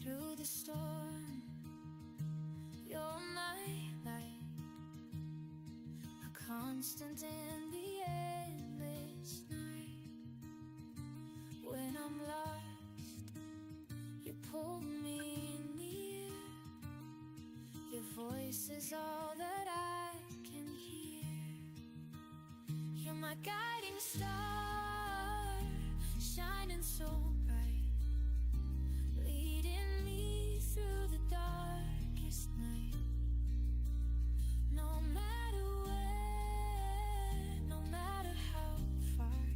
through the storm. You're my light, a constant in the endless night. When I'm lost, you pull me near. Your voice is all that I can hear. You're my guiding star, shining so bright, leading me through the darkest night. No matter where, no matter how far,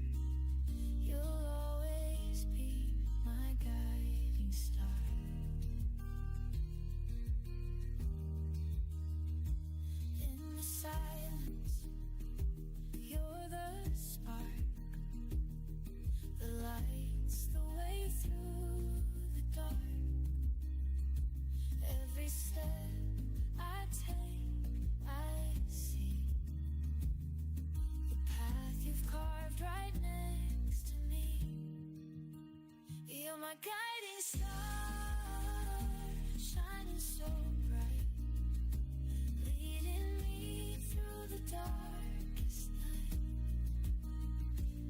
you'll always be my guiding star. In the silence, you're the spark that lights the way through the dark. Every step I take, I see the path you've carved right next to me. You're my guiding star, shining so bright, leading me through the darkest night.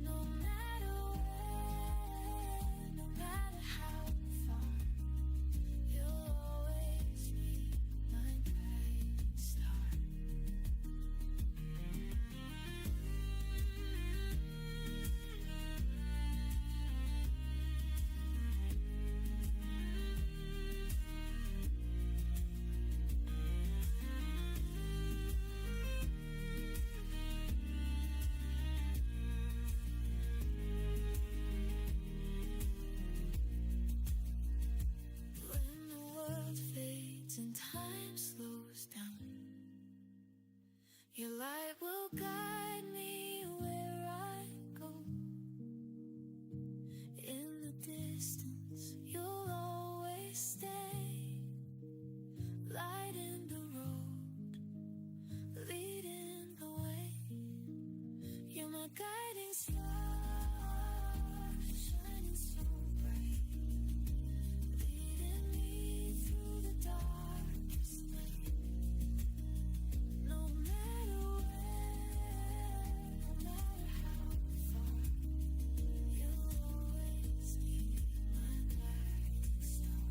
No matter where, no matter how far, you'll always be my guiding star. guiding star, shining so bright, leading me through the darkest night. No matter where, no matter how far, you'll always be my guiding star.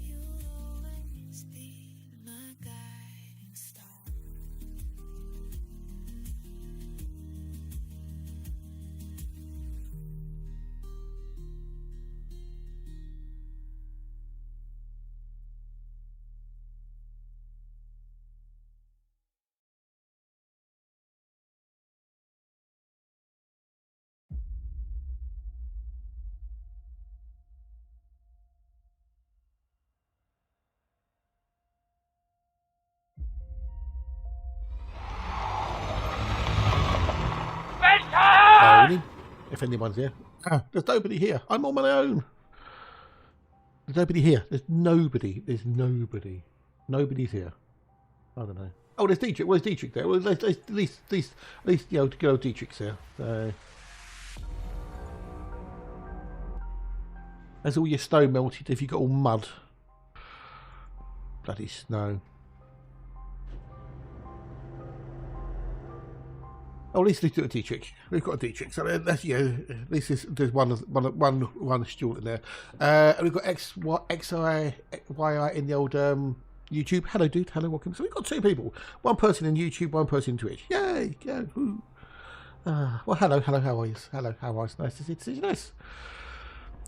You'll always be my guiding star. Only if anyone's here. There's nobody here. I'm on my own. There's nobody here. There's nobody. There's nobody. Nobody's here. I don't know. Oh, there's Dietrich. Where's Dietrich there? Well, at least, you know, good old Dietrich's here. So, has all your snow melted? If you got all mud, bloody snow. Oh, at least we've got a Dietrich. We've got a Dietrich. So that's, you know, at least there's one Stuart in there. And we've got XI in the old YouTube. Hello, dude. Hello, welcome. So we've got 2 people. 1 person in YouTube, 1 person in Twitch. Yay! Yeah. Well, hello. How are you? Hello. How are you? Nice to see you. Nice.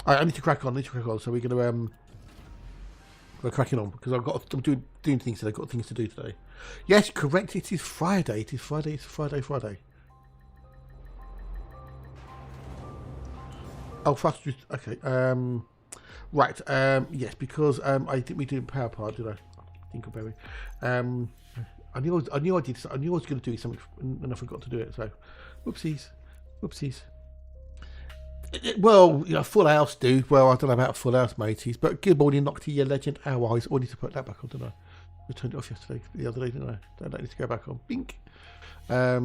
All right, I need to crack on. So we're gonna we're cracking on because I'm doing things today. I've got things to do today. Yes, correct. It is Friday. It's Friday. Oh, fast. Okay. Right. Yes, because I think we did power part, did I? Think about it. I knew I did. I knew I was going to do something, and I forgot to do it. So, whoopsies. Well, you know, full house, dude. Well, I don't know about full house, mateys. But good morning, Nocty, your legend. How are you? I need to put that back on, didn't I? I turned it off yesterday, the other day, didn't I? Don't need to go back on. Bink. I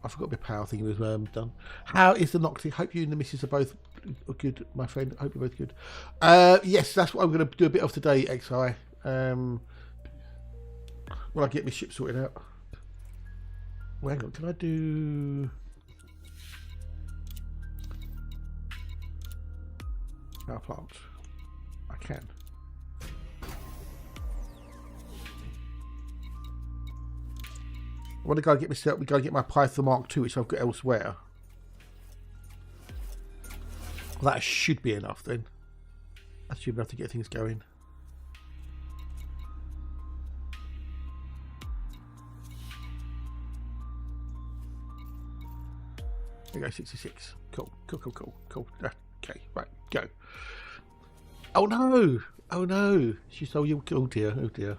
forgot my power thing was done. How is the Nocty? Hope you and the missus are both good, my friend. Hope you're both good. Yes, that's what I'm going to do a bit of today, XI. When I get my ship sorted out. Well, hang on, can I do power plant? I can. I want to go get myself. We got to get my Python Mark II, which I've got elsewhere. Well, that should be enough then. That should be enough to get things going. There we go, 66. Cool. Okay, right, go. Oh no! She's so you. Oh dear.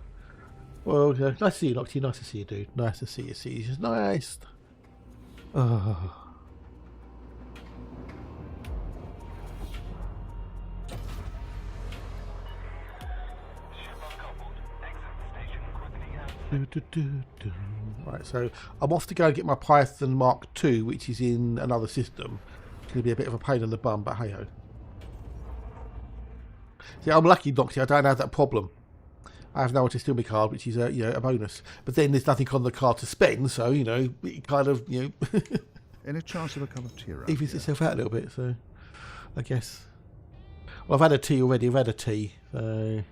Well, nice to see you, Nocty. Nice to see you, dude. Nice to see you. See you. Just nice. Oh. Right, so I'm off to go and get my Python Mark II, which is in another system. It's going to be a bit of a pain in the bum, but hey ho. See, I'm lucky, Nocty. I don't have that problem. I have nowhere to steal my card, which is a bonus. But then there's nothing on the card to spend, so it kind of Any chance of a cup of tea around evens here? itself out a little bit. So I guess. Well, I've had a tea already. I've had a tea. So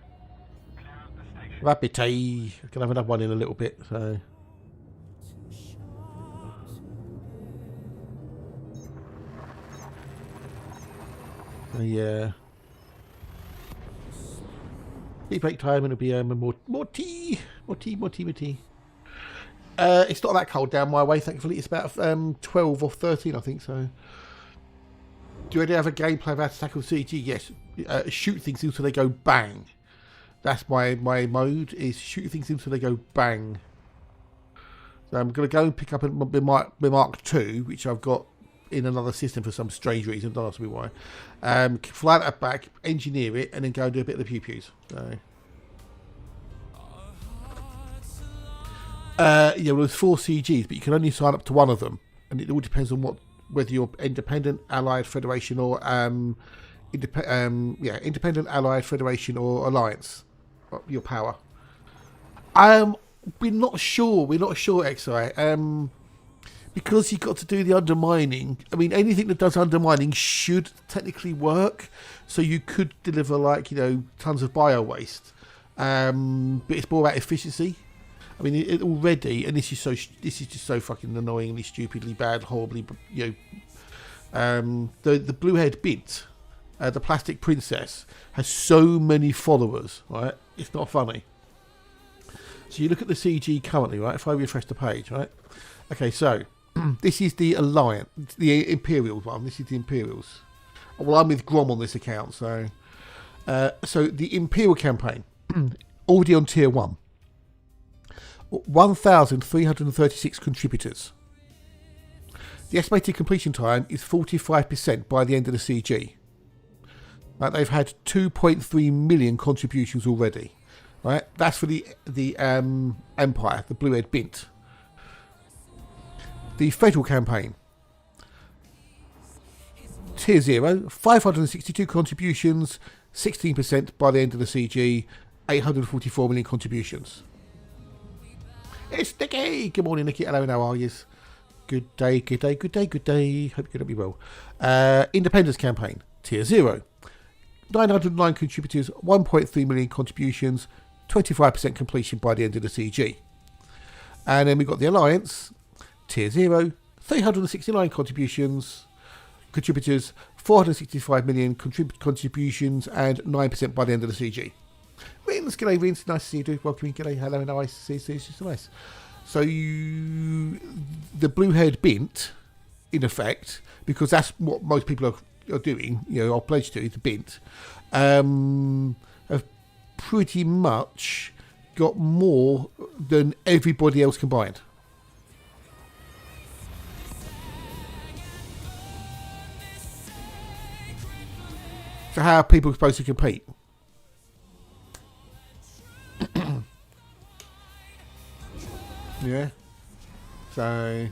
I've had my tea. I can have another one in a little bit. So. Yeah. Tea break time, and it'll be more tea. It's not that cold down my way, thankfully. It's about 12 or 13, I think. So, do you already have a gameplay of how to tackle CG? Yes. Shoot things until they go bang. That's my mode. Is shoot things until they go bang. So I'm going to go and pick up my Mark II, which I've got in another system for some strange reason. Don't ask me why. Fly that back, engineer it, and then go and do a bit of the pew-pews. So. Yeah, well, there's 4 CGs, but you can only sign up to one of them. and it all depends on whether you're independent, allied, federation, or independent, allied, federation, or alliance. Your power. We're not sure. We're not sure, XI. Because you've got to do the undermining. I mean, anything that does undermining should technically work. So you could deliver, like, tons of bio waste. But it's more about efficiency. I mean, it already, and this is just so fucking annoyingly, stupidly bad, horribly, the blue-haired bint, the plastic princess, has so many followers, right? It's not funny. So you look at the CG currently, right? If I refresh the page, right? Okay, so this is the Alliance, the Imperial one. This is the Imperials. Well, I'm with Grom on this account, so the Imperial campaign, already on tier 1. 1,336 contributors. The estimated completion time is 45% by the end of the CG. Right, they've had 2.3 million contributions already. Right, that's for the Empire, the Blue-Haired Bint. The Federal campaign, tier 0, 562 contributions, 16% by the end of the CG, 844 million contributions. It's Nicky! Good morning, Nicky. Hello, and how are you? Good day, good day, good day, good day. Hope you're going to be well. Independence campaign, tier 0. 909 contributors, 1.3 million contributions, 25% completion by the end of the CG. And then we've got the Alliance, tier 0, 369 contributions, 465 million contributions, and 9% by the end of the CG. Vince, g'day Vince, nice to see you, dude. Welcome in, g'day, hello, and nice to see you, it's just nice. So the blue-haired bint, in effect, because that's what most people are doing, are pledged to, the bint, have pretty much got more than everybody else combined. So how are people supposed to compete? Yeah. So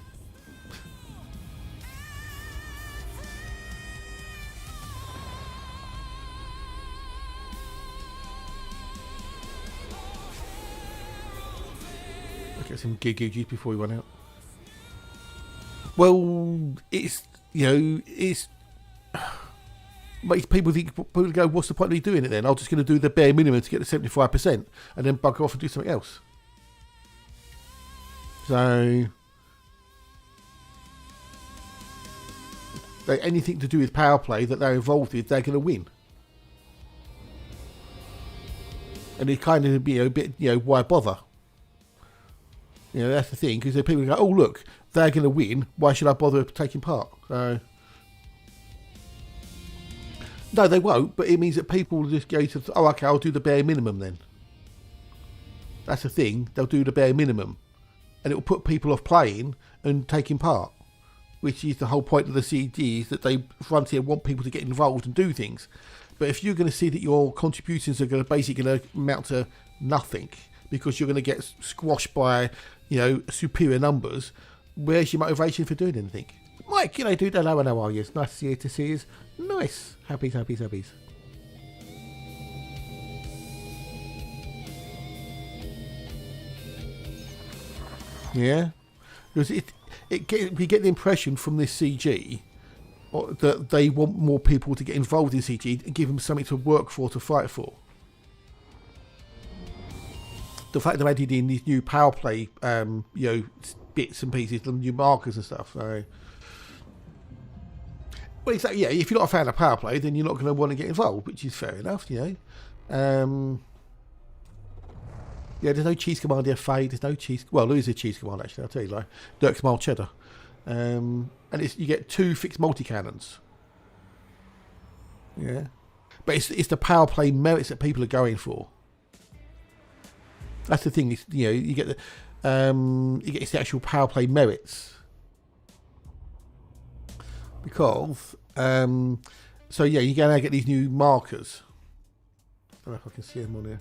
I'll get some giggy before we run out. Well, it's makes people go, what's the point of me doing it then? I'm just going to do the bare minimum to get the 75% and then bug off and do something else. So anything to do with power play that they're involved with, they're going to win. And it kind of be a bit, why bother? That's the thing, because people go, oh look, they're going to win, why should I bother taking part? So no, they won't, but it means that people will just go to, oh, okay, I'll do the bare minimum then. That's the thing, they'll do the bare minimum. And it will put people off playing and taking part. Which is the whole point of the CG, is that they, Frontier, want people to get involved and do things. But if you're going to see that your contributions are basically going to amount to nothing, because you're going to get squashed by, superior numbers, where's your motivation for doing anything? Mike, dude, hello, and how are you? It's nice to see you. Nice. Happy. Yeah. Because we get the impression from this CG that they want more people to get involved in CG and give them something to work for, to fight for. The fact they've added in these new power play, bits and pieces, the new markers and stuff. So, well, exactly. Yeah, if you're not a fan of power play, then you're not going to want to get involved, which is fair enough. There's no cheese command here, Fade. There's no cheese. Well, there is a cheese command actually. I'll tell you, like Dirk's mild cheddar, and you get 2 fixed multi cannons. Yeah, but it's the power play merits that people are going for. That's the thing. It's, you get it's the actual power play merits. Because so yeah, you're gonna get these new markers. I don't know if I can see them on here.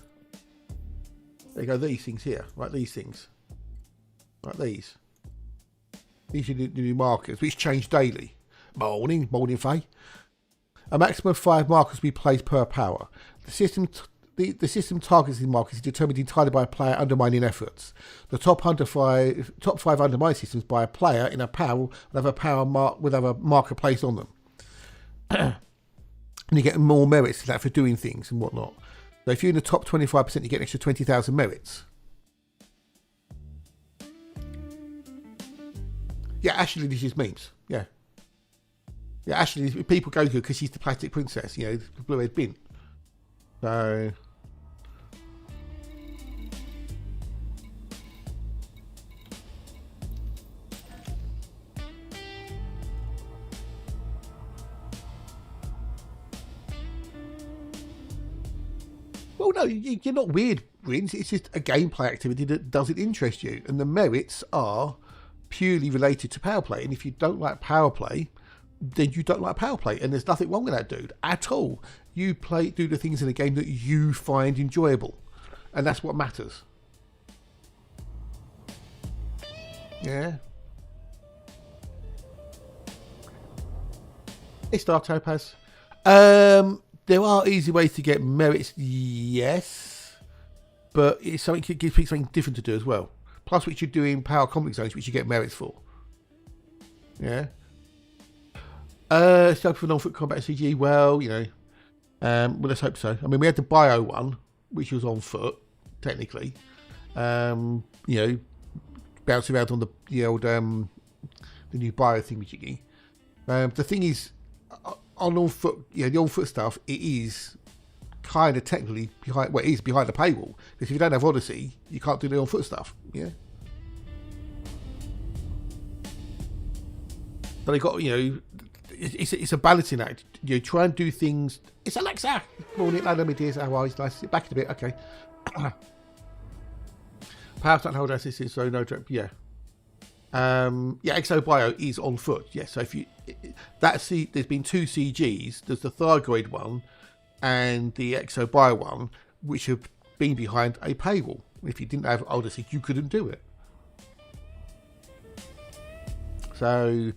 There you go, these things here, right? These things, right? These. These are the new markers, which change daily. Morning Faye. A maximum of 5 markers will be placed per power. The system targets these markers is determined entirely by a player undermining efforts. The top 5 undermine systems by a player in a power will have a marker placed on them. And you get more merits to that for doing things and whatnot. So if you're in the top 25%, you get an extra 20,000 merits. Yeah, actually, this is memes. Yeah. Yeah, actually, people go to her because she's the plastic princess, you know, the blue-haired bin. So... Well, no, you're not weird, Rins. It's just a gameplay activity that doesn't interest you. And the merits are purely related to Powerplay. And if you don't like Powerplay, then you don't like Powerplay. And there's nothing wrong with that, dude, at all. You do the things in a game that you find enjoyable. And that's what matters. Yeah. Hey, Star Topaz. There are easy ways to get merits, yes, but it's something that gives people something different to do as well. Plus, which you do in power conflict zones, which you get merits for. Yeah. So for non-foot combat CG, well, you know, well, let's hope so. I mean, we had the bio one, which was on foot, technically. You know, bouncing around on the old the new bio thingy. The thing is, on foot, yeah, the on foot stuff, it is kind of technically behind. Well, it is behind the paywall, because if you don't have Odyssey, you can't do the on foot stuff. Yeah. But they got, you know, it's a balancing act. You try and do things. It's Alexa. Morning, hello, my dears. How are you? Nice. Sit back in a bit. Okay. Power don't hold assist, so no drop. Yeah. Yeah, Exo Bio is on foot. Yeah, so if you there's been 2 CGs. There's the Thargoid one and the Exo Bio one, which have been behind a paywall. If you didn't have Odyssey, you couldn't do it. So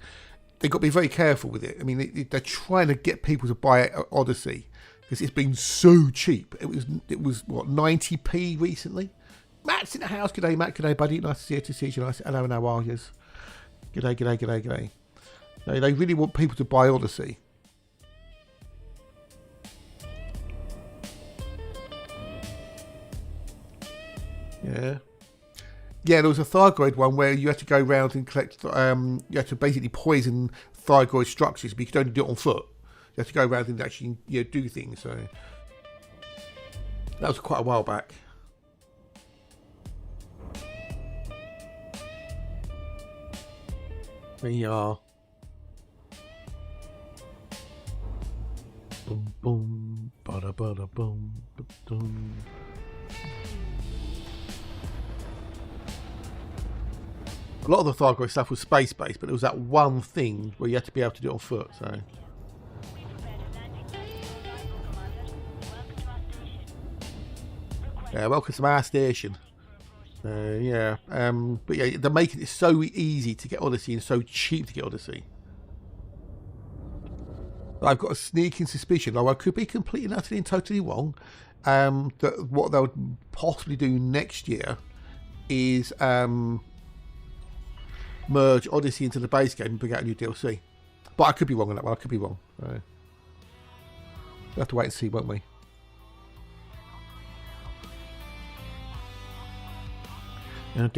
they've got to be very careful with it. I mean, they're trying to get people to buy Odyssey because it's been so cheap. It was what, 90p recently. Matt's in the house. G'day, Matt. G'day, buddy. Nice to see you. Nice. Hello, and how are you? G'day. No, they really want people to buy Odyssey. Yeah. Yeah, there was a Thargoid one where you had to go around and collect, you had to basically poison Thargoid structures, but you could only do it on foot. You had to go around and actually, you know, do things. So that was quite a while back. There you are. Boom, boom, bada, bada, boom, boom. A lot of the Thargoid stuff was space-based, but there was that one thing where you had to be able to do it on foot, so... Yeah, welcome to our station. Yeah, but yeah, they're making it so easy to get Odyssey and so cheap to get Odyssey. I've got a sneaking suspicion, though I could be completely, utterly and totally wrong, that what they'll possibly do next year is merge Odyssey into the base game and bring out a new DLC. But I could be wrong on that one. I could be wrong. So we'll have to wait and see, won't we? That's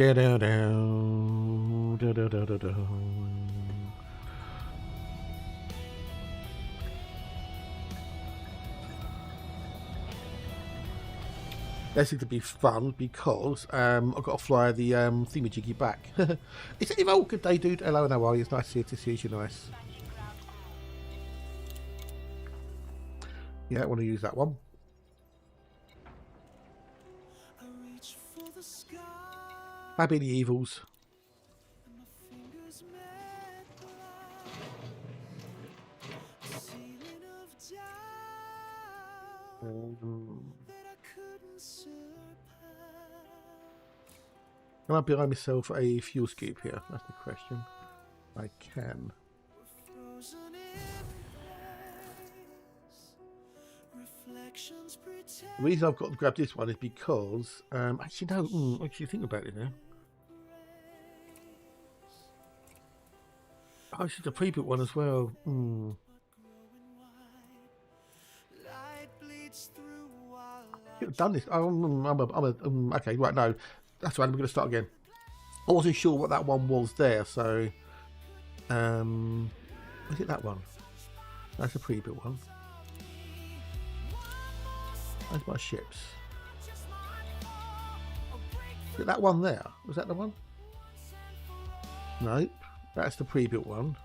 going to be fun because I've got to fly the thingamajiggy back. Is it Evo? Good day, dude. Hello, and how are you? It's nice to see you. Nice. Yeah, I want to use that one. Maybe the evils. Can I buy myself a fuel scoop here? That's the question. I can. Frozen in place. Reflections pretend. The reason I've got to grab this one is because, actually no, actually think about it now. Oh, this is a pre-built one as well. Light bleeds through while Could have done this. Okay, right, no. That's right, we're going to start again. I wasn't sure what that one was there, so... is it that one? That's a pre-built one. Where's my ships? Is it that one there? Was that the one? Nope. That's the pre-built one.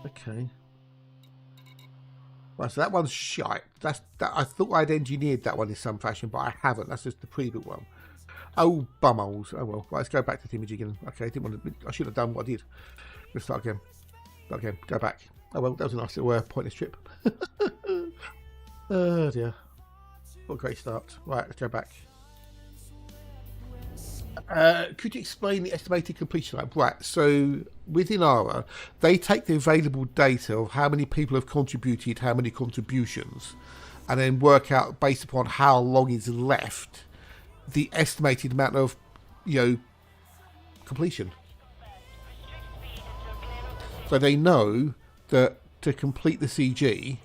Okay. Right, so that one's shite. That I thought I'd engineered that one in some fashion, but I haven't. That's just the pre-built one. Oh, bumholes. Oh well. Right, let's go back to the image again. Okay, I didn't want to. I should have done what I did. Let's start again. Start again. Go back. Oh well, that was a nice little pointless trip. Oh dear. What a great start. Right, let's go back. Could you explain the estimated completion rate? Right, so within ARA, they take the available data of how many people have contributed, how many contributions, and then work out based upon how long is left the estimated amount of, completion. So they know that to complete the CG,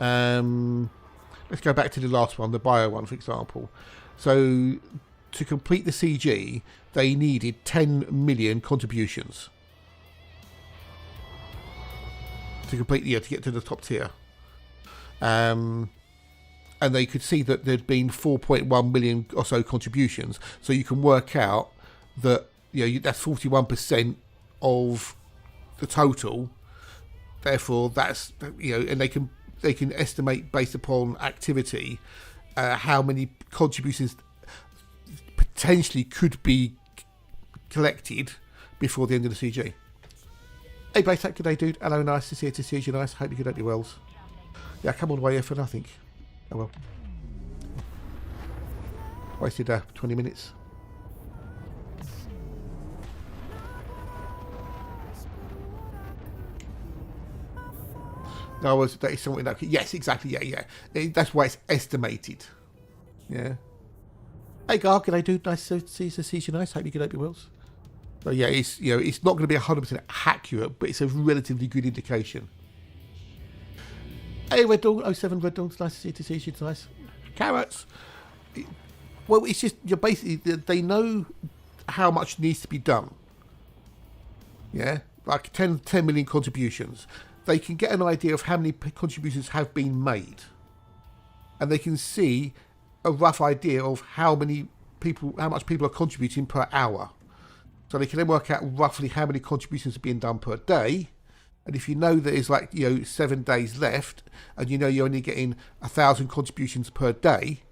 let's go back to the last one, the bio one, for example. So to complete the CG, they needed 10 million contributions to complete the year, to get to the top tier. And they could see that there'd been 4.1 million or so contributions. So you can work out that that's 41% of the total. Therefore, that's and they can estimate based upon activity how many contributions potentially could be collected before the end of the CG. Hey, Baytac, good day, dude. Hello, nice to see you. Nice. Hope you could help your wells. Yeah, I come all the way here for nothing. Oh well. Wasted 20 minutes. No, that is something that. Yes, exactly. Yeah. That's why it's estimated. Yeah. Hey, Gar, good day, dude. Nice to see you. Nice. Hope you can help your wells. So yeah, it's it's not going to be 100% accurate, but it's a relatively good indication. Hey, Red Dawn, 07 Red Dawn, nice to see you. It's nice. Carrots. Well, it's just basically they know how much needs to be done. Yeah, like 10 million contributions. They can get an idea of how many contributions have been made, and they can see a rough idea of how much people are contributing per hour. So they can then work out roughly how many contributions are being done per day. And if you know that there's 7 days left, and you're only getting 1,000 contributions per day,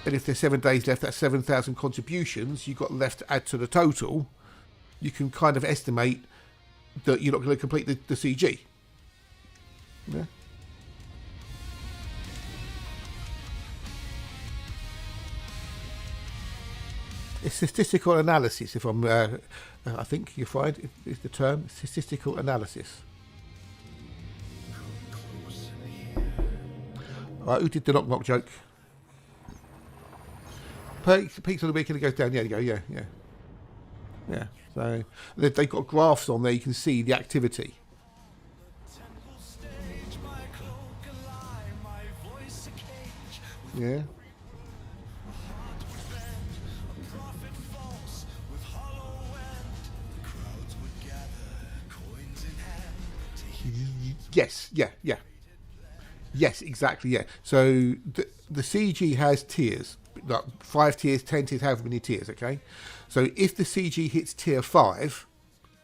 and if there's 7 days left, that's 7,000 contributions you've got left to add to the total. You can kind of estimate that you're not going to complete the CG. Yeah. It's statistical analysis, if I'm, I think you're fine, is the term, statistical analysis. Alright, who did the knock-knock joke? Peaks on the weekend, it goes down, yeah, you go, yeah. Yeah, so they've got graphs on there, you can see the activity. Yeah. Yes, yeah. Yes, exactly, yeah. So the CG has tiers, like 5 tiers, 10 tiers, however many tiers, okay? So if the CG hits tier 5,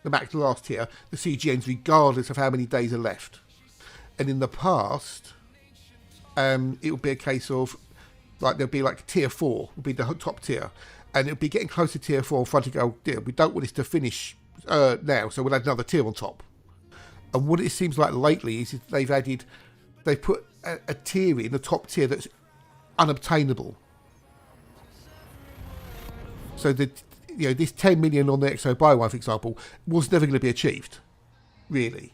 the last tier, the CG ends regardless of how many days are left. And in the past, it would be a case of, there'll be tier 4, would be the top tier. And it would be getting close to tier 4 in front of go, dear, we don't want this to finish now, so we'll add another tier on top. And what it seems like lately is they've put a tier in, the top tier, that's unobtainable. So this 10 million on the XO Bio one, for example, was never going to be achieved, really.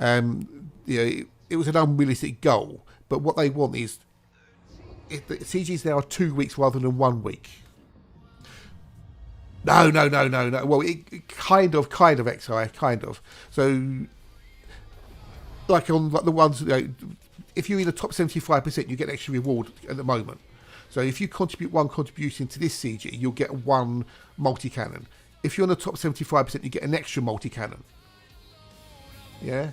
It was an unrealistic goal. But what they want is, if the CGs now are 2 weeks rather than 1 week. No. Well, it kind of XI, kind of. So, like on the ones, if you're in the top 75%, you get an extra reward at the moment. So if you contribute one contribution to this CG, you'll get one multi-cannon. If you're in the top 75%, you get an extra multi-cannon. Yeah.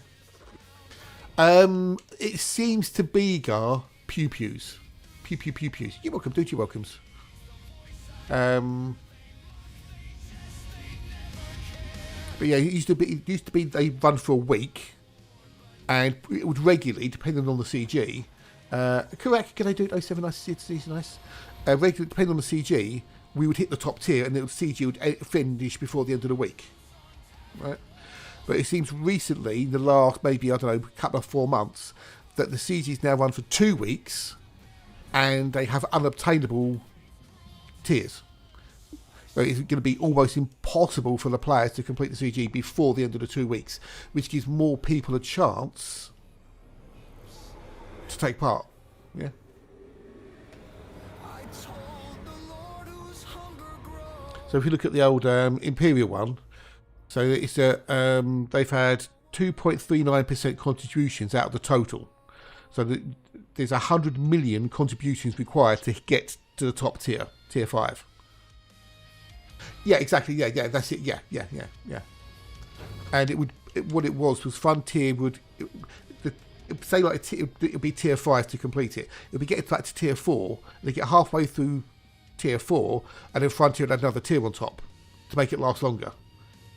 It seems to be, pew-pews. Pew-pews. You're welcome, dude, you're welcomes. But yeah, it used to be they run for a week, and it would regularly, depending on the CG, correct, can I do it? 07, nice, it's nice. Regularly, depending on the CG, we would hit the top tier, and the CG would finish before the end of the week. Right? But it seems recently, in the last, maybe, I don't know, couple of 4 months, that the CGs now run for 2 weeks, and they have unobtainable tiers. So it's going to be almost impossible for the players to complete the CG before the end of the 2 weeks, which gives more people a chance to take part. Yeah. So if you look at the old Imperial one, so it's they've had 2.39% contributions out of the total. So there's 100 million contributions required to get to the top tier, tier 5. Yeah, exactly. Yeah, that's it. Yeah. And what it was Frontier would say like it would be tier 5 to complete it. It would be getting back to tier 4. And they get halfway through tier 4, and then Frontier would add another tier on top to make it last longer.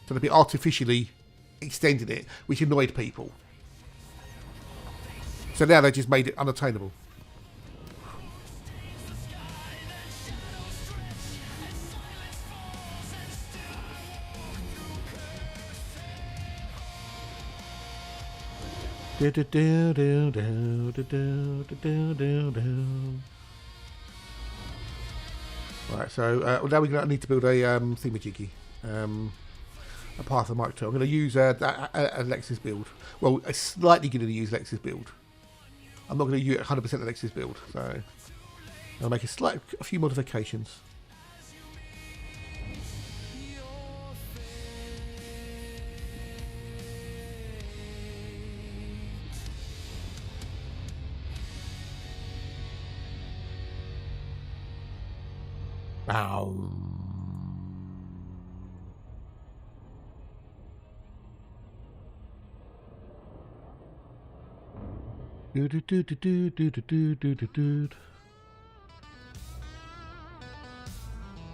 So they'd be artificially extending it, which annoyed people. So now they just made it unattainable. Right, so now we're going to need to build a thingamajiggy, a Python Mark II. I'm going to use a Lexus build. Well, I'm slightly going to use Lexus build. I'm not going to use 100% of Lexus build, so I'll make a few modifications.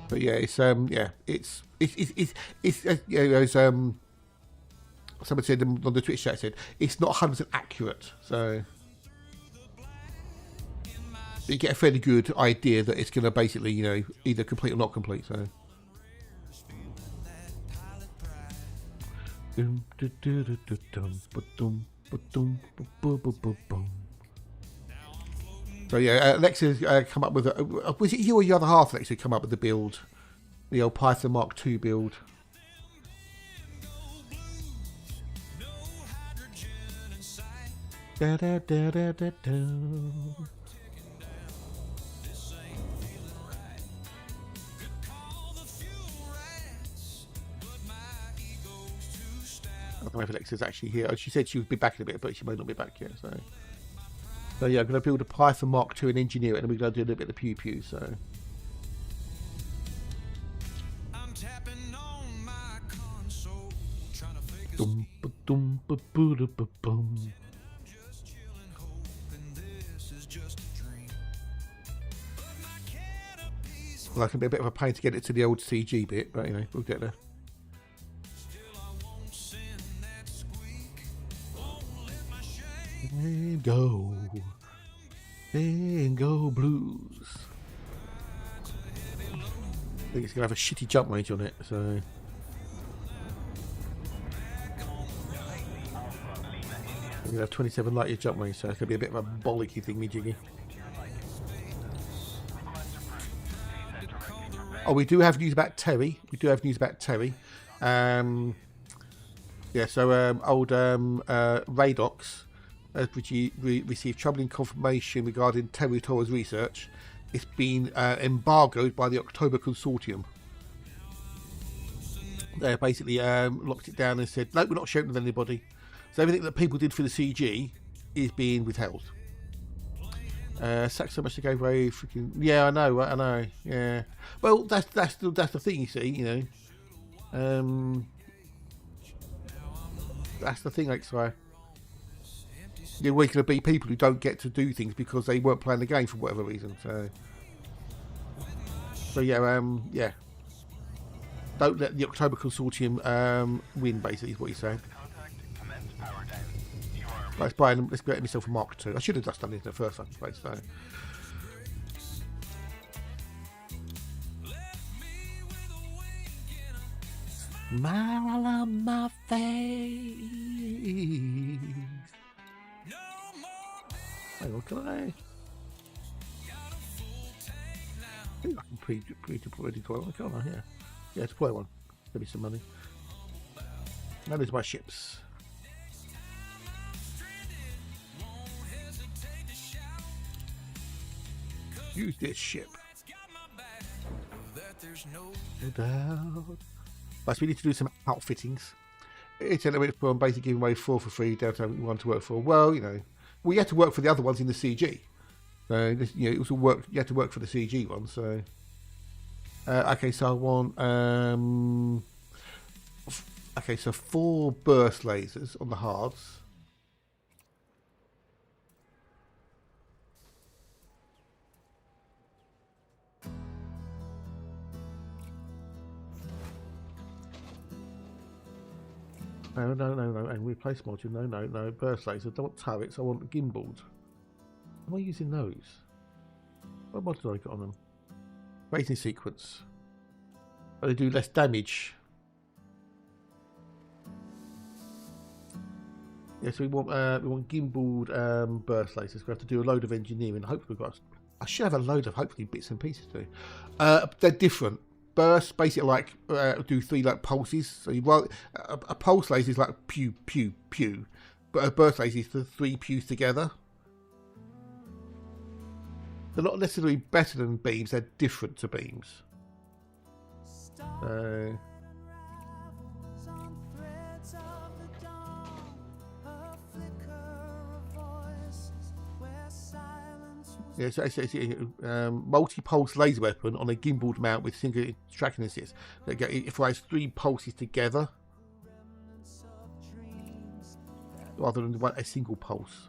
But yeah, it's as someone said on the Twitch chat, said it's not 100% accurate, so you get a fairly good idea that it's going to basically, either complete or not complete. So. So yeah, Alexa's come up with was it you or your other half, Alexa, come up with the build, the old Python Mark II build? Da, da, da, da, da, da. I don't know if Alexa's actually here. She said she would be back in a bit, but she may not be back yet. So yeah, I'm going to build a Python Mark II and engineer it, and we're going to do a little bit of pew pew. So. I'm tapping on my console, trying to figure just chilling, hoping this is just a dream. Well, that can be a bit of a pain to get it to the old CG bit, but we'll get there. And go blues. I think it's gonna have a shitty jump range on it, so. We're gonna have 27 light year jump range, so it's gonna be a bit of a bollocky thingy jiggy. Oh, we do have news about Terry. We do have news about Terry. Yeah, so old Radox has received troubling confirmation regarding Terry Torres research. It's been embargoed by the October Consortium. They basically locked it down and said, no, we're not sharing it with anybody. So everything that people did for the CG is being withheld. Sucks so much to go away. Freaking yeah, I know. Yeah. Well, that's the thing, you see. You know, that's the thing. Like, so you're going to be people who don't get to do things because they weren't playing the game for whatever reason. So yeah, yeah. Don't let the October Consortium win. Basically, is what you're saying. Let's get myself a Mark II. I should have just done it in the first place, though. Smile on my face. Hang on, can I? I think I can pre-deploy one, can't I? Yeah, deploy one. Give me some money. Now there's my ships. Use this ship. No doubt. But we need to do some outfittings. It's a little bit from basically giving away 4 for free, downtown one to work for. Well, you know, we had to work for the other ones in the CG. So this, you know, it was all work. You had to work for the CG one. So okay, so I want okay, so 4 burst lasers on the hards. No, and replace module. No, burst laser. I don't want turrets. I want gimbals. Am I using those? What mods do I got on them? Racing sequence. Oh, they do less damage. Yeah, so we want gimbaled burst lasers. We have to do a load of engineering. Hopefully, I should have a load of hopefully bits and pieces to do. They're different. Burst basically like do 3 like pulses. So you a pulse laser is like pew pew pew, but a burst laser is the 3 pews together. They're not necessarily better than beams. They're different to beams. Yeah, so it's multi-pulse laser weapon on a gimbaled mount with single tracking assist. It fires 3 pulses together rather than a single pulse.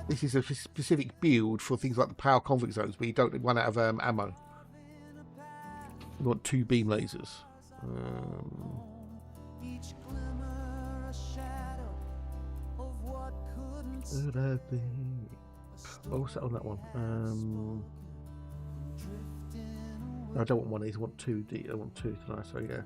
This is a specific build for things like the power conflict zones where you don't run out of ammo. You want 2 beam lasers. Also on that one. I don't want one of these. I want 2. I want 2 tonight. So yeah.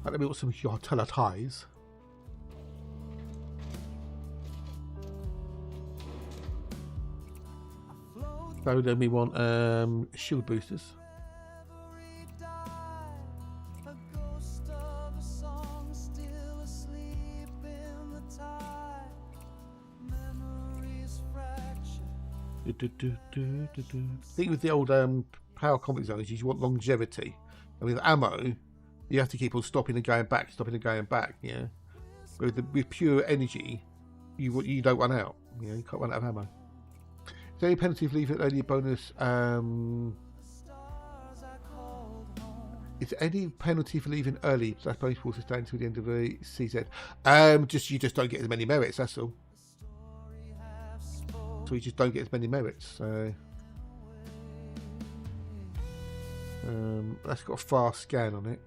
Let me put some Yatella ties. So then we want shield boosters. Thing with the old power conflict zones is you want longevity. And with ammo, you have to keep on stopping and going back, yeah. But with pure energy, you don't run out. You know, you can't run out of ammo. Is there any penalty for leaving early bonus? Is there any penalty for leaving early? That's bonus will sustain until the end of the CZ. You just don't get as many merits. That's all. So you just don't get as many merits. So that's got a fast scan on it.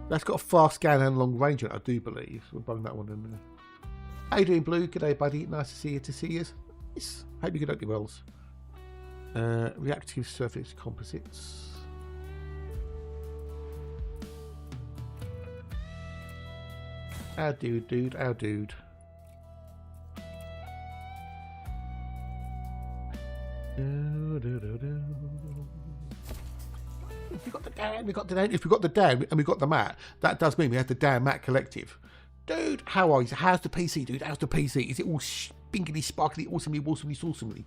That's got a fast scan and long range on it, I do believe. We'll bung that one in there. How you doing, Blue? G'day, buddy. Nice to see you. Nice. Hope you can open your wells. Reactive surface composites. Our dude, our dude. If we got the dam, we got the dam. If we got the dam and we got the mat, that does mean we have the damn mat collective. Dude, how are you? How's the PC, dude? How's the PC? Is it all spinkily, sparkly, awesomely, awesomely?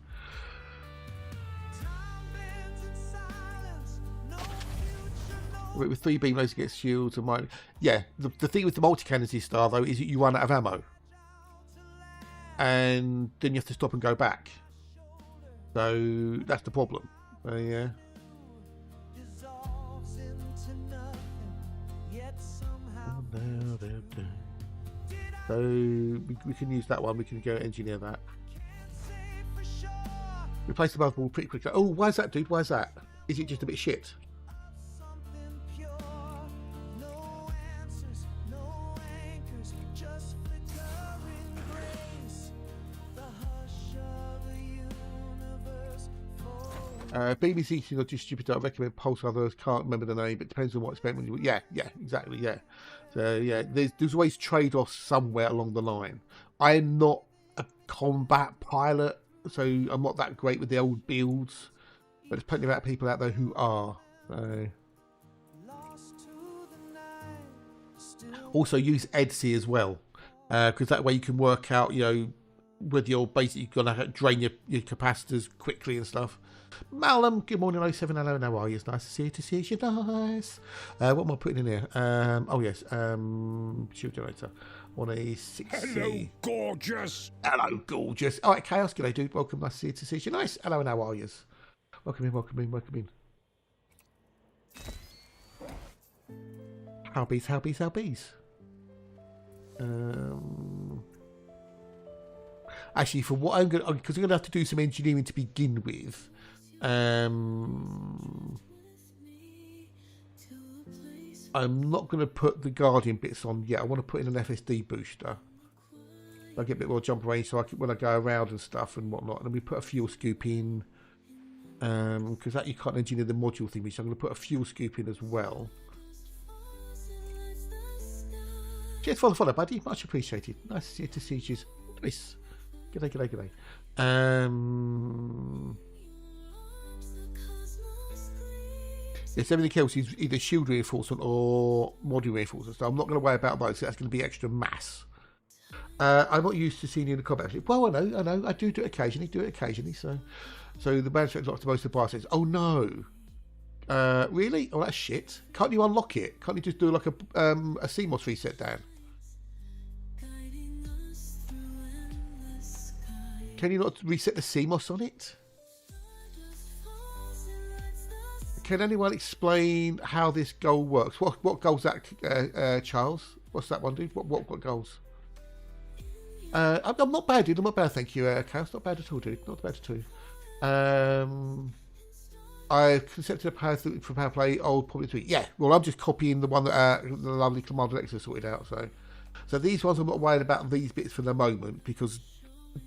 With 3 beam lasers against shields and mine. Yeah, the thing with the multi-cannons this style though is that you run out of ammo. And then you have to stop and go back. So that's the problem. Yeah. So we can use that one. We can go engineer that. Replace the motherboard pretty quickly. Oh, why is that, dude? Why is that? Is it just a bit shit? BBC is not just stupid. I recommend Pulse others. Can't remember the name, but it depends on what it's spent when you. Yeah, exactly. Yeah. So yeah, there's always trade-offs somewhere along the line. I'm not a combat pilot, so I'm not that great with the old builds. But there's plenty of people out there who are. So. Also use EDC as well, because that way you can work out, whether you're basically gonna drain your capacitors quickly and stuff. Malum, good morning, 07, hello, how are you? It's nice to see you, nice. What am I putting in here? Oh yes, shield generator on a 6C. Hello, gorgeous. Hello, gorgeous. All right, Chaos, g'day, dude. Welcome, nice to see you, nice. Hello, and how are you? Welcome in. How bees? Actually, for what I'm going to, because I'm going to have to do some engineering to begin with. I'm not going to put the Guardian bits on yet. I want to put in an FSD booster. I'll get a bit more jump range so I can, when I go around and stuff and whatnot. And then we put a fuel scoop in. Because that you can't engineer the module thing, so I'm going to put a fuel scoop in as well. Cheers for the follow, buddy. Much appreciated. Nice to see you. Nice. G'day. Yes, everything else is either shield reinforcement or module reinforcement, so I'm not going to worry about those. That's going to be extra mass. I'm not used to seeing you in the combat. Well, I know. I do it occasionally. So the manufacturer locks most of the biosensors. Oh no. Really? Oh, that's shit. Can't you unlock it? Can't you just do like a CMOS reset, Dan? Can you not reset the CMOS on it? Can anyone explain how this goal works? What goal's that, Charles? What's that one, dude? What goals? I'm not bad, dude. I'm not bad, thank you, Chaos. Not bad at all, dude. Not bad at all. I've concepted a power for Powerplay. I'll probably tweet. Yeah, well, I'm just copying the one that the lovely Commander Alexa sorted out. So these ones, I'm not worried about these bits for the moment because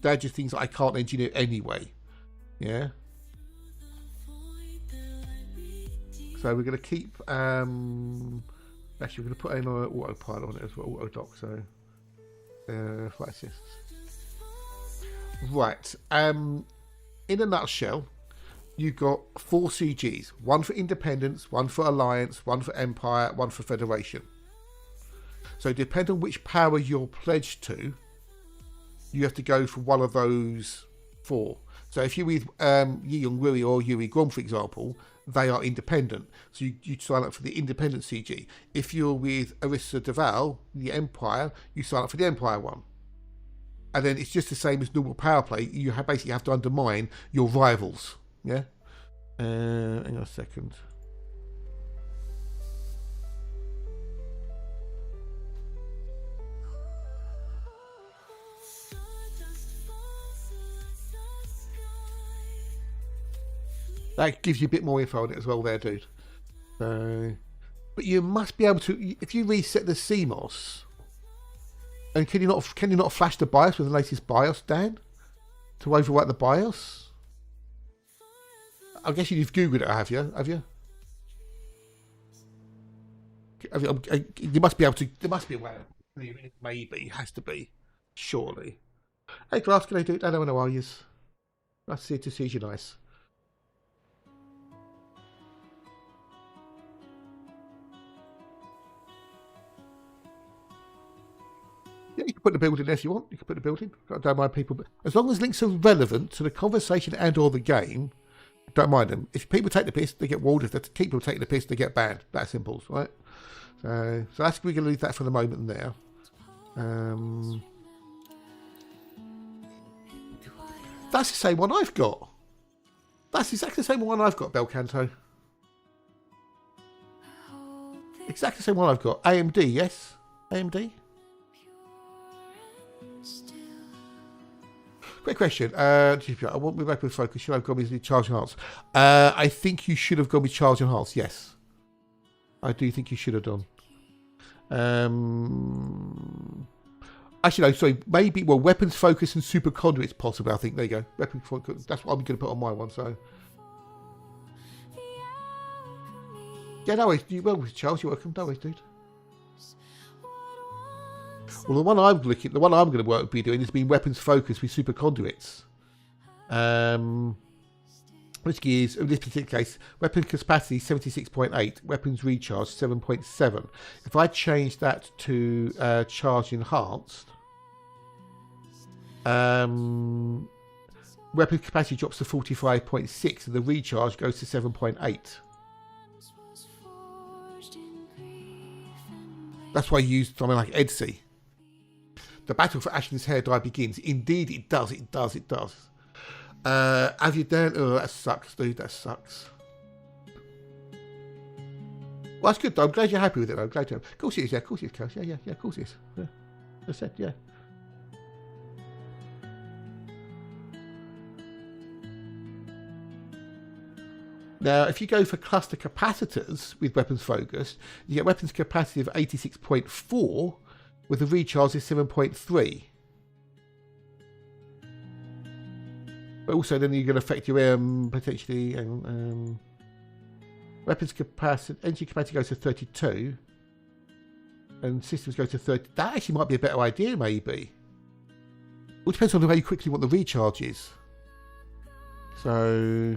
they're just things that I can't engineer anyway. Yeah. So we're going to keep. Actually, we're going to put an autopilot on it as well, auto dock. So, flight assists. Right. In a nutshell, you've got 4 CGs: one for Independence, one for Alliance, one for Empire, one for Federation. So, depending on which power you're pledged to, you have to go for one of those 4. So, if you're with Yi Young Rui or Yuri Grom, for example, they are independent. So you sign up for the independent CG. If you're with Arissa Deval, the Empire, you sign up for the Empire one. And then it's just the same as normal power play. You basically have to undermine your rivals. Yeah? Hang on a second. That gives you a bit more info on it as well there, dude. But you must be able to, if you reset the CMOS, and can you not flash the BIOS with the latest BIOS, Dan? to overwrite the BIOS. I guess you've Googled it, have you? You must be able to. There must be a way. Maybe it has to be. Surely. Hey, Glass, can I do it? I don't know how you. Nice to see you. Nice. Yeah, you can put the building there if you want. You can put the building. I don't mind people, but as long as links are relevant to the conversation and/or the game, don't mind them. If people take the piss, they get walled. If they keep people taking the piss, they get banned. That's simple, right? So that's we're gonna leave that for the moment there. That's the same one I've got. That's exactly the same one I've got, Belcanto. Exactly the same one I've got. AMD, yes? AMD? Quick question. I want me back with focus. Should I have gone with charge enhance? I think you should have gone with charge enhance, yes. I do think you should have done. Actually, no, sorry. Maybe, well, weapons focus and super conduits possible, I think. There you go. Weapons focus. That's what I'm going to put on my one, so. Yeah, no worries. You well, Charles, you're welcome. No worries, dude. Well, the one I'm going to be doing is being weapons focused with super conduits. Which is, in this particular case, weapon capacity 76.8, weapons recharge 7.7. If I change that to charge enhanced, weapon capacity drops to 45.6 and the recharge goes to 7.8. That's why I used something like Edsy. The battle for Ashton's hair dye begins. Indeed, it does. It does. It does. Have you done? Oh, that sucks, dude. That sucks. Well, that's good, though. I'm glad you're happy with it, though. I'm glad you're. Of course it is. Yeah, of course it is, Kels. Yeah. Of course it is. Yeah. I said, yeah. Now, if you go for cluster capacitors with weapons focused, you get weapons capacity of 86.4 with a recharge of 7.3. But also then you're going to affect your potentially weapons capacity, energy capacity goes to 32 and systems go to 30. That actually might be a better idea, maybe. It depends on how quickly you want the recharge is. So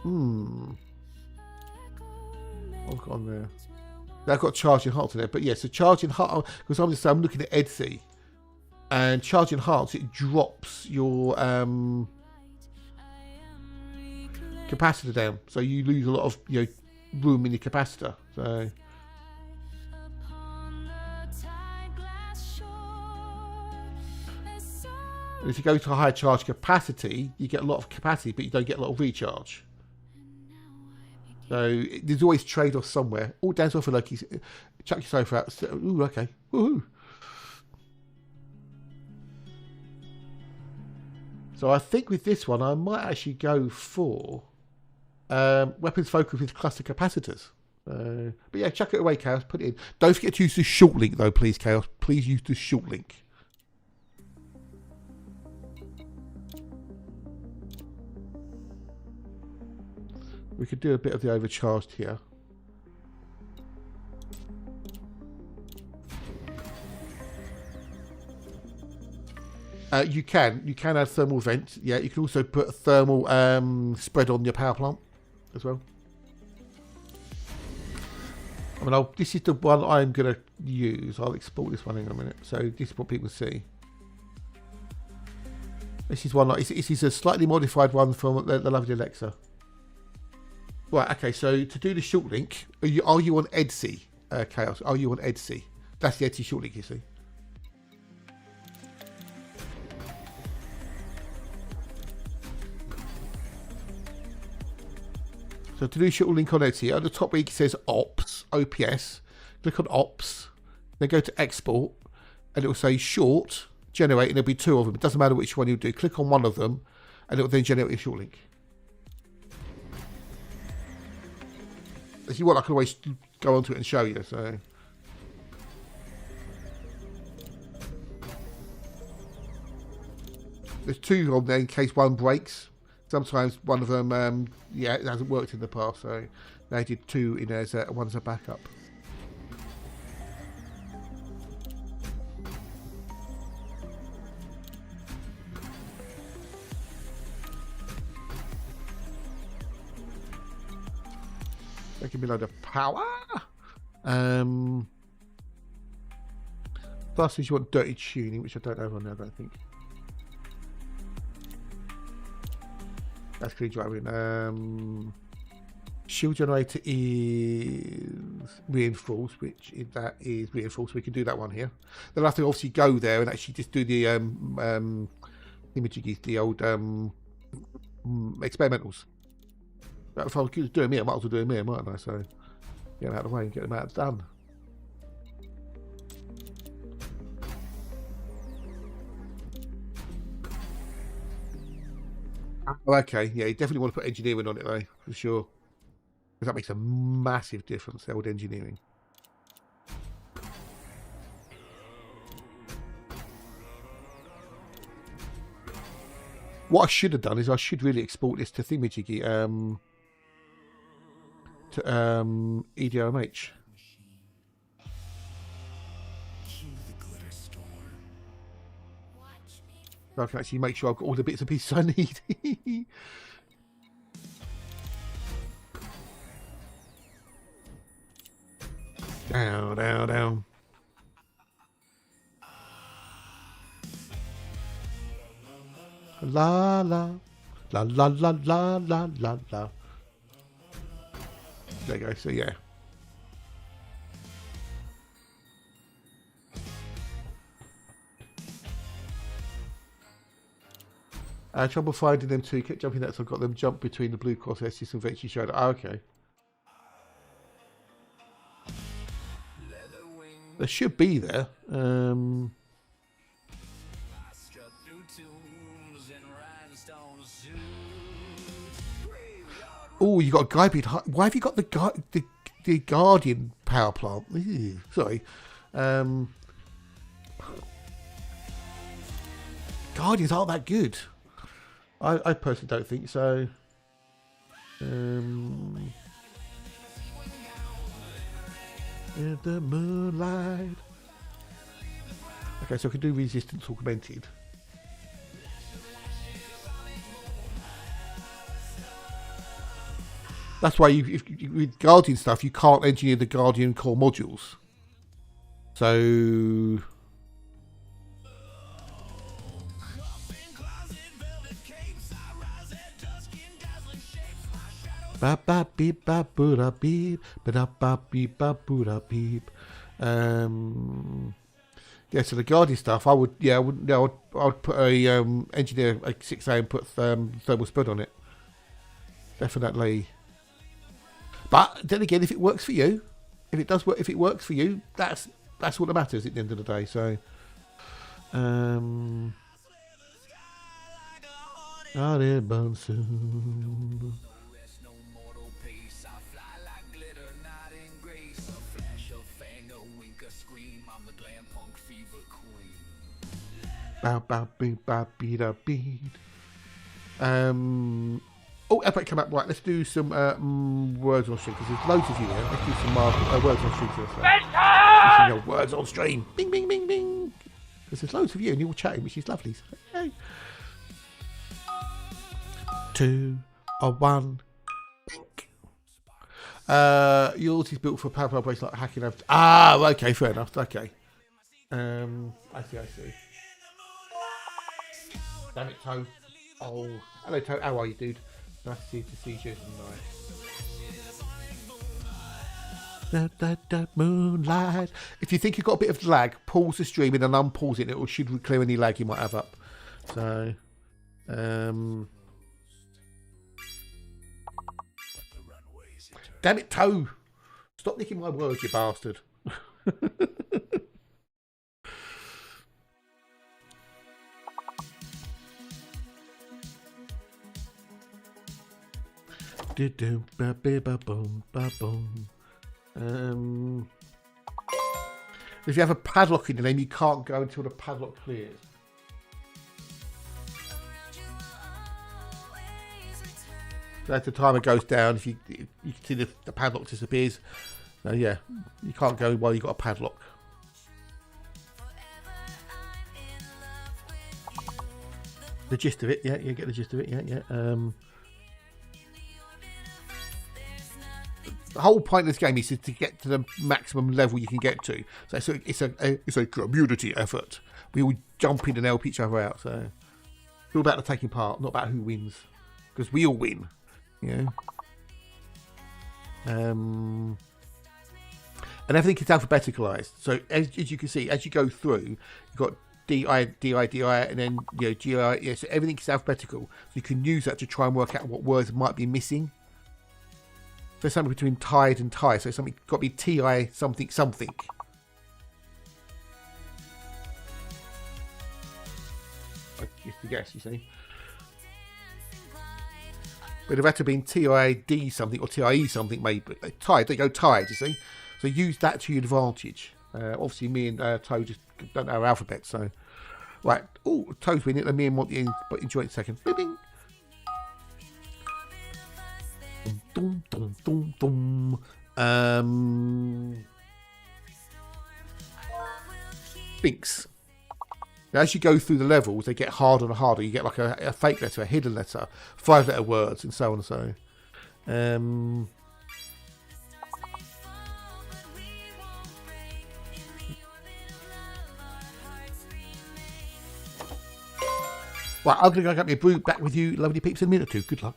I've got on there. I've got charge enhanced in there, but yeah, so charge enhanced, because I'm looking at Edsy, and charge enhanced, it drops your capacitor down, so you lose a lot of room in your capacitor. So and if you go to a higher charge capacity, you get a lot of capacity, but you don't get a lot of recharge. So there's always trade-offs somewhere. All down off for Loki. Chuck your sofa out. Ooh, okay. Woohoo. So I think with this one, I might actually go for weapons focused with cluster capacitors. But yeah, chuck it away, Chaos. Put it in. Don't forget to use the short link, though, please, Chaos. Please use the short link. We could do a bit of the overcharged here. You can add thermal vent. Yeah, you can also put a thermal spread on your power plant as well. I mean, this is the one I'm going to use. I'll export this one in a minute. So this is what people see. This is one. This is a slightly modified one from the lovely Alexa. Right, okay, so to do the short link, are you on Edsy, Chaos? Are you on Edsy? That's the Edsy short link, you see. So to do short link on Edsy, at the top where it says Ops, OPS, click on Ops, then go to Export, and it will say Short, Generate, and there'll be two of them. It doesn't matter which one you do. Click on one of them, and it will then generate your short link. If you want, I can always go onto it and show you. So, there's 2 on there in case one breaks. Sometimes one of them, yeah, it hasn't worked in the past, so they did 2 in there as one as a backup. That can be a load of power. Plus, if you want dirty tuning, which I don't have on there, I don't think. That's clean driving. Shield generator is reinforced, which that is reinforced. We can do that one here. They'll have to obviously go there and actually just do the imaging, the old experimentals. But if I was doing me, I might as well do me, mightn't I? So get them out of the way and get them out done. Oh, okay, yeah, you definitely want to put engineering on it though, for sure. Because that makes a massive difference, the old engineering. What I should have done is I should really export this to Thingamajiggy, to EDRMH. So I can actually make sure I've got all the bits and pieces I need. Down, down, down. La la la la la la la la la. There you go. So yeah. Trouble finding them too. Kept jumping that, so I've got them jump between the blue cross S's and eventually showed. Oh, okay. There should be there. Oh, you got a guy behind. Why have you got the Guardian power plant? Ew, sorry. Guardians aren't that good. I personally don't think so. In the moonlight. Okay, so I can do resistance augmented. That's why with Guardian stuff, you can't engineer the Guardian core modules. So ba ba beep ba boo da beep ba da ba beep ba boo da beep. Yeah, so the Guardian stuff, I would put a engineer a 6A and put thermal spread on it. Definitely. But then again, if it works for you, if it does work, if it works for you, that's what matters at the end of the day. So, I did burn soon. Bow bow beep bow beat a beat. Oh, epic come up. Right, let's do some words on stream because there's loads of you here. Let's do some words on stream. Words on stream. Bing, bing, bing, bing. Because there's loads of you and you're all chatting, which is lovely. So, yay. 2 or 1. Bink. Yours is built for Powerplay brace like hacking over. Ah, okay, fair enough. Okay. I see. Damn it, Toe. Oh, hello, Toe. How are you, dude? Nice to see you tonight. Moonlight. If you think you've got a bit of lag, pause the stream and then unpause it. It should clear any lag you might have up. So, damn it, Toe. Stop nicking my words, you bastard. If you have a padlock in the name, you can't go until the padlock clears. So as the timer goes down, if you can see the padlock disappears. So yeah, you can't go while you've got a padlock. The gist of it, yeah, you get the gist of it, yeah. The whole point of this game is to get to the maximum level you can get to. So it's a community effort. We all jump in and help each other out. So it's all about the taking part, not about who wins, because we all win, you know. And everything is alphabeticalized. So as you can see, as you go through, you've got DI, and then GI. Yeah, so everything is alphabetical. So you can use that to try and work out what words might be missing. So something between tide and tie. So something got to be TI something something. Just to guess, you see. But it had to have been TID something or TIE something, maybe. Tide, they go tide, you see. So use that to your advantage. Obviously, me and Toad just don't know our alphabet, so. Right. Oh, Toad's winning, and me and Monty but enjoy it a second. Bing, bing. Dum, dum, dum, dum. Binks. Now, as you go through the levels, they get harder and harder. You get like a fake letter, a hidden letter, 5-letter words, and so on and so on. Right, I'm going to go get my brew back with you, lovely peeps, in a minute or two. Good luck.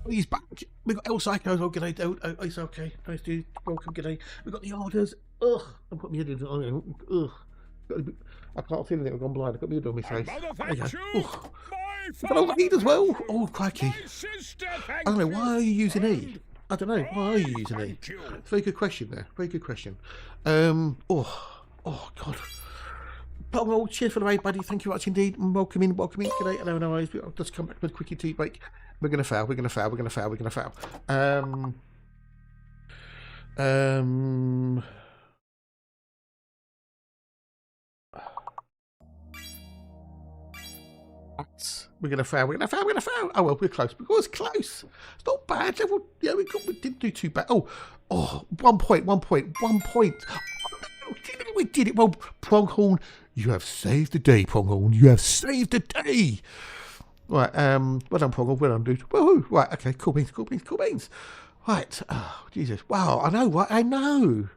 He's back. We've got El Psycho. Oh, g'day. Oh, it's okay. Nice dude. Welcome, g'day. We've got the orders. Ugh. I'm putting my head in. Ugh. I can't feel anything. I've gone blind. I've got my hood on my face. There you go. Ugh. I've got overheat as well. Oh, crikey. I don't know. Why are you using E? I don't know. Why are you using E? It's a very good question there. Very good question. Oh, God. But well, cheers for the raid, buddy. Thank you very much indeed. Welcome in. G'day. Hello, no worries. I'll just come back with a quickie tea break. We're gonna fail. We're gonna fail. Oh well, we're close. We was close. It's not bad. Yeah, we didn't do too bad. Oh, 1 point. We did it. Well, Pronghorn, you have saved the day, Pronghorn. You have saved the day. Right, well done, Pronghorn. Well done, dude. Woohoo. Right, okay, cool beans. Right, oh, Jesus. Wow, I know, right? I know.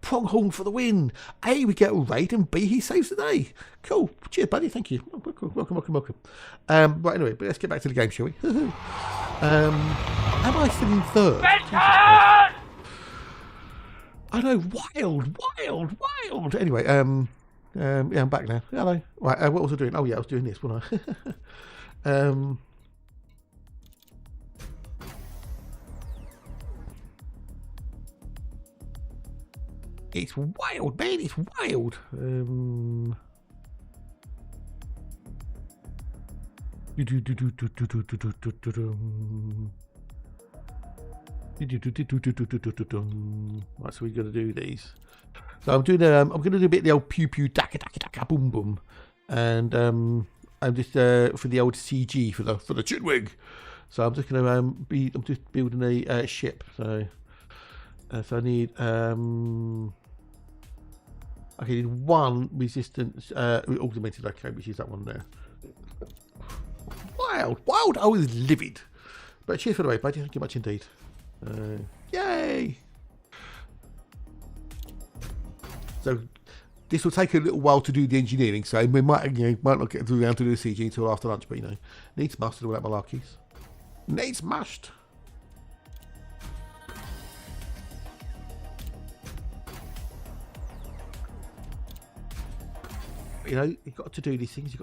Pronghorn for the win. A, we get a raid, and B, he saves the day. Cool. Cheers, buddy. Thank you. Welcome. Right, anyway, but let's get back to the game, shall we? Am I still in third? I know, wild. Anyway, yeah, I'm back now. Hello. Right, what was I doing? Oh yeah, I was doing this, wasn't I? It's wild, man. It's wild. Right, so we're gonna do these. So I'm gonna do a bit of the old pew daka boom boom, and I'm just for the old CG for the chinwig. So I'm just gonna I'm just building a ship. So I need okay, need one resistance augmented. Okay, which is that one there. Wild. I was livid. But cheers for the way, buddy. Thank you much indeed. Yay! So this will take a little while to do the engineering, so we might not get around to do the CG until after lunch, but needs must do all that malarkeys. Needs must. You've got to do these things.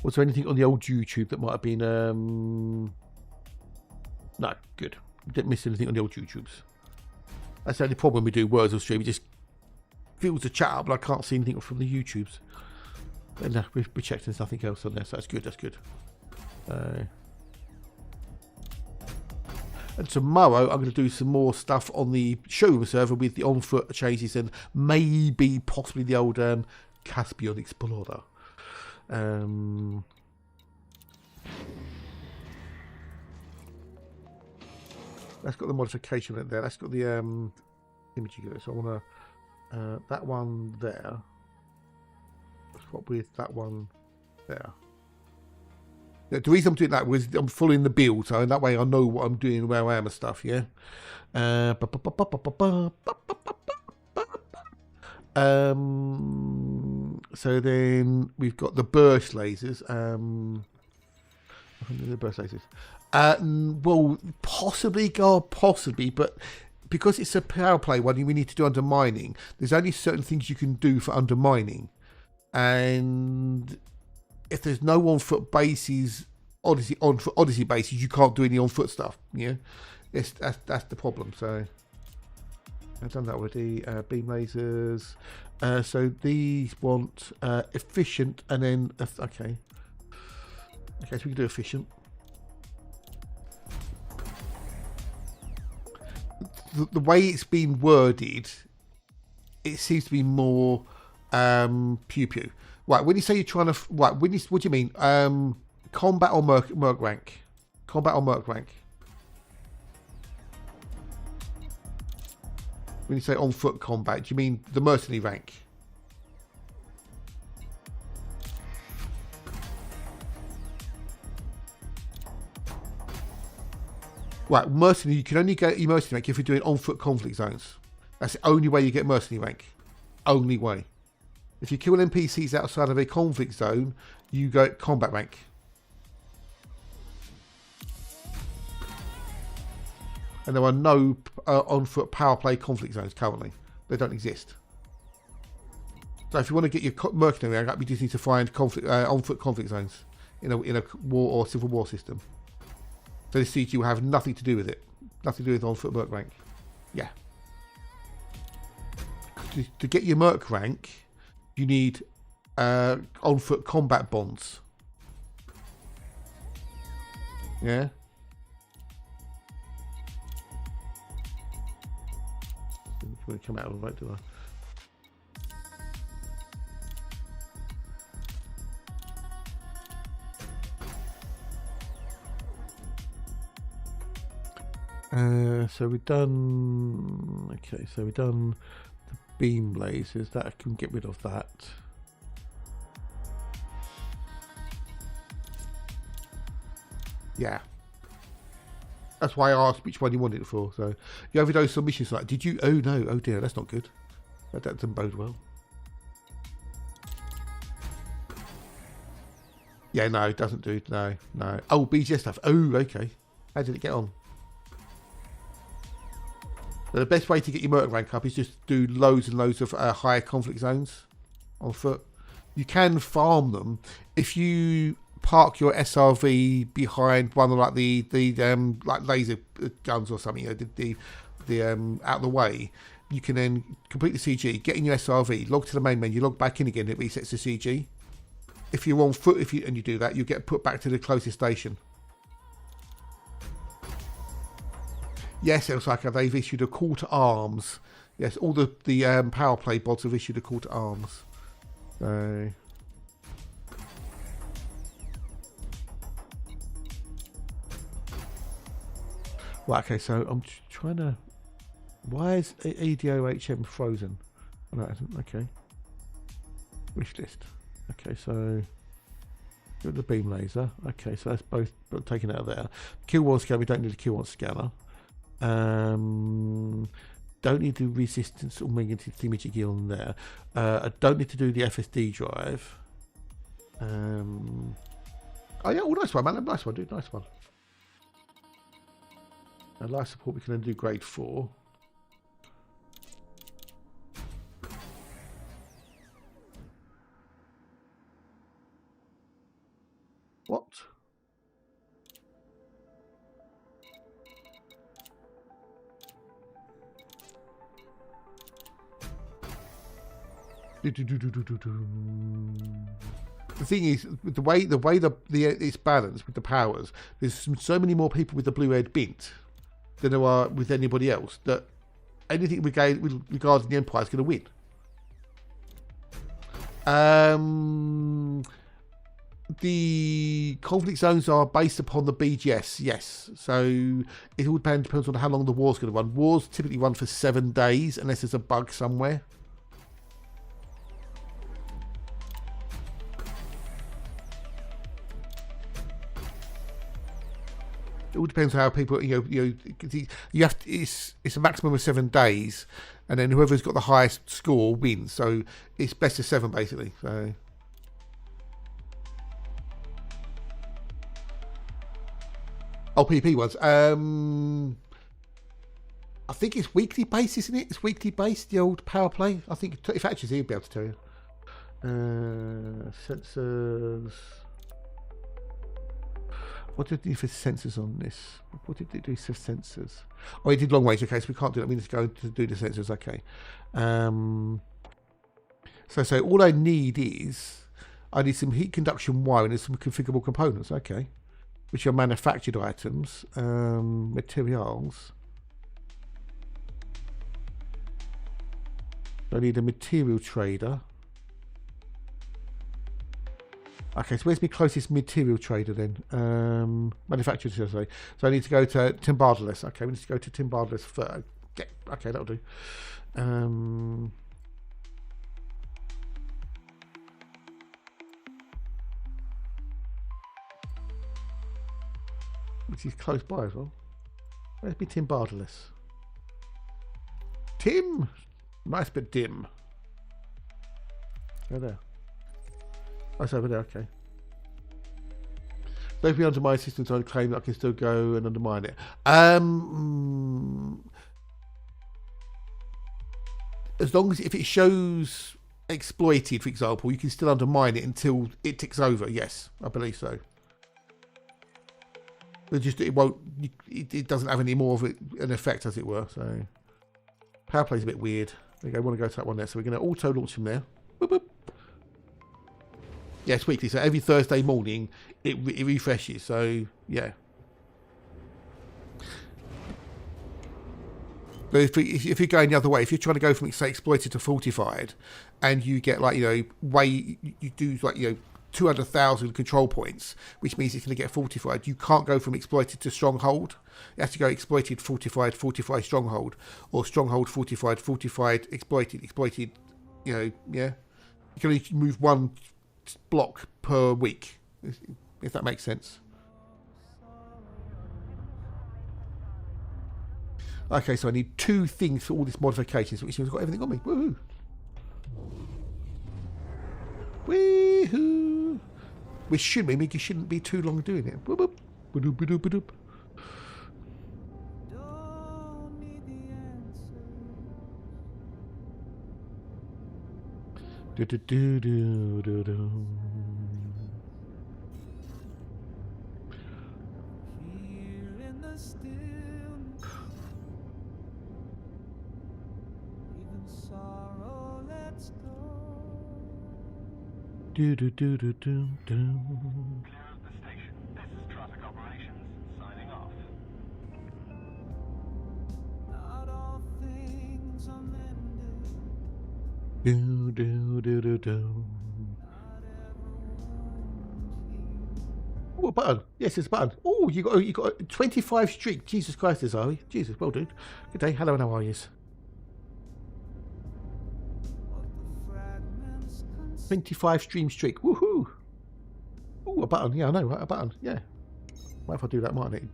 Was there anything on the old YouTube that might have been... No, good. Didn't miss anything on the old YouTubes. That's the only problem when we do words of stream. It just fills the chat up, but I can't see anything from the YouTubes. But no, we checked there's nothing else on there, so that's good. And tomorrow I'm going to do some more stuff on the showroom server with the on-foot changes and maybe possibly the old Caspian Explorer. That's got the modification in there. That's got the imaging. So I want to that one there. Swap with that one there. The reason I'm doing that was I'm following the build, so that way I know what I'm doing, where I am and stuff. Yeah. So then we've got the burst lasers. The burst lasers. Well, possibly, but because it's a power play one, we need to do undermining. There's only certain things you can do for undermining, and if there's no on-foot bases, Odyssey bases, you can't do any on-foot stuff. Yeah, that's the problem. So I've done that already. Beam lasers. So these want efficient, and then okay. So we can do efficient. The way it's been worded, it seems to be more pew pew. Right, when you say you're trying to... Right, what do you mean? Combat or merc rank? Combat or merc rank? When you say on-foot combat, do you mean the mercenary rank? Right, mercenary, you can only get your mercenary rank if you're doing on-foot conflict zones. That's the only way you get mercenary rank. Only way. If you kill NPCs outside of a conflict zone, you go combat rank. And there are no on-foot power play conflict zones currently. They don't exist. So if you want to get your mercenary up, you just need to find conflict, on-foot conflict zones in a war or civil war system. So this CG will have nothing to do with it. Nothing to do with on-foot merc rank. Yeah. To get your merc rank, you need on-foot combat bonds. Yeah. I'm going to come out of the right, do I? So we've done. Okay, so we've done the beam lasers. That I can get rid of that. Yeah. That's why I asked which one you wanted it for. So you overdosed some missions like, did you? Oh no! Oh dear, that's not good. That doesn't bode well. Yeah, no, it doesn't do. No, no. Oh, BGS stuff. Oh, okay. How did it get on? So the best way to get your merc rank up is just do loads and loads of higher conflict zones on foot. You can farm them if you park your SRV behind one of like the like laser guns or something. You know, the out of the way. You can then complete the CG, get in your SRV, log to the main menu, log back in again. It resets the CG. If you're on foot, and you do that, you get put back to the closest station. Yes, Osaka, they've issued a call to arms. Yes, all the Powerplay bots have issued a call to arms. So... Right, okay, so I'm trying to... Why is EDOHM frozen? Oh, no, it isn't. Okay. Wish list. Okay, so... The beam laser. Okay, so that's both taken out of there. Kill wall scanner, we don't need a kill wall scanner. Don't need the resistance or magnetic image gear on there. I don't need to do the FSD drive. Oh yeah, oh nice one, man. Nice one, dude. Nice one. Life support we can then do grade 4. What? The thing is, the way it's balanced with the powers, there's so many more people with the blue-haired bint than there are with anybody else that anything regarding the Empire is going to win. The conflict zones are based upon the BGS, yes. So it all depends on how long the war's going to run. Wars typically run for 7 days unless there's a bug somewhere. It all depends how people, you have to, it's a maximum of 7 days, and then whoever's got the highest score wins. So it's best of 7 basically. So oh, PP ones. I think it's weekly based, isn't it? It's weekly based. The old Powerplay. I think if actually he'll be able to tell you. Sensors. What did it do for sensors on this? What did it do for sensors? Oh, it did long range. Okay, so we can't do that. We need to go to do the sensors. Okay. So all I need is I need some heat conduction wiring and some configurable components. Okay, which are manufactured items, materials. I need a material trader. Okay, so where's my closest material trader then? Manufacturer, sorry. So I need to go to Tim Bardalis. Okay, we need to go to Tim Bardalis first. Yeah, okay, that'll do. Which is close by as well. Where's me Tim Bardalis? Tim! Nice bit dim. Go there. Oh, it's over there, okay. Don't be undermine systems on claim that I can still go and undermine it. As long as if it shows exploited, for example, you can still undermine it until it ticks over. Yes, I believe so. It won't. It doesn't have any more of an effect, as it were. So Powerplay's a bit weird. There you go. I want to go to that one there. So we're going to auto launch him there. Boop, boop. Yeah, it's weekly. So every Thursday morning it refreshes. So yeah. But if you're going the other way, if you're trying to go from, say, exploited to fortified, and you get like, you do like, 200,000 control points, which means it's going to get fortified. You can't go from exploited to stronghold. You have to go exploited, fortified, fortified, stronghold, or stronghold, fortified, fortified, exploited. Yeah. You can only move one block per week, if that makes sense. Okay, so I need 2 things for all these modifications, which means I've got everything on me. Woohoo! Woohoo! Which should mean it shouldn't be too long doing it. Boop, boop. Ba-doop, ba-doop, ba-doop. Don't need the answer. Do, do, do, do, do, do. Here in the stillness, even sorrow lets go. Do, do, do, do, do, do. Clear of the station. This is traffic operations, signing off. Not all things are mended. Do, do, do, do, do. Not everyone's here. Oh, a button. Yes, it's a button. Oh, you got a 25 streak. Jesus Christ, is are we? Jesus, well, dude. Good day. Hello, and how are you? What the fragments consist. 25 stream streak. Woohoo! Oh, a button. Yeah, I know, right? A button. Yeah. What if I do that, mightn't it?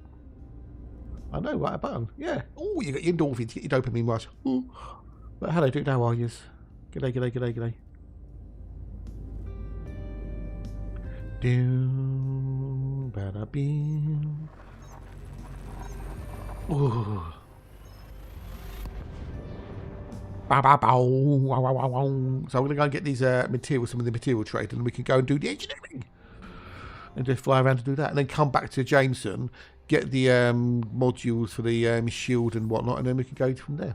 I know, right? A button. Yeah. Oh, you got your endorphins. Get your dopamine rush. Ooh. But hello, dude. How are you? G'day, g'day, g'day, g'day. Do bada bing. Ooh. Bow, bow, bow. Wow, wow, wow, wow. So I'm going to go and get these materials, some of the material trade, and we can go and do the engineering. And just fly around to do that. And then come back to Jameson, get the modules for the shield and whatnot, and then we can go from there.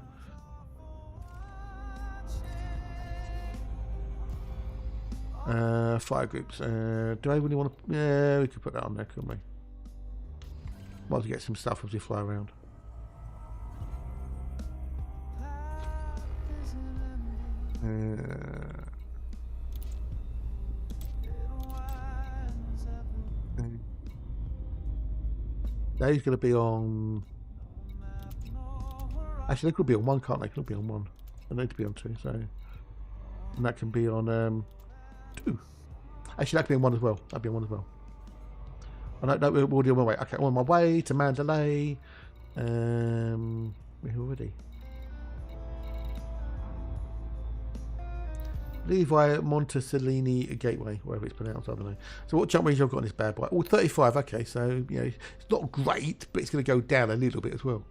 Fire groups. Do I really want to... Yeah, we could put that on there, couldn't we? Might as well get some stuff as we fly around. They's going to be on... Actually, they could be on 1, can't they? Could be on 1. They need to be on 2, so... And that can be on 2. Actually, that could be on 1 as well. That'd be on 1 as well. Oh, no, we're already on my way. Okay, I'm on my way to Mandalay. We're already. Levi Montesellini Gateway, whatever it's pronounced, I don't know. So what jump range I've got on this bad boy? Oh, 35, okay, so, it's not great, but it's going to go down a little bit as well.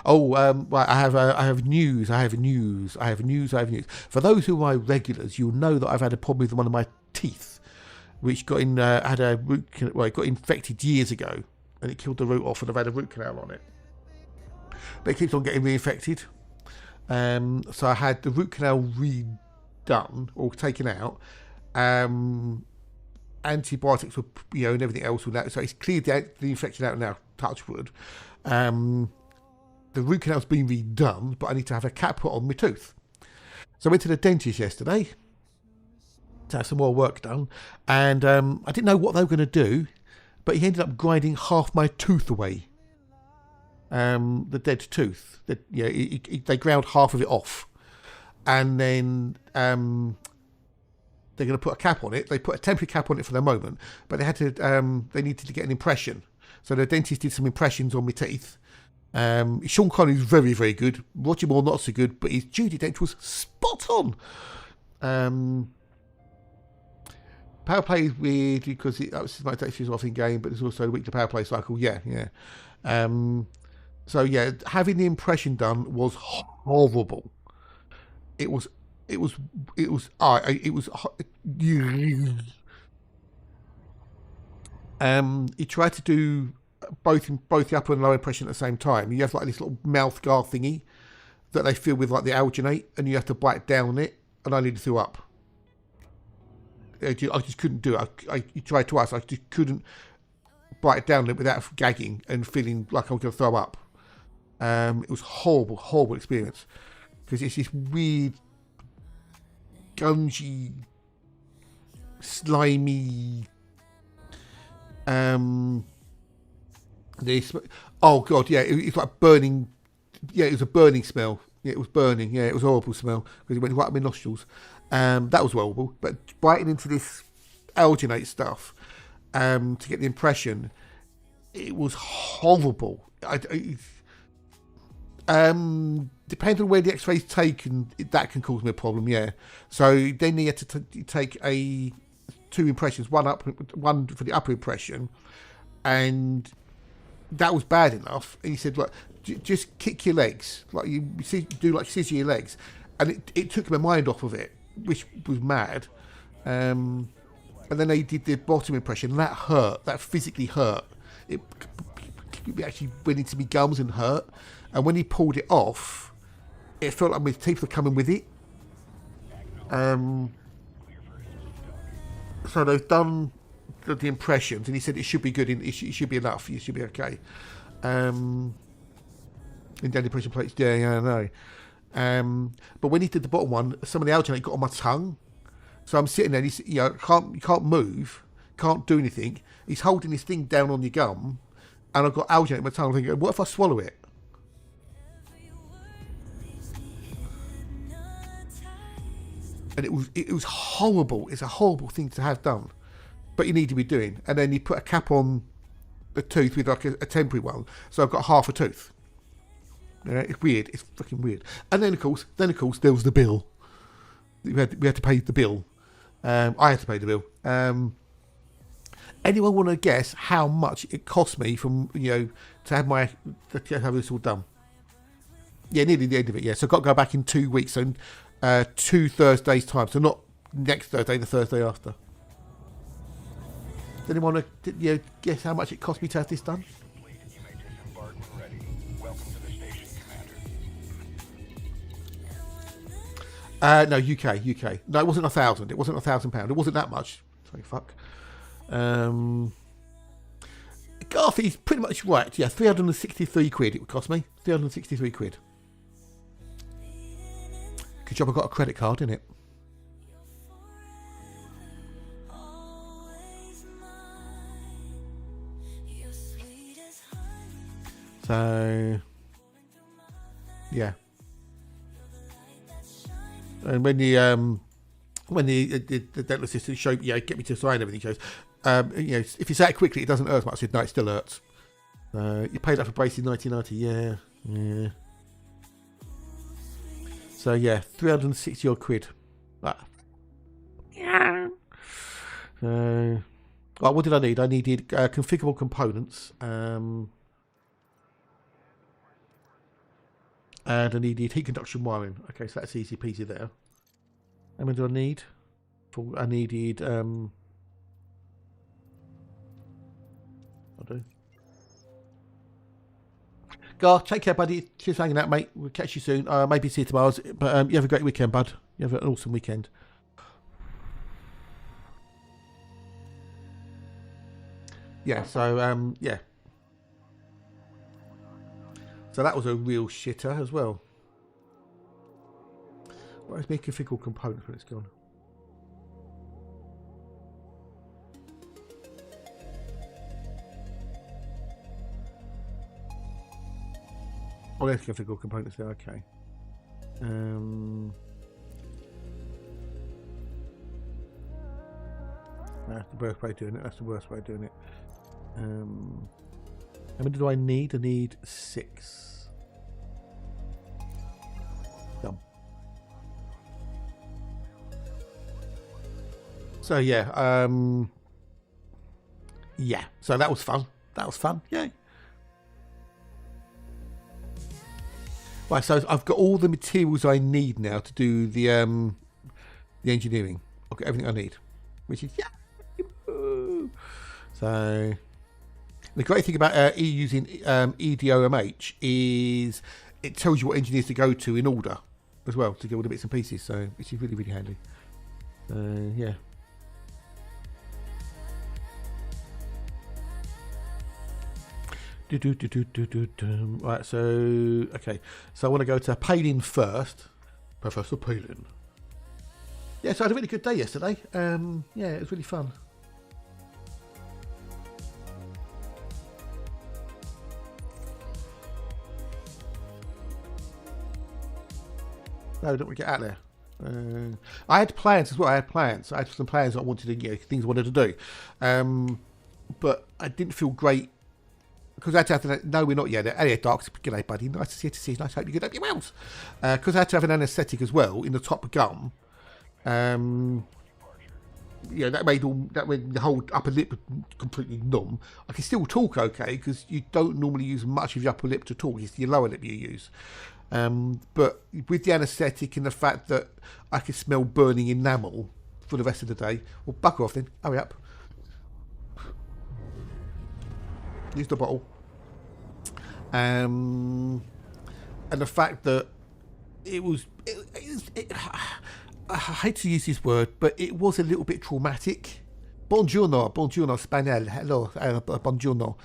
Oh, right, I have news. For those who are my regulars, you'll know that I've had a problem with one of my teeth, which got in, it got infected years ago, and it killed the root off, and I've had a root canal on it. But it keeps on getting reinfected. So I had the root canal redone or taken out. Antibiotics were, and everything else with that. So it's cleared the infection out now. Touch wood. The root canal's been redone, but I need to have a cap put on my tooth. So I went to the dentist yesterday to have some more work done, and I didn't know what they were going to do, but he ended up grinding half my tooth away. The dead tooth. They ground half of it off, and then they're going to put a cap on it. They put a temporary cap on it for the moment, but they had to. They needed to get an impression, so the dentist did some impressions on my teeth. Sean Connery's very, very good. Roger Moore, not so good, but his Judi Dench was spot on. Power play is weird because it might take you off in game, but there's also a weekly power play cycle. Yeah. So yeah, having the impression done was horrible. It was. He tried to do both the upper and lower impression at the same time. You have like this little mouth guard thingy that they fill with like the alginate, and you have to bite down it, and I nearly threw up. I just couldn't do it. I tried twice. I just couldn't bite down it without gagging and feeling like I was going to throw up. It was horrible experience because it's this weird, gungy, slimy. This. Oh god, yeah, it's like burning. Yeah, it was a burning smell. Yeah, it was burning. Yeah, it was a horrible smell because it went right up my nostrils. That was horrible. But biting into this alginate stuff to get the impression, it was horrible. Depending on where the X-ray's taken, that can cause me a problem. Yeah. So then you had to take two impressions, one for the upper impression, and that was bad enough. And he said, "Look, just kick your legs, like you do, like scissor your legs," and it took my mind off of it, which was mad. And then they did the bottom impression. That hurt. That physically hurt. It actually went into my gums and hurt. And when he pulled it off, it felt like my teeth were coming with it. So they've done the impressions, and he said it should be good. It should be enough. You should be okay. In the impression plates, yeah, I know. But when he did the bottom one, some of the alginate got on my tongue. So I'm sitting there, and you can't move, can't do anything. He's holding this thing down on your gum, and I've got alginate in my tongue. I'm thinking, what if I swallow it? And it was horrible. It's a horrible thing to have done, but you need to be doing. And then you put a cap on the tooth with like a temporary one, so I've got half a tooth. Yeah, it's weird. It's fucking weird. And then of course there was the bill. We had to pay the bill. I had to pay the bill. Anyone want to guess how much it cost me to have this all done? Yeah, nearly the end of it. Yeah, so I've got to go back in 2 weeks. So 2 Thursdays time. So not next Thursday, the Thursday after. Does anyone want to guess how much it cost me to have this done? No, UK. No, it wasn't 1,000. It wasn't £1,000. It wasn't that much. Sorry, fuck. Garth is pretty much right. Yeah, 363 quid it would cost me. 363 quid. Good job I got a credit card, innit? So, yeah. And when the dental assistant showed, get me to sign everything, shows, if you say it quickly, it doesn't hurt as much. I said, no, it still hurts. You paid up for braces in 1990, yeah. So yeah, 360 odd quid. Yeah. Right, what did I need? I needed configurable components. And I needed heat conduction wiring. Okay, so that's easy peasy there. How many do I need? I needed I do. Gar, take care, buddy. Cheers for hanging out, mate. We'll catch you soon. Maybe see you tomorrow. But you have a great weekend, bud. You have an awesome weekend. Yeah, so yeah. So that was a real shitter as well. What is my configurable component when it's gone? Oh, there's configurable components there, okay. That's the worst way of doing it. That's the worst way of doing it. How many do I need? I need 6. Done. So yeah, yeah. So that was fun. That was fun. Yeah. Right. So I've got all the materials I need now to do the engineering. I've got everything I need, which is yeah. So the great thing about using EDOMH is it tells you what engineers to go to in order as well to get all the bits and pieces. So which is really handy. Yeah. Right, so okay, so I want to go to Palin first. Professor Palin. Yeah, so I had a really good day yesterday. Yeah, it was really fun. No, don't we get out there? I had plans as well. I had some plans I wanted to, things I wanted to do, but I didn't feel great because I had to have no, we're not yet. Hey, Dark, g'day, buddy. Nice to see you. Nice. Hope you're good. Hope you're well. Because I had to have an anaesthetic as well in the top gum. That made the whole upper lip completely numb. I can still talk okay because you don't normally use much of your upper lip to talk. It's your lower lip you use. But with the anaesthetic and the fact that I could smell burning enamel for the rest of the day, well, buck off then. Hurry up. Use the bottle. And the fact that it was, I hate to use this word, but it was a little bit traumatic. Buongiorno, Spaniel. Hello, buongiorno.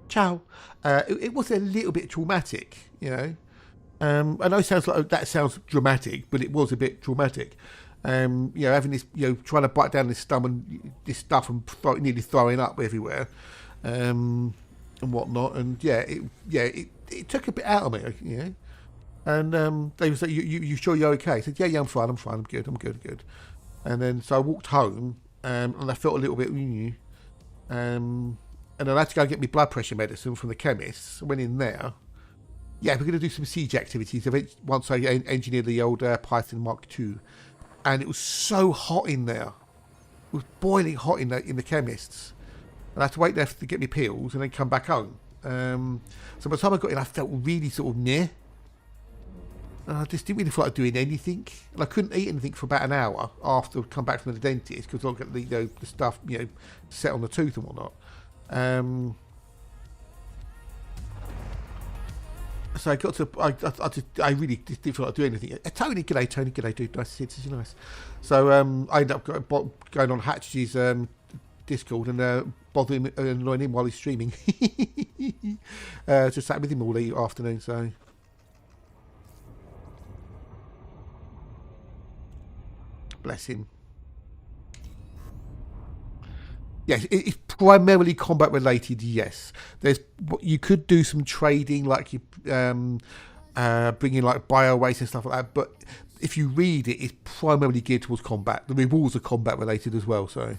Ciao. It was a little bit traumatic, I know that sounds dramatic, but it was a bit traumatic. Having this, trying to bite down this stuff and nearly throwing up everywhere, and whatnot. And it took a bit out of me, And they would say, "You sure you're okay?" I said, "Yeah, I'm fine. I'm good." And then so I walked home, and I felt a little bit, and then I had to go and get my blood pressure medicine from the chemist. I went in there. Yeah, we're going to do some siege activities once I engineered the old Python Mark II, and it was so hot in there. It was boiling hot in the chemists. And I had to wait there to get my pills and then come back home. So by the time I got in, I felt really sort of near. And I just didn't really feel like doing anything. And I couldn't eat anything for about an hour after I'd come back from the dentist because I got the stuff set on the tooth and whatnot. So I got to, I really just didn't feel like doing anything. Tony, g'day, dude. Nice to see you. This is nice. So I ended up going on Hatch's Discord and bothering and annoying him while he's streaming. Just sat with him all the afternoon. So bless him. Yes, it's primarily combat related. Yes, you could do some trading, like you bring in like bio waste and stuff like that. But if you read it, it's primarily geared towards combat. The rewards are combat related as well. So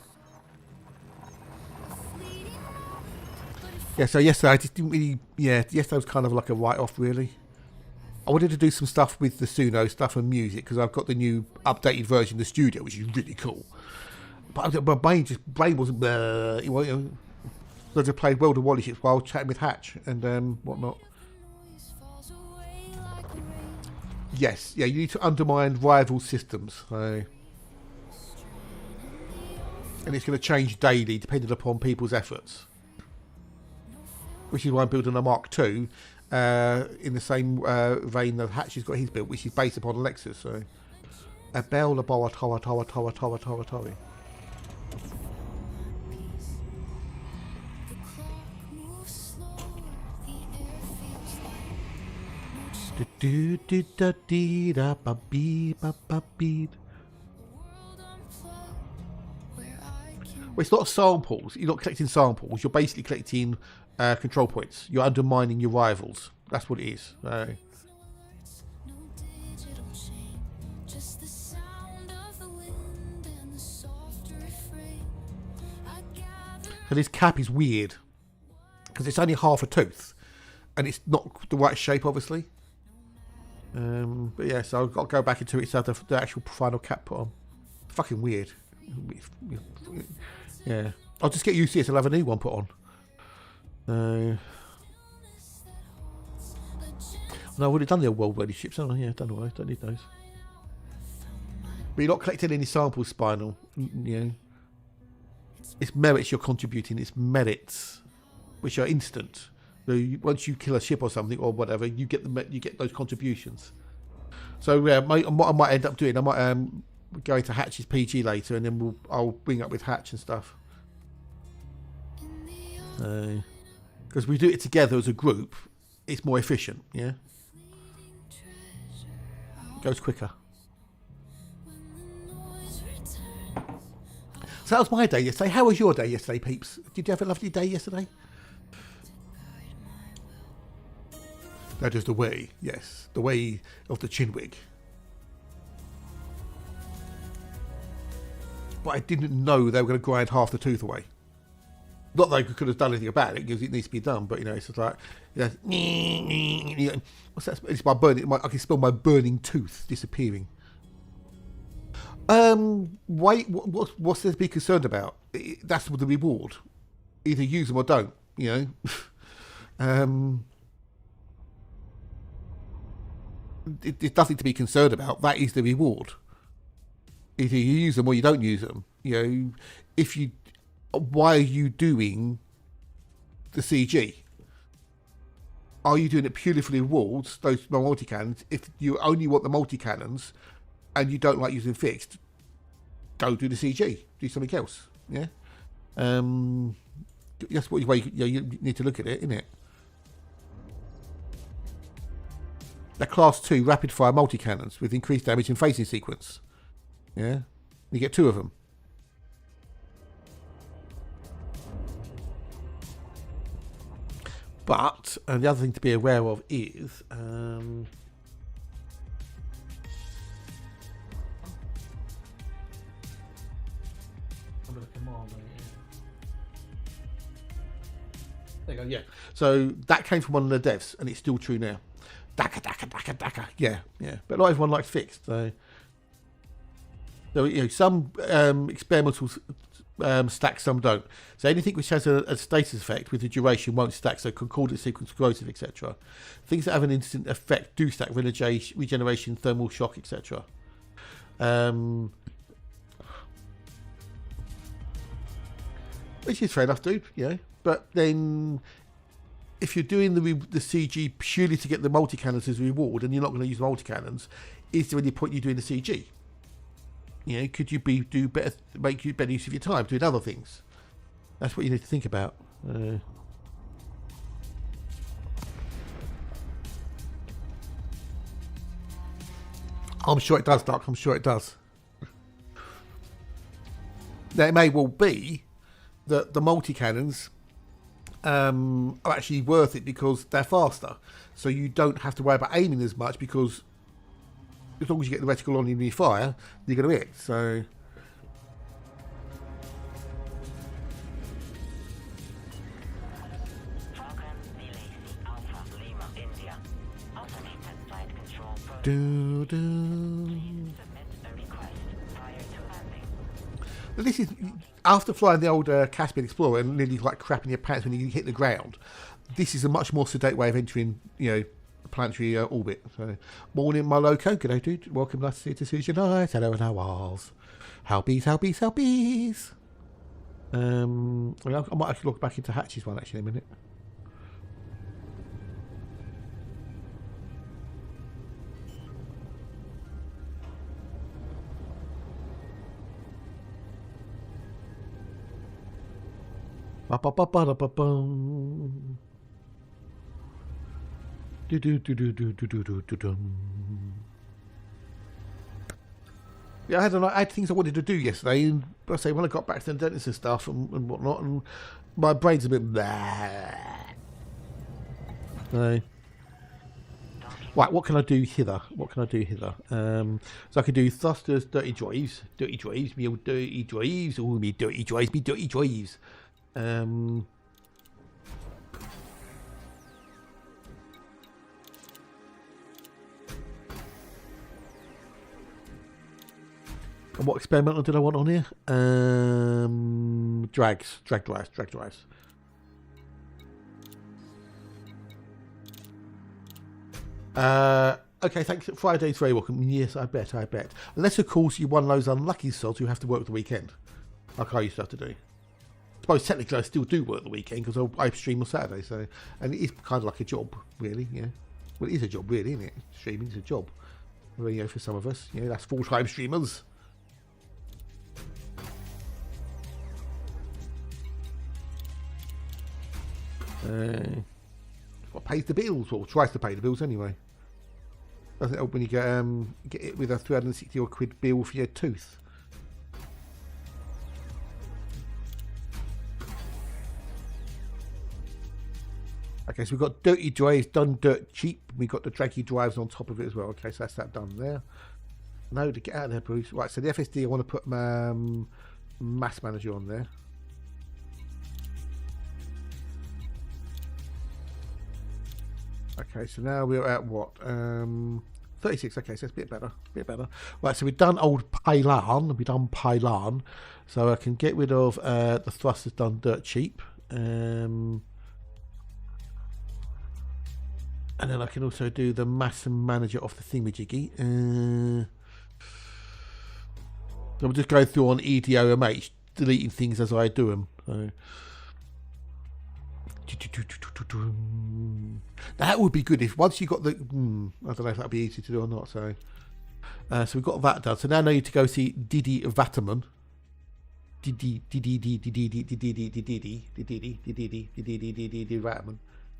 yeah. So yesterday I just didn't really. Yeah, yesterday was kind of like a write-off really. I wanted to do some stuff with the Suno stuff and music because I've got the new updated version of the studio, which is really cool. But my brain wasn't there. So I just played World of Warships while chatting with Hatch and whatnot. Yes, yeah, you need to undermine rival systems. So. And it's going to change daily depending upon people's efforts. Which is why I'm building a Mark II in the same vein that Hatch has got his built, which is based upon Alexis. So. A bell, la boa, towa. Well, it's not samples. You're not collecting samples. You're basically collecting control points. You're undermining your rivals. That's what it is. So this cap is weird because it's only half a tooth and it's not the right shape, obviously. But yeah, so I've got to go back into it so the actual final cap put on. Fucking weird. Yeah. I'll just get used to it. I'll have a new one put on. No, I've already done the old world ready ships, haven't I? Yeah, done all those. Don't need those. But you're not collecting any samples, Spinal. You know, it's merits you're contributing. It's merits, which are instant. So once you kill a ship or something or whatever, you get those contributions. So what I might end up doing, I might go into Hatch's PG later, and then I'll bring up with Hatch and stuff. Because we do it together as a group, it's more efficient. Yeah, goes quicker. So that was my day yesterday. How was your day yesterday, peeps? Did you have a lovely day yesterday? That is the way, yes. The way of the chinwig. But I didn't know they were going to grind half the tooth away. Not that I could have done anything about it, because it needs to be done, but, you know, it's just like, you know, what's that? It's my burning, I can smell my burning tooth disappearing. What's there to be concerned about? That's the reward. Either use them or don't, you know. There's nothing to be concerned about. That is the reward. Either you use them or you don't use them. You know, why are you doing the CG? Are you doing it purely for the rewards, those multi-cannons? If you only want the multi-cannons and you don't like using fixed, don't do the CG. Do something else. Yeah. That's what way you need to look at it, isn't it? They're class 2 rapid fire multi-cannons with increased damage and facing sequence. Yeah. You get 2 of them. But, and the other thing to be aware of is, there you go, yeah. So that came from one of the devs, and it's still true now. Daka. Yeah. But not everyone likes fixed. So you know, some experimental stack, some don't. So anything which has a status effect with the duration won't stack. So concordant sequence, corrosive, etc. Things that have an instant effect do stack: regeneration, thermal shock, etc. Which is fair enough, dude. You know, but then, if you're doing the CG purely to get the multi-cannons as a reward, and you're not going to use multi-cannons, is there any point you doing the CG? You know, could you make you better use of your time doing other things? That's what you need to think about. I'm sure it does, Doc. I'm sure it does. Now, it may well be that the multi-cannons are actually worth it because they're faster. So you don't have to worry about aiming as much, because as long as you get the reticle on in your fire, you're going to hit. So this is after flying the old Caspian Explorer and nearly like crapping your pants when you hit the ground. This is a much more sedate way of entering, you know, planetary orbit. So, morning, my loco. Good day, dude. Welcome, nice to see you tonight. Hello and how ars. How bees. I might actually look back into Hatch's one actually in a minute. Yeah, I had things I wanted to do yesterday, and I say when I got back to the dentist and stuff and whatnot, and my brain's a bit so, right, what can I do hither? So I can do thrusters, dirty drives, me old dirty drives, all me dirty drives. And what experimental did I want on here? Drag drives. Okay, thanks. Friday's very welcome. Yes, I bet. Unless, of course, you're one of those unlucky sods who have to work the weekend, like I used to have to do. I suppose technically I still do work the weekend because I stream on Saturday, so, and it is kind of like a job, really. Yeah, well, it is a job, really, isn't it? Streaming is a job. Well, you know, for some of us, you know, that's full-time streamers. What pays the bills, or tries to pay the bills anyway. Doesn't help when you get it with a 360 odd quid bill for your tooth. Okay, so we've got dirty drives done dirt cheap. We've got the draggy drives on top of it as well. Okay, so that's that done there. No, to get out of there, Bruce. Right, so the FSD, I want to put my mass manager on there. Okay, so now we're at what? 36. Okay, so it's a bit better. Right, so we've done old pylon. We've done pylon. So I can get rid of the thrusters done dirt cheap. And then I can also do the mass manager off the thingamajiggy. So I'm just going through on EDOMH, deleting things as I do them. So. That would be good if once you got the. I don't know if that'd be easy to do or not. So, so we've got that done. So now I need to go see Didi Vataman. Didi Vataman.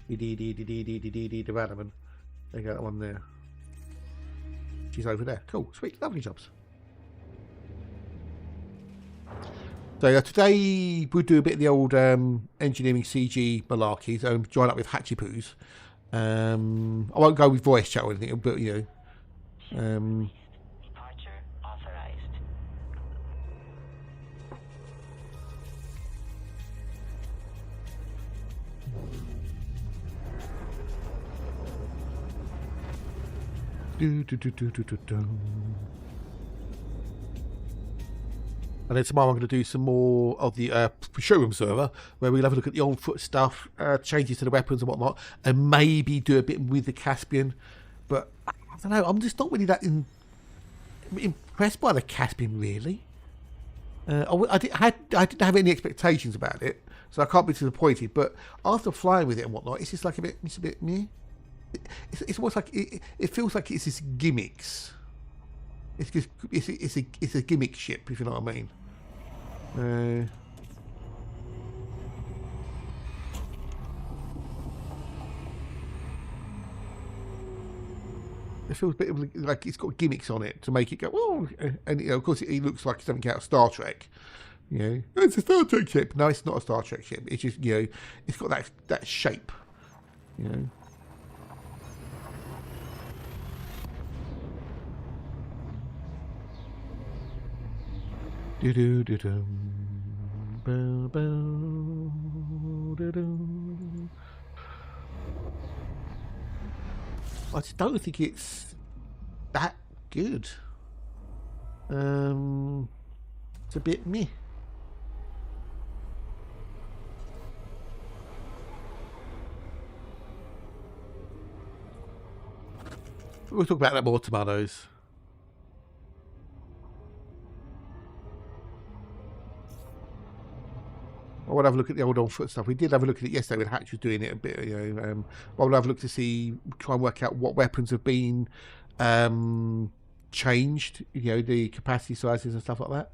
Vataman. There you go, that one there. She's over there. Cool, sweet, lovely jobs. So today we'll do a bit of the old engineering CG malarkey, join up with Hatchy Poos. I won't go with voice chat or anything, but you know. Departure authorized. And then tomorrow I'm going to do some more of the showroom server, where we'll have a look at the old foot stuff, changes to the weapons and whatnot, and maybe do a bit with the Caspian. But I don't know, I'm just not really that impressed by the Caspian, really. I didn't have any expectations about it, so I can't be disappointed. But after flying with it and whatnot, it's just like it's a bit meh. It's almost like it feels like it's just gimmicks. It's just it's a gimmick ship, if you know what I mean. It feels a bit like it's got gimmicks on it to make it go, oh, and you know, of course it looks like something out of Star Trek. You know, it's a Star Trek ship. No, it's not a Star Trek ship. It's just, you know, it's got that shape. You know. I just don't think it's that good. It's a bit meh. We'll talk about that more tomatoes. I want to have a look at the old on foot stuff. We did have a look at it yesterday when Hatch was doing it a bit. You know, I will have a look to try and work out what weapons have been changed. You know, the capacity sizes and stuff like that.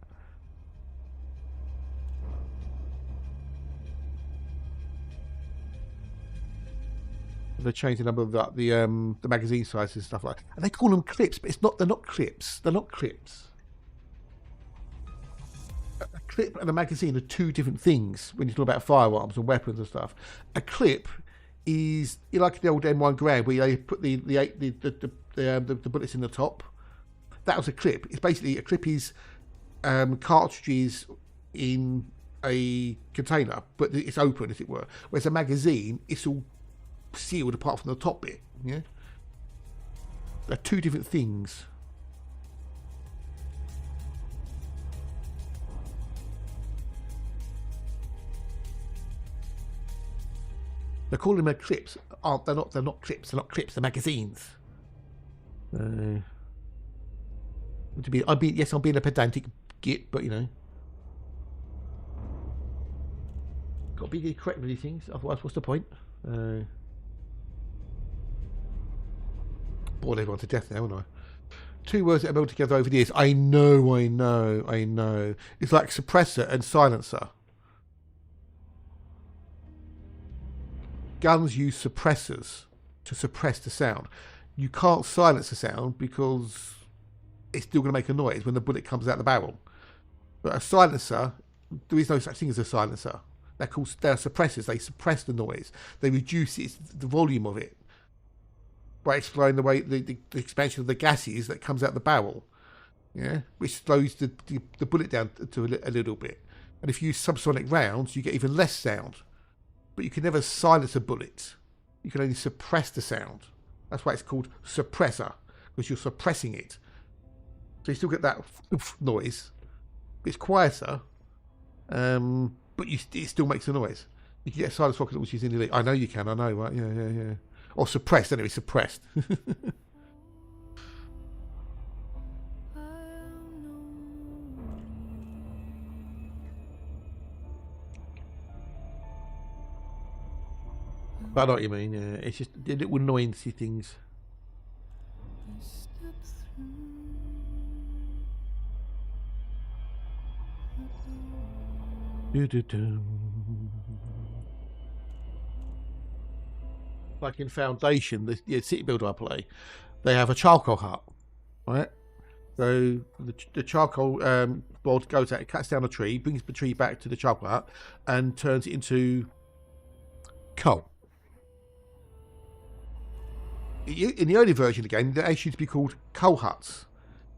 They changed the number of the magazine sizes and stuff like that. And they call them clips, but it's not. They're not clips. They're not clips. A clip and a magazine are two different things when you talk about firearms and weapons and stuff. A clip is, you know, like the old M1 Grad where they put the bullets in the top. That was a clip. It's basically a clip is cartridges in a container, but it's open, as it were. Whereas a magazine, it's all sealed apart from the top bit. Yeah, they're two different things. They're calling them clips. Aren't they're not? They're not clips. They're not clips. They're magazines. To be, yes, I'm being a pedantic git, but you know, got to be correct with these things. Otherwise, what's the point? Bored everyone to death now, haven't I? 2 words that have built together over the years. I know. It's like suppressor and silencer. Guns use suppressors to suppress the sound. You can't silence the sound because it's still going to make a noise when the bullet comes out the barrel. But a silencer, there is no such thing as a silencer. They're suppressors. They suppress the noise. They reduce the volume of it by exploring the way the expansion of the gases that comes out the barrel, yeah, which slows the bullet down to a little bit. And if you use subsonic rounds, you get even less sound. But you can never silence a bullet. You can only suppress the sound. That's why it's called suppressor, because you're suppressing it. So you still get that noise. It's quieter, but it still makes a noise. You can get a silence rocket launcher using the elite. I know you can. I know, right? Yeah. Or suppressed. Anyway, suppressed. But I know what you mean. Yeah, it's just the little annoyancy things. Like in Foundation, the city builder I play, they have a charcoal hut, right? So the charcoal board goes out, it cuts down a tree, brings the tree back to the charcoal hut, and turns it into coal. In the early version of the game, they actually used to be called coal huts.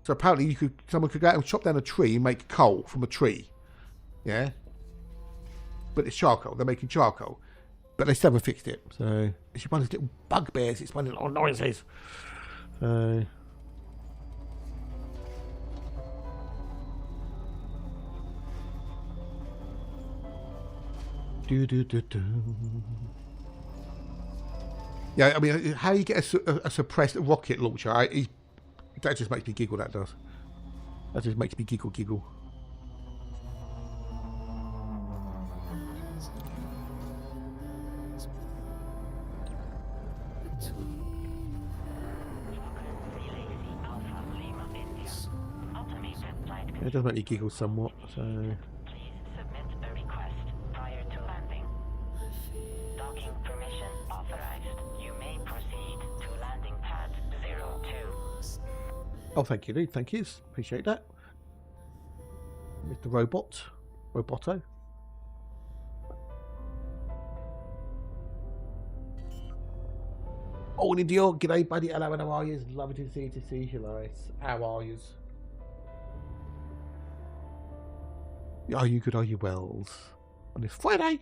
So apparently, someone could go out and chop down a tree and make coal from a tree. Yeah, but it's charcoal. They're making charcoal, but they still haven't fixed it. So it's one of those little bugbears. It's one of the little noises. So. Yeah, I mean, how you get a suppressed rocket launcher? That just makes me giggle. That does. That just makes me giggle. It does make me giggle somewhat. So. Please submit a request prior to landing. Docking permission authorized. You may proceed to landing pad 02. Oh, thank you, dude. Thank you. Appreciate that. Mr. Roboto. Oh, and Dior, g'day, buddy. Hello, and how are you? Lovely to see you, Lois. How are you? Are you good? Are you well? On this Friday.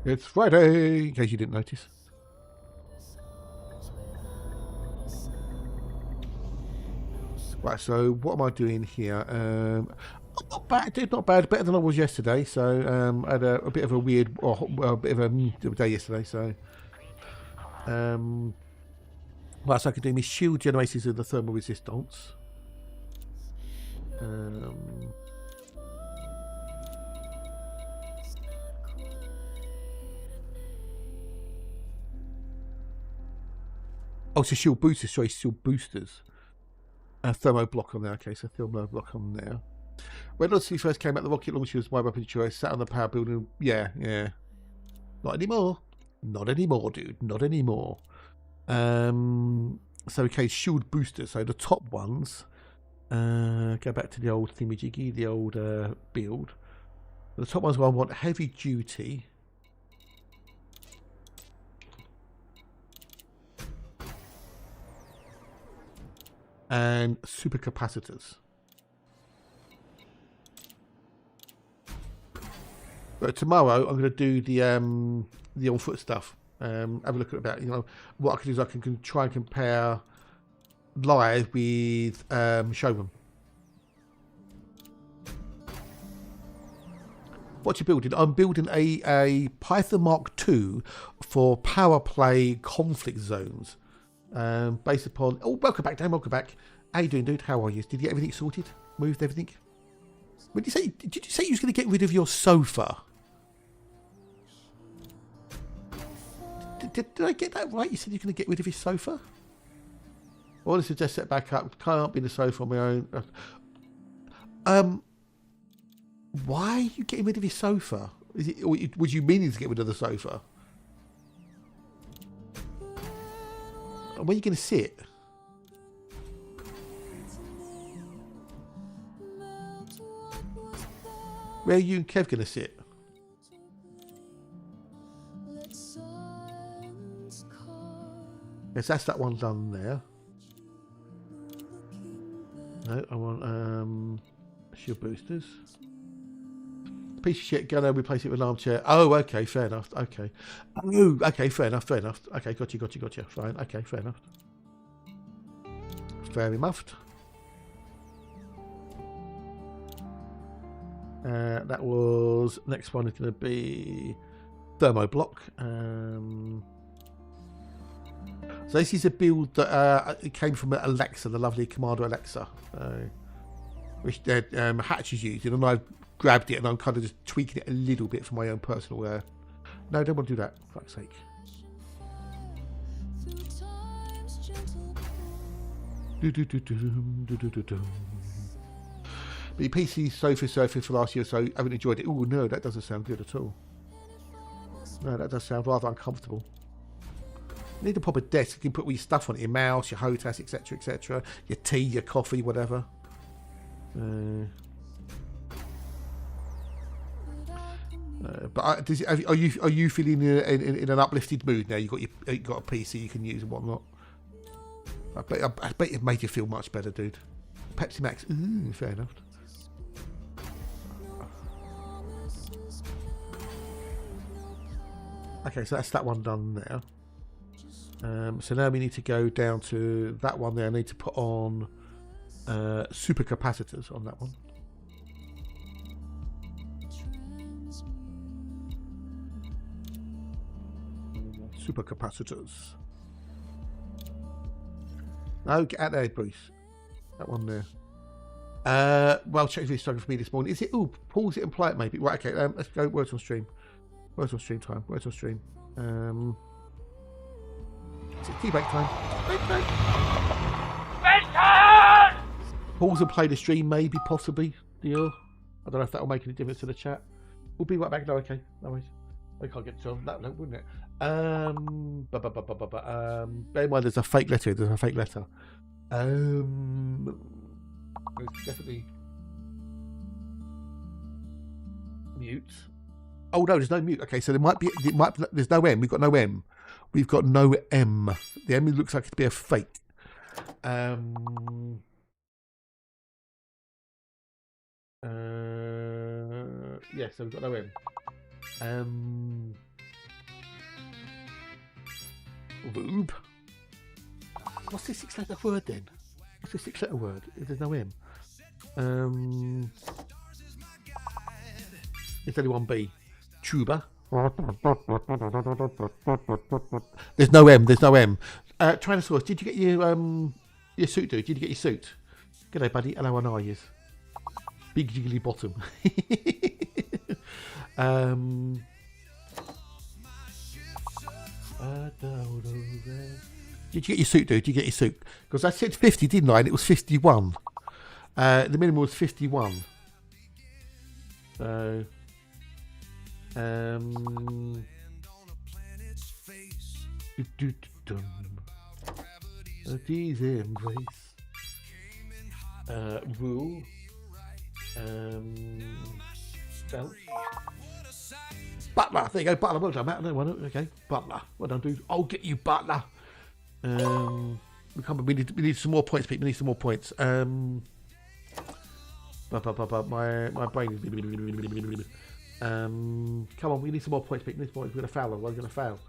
It's Friday, in case you didn't notice. Right, so what am I doing here? Not bad, dude, not bad. Better than I was yesterday. So I had a bit of a weird, a bit of a day yesterday. So right, so I can do my shield generators of the thermal resistance. Oh, so shield boosters. Sorry, shield boosters. Thermo block on there. Okay, so thermo block on there. When Odyssey first came out, the rocket launcher was my weapon of choice. Sat on the power building. Yeah. Not anymore, dude. Not anymore. So okay, shield boosters. So the top ones. Go back to the old thingamajiggy, the old build. The top ones I want heavy duty. And supercapacitors. But tomorrow I'm going to do the on foot stuff. Have a look at about what I can do is I can try and compare live with showroom. What you building? I'm building a Python Mark II for Powerplay conflict zones. Based upon... Oh, welcome back, Dan. Welcome back. How you doing, dude? How are you? Did you get everything sorted? Moved everything? Did you say you was going to get rid of your sofa? Did I get that right? You said you're going to get rid of your sofa? Or this is just set back up. Can't be in the sofa on my own. Why are you getting rid of your sofa? Is it, or was you meaning to get rid of the sofa? Where are you going to sit? Where are you and Kev going to sit? Yes, that's that one done there. No, I want shield boosters. Piece of shit, gonna replace it with an armchair. Oh, okay, fair enough. Okay. Oh, okay, fair enough, fair enough. Okay, gotcha. Fine, okay, fair enough. Very muffed. That was... Next one is going to be thermo block. So this is a build that it came from Alexa, the lovely Commander Alexa, which Hatch is using, and I grabbed it and I'm kind of just tweaking it a little bit for my own personal. No, don't want to do that. For fuck's sake. But your PC sofa surfing for last year or so, I haven't enjoyed it. Oh no, that doesn't sound good at all. No, that does sound rather uncomfortable. You need a proper desk. You can put all your stuff on it, your mouse, your HOTAS, etc, etc. Your tea, your coffee, whatever. But are you feeling in an uplifted mood now? You've got a PC you can use and whatnot. I bet it made you feel much better, dude. Pepsi Max, fair enough. Okay, so that's that one done there. So now we need to go down to that one there. I need to put on super capacitors on that one. Super capacitors. No, get out there, Bruce. That one there. Well, check if it's struggling for me this morning. Is it? Oh, pause it and play it maybe. Right, okay, let's go. Words on stream. Words on stream time. Words on stream. Is it tea break time? Pause and play the stream, maybe, possibly. Deal. I don't know if that will make any difference to the chat. We'll be right back. No, okay. No worries. I can't get to that, wouldn't it? Bear in mind, there's a fake letter. There's a fake letter. There's definitely mute. Oh no, there's no mute. Okay, so there might be. There's no M. We've got no M. We've got no M. The M looks like it'd be a fake. Yeah, so we've got no M. Rube. What's the 6-letter word then? What's the 6-letter word if there's no M? There's only one B. Tuba. There's no M. There's no M. Tyrannosaurus, did you get your suit, dude? Did you get your suit? G'day, buddy. Hello, how are you? Big jiggly bottom. Did you get your suit, dude? Did you get your suit? Because I said 50, didn't I? And it was 51. The minimum was 51. So, these embrace. Rule. Belt. Butler, there you go, Butler. Well done, Matt. No one. Okay, Butler. Well done, dude. I'll get you, Butler. We need some more points, people. We need some more points. My brain is. Come on, we need some more points, people. We're gonna foul. We're gonna foul.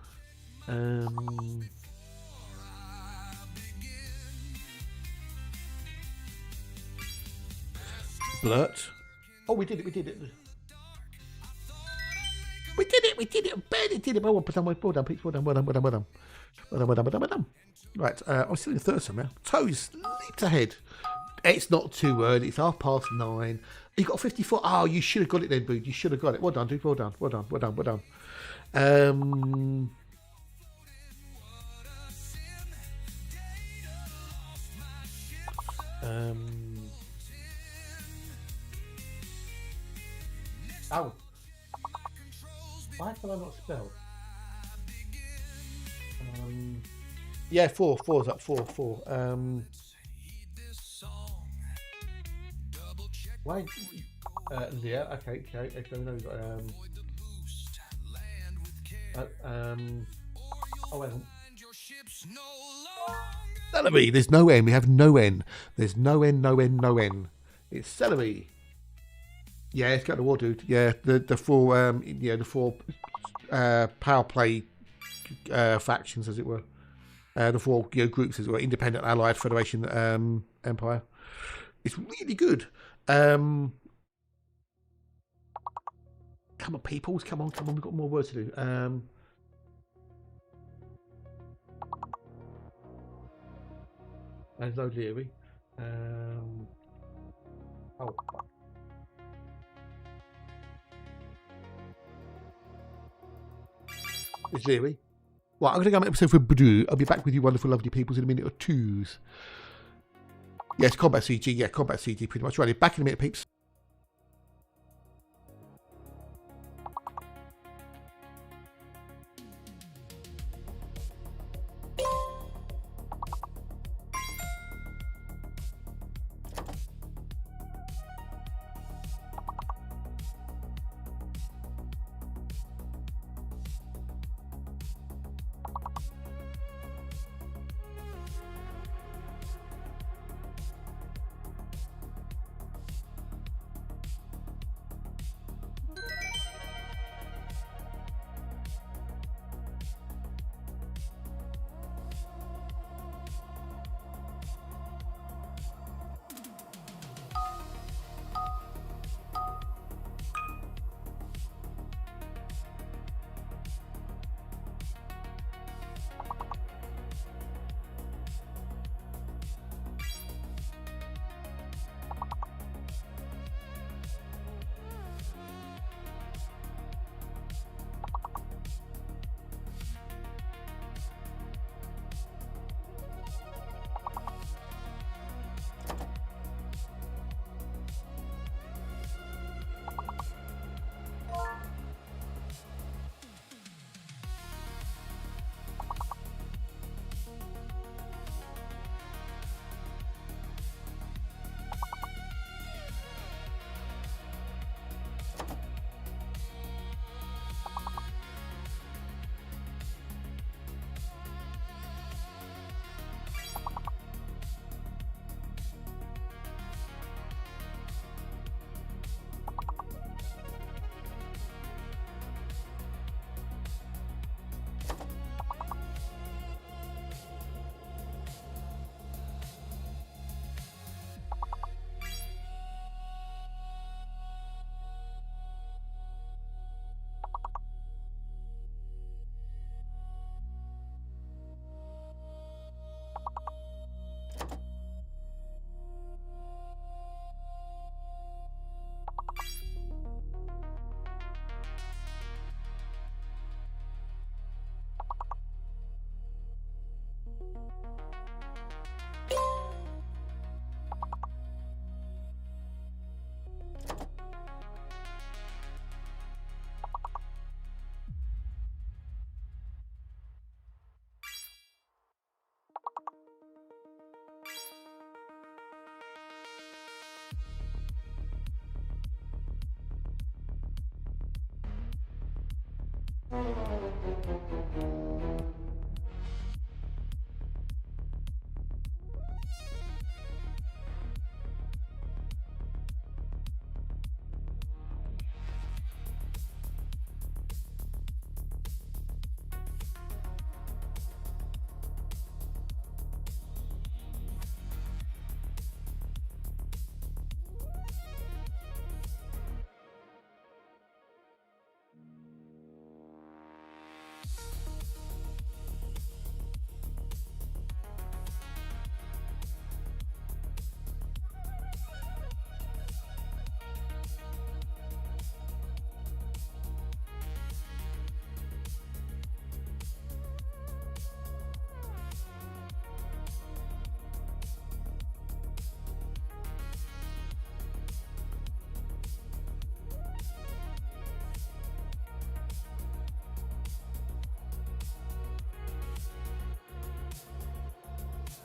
Blurt. Oh, we did it. We did it. We did it. Barely did it. Well done, Pete. Well done. Right, I'm still in the third time now. Toes leaped ahead. It's not too early. It's 9:30. You got 54. Oh, you should have got it then, Boo. You should have got it. Well done, dude. Well done. Oh. Why can I not spell? Yeah, four's up. Four. Why? Yeah. Okay. We know we've got oh, wait. Celery. There's no N. We have no N. There's no N. It's celery. Yeah, it's got the war, dude. Yeah, the four Powerplay factions, as it were. The four groups, as it were: Independent, Allied, Federation, Empire. It's really good. Come on, peoples. Come on. We've got more work to do. There's no Leary. Oh. It's Leary. Right, I'm going to go on an episode for Badoo. I'll be back with you wonderful, lovely peoples in a minute or twos. Yes, combat CG. Yeah, combat CG pretty much. Right, back in a minute, peeps.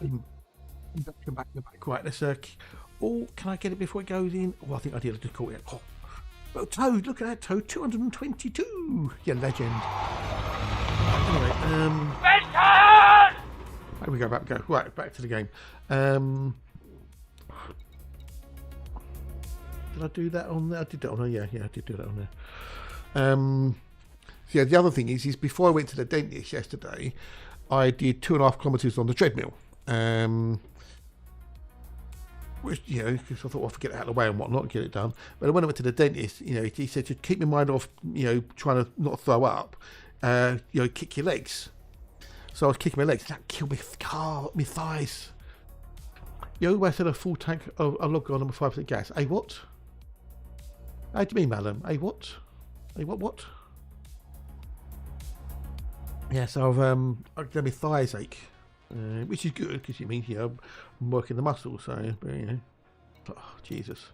Come back in the back. Right, let's oh, can I get it before it goes in? Oh, I think I did. I just caught it. Oh, Toad, look at that Toad, 222. Yeah, legend. Anyway, there we go, back we go. Right, back to the game. Did I do that on there? I did that on there. Yeah, I did do that on there. So yeah, the other thing is before I went to the dentist yesterday, I did 2.5 kilometres on the treadmill. Which, you know, because I thought I'll forget it out of the way and whatnot, get it done. But when I went to the dentist, you know, he said to keep my mind off, you know, trying to not throw up, you know, kick your legs. So I was kicking my legs. That killed my thighs. You know, I said a full tank of a log on 5% gas. Hey, what? How do you mean, madam? Hey, what? Hey, what? Yeah, so I've got my thighs ache. Which is good because it means, you know, I'm working the muscles, so, but, you know, oh, Jesus.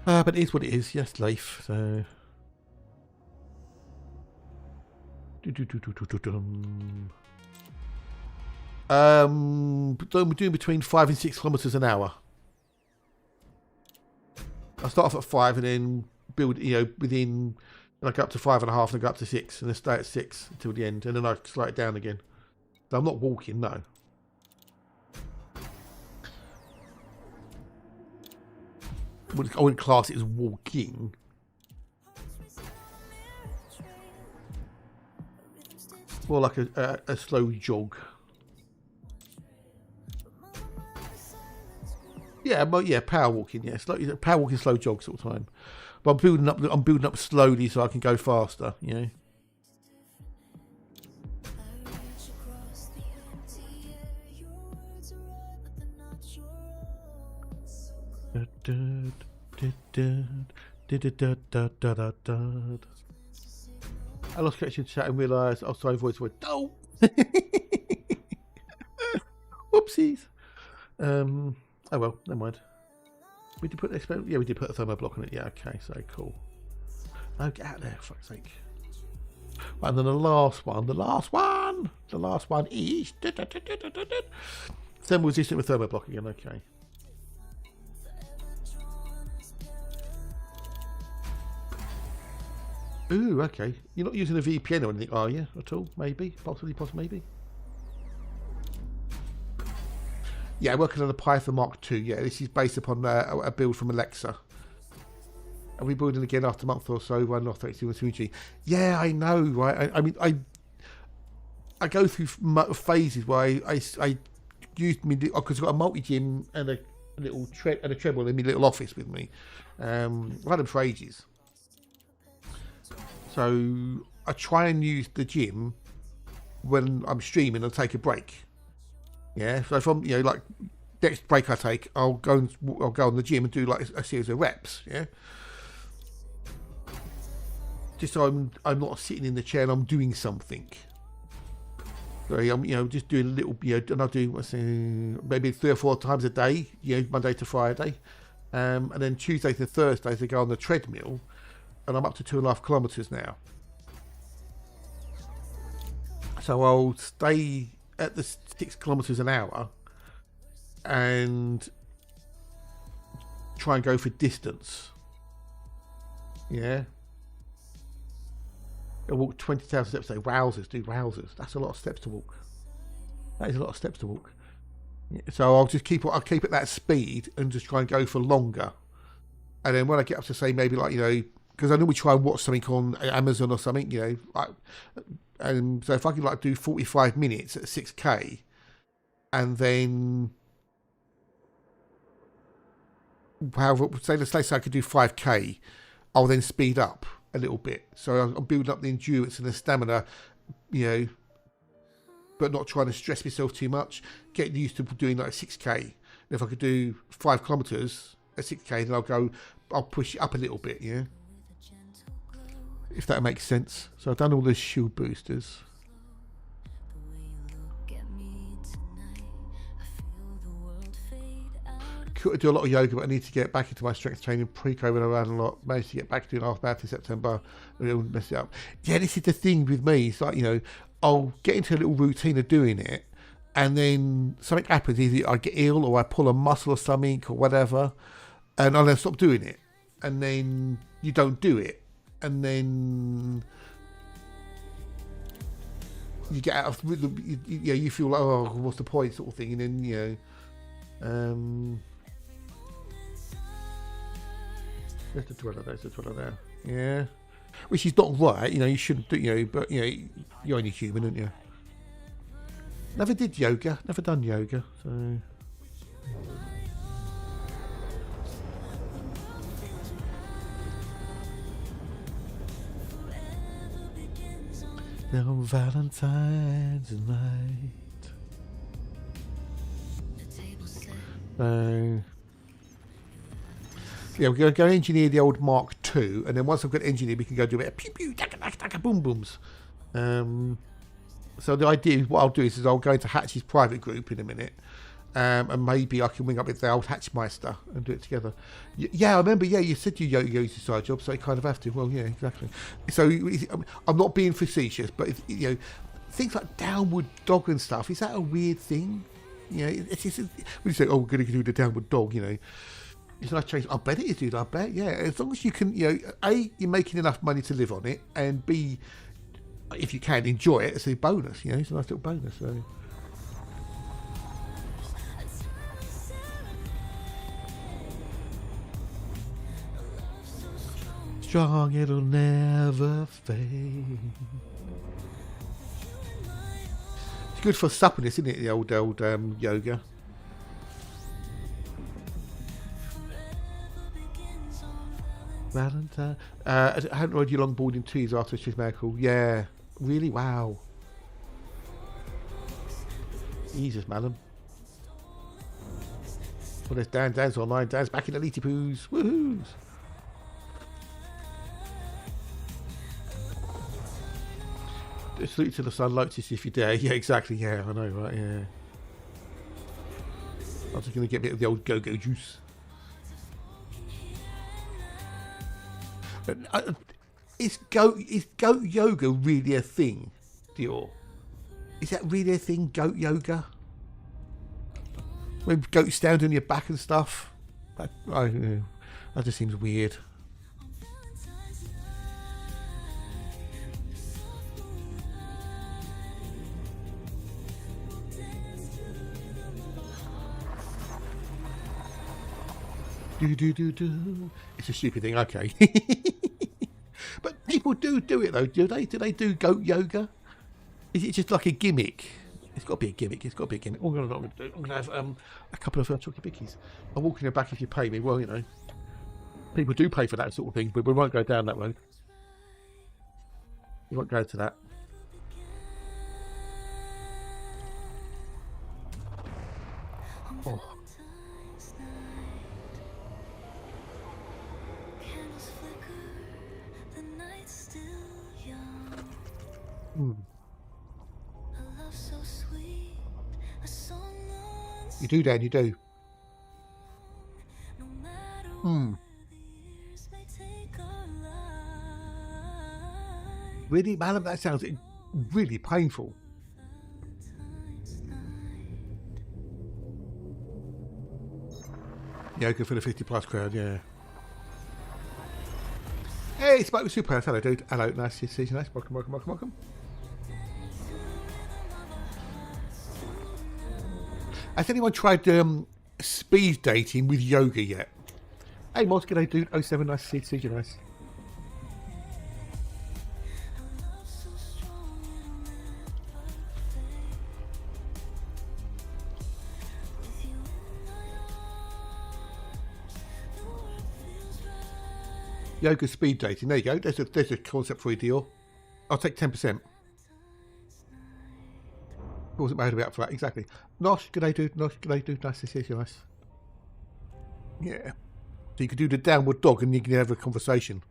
But it is what it is, yes, life, so. We're doing between 5 and 6 kilometres an hour. I start off at 5 and then build, you know, within. And I go up to 5.5 and I go up to 6 and then stay at 6 until the end and then I slow it down again. So I'm not walking, no. I wouldn't class it as walking. More like a slow jog. Yeah, but yeah, power walking, yeah. Power walking, slow jog sort of time. But I'm building up slowly so I can go faster, you know. I lost connection to chat and realised I was sorry, voice went, no! Whoopsies. Oh well, never mind. We did put yeah, we did put a thermo block on it. Yeah, okay, so cool. Oh, get out of there, for fuck's sake. Right, and then the last one is thermal resistant with thermo block again. Okay. Ooh, okay. You're not using a VPN or anything, are you? At all? Maybe, possibly, maybe. Yeah, working on the Python Mark II. Yeah, this is based upon a build from Alexa. Are we building again after a month or so? One off 32 Yeah, I know, right? I mean, I go through phases where I used me because I've got a multi gym and a little treadmill in my little office with me. I've had them for ages. So I try and use the gym when I'm streaming and take a break. Yeah, so if I'm, you know, like next break I take, I'll go on the gym and do like a series of reps. Yeah, just so I'm not sitting in the chair and I'm doing something. So I'm, you know, just doing a little, you know, and I'll do maybe 3 or 4 times a day. You know, Monday to Friday, and then Tuesday to Thursdays I go on the treadmill, and I'm up to 2.5 kilometres now. So I'll stay at the 6 kilometres an hour and try and go for distance. Yeah. I walk 20,000 steps a day. Wowzers. That's a lot of steps to walk. That is a lot of steps to walk. Yeah, so I'll keep at that speed and just try and go for longer. And then when I get up to say maybe like, you know, because I normally try and watch something on Amazon or something, you know, like, and so if I could like do 45 minutes at 6k, and then however, let's say I could do 5k, I'll then speed up a little bit. So I'm building up the endurance and the stamina, you know, but not trying to stress myself too much. Getting used to doing like 6k. And if I could do 5 kilometers at 6k, then I'll push it up a little bit, yeah. If that makes sense. So I've done all the shield boosters. Could do a lot of yoga, but I need to get back into my strength training. Pre-COVID I ran a lot. Managed to get back to doing half marathon in September. It'll mess it up. Yeah, this is the thing with me. It's like, you know, I'll get into a little routine of doing it, and then something happens. Either I get ill or I pull a muscle or something or whatever, and I'll then stop doing it. And then you don't do it. And then you get out of you feel like, oh, what's the point, sort of thing. And then, there's the dweller there. Yeah. Which is not right, you shouldn't do, but, you're only human, aren't you? Never did yoga, never done yoga, so... On Valentine's night. Yeah, we're going to go engineer the old Mark II, and then once I've got engineered, we can go do a bit of pew pew, taka taka taka, boom booms. So the idea is what I'll do is I'll go into Hatch's private group in a minute, and maybe I can wing up with the old Hatchmeister and do it together. Yeah, I remember. Yeah, you said you use the side job, so you kind of have to. Well, yeah, exactly. So I'm not being facetious, but things like downward dog and stuff. Is that a weird thing? It's just, when you say, "Oh, we're going to do the downward dog," it's a nice change. I bet it is, dude. I bet. Yeah, as long as you can, A, you're making enough money to live on it, and B, if you can enjoy it, it's a bonus. It's a nice little bonus. So. Strong, it'll never fade. It's good for suppleness, isn't it? The old yoga. Valentine. I hadn't rode your longboard in 2 years after she's medical. Yeah, really? Wow. Jesus, madam. Well, there's Dan. Dan's online. Dan's back in the Leety Poos. Woohoos. Salute to the sun, Lotus, if you dare. Yeah, exactly. Yeah, I know, right? Yeah. I'm just going to get a bit of the old go-go juice. Is goat yoga really a thing, Dior? Is that really a thing, goat yoga? When goats stand on your back and stuff? That just seems weird. It's a stupid thing, okay. But people do it though, do they? Do they do goat yoga? Is it just like a gimmick? It's got to be a gimmick. It's got to be a gimmick. All I'm going to do, I'm going to have a couple of chocolate bickies. I'll walk in the back if you pay me. Well, people do pay for that sort of thing, but we won't go down that road. We won't go to that. Oh. You do, Dan, you do. Really, madam, that sounds really painful. Yeah, good for the 50+ crowd, yeah. Hey, it's Mike with Superpowers. Hello, dude. Hello, nice to see you. Nice. Welcome. Has anyone tried speed dating with yoga yet? Hey, Moss, g'day, dude. 07, nice to see you. Nice. Yoga speed dating. There you go. There's a concept for you, Dior. I'll take 10%. Wasn't mad about for that, exactly. Nosh, g'day dude. Nosh, g'day dude. Nice to see you. Nice. Yeah. So you could do the downward dog and you can have a conversation.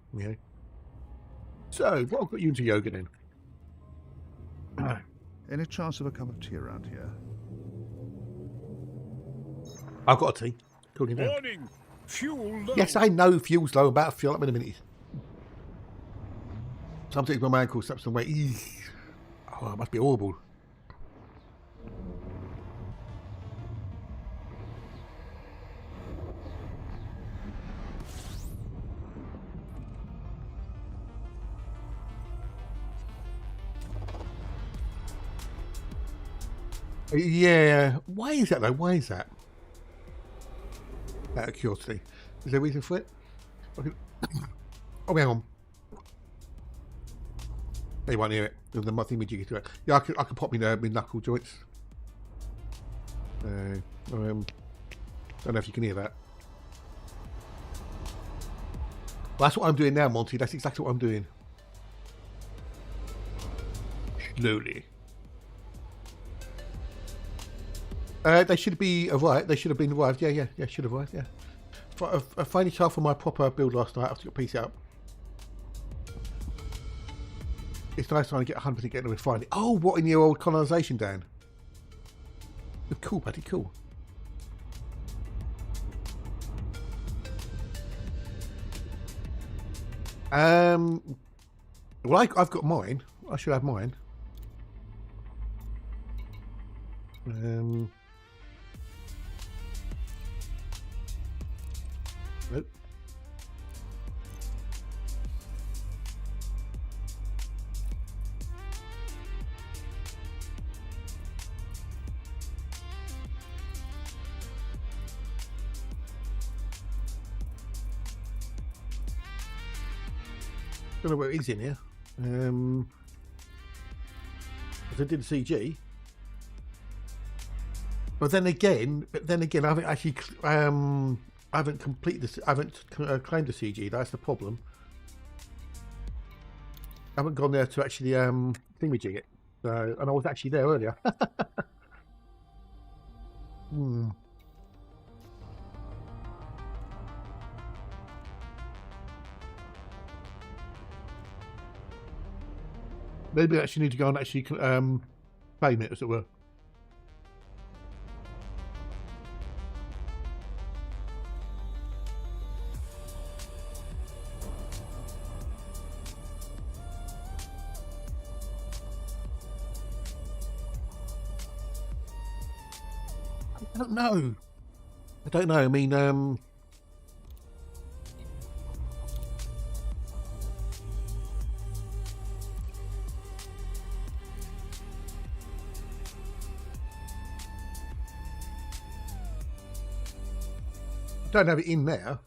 So, what got you into yoga then? Any chance of a cup of tea around here? I've got a tea. Cooking down. Warning! Fuel low. Yes, I know fuel's low. I'm about to fuel up in a minute. Sometimes my man calls up some way. Oh, it must be horrible. Yeah. Why is that though? Why is that? Out of curiosity. Is there a reason for it? Okay. Oh, hang on. They won't hear it. The thing with you to it. Yeah, I can pop me my knuckle joints. Don't know if you can hear that. Well, that's what I'm doing now, Monty. That's exactly what I'm doing. Slowly. They should be arrived. They should have been arrived. Yeah, should have arrived. Yeah. I finally tried for my proper build last night after I got piece out. It's nice trying to get 100% getting them finally. Oh, what in your old colonisation, Dan? Cool, buddy, cool. Well, I've got mine. I should have mine. Nope. Don't know where it is in here. As I did the CG. But then again, I haven't actually, I haven't completed this. I haven't claimed the CG. That's the problem. I haven't gone there to actually thingamajig it. So, and I was actually there earlier. Maybe I actually need to go and actually claim it, as it were. I don't know. I mean, don't have it in there.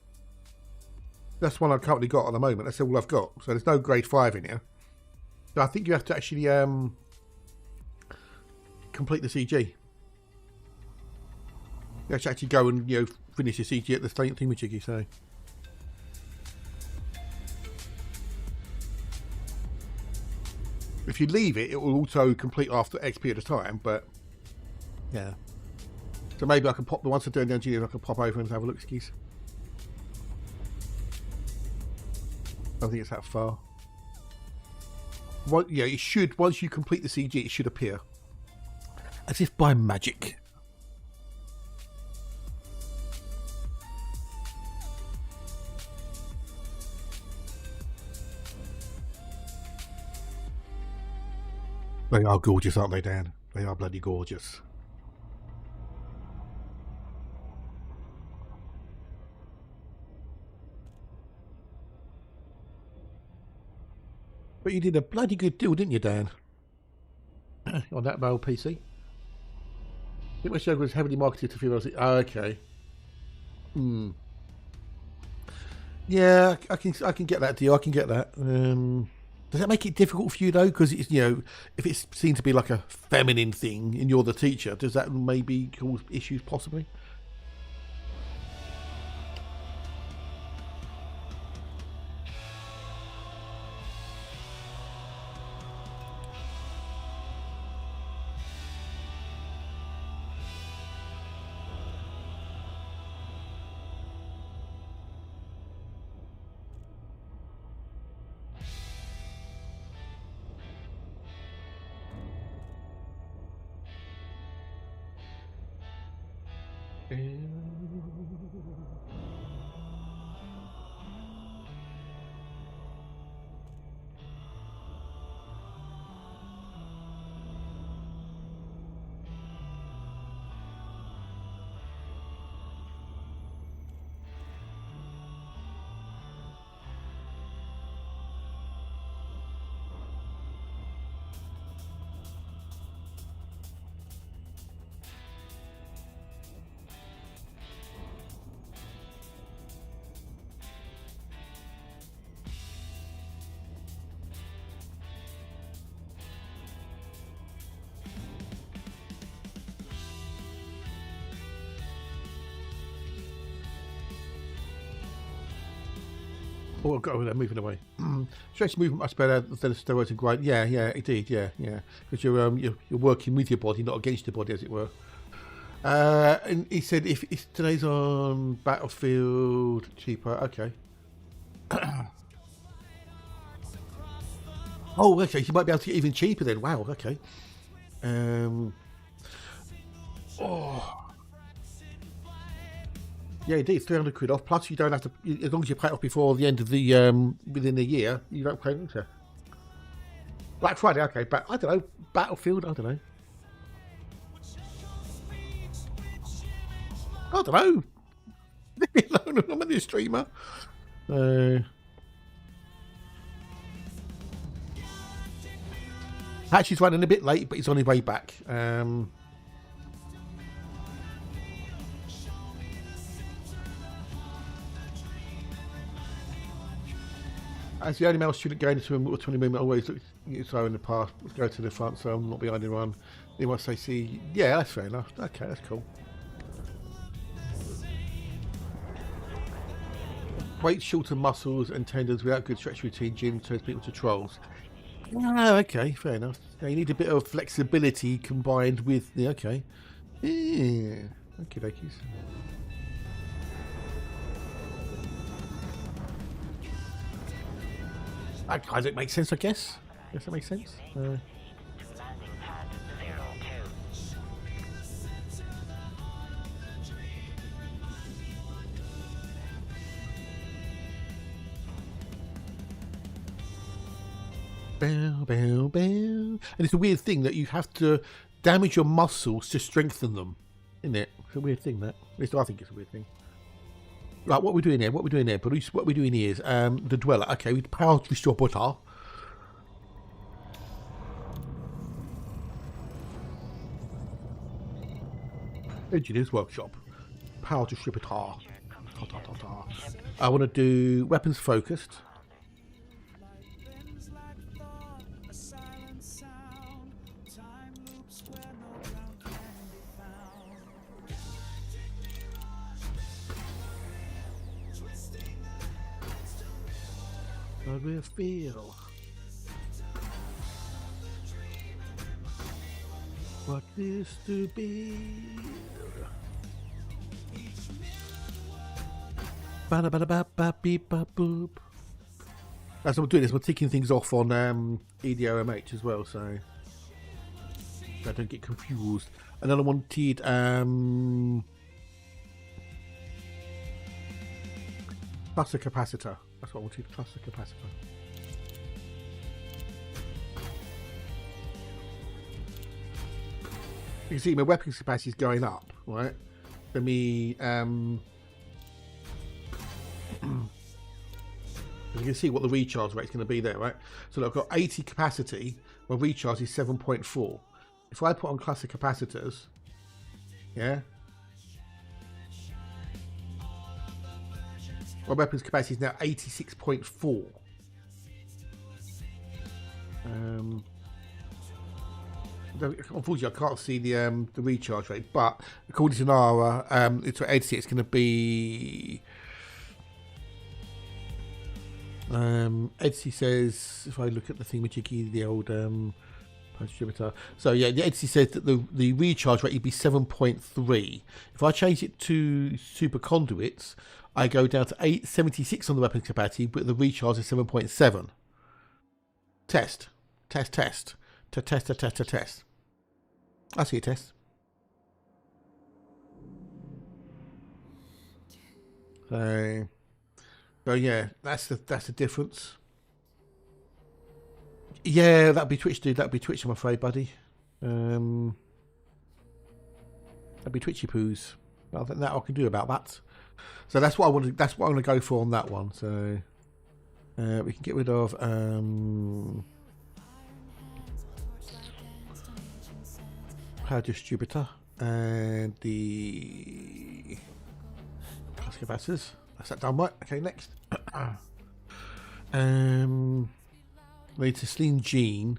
That's one I've currently got at the moment. That's all I've got. So there's no grade 5 in here. So I think you have to actually complete the CG. You have to actually go and, you know, finish the CG at the same thingamajiggy, so. If you leave it, it will auto complete after X period of time, but yeah. So maybe I can pop, once I'm doing the engineering, I can pop over and have a look, skis. I don't think it's that far. Well, yeah, it should, once you complete the CG, it should appear. As if by magic. They are gorgeous, aren't they, Dan? They are bloody gorgeous. But you did a bloody good deal, didn't you, Dan? On that old PC. I think my show was heavily marketed to females. Oh, okay. Yeah, I can get that deal. I can get that. Does that make it difficult for you though? Because it's, you know, if it's seen to be like a feminine thing and you're the teacher, does that maybe cause issues possibly? Oh, go there, moving away. Stretch movement much better than steroids and grind. Yeah, indeed, yeah. Because you're working with your body, not against your body, as it were. And he said if today's on Battlefield cheaper, okay. Oh, okay. You might be able to get even cheaper then. Wow. Okay. Yeah, indeed, £300 off. Plus, you don't have to, as long as you pay it off before the end of the within a year, you don't pay it. Black Friday, okay, but I don't know. Battlefield, I don't know. Leave me alone. I'm only a streamer. Hatch is running a bit late, but he's on his way back. As the only male student going into a 20 movement, always looks slow in the past. Let's go to the front, so I'm not behind anyone. They must say, see, yeah, that's fair enough. Okay, that's cool. Weight, shorter muscles and tendons without good stretch routine. Gym turns people to trolls. Oh, okay, fair enough. Now you need a bit of flexibility combined with the okay. Yeah, okay, dokies. That kind of makes sense, I guess. Yes, that makes sense. Landing pad 02. Bow. And it's a weird thing that you have to damage your muscles to strengthen them, isn't it? It's a weird thing, that. At least I think it's a weird thing. Right, what we're doing here, Bruce, what we're doing here is the Dweller. Okay, we power distributor. Engineer's workshop. Power distributor. I want to do weapons focused. I will feel what is to be. Ba-da-ba-da-ba-ba-beep-ba-boop. As I'm doing this, we're ticking things off on EDOMH as well, so I don't get confused. And then I wanted cluster capacitor. That's what I wanted, cluster capacitor. You can see my weapons capacity is going up, right? Let me you can see what the recharge rate is going to be there, right? So look, I've got 80 capacity, my recharge is 7.4. If I put on cluster capacitors, yeah, my weapons capacity is now 86.4. Unfortunately, I can't see the recharge rate, but according to Nara, it's going to be. Etsy says, if I look at the thingamajiggy, the old distributor. So yeah, the Etsy says that the recharge rate would be 7.3. If I change it to super conduits, I go down to 876 on the weapons capacity, but the recharge is 7.7. Test. I see a test. So yeah, that's the difference. Yeah, that'd be Twitch, dude. That'd be Twitch, I'm afraid, buddy. That'd be Twitchy poos. I think that I can do about that. So that's what I want. That's what I'm going to go for on that one. So we can get rid of power distributor and the class capacitors. That's that done, right? Okay, next. Need to Celine Genie.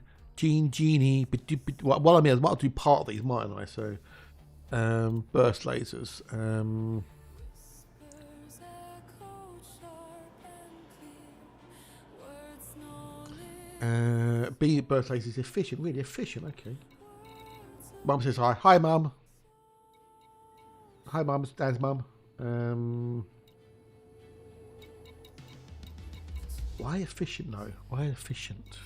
While I'm here, I might do part of these, mightn't I? So, burst lasers. B birthplace is efficient, really efficient. Okay. Mum says hi. Hi, Mum. Hi, Mum. It's Dan's mum. Why efficient though? Why efficient?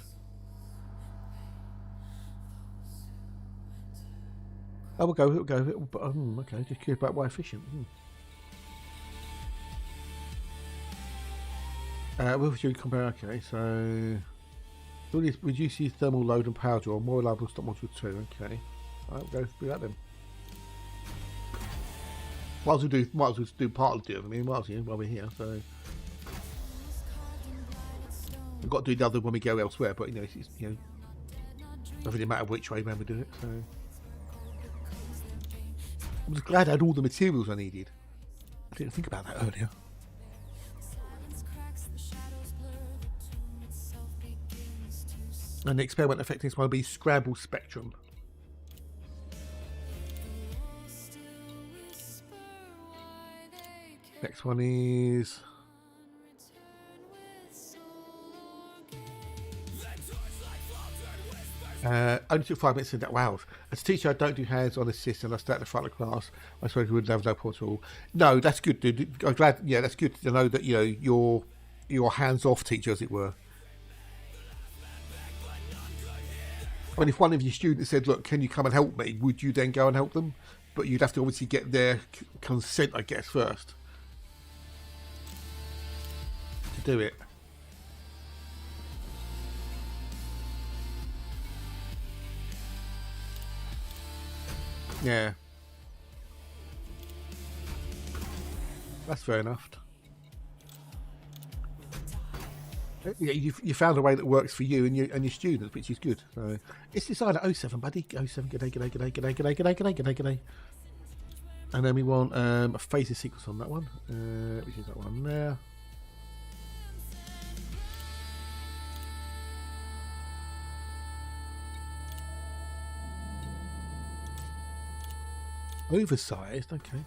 Oh, we'll go. Okay, just curious about why efficient. Will you compare? Okay, so reduce your thermal load and power draw. More reliable stop module 2. Okay, alright, we'll go through that then. Might as well do part of the deal. I mean, might as well while we're here. So we've got to do the other when we go elsewhere. But you know, it's doesn't really matter which way when we do it. So I was glad I had all the materials I needed. I didn't think about that earlier. And the experiment affecting this one will be Scrabble Spectrum. Next one is only took 5 minutes in that. Wow. As a teacher, I don't do hands-on assist and I stay at the front of the class. I suppose we would have no problem at all. No, that's good, dude. I'm glad. Yeah, that's good to know that you're hands-off teacher, as it were. I mean, if one of your students said, "Look, can you come and help me?" Would you then go and help them? But you'd have to obviously get their consent, I guess, first to do it. Yeah, that's fair enough. Yeah, you found a way that works for you and your students, which is good. So it's decided 07, buddy. 07, g'day. And then we want a phaser sequence on that one, which is that one there. Oversized, okay.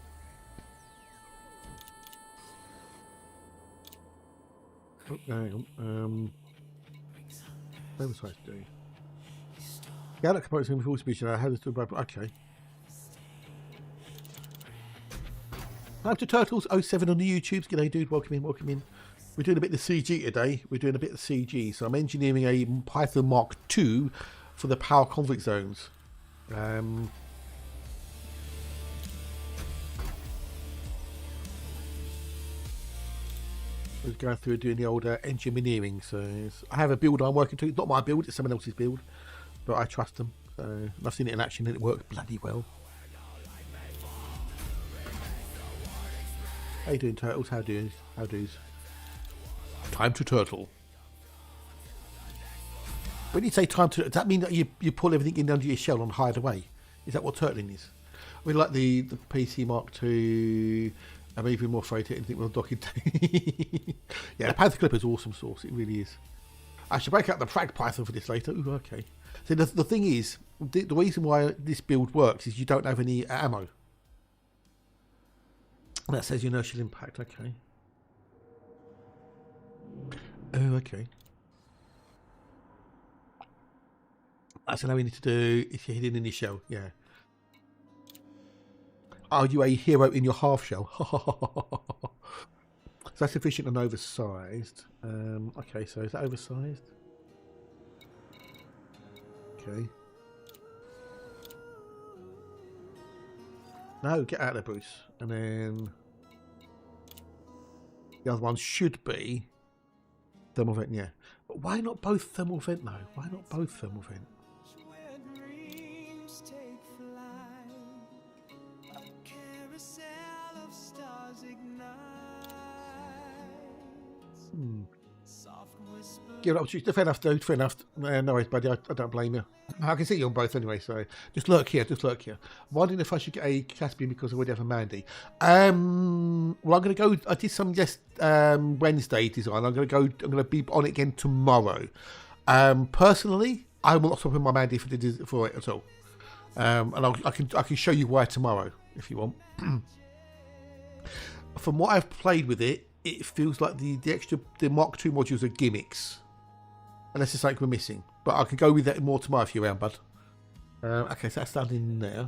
Oh, hang on. Oversized do. Yeah, that components in full speech. How does do about? Okay. Time to Turtles 07 on the YouTubes. G'day, dude. Welcome in. Welcome in. We're doing a bit of CG today. We're doing a bit of CG. So I'm engineering a Python Mark II for the power conflict zones. I was going through doing the old engineering. So I have a build I'm working to. It's not my build, it's someone else's build, but I trust them. So I've seen it in action and it works bloody well. How you doing, Turtles? How do's? Time to turtle. When you say time to, does that mean that you pull everything in under your shell and hide away? Is that what turtling is? I mean, like the PC Mark II. I'm even more afraid to anything with a docking. Yeah, the Panther Clipper is awesome sauce. It really is. I should break out the frag Python for this later. Ooh, okay. So the thing is, the reason why this build works is you don't have any ammo. That says inertial impact. Okay. Oh, okay. That's all we need to do if you're hidden in your shell. Yeah. Are you a hero in your half shell? So that's efficient and oversized. Okay, so is that oversized? Okay. No, get out of there, Bruce. And then the other one should be thermal vent, yeah. But why not both thermal vent, though? Why not both thermal vent? Give it up to you. Fair enough, dude. Fair enough. No worries, buddy. I don't blame you. I can see you on both anyway, so just lurk here. Just lurk here. I'm wondering if I should get a Caspian because I already have a Mandy. Well, I'm going to go. I did some just Wednesday design. I'm going to be on it again tomorrow. Personally, I will not swap in my Mandy for it at all. And I can show you why tomorrow if you want. From what I've played with it, it feels like the Mark II modules are gimmicks. unless there's something we're missing. But I can go with that more tomorrow if you're around, bud. Okay, so that's done in there.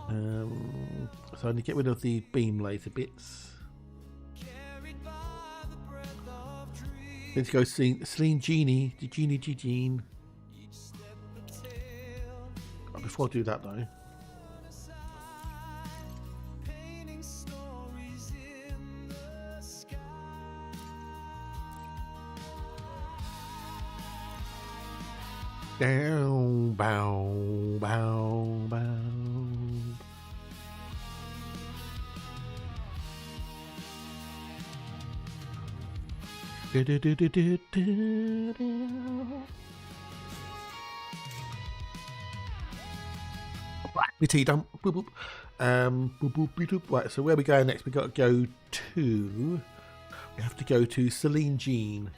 So I need to get rid of the beam laser bits. Need to go Celine Genie, Genie. Before I do that though. Down, bow, bow, bow. Do, do, do, do, do, do, do. Right, my tea done. Boop, boop. Boop, boop, boop, boop. Right, so where we go next? We got to go to. We have to go to Celine Genie.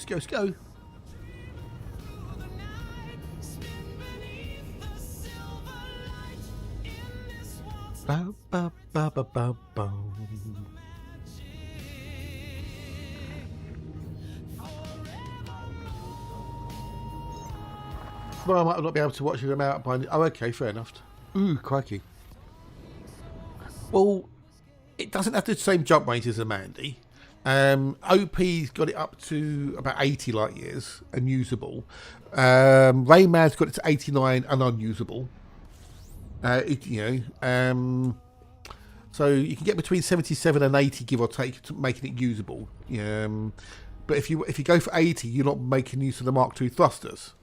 Let's go. Bow, bow, bow, bow, bow, bow. Well, I might not be able to watch them out by. Oh, okay, fair enough. Ooh, crikey. Well, it doesn't have the same jump range as a Mandy. OP's got it up to about 80 light years and usable. Rayman's got it to 89 and unusable. So you can get between 77 and 80, give or take, to making it usable. But if you go for 80, you're not making use of the Mark II thrusters.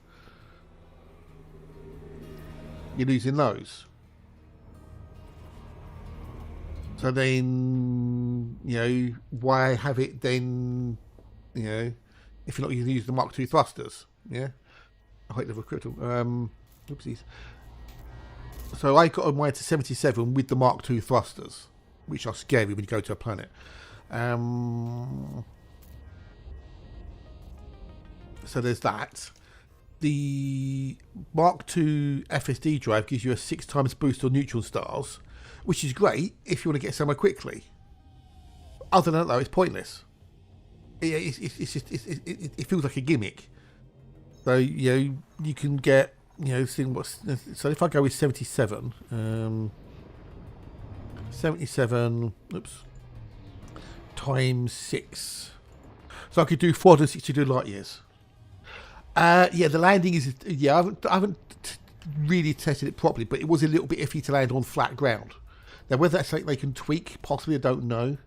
You're losing those. So then, why have it then, if you're not going to use the Mark II thrusters? Yeah. I hate the critical. Oopsies. So I got mine to 77 with the Mark II thrusters, which are scary when you go to a planet. So there's that. The Mark II FSD drive gives you a 6 times boost on neutron stars, which is great if you want to get somewhere quickly. Other than that, though, it's pointless. It feels like a gimmick. So you can get so if I go with 77, 77, times 6, so I could do 462 light years. The landing is I haven't really tested it properly, but it was a little bit iffy to land on flat ground. Now, whether that's something they can tweak, possibly, I don't know.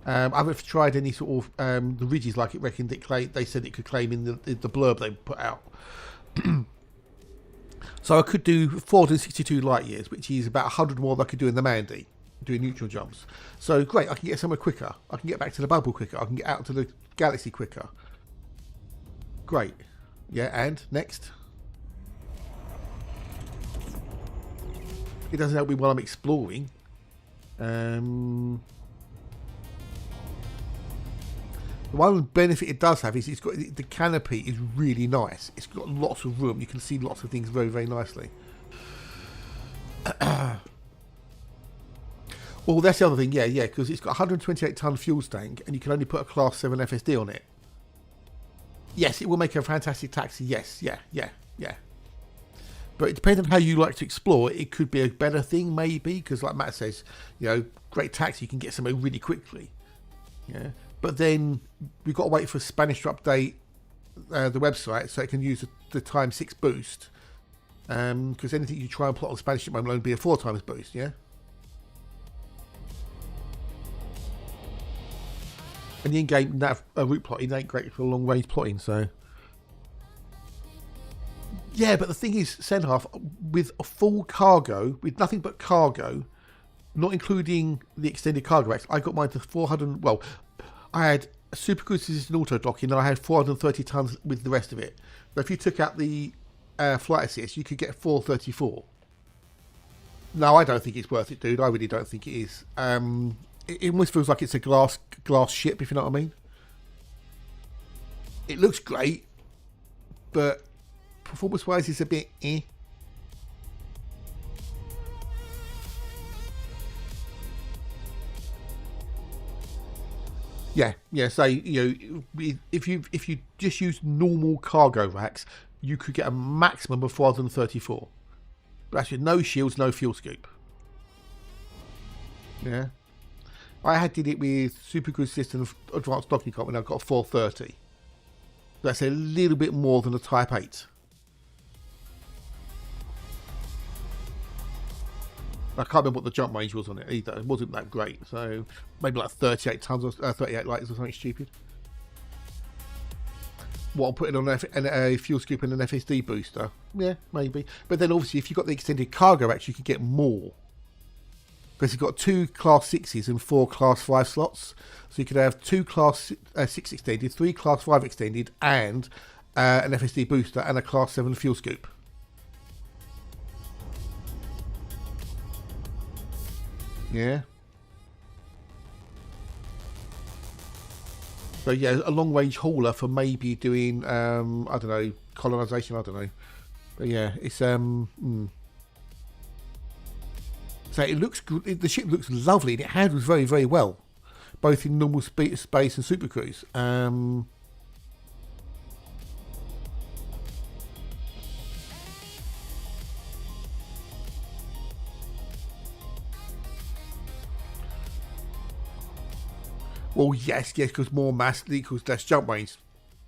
I haven't tried any sort of the ridges like it reckoned they said it could claim in the blurb they put out. So I could do 462 light years, which is about 100 more than I could do in the Mandy, doing neutral jumps. So great, I can get somewhere quicker. I can get back to the bubble quicker. I can get out to the galaxy quicker. Great. Yeah, and next. It doesn't help me while I'm exploring. The one benefit it does have is it's got the canopy is really nice. It's got lots of room. You can see lots of things very, very nicely. Well, that's the other thing. Yeah, because it's got 128 ton fuel tank, and you can only put a Class 7 FSD on it. Yes, it will make a fantastic taxi. Yes, yeah. But it depends on how you like to explore. It could be a better thing, maybe, because like Matt says, great taxi, you can get somewhere really quickly. Yeah. But then we've got to wait for Spanish to update the website so it can use the times 6 boost. Because anything you try and plot on Spanish will only be a 4 times boost, yeah? And the in-game route plotting ain't great for long range plotting, so. Yeah, but the thing is, Senhalf, with a full cargo, with nothing but cargo, not including the extended cargo racks, I got mine to 400. Well, I had a super cruise resistant auto docking, and I had 430 tons with the rest of it. But if you took out the flight assist, you could get 434. No, I don't think it's worth it, dude. I really don't think it is. It almost feels like it's a glass ship, if you know what I mean. It looks great, but performance-wise, it's a bit eh. Yeah. So if you just use normal cargo racks, you could get a maximum of 434. But that's with no shields, no fuel scoop. Yeah. I did it with Super Cruise System Advanced Docking Comp, and I got 430. That's a little bit more than a Type 8. I can't remember what the jump range was on it either. It wasn't that great. So maybe like 38 tons or 38 litres or something stupid. What, I'm putting on a fuel scoop and an FSD booster? Yeah, maybe. But then obviously if you've got the extended cargo racks, you can get more. Because you've got 2 Class 6s and 4 Class 5 slots. So you could have 2 Class 6 extended, 3 Class 5 extended, and an FSD booster and a Class 7 fuel scoop. Yeah. So yeah, a long range hauler for maybe doing I don't know, colonisation, I don't know. But yeah, it's So it looks good. The ship looks lovely and it handles very, very well, both in normal space and super cruise. Well, yes, because more mass equals less jump range.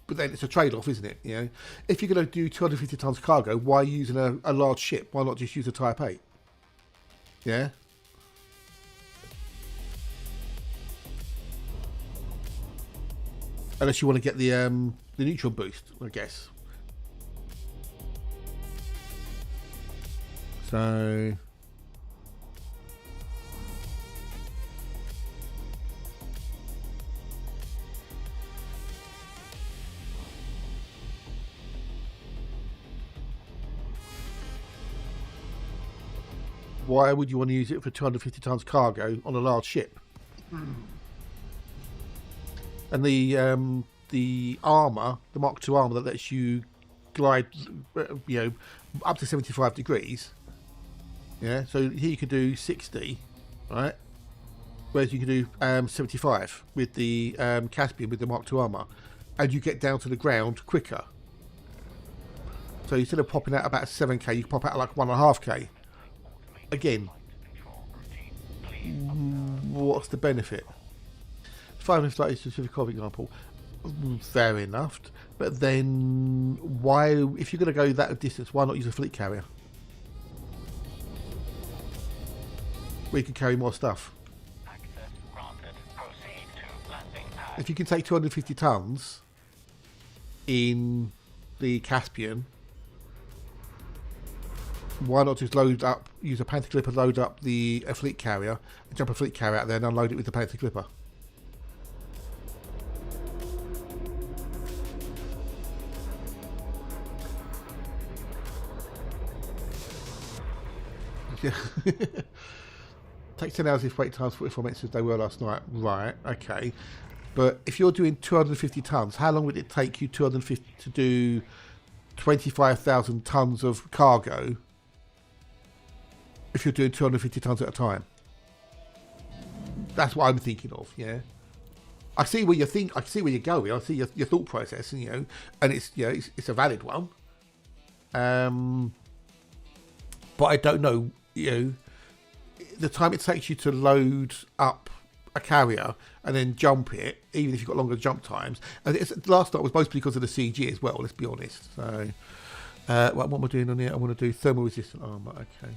But then it's a trade-off, isn't it? You know, if you're going to do 250 tons cargo, why are you using a large ship? Why not just use a Type 8? Yeah. Unless you want to get the neutron boost, I guess. So. Why would you want to use it for 250 tons cargo on a large ship? And the armor, the Mark II armor that lets you glide, up to 75 degrees. Yeah, so here you can do 60, right? Whereas you can do 75 with the Caspian with the Mark II armor, and you get down to the ground quicker. So instead of popping out about 7k, you can pop out like 1.5k. Again, what's the benefit? 530 specific example, fair enough. But then, why, if you're going to go that distance, why not use a fleet carrier? Where you can carry more stuff. If you can take 250 tons in the Caspian, why not just load up, use a Panther Clipper, load up a fleet carrier, and jump a fleet carrier out there and unload it with the Panther Clipper? Yeah. Takes 10 hours if wait times 44 minutes as they were last night. Right, okay. But if you're doing 250 tons, how long would it take you 250 to do 25,000 tons of cargo if you're doing 250 tons at a time? That's what I'm thinking of. Yeah, I see where you think. I see where you're going. I see your thought process, and and it's it's a valid one. But I don't know. The time it takes you to load up a carrier and then jump it, even if you've got longer jump times. And last night was mostly because of the CG as well. Let's be honest. So. What am I doing on here? I want to do thermal resistant armor. Okay.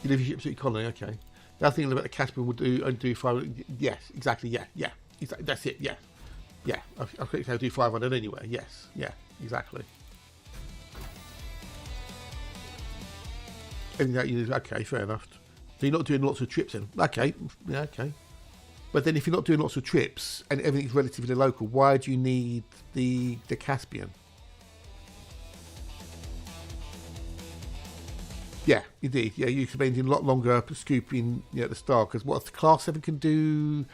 You live your ship's economy. Okay. The other thing about the Caspian would do 500. Yes, exactly. Yeah. Exactly. That's it. Yeah. I think I'll do 500 anyway. Yes. Yeah. Exactly. Anything that you do. Okay. Fair enough. So you're not doing lots of trips then. Okay. Yeah. Okay. But then if you're not doing lots of trips and everything's relatively local, why do you need the Caspian? Yeah, you did. Yeah, you spending a lot longer scooping at the start, because what the Class 7 can do,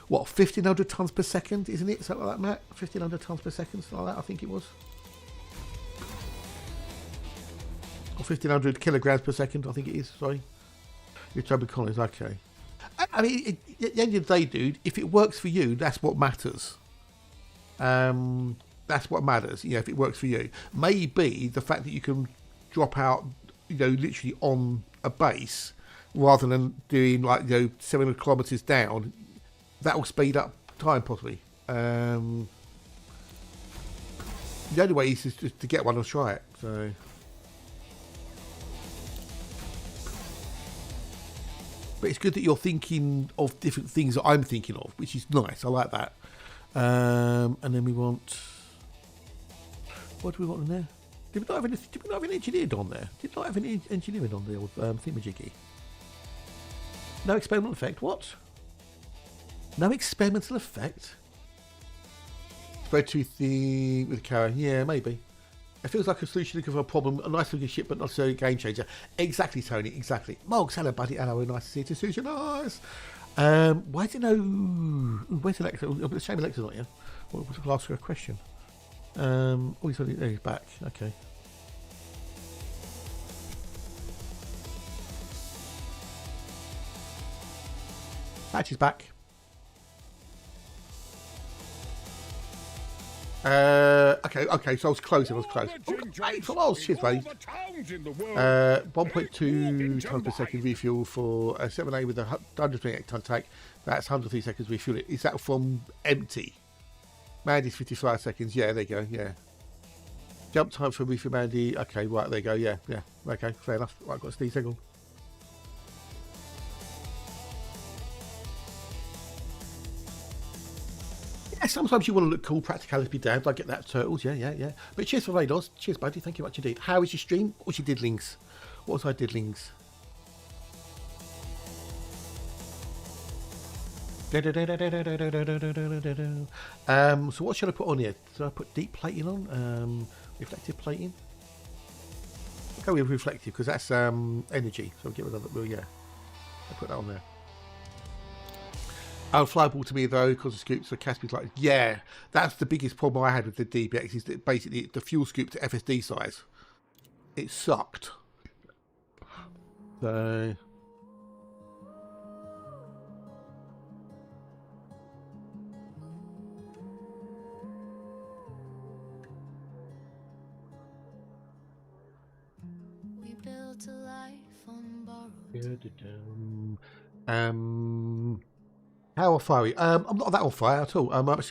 what, 1,500 tons per second, isn't it? Something like that, Matt? 1,500 tons per second, something like that, I think it was. Or 1,500 kilograms per second, I think it is, sorry. Your Trouble Collins, okay. I mean, at the end of the day, dude, if it works for you, that's what matters. That's what matters, if it works for you. Maybe the fact that you can drop out, literally on a base, rather than doing 700 kilometers down, that will speed up time possibly. The only way is just to get one and try it. So, but it's good that you're thinking of different things that I'm thinking of, which is nice. I like that. And then we want. What do we want in there? Did we not have an engineered on there? Did not have any engineering on the old thingamajiggy? No experimental effect. What? No experimental effect? Spread tooth with Kara. Yeah, maybe. It feels like a solution for a problem. A nice looking ship, but not necessarily a game changer. Exactly, Tony. Exactly. Mogs, hello, buddy. Hello, nice to see you too. Susan, nice. Why do you know? Where's Alexa? Oh, shame Alexa's not here. Well, we'll ask her a question. Oh, he's back. Okay. Patch is back. Okay, so I was close. Oh, hey, for miles, cheers, buddy. 1.2 tons per second refuel for a 7A with a 128 ton tank. That's 103 seconds refuel. Is that from empty? Mandy's 55 seconds. Yeah, there you go. Yeah. Jump time for refuel, Mandy. Okay, right, there you go. Yeah. Okay, fair enough. Right, I've got a Steve signal. Yeah, sometimes you want to look cool, practicality be damned. I get that, Turtles. Yeah. But cheers for Rados. Cheers, buddy. Thank you much indeed. How is your stream? What's your diddlings? What's our diddlings? So what should I put on here? Should I put deep plating on? Reflective plating? I'll go with reflective because that's energy. So I'll get rid of it. Well, yeah. I'll put that on there. Oh, flyable to me though, because the scoops, so Caspian's like, yeah, that's the biggest problem I had with the DBX is that basically the fuel scoop to FSD size. It sucked. So. We built a life on borrowed. How on fire are you? I'm not that on fire at all. I'm not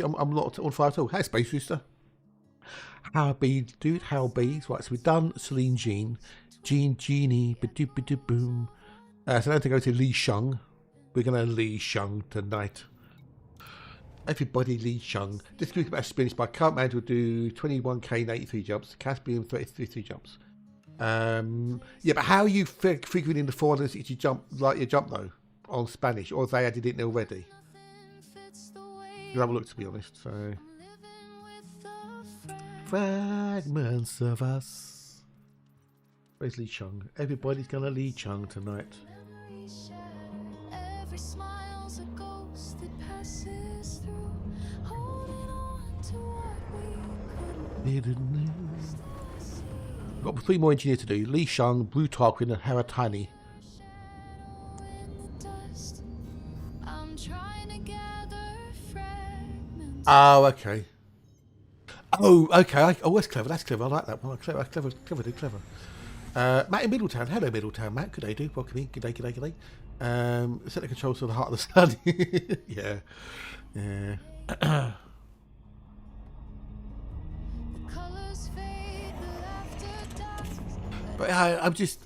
on fire at all. Hey, Space Rooster. How be, dude? How bees? Right, so we've done Celine Genie, boom. So now to go to Li Sheng. We're gonna Li Sheng tonight. Everybody Li Sheng. This group about spinach by current man will do 21k and 83 jumps. Caspian 33 jumps. Yeah, but how are you figuring in the 460 jump like your jump though on Spanish, or have they added it in already? I'll have a look, to be honest. So fragments of us. Where's Li Sheng? Everybody's gonna Li Sheng tonight. Every smile's a ghost that passes through, holding on to what we couldn't. Got 3 more engineers to do. Li Sheng, Blue Tarquin, and Haratani. Oh, okay. Oh, okay. Oh, that's clever. That's clever. I like that one. Clever. Matt in Middletown. Hello, Middletown. Matt. Good day, dude. Welcome in. Good day. Set the controls to the heart of the sun. Yeah. But I'm just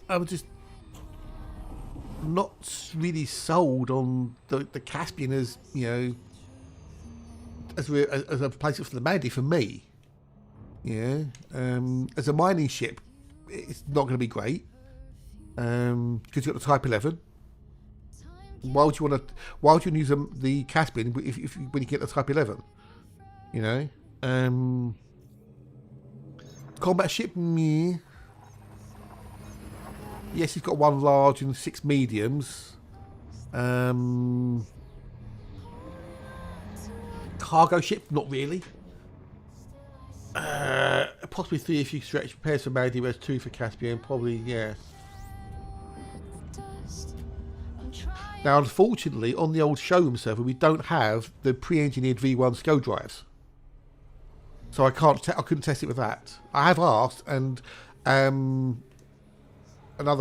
not really sold on the Caspian as as a place for the Mandy for me. Yeah. As a mining ship, it's not going to be great. Because you've got the Type 11. Why would you use the Caspian when you get the Type 11? Combat ship, me. Yes, he's got 1 large and 6 mediums. Cargo ship, not really. Possibly 3 if you stretch. Pairs for Maldives, 2 for Caspian. Probably, yeah. Now, unfortunately, on the old showroom server, we don't have the pre-engineered V1 SCO drives, so I couldn't test it with that. I have asked, and other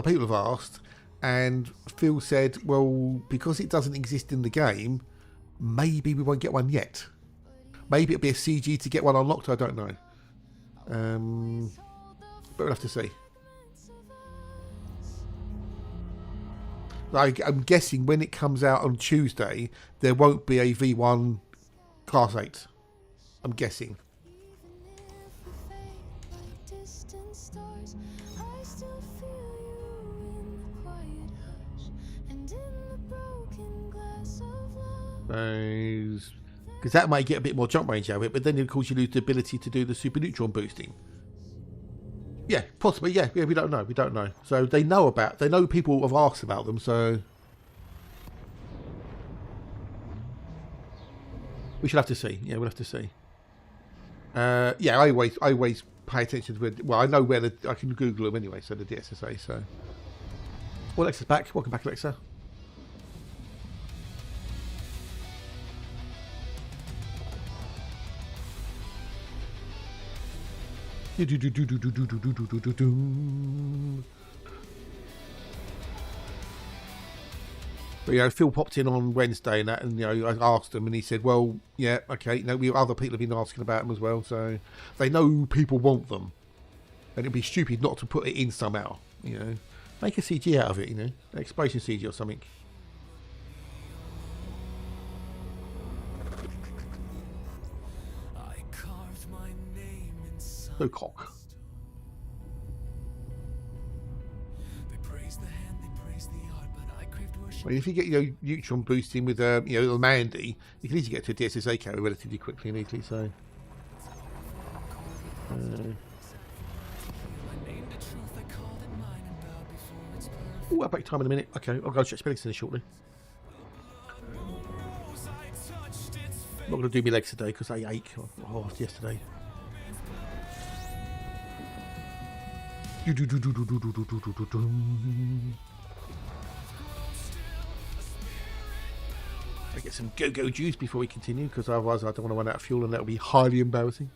people have asked, and Phil said, well, because it doesn't exist in the game, maybe we won't get one yet. Maybe it'll be a CG to get one unlocked. I don't know, but we'll have to see. I'm guessing when it comes out on Tuesday, there won't be a V1 Class 8. I'm guessing. Because that might get a bit more jump range out of it, but then of course you lose the ability to do the super neutron boosting. Yeah, possibly. Yeah, we don't know. We don't know. So they know people have asked about them. So we should have to see. Yeah, we'll have to see. Yeah, I always pay attention to well, I know where I can Google them anyway. So the DSSA. So, well, Alexa's back. Welcome back, Alexa. But, you know, Phil popped in on Wednesday and that, and you know, I asked him, and he said, "Well, yeah, okay, you know, other people have been asking about them as well, so they know people want them, and it'd be stupid not to put it in somehow. You know, make a CG out of it, you know, explosion CG or something." No cock. Well, if you get your neutron boosting with you know, the Mandy, you can easily get to a DSSA carrier relatively quickly and easily. So, oh, I'll break time in a minute. Okay, I'll go check spelling shortly. I'm not going to do my legs today because they ache yesterday. I get some go-go juice before we continue, because otherwise I don't want to run out of fuel, and that will be highly embarrassing.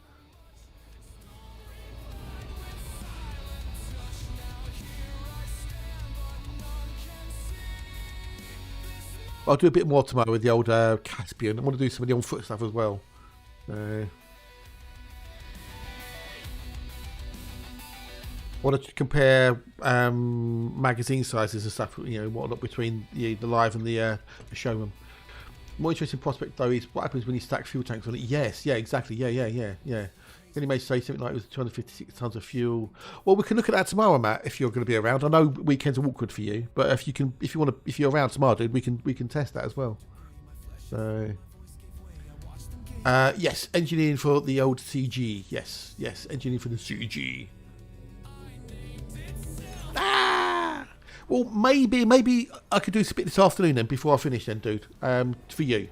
I'll do a bit more tomorrow with the old Caspian. I want to do some of the on-foot stuff as well. I want to compare magazine sizes and stuff, you know, whatnot between the live and the showroom. More interesting prospect though is what happens when you stack fuel tanks on it. Yes, yeah, exactly. Yeah. Then he may say something like it was 256 tons of fuel. Well, we can look at that tomorrow, Matt, if you're going to be around. I know weekends are awkward for you, but if you're around tomorrow, dude, we can test that as well. So, yes, engineering for the old CG. Yes, engineering for the CG. Well, maybe I could do a bit this afternoon then, before I finish then, dude. For you,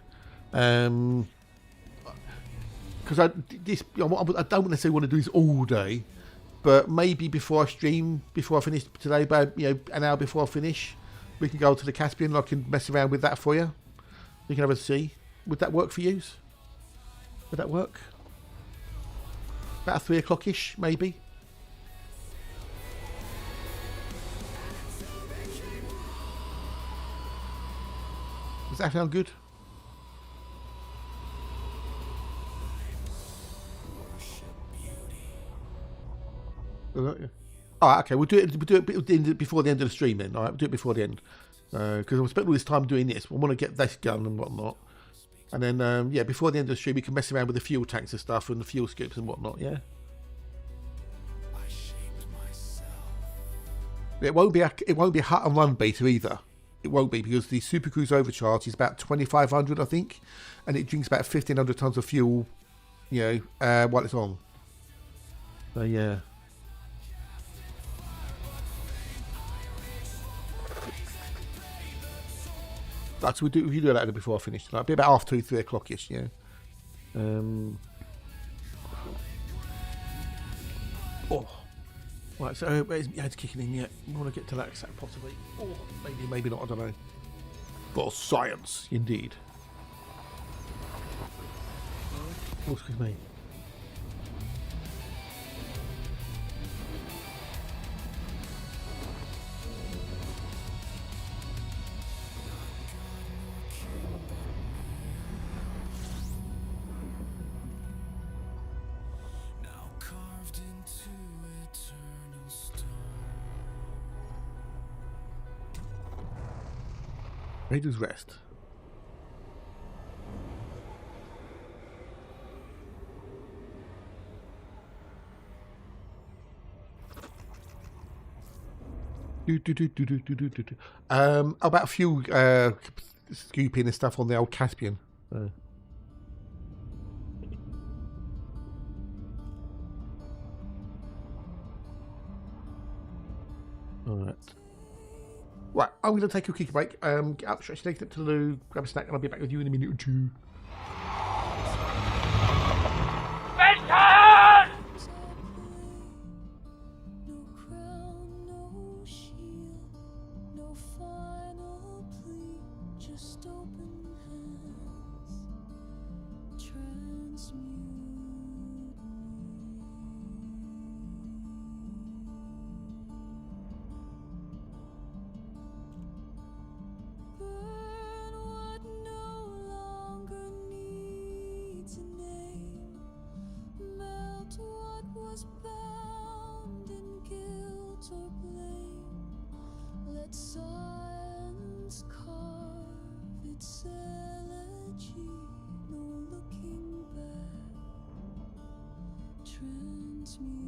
because I don't necessarily want to do this all day, but maybe before I stream, before I finish today, about an hour before I finish, we can go to the Caspian. And I can mess around with that for you. You can have a see. Would that work for you? Would that work? About 3 o'clock-ish, maybe. Does that sound good? Alright, okay, we'll do it before the end of the stream then. Alright, we'll do it before the end. Because I've spent all this time doing this. We want to get this done and whatnot. And then, yeah, before the end of the stream, we can mess around with the fuel tanks and stuff and the fuel scoops and whatnot, yeah? It won't be a hut and run beta either. It won't be, because the Super Cruise Overcharge is about 2,500, I think, and it drinks about 1,500 tons of fuel, while it's on. So yeah. Like, so we do that before I finish tonight. It'll be about half 2, 3 o'clock-ish, yeah. Oh. Right, so where's my head's kicking in yet? We want to get to that possibly. Oh, maybe not, I don't know. For science, indeed. Oh, excuse me. Raiders rest. About a few scooping and stuff on the old Caspian. Alright. Right, I'm going to take a quick break. Get up, stretch your legs up to the loo, grab a snack, and I'll be back with you in a minute or two. No crown, no shield, no final plea, just open hands, transmute. Burn what no longer needs a name. Melt what was bound in guilt or blame. Let science carve its elegy. No looking back. Transmute.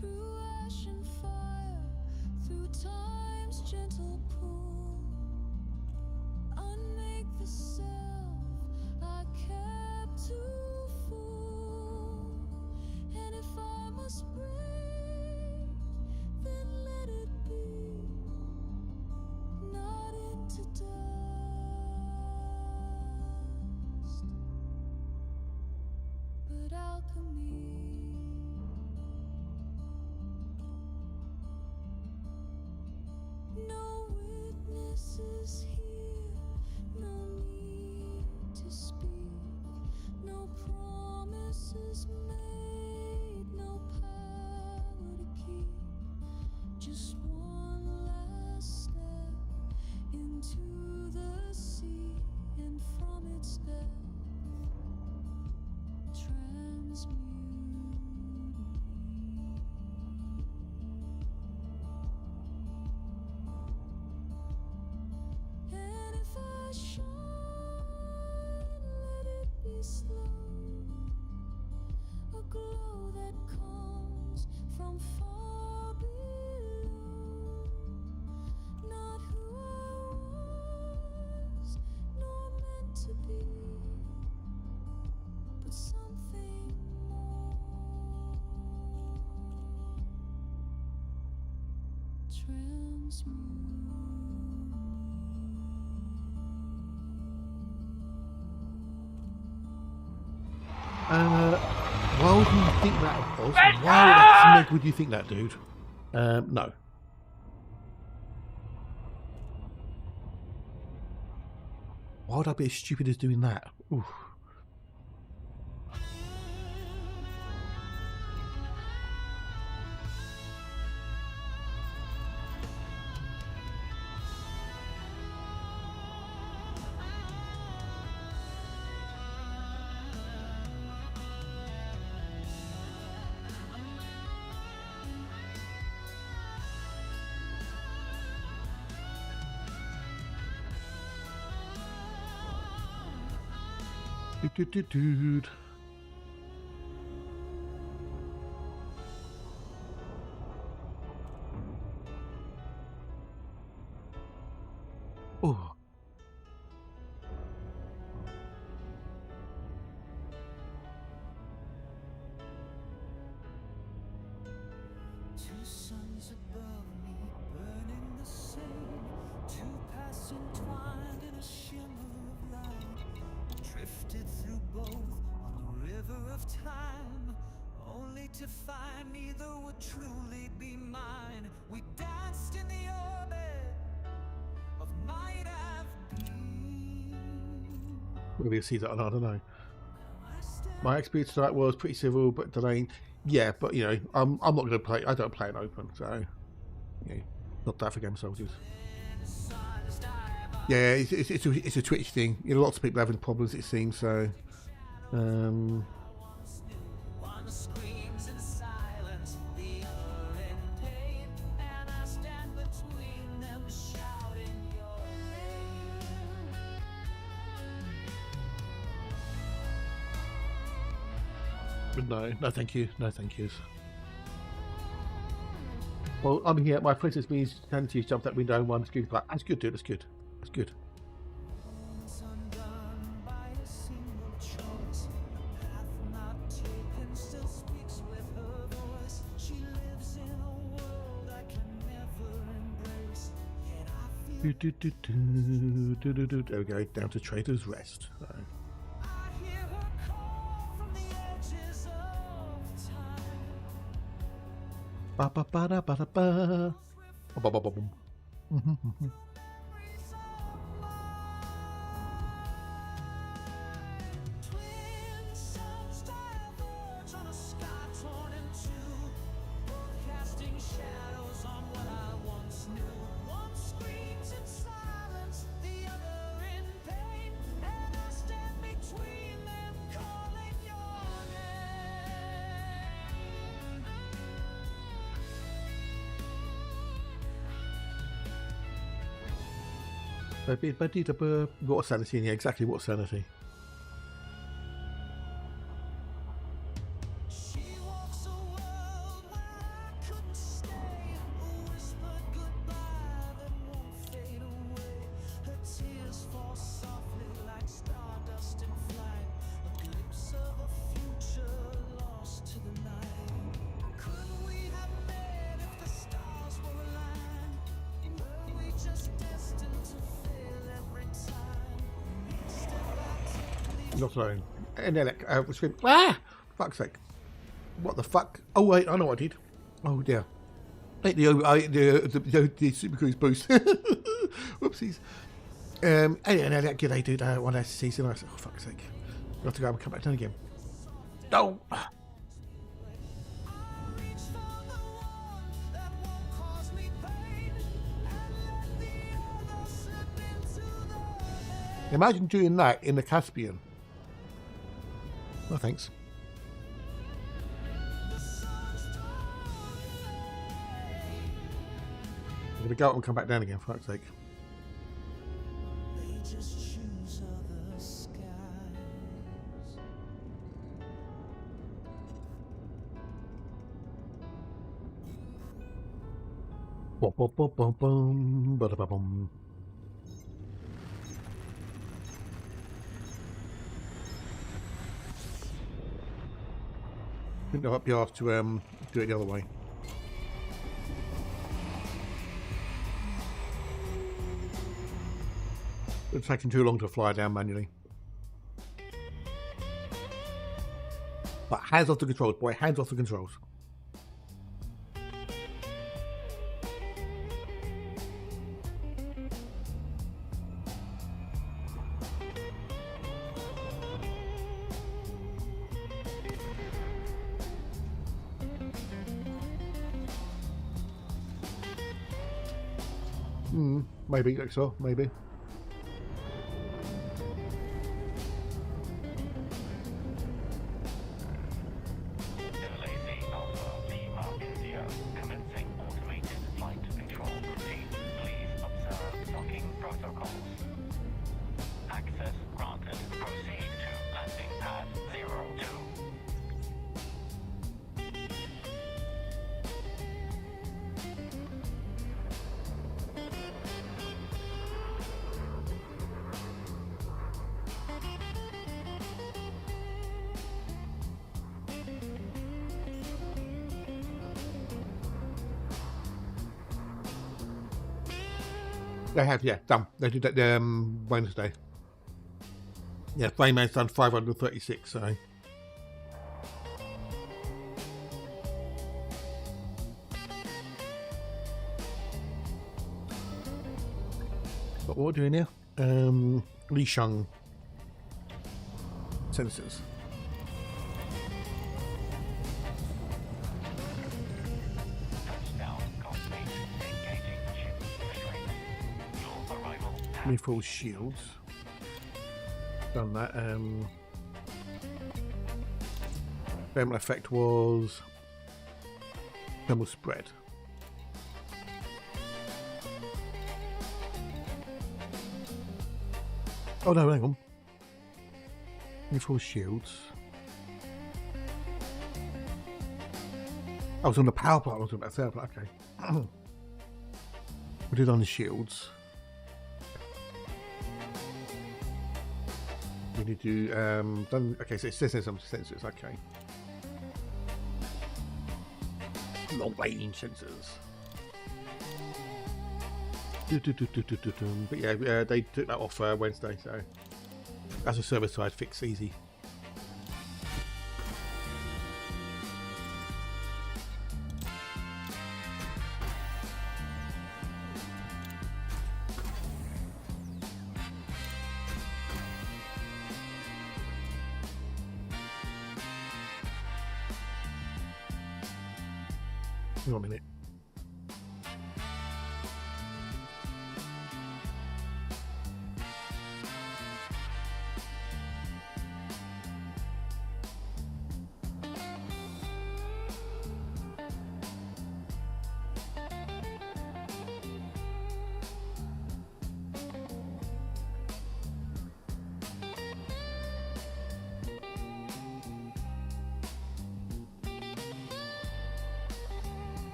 Through ash and fire, through time's gentle pull, unmake the self I kept too full. And if I must break, then let it be, not into dust, but alchemy. No witnesses here, no need to speak, no promises made, no power to keep, just one last step into the sea, and from its depth, transmute. And if I shine, let it be slow, a glow that comes from far below, not who I was, nor meant to be, but something more. Transmute. Why would you think that, Oz? Why the smeg would you think that, dude? No. Why would I be as stupid as doing that? Oof. Dude. Oh. Two suns above me, burning the same. Two paths entwined in a shimmer of light. Drifted through both on the river of time, only to find neither would truly be mine. We danced in the orbit of might have been. Whether you see that or not, I don't know. My experience tonight was pretty civil, but delaying. Yeah, but you know, I'm not going to play. I don't play it open, so yeah, not that for game soldiers. Yeah, it's a Twitch thing. You know, lots of people having problems, it seems. So, One screams in silence, the other in pain, and I stand between them shouting your but no, thank you, no, thank yous. Well, I'm here. My princess means sanity jumped that window and one screen. That's good, dude. That's good. That's good. undone by a single choice. A path not taken still speaks with her voice. She lives in a world I can never embrace. Yet I feel There we go. Down to Trader's Rest. So. I hear her call from the edges of time. Ba ba ba da ba da ba. Ba ba ba boom. Memories of twin suns diverge on a sky torn in two, both casting shadows on what I once knew. One screams in silence, the other in pain, and I stand between them, calling your What sanity? Yeah, exactly what sanity. She walks a world where I couldn't stay, a whispered goodbye that won't fade away. Her tears fall softly like stardust in flight, a glimpse of a future lost to the night. Could we have met if the stars were aligned? Were we just destined to fail every time? Each step I take leads Not alone. And then scream. Ah! Fuck's sake. What the fuck? Oh wait, I know what I did. Oh dear. I ate the Super Cruise boost. Whoopsies. And that good I did one last season. I said, oh fuck's sake. You have to go and come back down again. No. reach for the one that won't cause me pain, and let the other slip into the Imagine doing that in the Caspian. No thanks. I'm gonna go up and come back down again, for fuck's sake. They just choose other skies. Bum, bum, bum, bum, bum, ba-da-ba-bum. I think I'll be asked to do it the other way. It's taking too long to fly down manually. But hands off the controls, boy, hands off the controls. Maybe, like so, maybe. LAC Alpha Lima India commencing automated flight control routine. Please observe docking protocols. Access granted. Proceed to landing. They have, yeah, done. They did that Wednesday. Yeah, Freeman's done 536, so. But what we're doing here? Li Sheng sensors. Touchdown complete. Engaging ship restraints. Your arrival at Reinforced shields. Done that. Thermal effect was thermal spread. Oh no, hang on. Reinforced shields. I was on the power plant. I was on about power plant. Okay. We did on the shields. We need to done. Okay, so it says there's some sensors. Okay. Long range sensors. But yeah, they took that off Wednesday, so that's a server side fix, easy. Hang on a minute.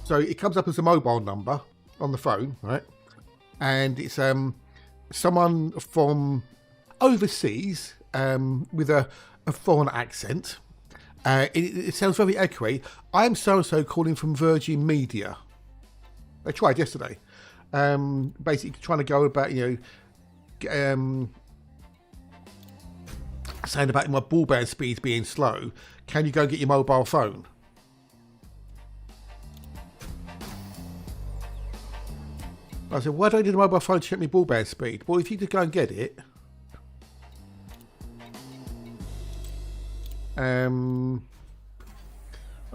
So it comes up as a mobile number on the phone, right? And it's someone from overseas with a foreign accent. It sounds very echoey. I'm so-and-so calling from Virgin Media. I tried yesterday. Basically trying to go about, saying about my ball band speeds being slow. Can you go get your mobile phone? I said, why don't I need a mobile phone to check my ball band speed? Well, if you could go and get it. I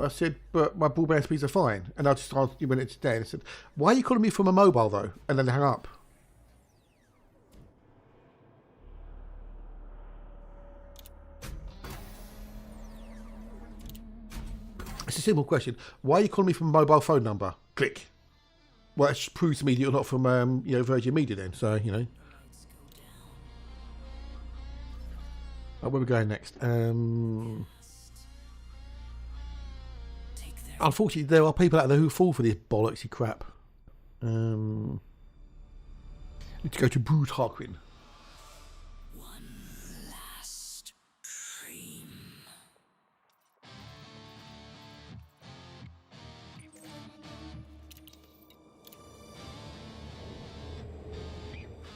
said, but my ball band speeds are fine. And I just asked you when it's dead. I said, why are you calling me from a mobile though? And then they hung up. It's a simple question. Why are you calling me from a mobile phone number? Click. Well, it proves to me that you're not from, Virgin Media then. So, where are we going next? Unfortunately, there are people out there who fall for this bollocksy crap. Need to go to Brood Harquin.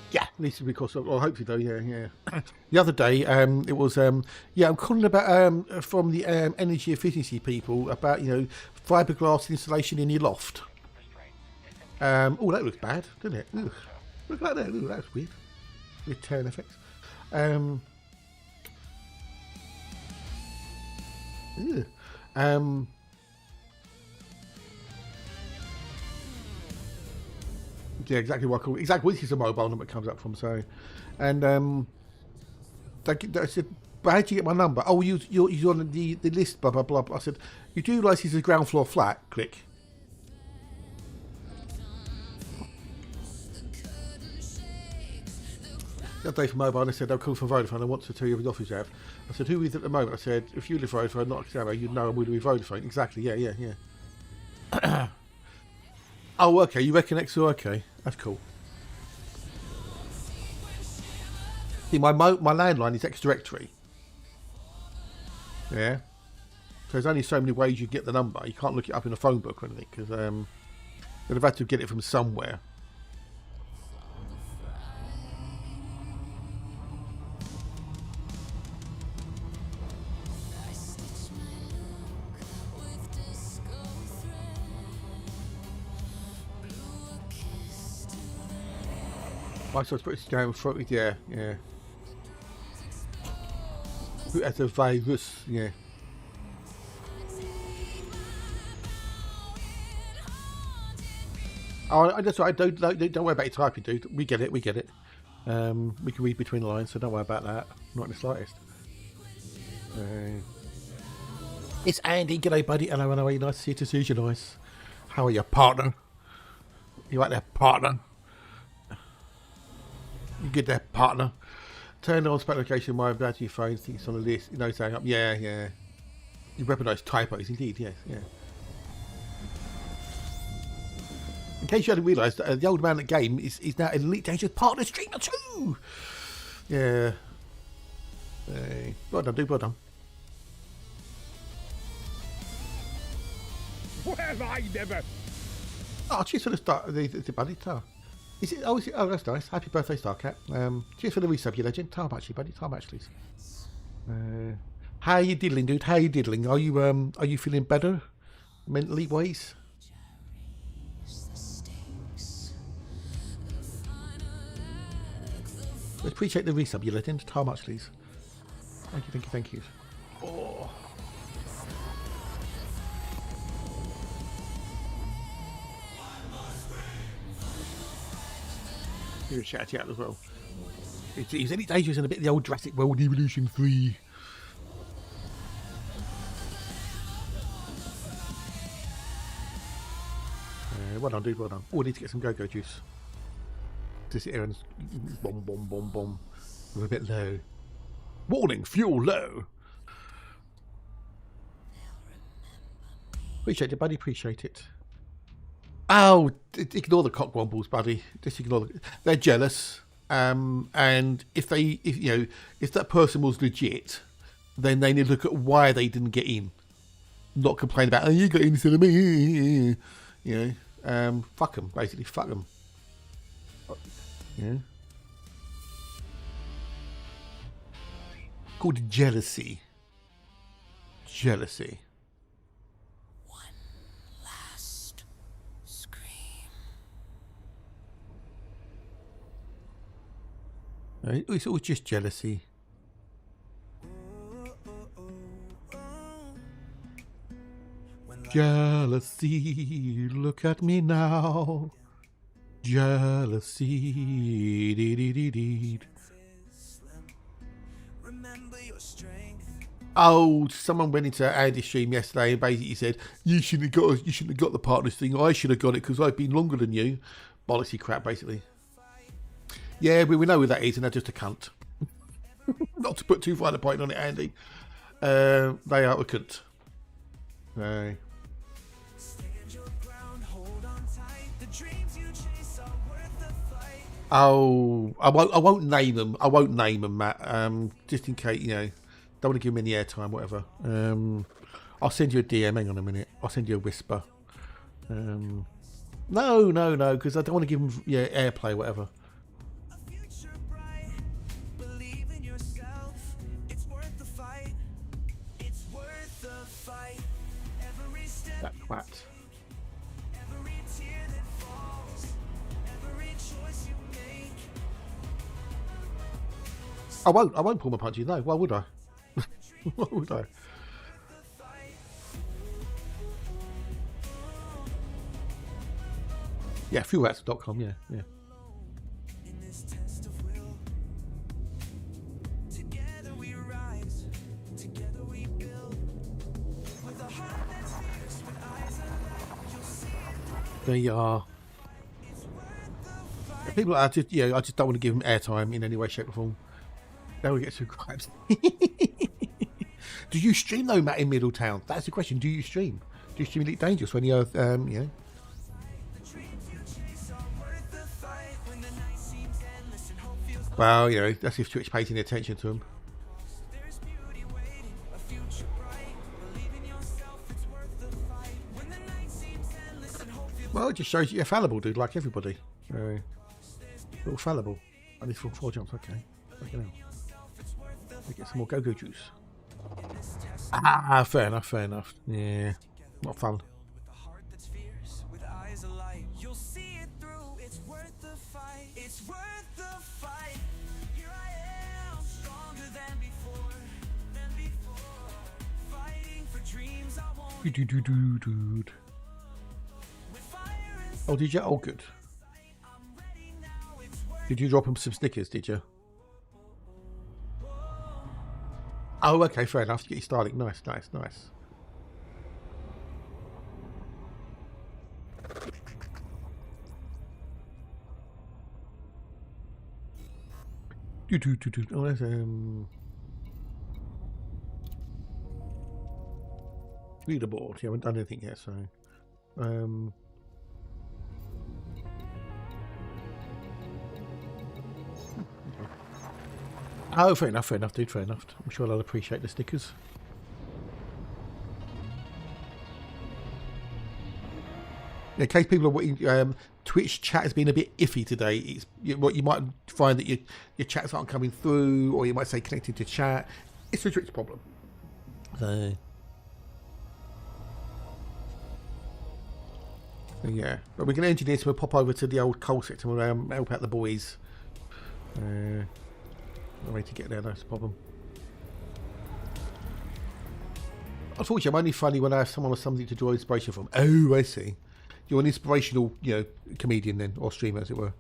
Yeah, at least because, well, hopefully though, yeah. The other day, it was, I'm calling about from the energy efficiency people about, fiberglass insulation in your loft. Oh, that looks bad, doesn't it? Ugh. Look at that. Ooh, that's weird. With tearing effects. Yeah, exactly what I call it. Exactly, which is a mobile number it comes up from. So, and they said, but how did you get my number? Oh, you're on the list, blah blah blah. I said, you do realise this is a ground floor flat? Click. The other day for mobile, and they said, I'll call from Vodafone. I want to tell you the office you have. I said, who is at the moment? I said, if you live Vodafone, not Xero, you'd know I'm with Vodafone. Exactly. Yeah. Oh, okay. You reckon Xero? Okay, that's cool. See, my landline is X directory. Yeah. So there's only so many ways you get the number. You can't look it up in a phone book or anything because They'd have had to get it from somewhere. I suppose put this going for it, yeah. Who has a virus, yeah. Oh, that's right. Don't worry about your typing, dude. We get it. We can read between the lines, so don't worry about that. Not in the slightest. It's Andy. G'day, buddy. Hello. Nice to see you. To see you, nice. How are you, partner? You right there, partner? You good there, partner? Turn on spell location. My about your phone. Think it's on the list. You know, saying up. Yeah. You recognise typos, indeed. Yes. Yeah. In case you hadn't realised, the old man at game is now an Elite Dangerous partner streamer too. Yeah. Well done, dude. Well done. Well, I never. Oh, cheers for the start. The buddy tar. Is it? Oh, that's nice. Happy birthday, Starcat. Cheers for the resub, you legend. Tar back, buddy. Tar back, please. How are you diddling, dude? How are you diddling? Are you feeling better mentally wise? Appreciate the resub, you legend. Tar much, please. Thank you. Oh. Give a shout out as well. Is any dangerous and a bit of the old Jurassic World Evolution 3? Well done, dude. Well done. Oh, I need to get some go-go juice. To sit here and bomb. We're a bit low. Warning, fuel low. Appreciate it, buddy. Appreciate it. Oh, ignore the cockwombles, buddy. Just ignore them. They're jealous. And if that person was legit, then they need to look at why they didn't get in. Not complain about, oh, you got in instead of me. You know, fuck them, basically. Fuck them. Yeah. Called jealousy. Jealousy. One last scream. Right? It's all just jealousy. Jealousy, look at me now. Jealousy, dee. Remember your strength. Oh, someone went into Andy's stream yesterday and basically said, you shouldn't have got the partners thing. I should have got it because I've been longer than you. Bollocksy crap, basically. Yeah, we know who that is, and they're just a cunt. Not to put too fine a point on it, Andy. They are a cunt. Right. Oh, I won't name them. I won't name them, Matt. Just in case, you know, don't want to give them any airtime, whatever. I'll send you a DM. Hang on a minute. I'll send you a whisper. No, because I don't want to give them airplay, whatever. That twat. I won't pull my punches, no. Why would I? Why would I? Yeah, fuelrats.com, yeah. They are. People are just, I just don't want to give them airtime in any way, shape, or form. Now we get some gripes. Do you stream though, Matt, in Middletown? That's the question. Do you stream? Do you stream Elite Dangerous when you're, Well, that's if Twitch pays any attention to them. Well, just shows you're fallible, dude, like everybody. We're all fallible. I need 4 jumps, okay. Fucking hell. Let me get some more go-go juice. Ah, fair enough, fair enough. Yeah, not fun. With eyes alight, you'll see it through. It's worth the fight. It's worth the fight. Here I am, stronger than before. Fighting for dreams I won't. Dude. With fire and Oh, did you? Oh, good. I'm ready now. It's worth. Did you drop him some Snickers, did you? Oh, okay, fair enough. To get you started. Nice. Oh, there's leaderboard. You haven't done anything yet, so oh, fair enough, dude, fair enough. I'm sure they'll appreciate the stickers. In case people are watching, Twitch chat has been a bit iffy today. It's what you might find that your chats aren't coming through, or you might say connected to chat. It's a Twitch problem. So yeah, but we're going to engineer, so we'll pop over to the old coal sector and help out the boys. No way to get there, that's the problem. Unfortunately, I'm only funny when I have someone or something to draw inspiration from. Oh, I see. You're an inspirational, comedian then, or streamer, as it were.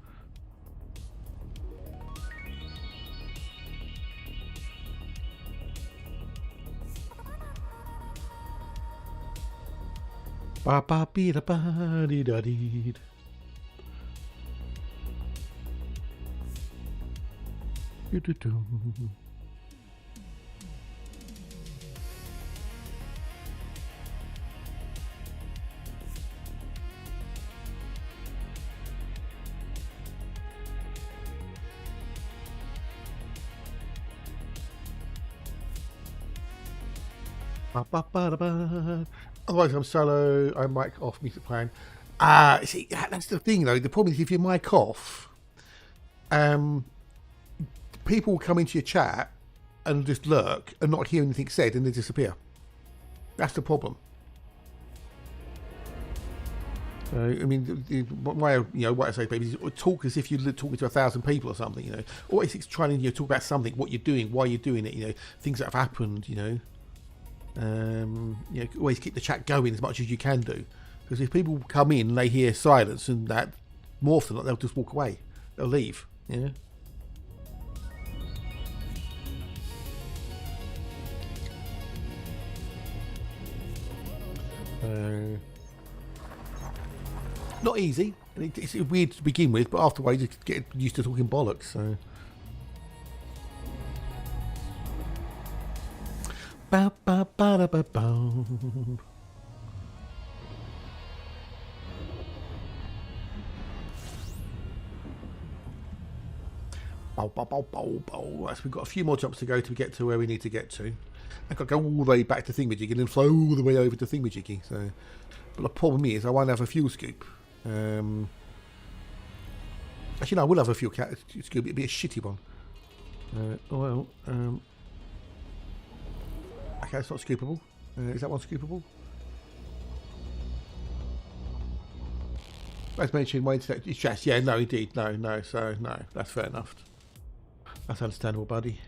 Ba ba be da ba dee da dee. Do do do. Ba ba ba da ba. Otherwise, I'm solo. I'm mic off, music playing. See, that's the thing, though. The problem is if you mic off, people will come into your chat and just lurk and not hear anything said, and they disappear. That's the problem. I mean, what I say, baby, is talk as if you're talking to 1,000 people or something, Or if it's trying to talk about something, what you're doing, why you're doing it, things that have happened, always keep the chat going as much as you can do, because if people come in and they hear silence and that, more often they'll just walk away, they'll leave. Not easy. It's weird to begin with, but afterwards you get used to talking bollocks. So. Ba ba ba da ba ba. Bow, bow, bow, bow, bow. Right, so we've got a few more jumps to go to get to where we need to get to. I've got to go all the way back to Thingamajiggy and then flow all the way over to Thingamajiggy. So, but the problem is I won't have a fuel scoop. Actually, no, I will have a fuel scoop. It'll be a shitty one. Okay, it's not scoopable. Is that one scoopable? As mentioned, my internet is just, yeah, no, indeed, no, so, no, that's fair enough. That's understandable, buddy.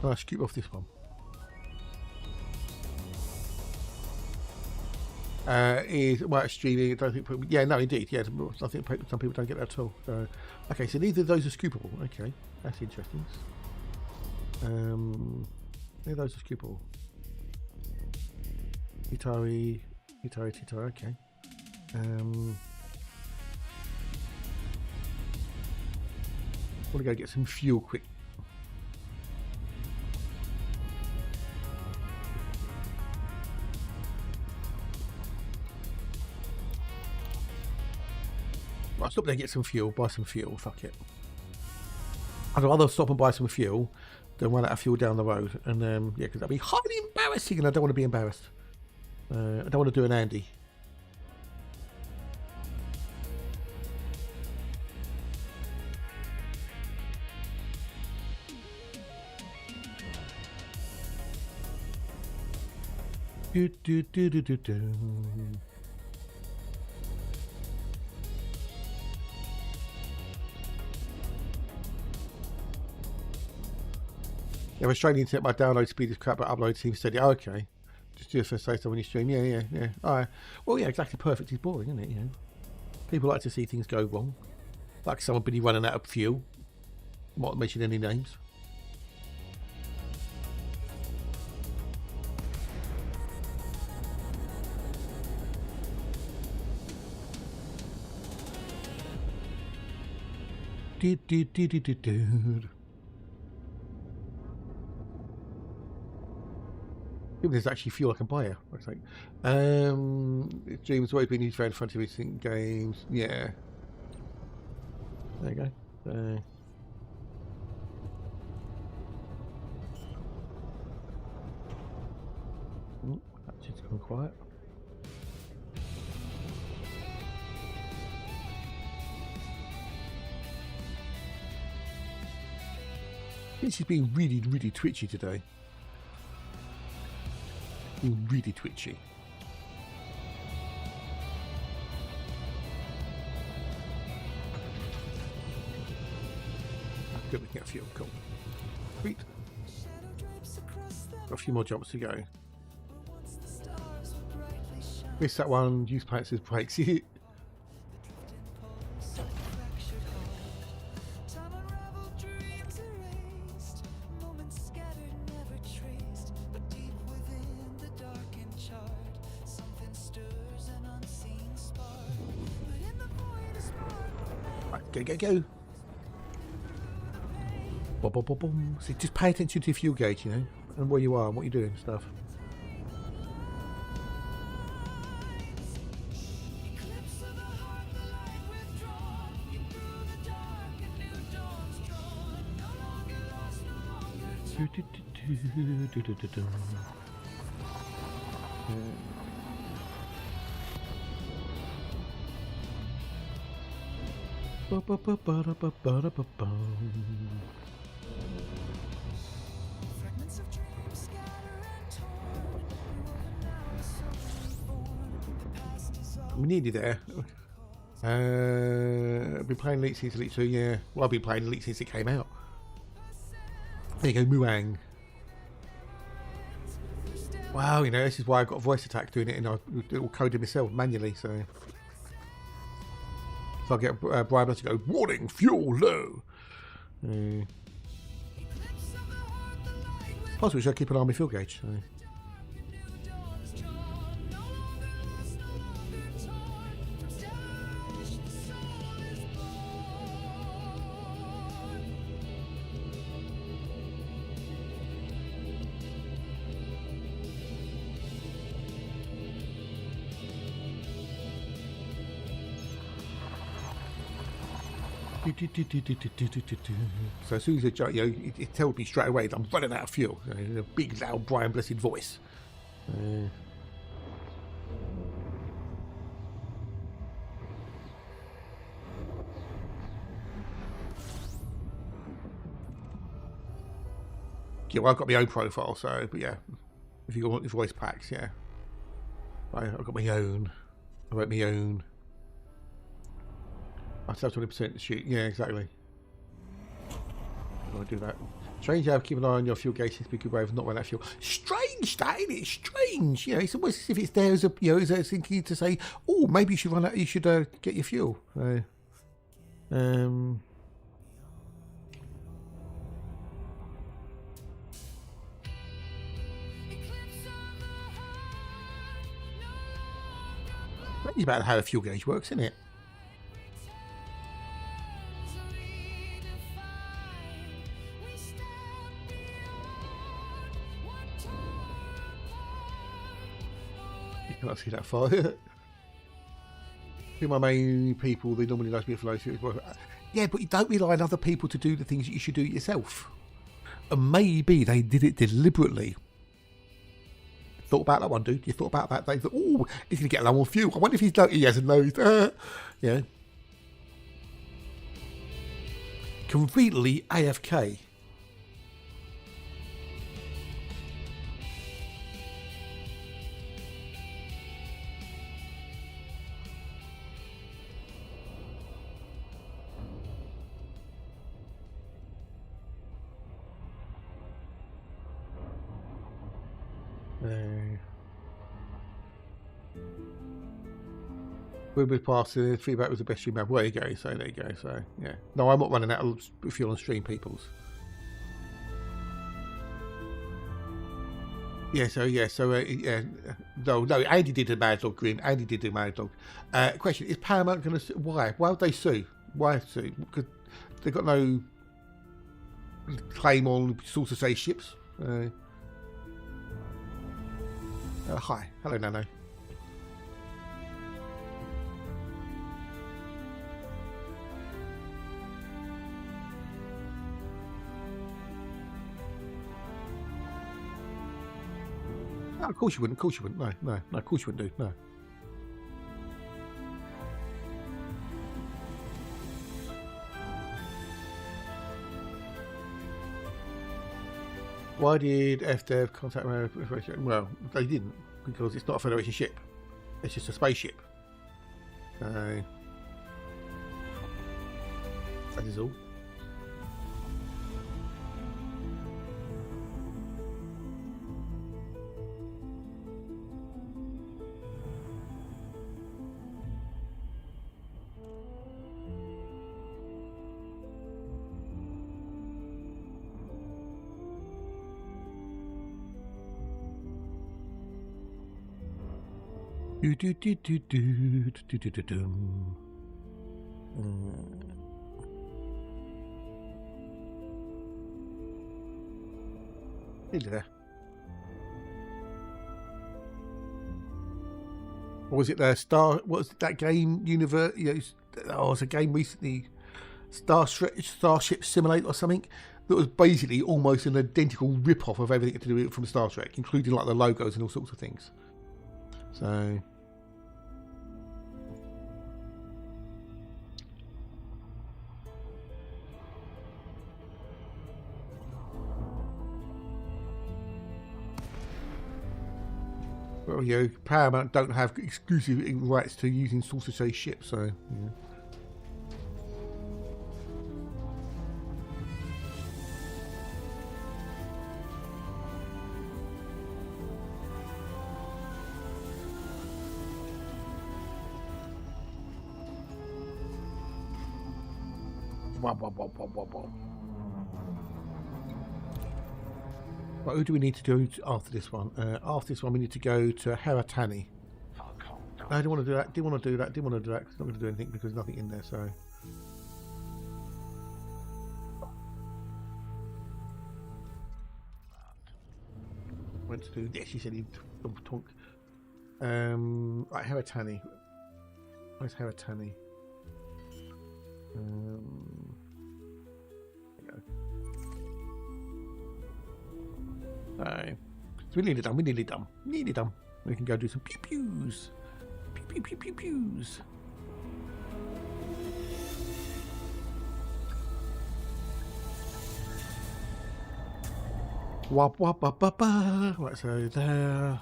I'll scoop off this one. Streaming. I don't think. Yeah, no, indeed. Yeah, I think some people don't get that at all. Okay, so neither of those are scoopable. Okay, that's interesting. Neither of those are scoopable. Titari. Okay. Want to go get some fuel quick. stop there and get some fuel, buy some fuel, fuck it. I'd rather stop and buy some fuel than run out of fuel down the road. And yeah, because that'd be highly embarrassing and I don't want to be embarrassed. I don't want to do an Andy. Do, do, do, do, do, do. Yeah, Australian internet, my download speed is crap, but upload seems steady. Oh, okay. Just do it for say so when you stream. Yeah. Alright. Well, yeah, exactly. Perfect is boring, isn't it? You know, people like to see things go wrong. Like somebody running out of fuel. I'm not mention any names. Do. If there's actually fuel I can buy here. I think. James always been used in front of me in games. Yeah. There you go. Oh, that's just gone quiet. This has been really, really twitchy today. Been really twitchy. Good, we can get fuel. Cool. Sweet. Got a few more jumps to go. Missed that one. Use planets as brakes. Go. Boom. So just pay attention to your fuel gauge, you know, and where you are and what you're doing and stuff. We nearly there. I've been playing Elite since Elite 2, yeah. Well, I've been playing Elite since it came out. There you go, Muang. Wow, you know, this is why I got a voice attack doing it, and I all coded myself manually, so I get Brian to go, warning, fuel low. Possibly should I keep an eye on my fuel gauge. So. So as soon as it tells me straight away that I'm running out of fuel. In a big, loud, Brian Blessed voice. Yeah, well, I've got my own profile, so, but yeah, if you want the voice packs, yeah. I've got my own. I wrote my own. I still have 20% to shoot. Yeah, exactly. I do that. Strange, yeah, keep an eye on your fuel gauge since Big Wave not run out of fuel. Strange, that ain't it? Strange. You know, it's almost as if it's there as a, you know, as a thinking to say, oh, maybe you should run out. You should get your fuel. It's about how a fuel gauge works, isn't it? You can't see that far. Who are my main people? They normally like me for yeah, but you don't rely on other people to do the things that you should do yourself. And maybe they did it deliberately. Thought about that one, dude. You thought about that. They thought, oh, he's going to get low on fuel. I wonder if he hasn't noticed. Yeah. Completely AFK. We'll be past the feedback was the best stream ever. Well, there you go. So there you go. So yeah. No, I'm not running out of fuel on stream, peoples. Yeah. So yeah. So yeah. No. Andy did a mad dog grin. Andy did a mad dog. Question: is Paramount going to why? Why would they sue? Why sue? Because they've got no claim on source of say ships. Hi. Hello, Nano. No, of course you wouldn't. Of course you wouldn't. No. Of course you wouldn't do. No. Why did FDev contact Federation? Well, they didn't, because it's not a Federation ship. It's just a spaceship. So that is all. There. Or was it the Star? What was that game? Universe? You know, oh, it was a game recently, Starship Simulator or something. That was basically almost an identical rip-off of everything to do with it from Star Trek, including like the logos and all sorts of things. So. Well, you know, Paramount don't have exclusive rights to using source of say ships, so yeah. Right, who do we need to do after this one? After this one, we need to go to Haratani. I don't want to do that. Didn't want to do that. Didn't want to do that. It's not going to do anything because there's nothing in there. So. Went to do this. He said he'd talk. Right, Haratani. Where's Haratani? There you go. So we nearly done. Nearly done. We can go do some pew pews. Pew pew pew pews. Wop wop wop wop. Right, so there.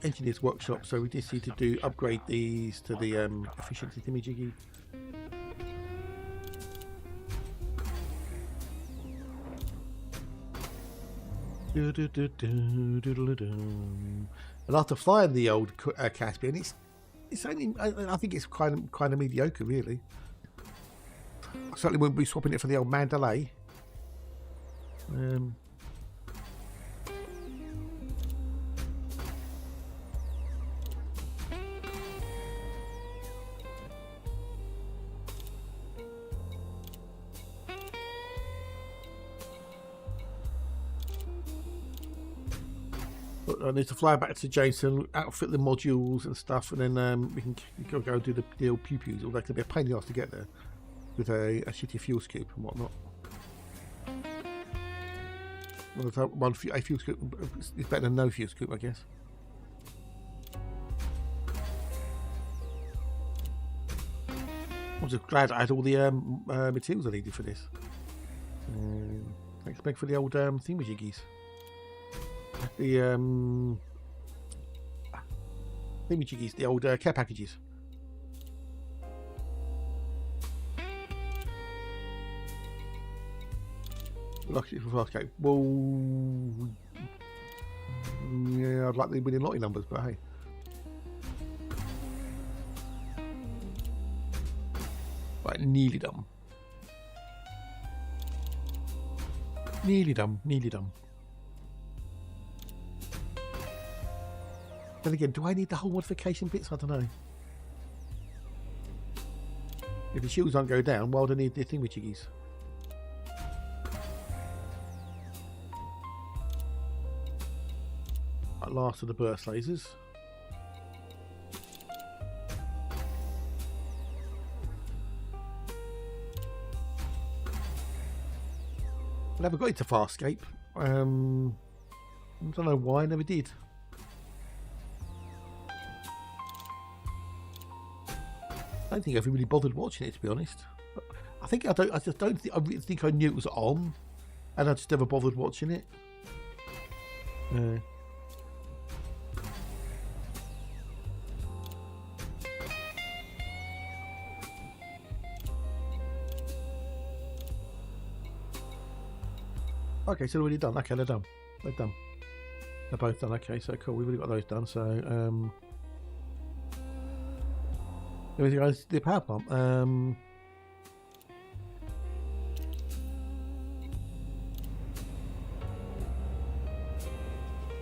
Engineers workshop. So we just need to do upgrade these to the efficiency thingy jiggy. And after flying the old Caspian, it's only I think it's kind of mediocre, really. I certainly wouldn't be swapping it for the old Mandalay. I need to fly back to Jason, outfit the modules and stuff, and then we can go and do the old pew pews. Although it can be a pain in the ass to get there with a shitty fuel scoop and whatnot. A fuel scoop is better than no fuel scoop, I guess. I'm just glad I had all the materials I needed for this. Thanks, Meg, for the old thingamajiggies. The thingamajiggies, the old care packages. Lucky for Farscape. Well, yeah, I'd like the winning lottery numbers, but hey. Right, nearly done. Nearly done, nearly done. Then again, do I need the whole modification bits? I don't know. If the shields don't go down, why do I need the thingamajiggies? At last of the burst lasers. I never got into Farscape. I don't know why, I never did. I don't think I've really bothered watching it, to be honest. I just don't think I really think I knew it was on, and I just never bothered watching it. Okay, so they're already done. Okay, they're done. They're done. They're both done. Okay, so cool. We've already got those done. So, everything else, the power pump.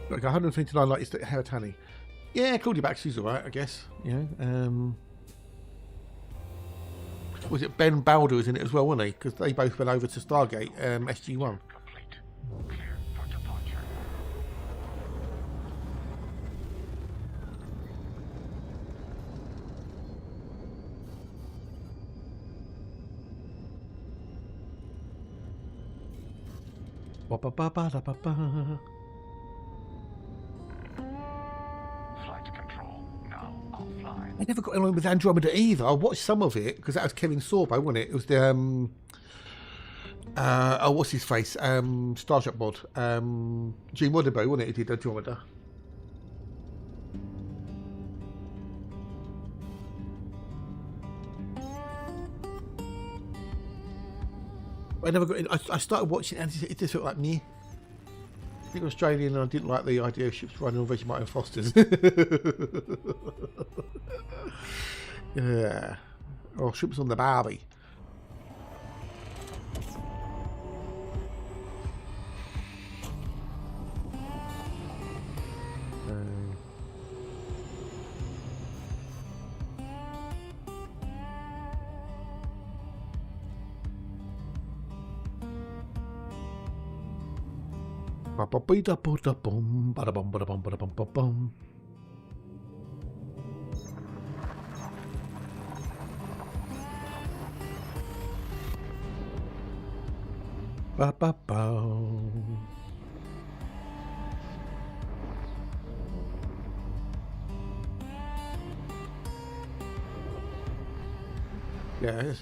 Like 129 light is the Heratani. Yeah, Claudia she's alright, I guess. You know. Was it Ben Balder was in it as well, wasn't he? Because they both went over to Stargate, SG1. Complete. Clear for departure. Ba-ba-ba-ba-da-ba-ba. Flight control now offline. I never got along with Andromeda either. I watched some of it because that was Kevin Sorbo, wasn't it? It was the oh, what's his face? Star Trek mod. Gene Roddenberry, wasn't it? He did Andromeda. I never got in. I started watching it and it just felt like me. I think Australian and I didn't like the idea of ships running on Vegemite Fosters. Yeah. Or ships on the Barbie. Ba-ba-ba-da-ba-da-bum, ba-ba-ba. Yeah.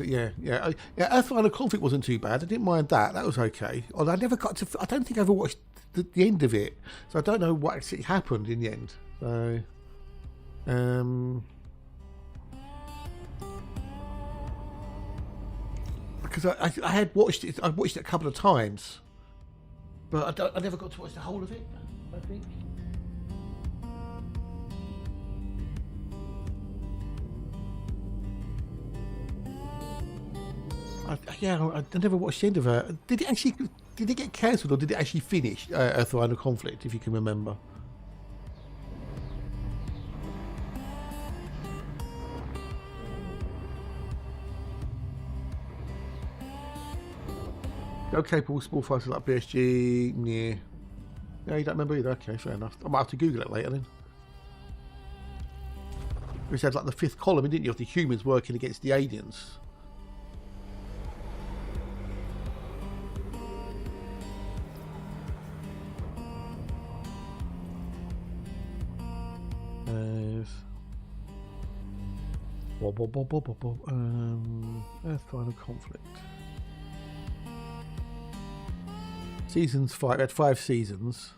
Earthline Conflict wasn't too bad. I didn't mind that. That was okay. Although I never got to. I don't think I ever watched the end of it, so I don't know what actually happened in the end. So, because I had watched it. I watched it a couple of times, but I never got to watch the whole of it. I think. I never watched the end of it. Did it get cancelled or did it actually finish Earthline Conflict, if you can remember? No capable small fighters like BSG, yeah. Yeah, you don't remember either. Okay, fair enough. I might have to Google it later then. We said like the fifth column, didn't you, of the humans working against the aliens. Earth final conflict. Seasons 5. We had 5 seasons.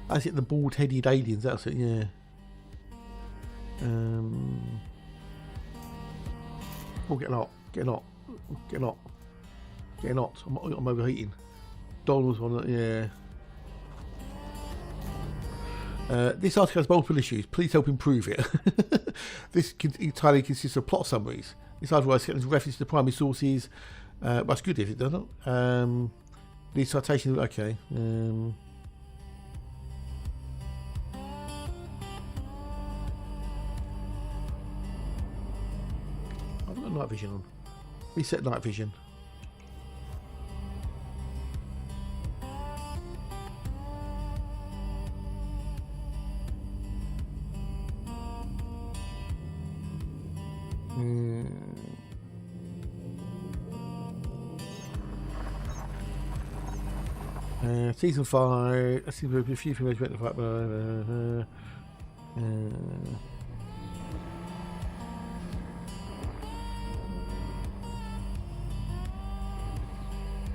That's it. The bald-headed aliens. That's it. Yeah. Oh, getting hot. Getting hot. Getting hot. Getting hot. I'm overheating. Donald's on it. Yeah. This article has multiple issues. Please help improve it. This entirely consists of plot summaries. This article has reference to primary sources. Well, that's good if it doesn't. These citations, okay. I've got night vision on. Reset night vision. Season 5. Let's see if a few things went right.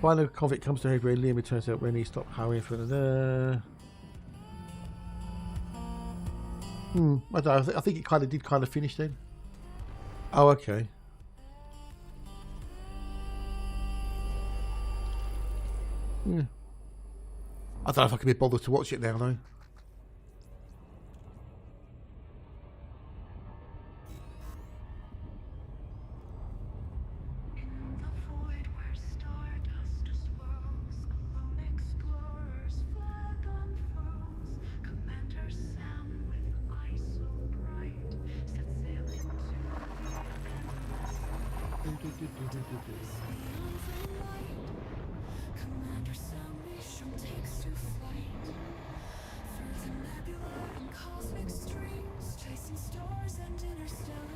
Final conflict comes to Avery. Liam turns out when he stopped howling for the. I don't know. I think it did finish then. Oh, okay. Yeah. I don't know if I can be bothered to watch it now, though.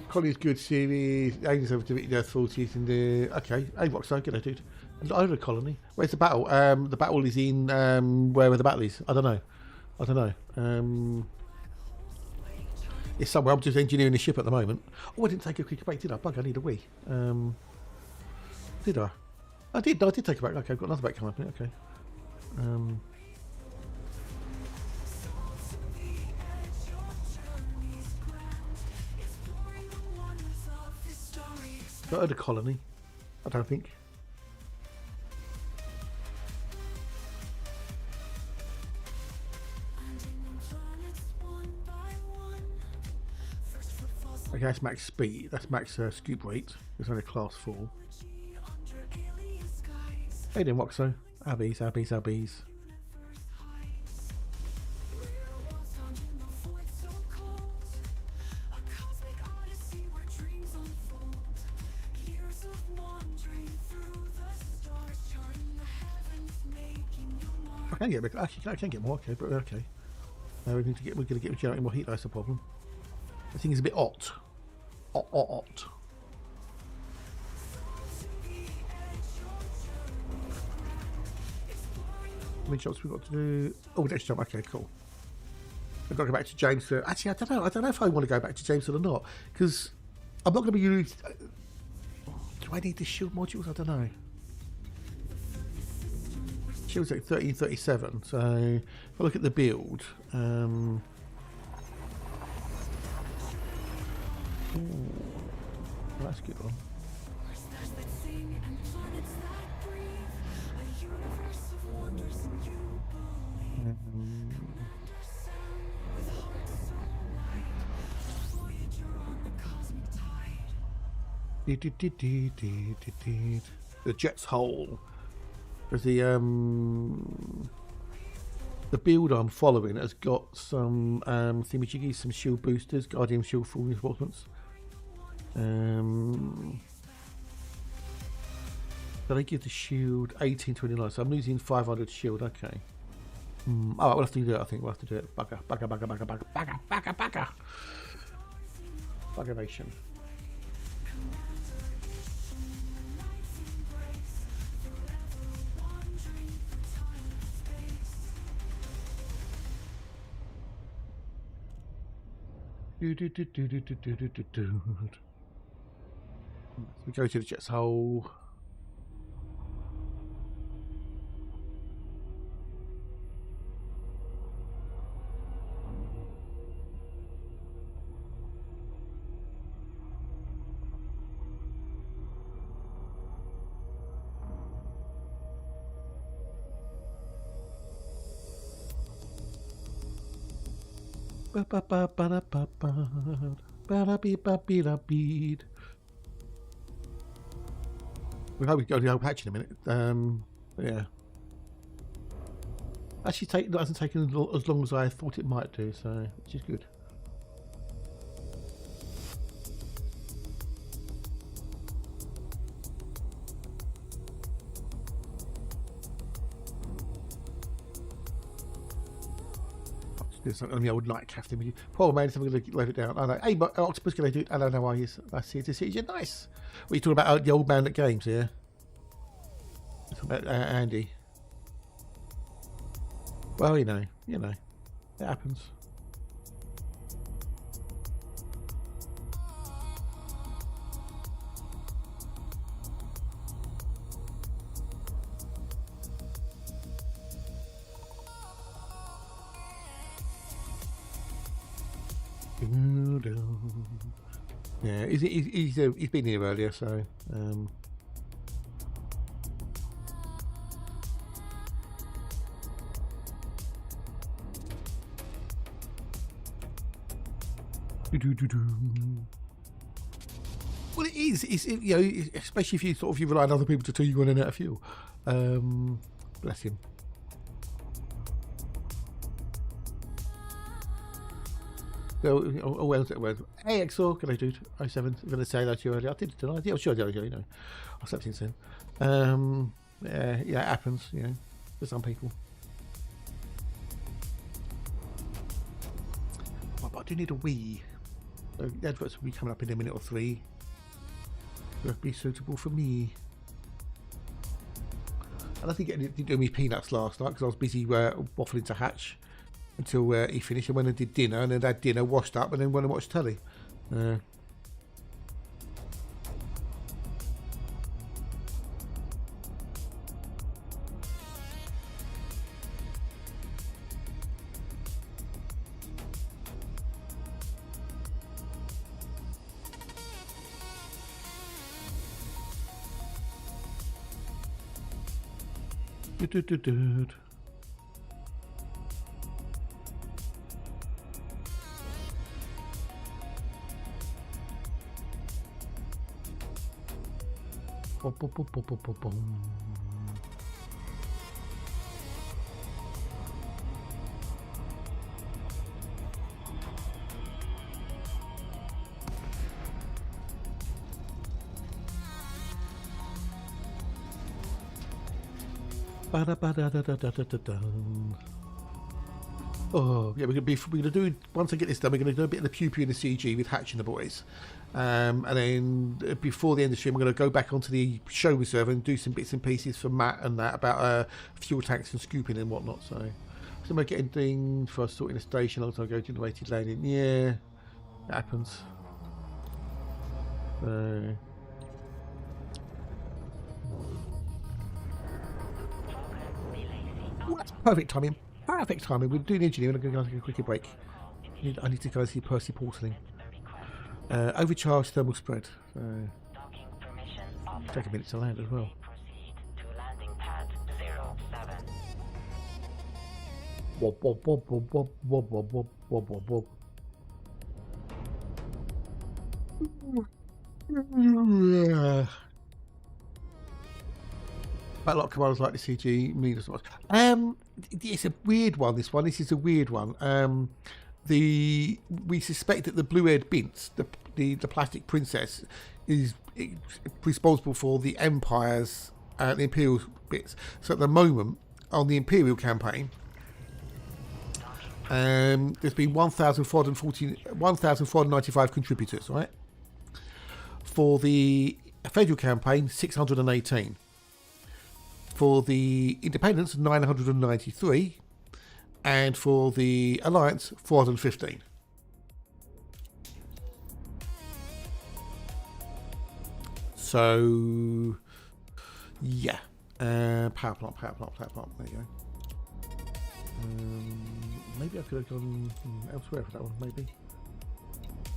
Collier's good series. Aliens over to the Earth 40s in the. Okay, hey, Rockstar, g'day, dude. Over colony. Where's the battle? The battle is in wherever the battle is. I don't know. It's somewhere. I'm just engineering the ship at the moment. Oh, I didn't take a quick break, did I? Bug, I need a wee. Did I? I did take a break. Okay, I've got another break coming up. Okay. Not heard of colony. I don't think. Okay, that's max speed. That's max scoop rate. It's only class 4. Hey then, Roxo. Abbeys. I can get more. Okay, but okay. We're going to get generating more heat. That's the problem. The thing is a bit hot. Hot. How many jumps we've got to do? Oh, next jump. Okay, cool. I've got to go back to James. Actually, I don't know. I don't know if I want to go back to James or not, because I'm not going to be using. Do I need the shield modules? I don't know. Shield's like 1337. So if I look at the build, ooh, that's a good one. The jet's hole. Because the build I'm following has got some thingamajiggies, some shield boosters, guardian shield full reinforcements. But I give the shield 1829, so I'm losing 500 shield. Okay. Oh, we'll have to do it. I think we'll have to do it. Bugger. Buggeration. We go to the jet's hole. We hope we go to the old patch in a minute. Yeah. Actually, that hasn't taken as long as I thought it might do, so which is good. Do something on the old night crafting. Poor man, I'm going to leave it down. I know. Hey, but Octopus, can I do it? I don't know why he's. I see it. I see it. You're nice. What are you talking about? The old man at games, yeah? You're talking about Andy. Well, you know, it happens. Yeah, he's been here earlier, so well, it is. It's you know, especially if you rely on other people to tell you when and out of fuel. Bless him. Well. Hey, XOR, can I do 07? I'm going to say that to you earlier. I did, didn't I? Yeah, sure, you know. I'll stop things soon. Yeah, it happens, you know, for some people. But I do need a Wii. So the adverts will be coming up in a minute or three. Will be suitable for me. And I think I didn't do me peanuts last night because I was busy waffling to Hatch until he finished, and when I did dinner, and then had dinner, washed up, and then went and watched telly. Oh yeah, we're gonna do, once I get this done, we're gonna do a bit of the pew pew and the CG with Hatch and the boys, and then before the end of the stream, we're gonna go back onto the show reserve and do some bits and pieces for Matt and that about fuel tanks and scooping and whatnot. So we're getting things for sorting the station. Also, go to the weighted landing. Yeah, it happens. Oh, that's perfect timing. Perfect timing. We're doing engineering. I'm going to take a quick break. I need to go see Percy Portaling. Overcharged thermal spread. Take a minute to land as well. Proceed to landing pad 07. Wob wob wob wob wob wob wob wob wob wob wob. Quite a lot of commanders like the CG mean as much. It's a weird one. This is a weird one. We suspect that the blue-haired Bints, the plastic princess, is responsible for the Empire's the Imperial bits. So at the moment, on the Imperial campaign, There's been 1,495 contributors, right? For the federal campaign, 618. For the independents, 993. And for the alliance, 415. So, yeah. Power plant. There you go. Maybe I could have gone elsewhere for that one, maybe.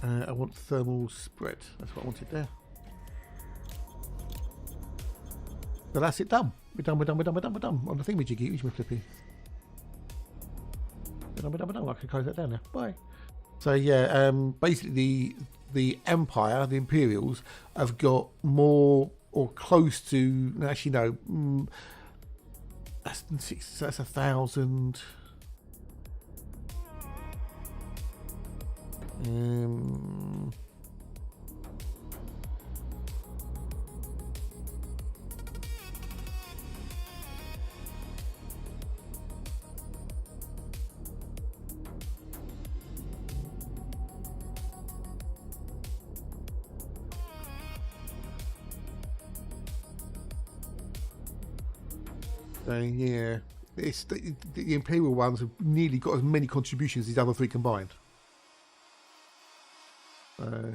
I want thermal spread. That's what I wanted there. So that's it done. We're done. On the thingamajiggy, which was flippy. We're done. I can close that down now. Bye. So yeah, basically the Empire, the Imperials, have got more or close to. Actually, no. That's 1,000. Yeah, it's the Imperial ones have nearly got as many contributions as the other three combined. Okay,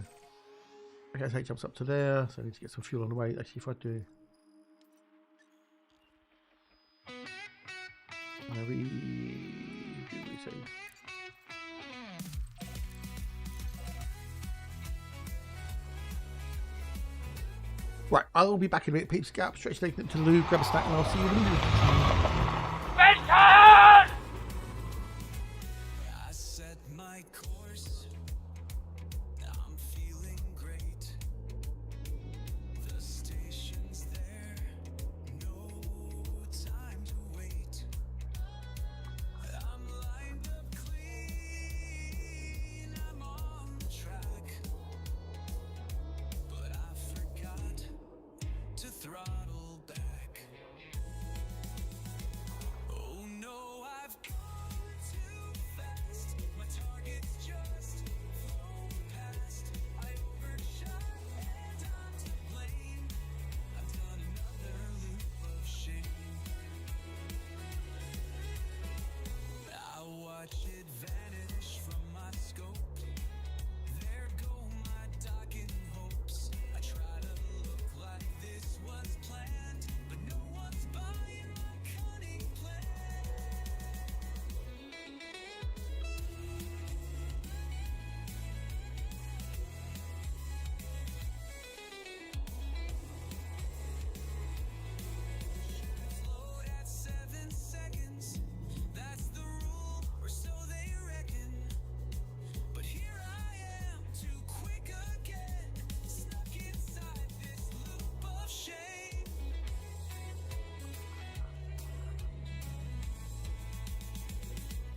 so it jumps up to there, so I need to get some fuel on the way. Actually, if I do, right, I'll be back in a minute, peeps. Get up, stretch leg to the loo, grab a snack, and I'll see you in a minute. I set my course. I'm feeling great. The station's there. No time to wait. I'm lined up clean. I'm on the track. But I forgot to throttle back. Oh no, I've gone too fast. My target's just flown past. I overshot and I'm to blame. I've done another loop of shame. I watch it vanish from my scope. There go my docking hopes. I try to look like this was planned, but no one's buying my cunning plan. Load at 7 seconds. That's the rule, or so they reckon. But here I am, too quick again, stuck inside this loop of shame.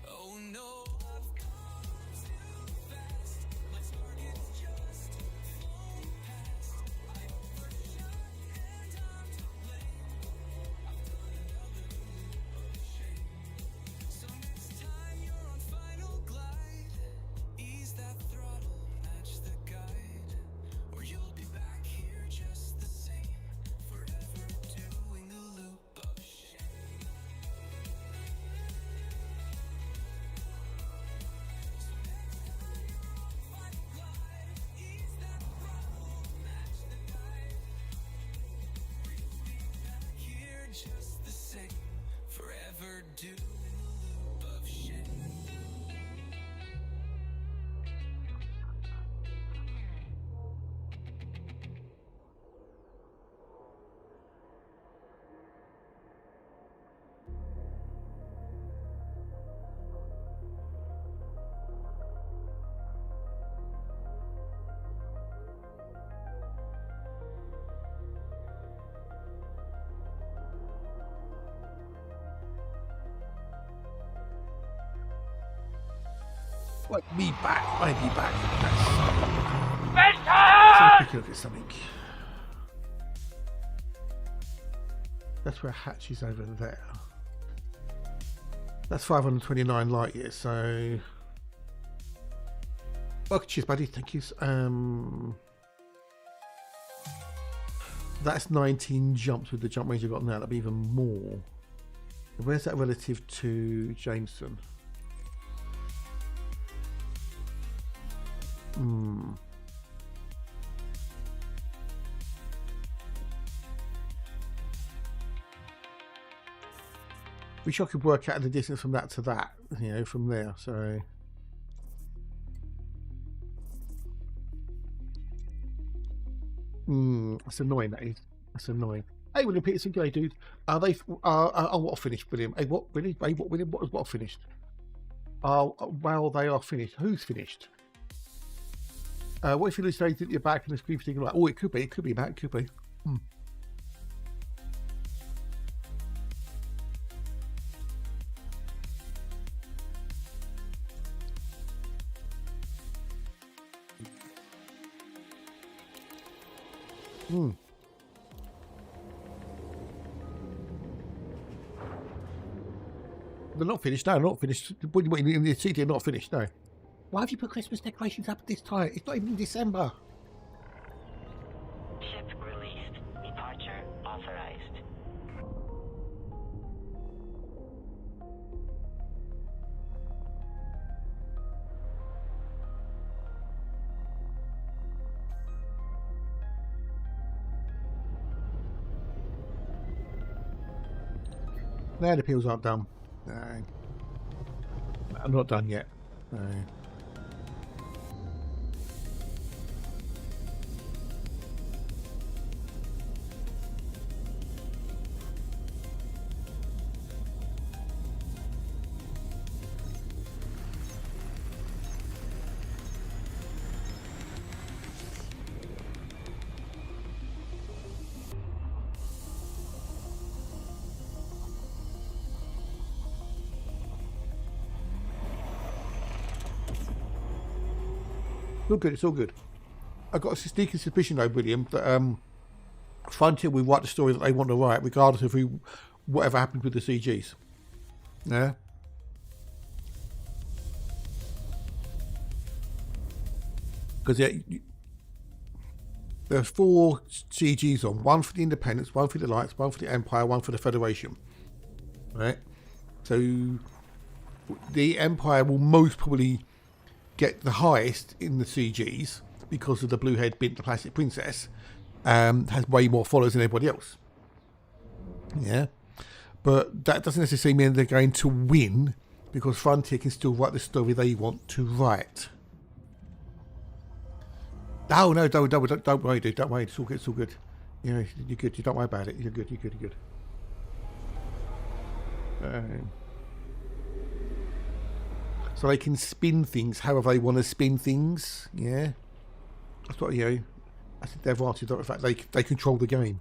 Oh no, I've gone too fast. My target's just flown past. I overshot and I'm to blame. I've done another loop of shame. So next time you're on final glide, ease that throttle, match the guide, or you'll be back here just the same, forever doing a loop of shame. So next time you're on final glide, ease that throttle, match the guide, or you'll be back here just the same, forever doing a loop of shame. Right, me back. I'll be back. So quick look at something. That's where hatch is over there. That's 529 light years. So, well, cheers, buddy. Thank you. That's 19 jumps with the jump range you've got now. That'd be even more. Where's that relative to Jameson? Wish I could work out the distance from that to that, you know, from there. So that's annoying. That is. That's annoying. Hey, William Peterson, g'day, dude. Are they? What finished, William? Hey, what, William? Hey, what, William? What finished? Well, they are finished. Who's finished? What if you illustrated at your back and the screen thinking like, oh, it could be, Matt, it could be. They're not finished. No, not finished. What do you mean? The CD are not finished. No. Why have you put Christmas decorations up at this time? It's not even December. Ship released. Departure authorized. No, the peels aren't done. No. I'm not done yet. No. All good, it's all good. I've got a sneaking suspicion though, William, that Frontier will write the story that they want to write, regardless of whatever happens with the CGs. Yeah. Because there's 4 CGs on, one for the Independents, one for the Lights, one for the Empire, one for the Federation. Right? So the Empire will most probably get the highest in the CGs because of the blue head bint, the plastic princess, has way more followers than everybody else. Yeah, but that doesn't necessarily mean they're going to win, because Frontier can still write the story they want to write. Oh no, don't worry, dude. Don't worry. It's all good. It's all good. You know, you're good. You don't worry about it. You're good. You're good. You're good. So they can spin things however they want to spin things. Yeah, that's what, you know. I think they're right. In fact, they control the game.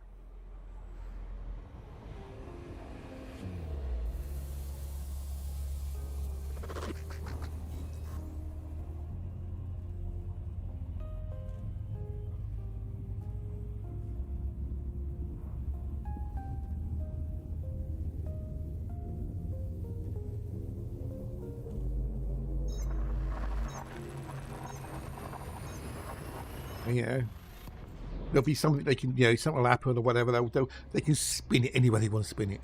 You know, there'll be something they can, you know, something will happen or whatever. They can spin it any way they want to spin it.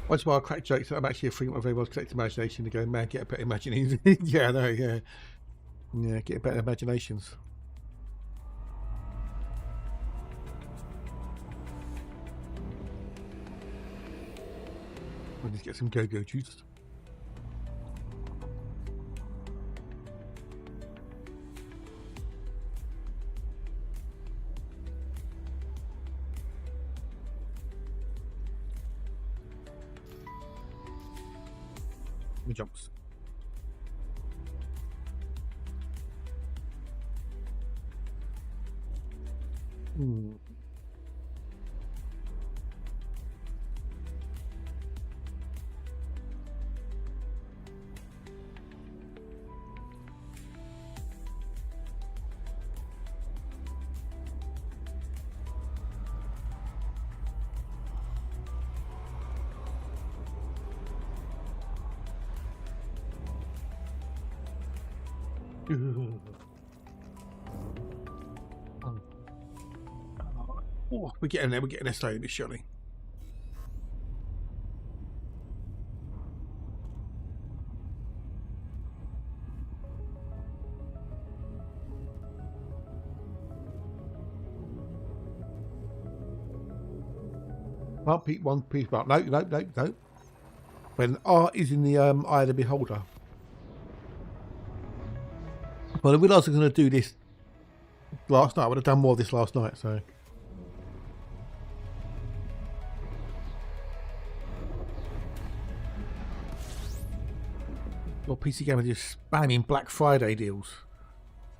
Once in a while, I crack jokes that I'm actually a freak of very well collected imagination to go, man, get a better imagination. Yeah, I know, yeah. Yeah, get a better imaginations. I need to get some go-go juice. Jumps. Oh, we're getting there. We're getting there slowly but surely. One piece mark. No. When art is in the eye of the beholder. Well, I realised I was going to do this last night. I would have done more of this last night, so. Well, PC Gamer just spamming Black Friday deals.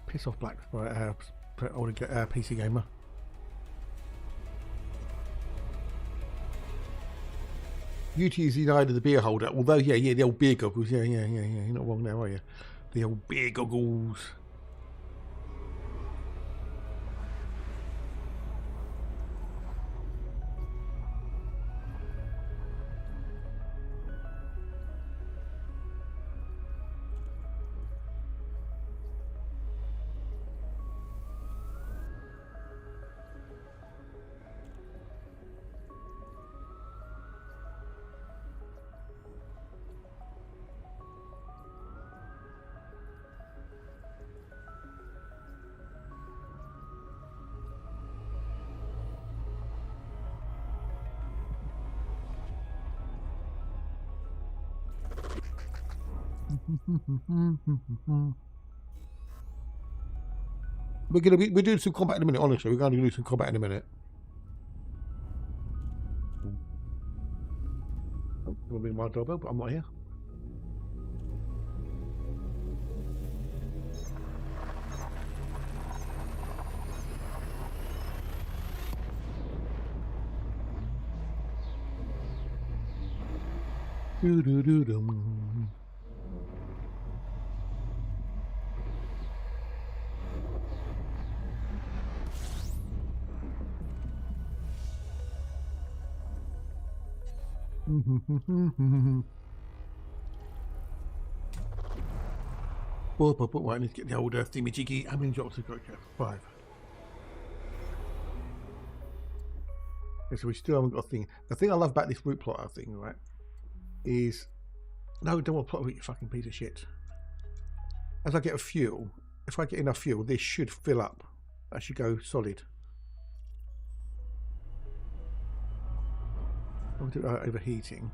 Piss off Black Friday, PC Gamer. Beauty is the eye of the beer holder. Although, yeah, the old beer goggles. Yeah. You're not wrong there, are you? The old beer goggles. We're doing some combat in a minute. Honestly, we're going to do some combat in a minute. Oh, it'll be my doorbell, but I'm not here. Do-do-do-dum. Right, I need to get the old thingy jiggy. How many drops have got? 5. Okay, so we still haven't got a thing. The thing I love about this route plotter thing, right, is no, don't want to plot with you fucking piece of shit. As I get a fuel, if I get enough fuel, this should fill up. That should go solid. I'll do overheating.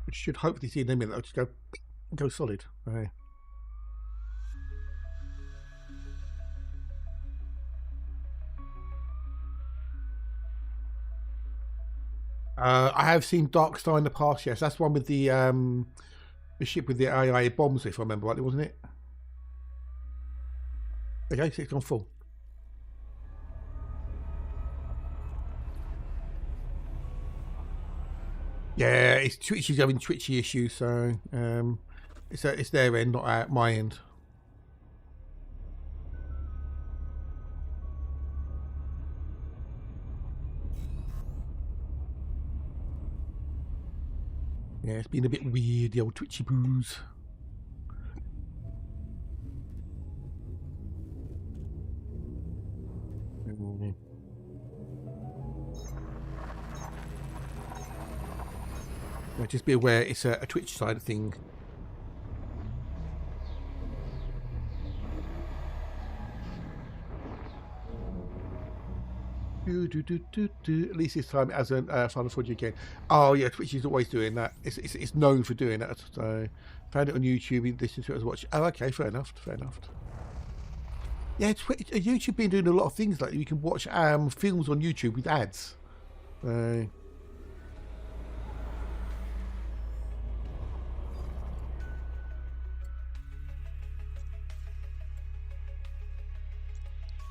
Which should hopefully see in a minute. I'll just go solid. Right. I have seen Dark Star in the past. Yes, that's one with the ship with the AI bombs, if I remember rightly, wasn't it? Okay, so it's gone full. Yeah, it's Twitchy's having twitchy issues, so it's their end, not at my end. Yeah, it's been a bit weird, the old twitchy boos. Yeah, just be aware it's a Twitch side thing. At least this time it hasn't Final Forge again. Oh yeah, Twitch is always doing that. It's known for doing that. So found it on YouTube, listened to it as watch. Oh, okay, fair enough. Yeah, YouTube been doing a lot of things like you can watch films on YouTube with ads.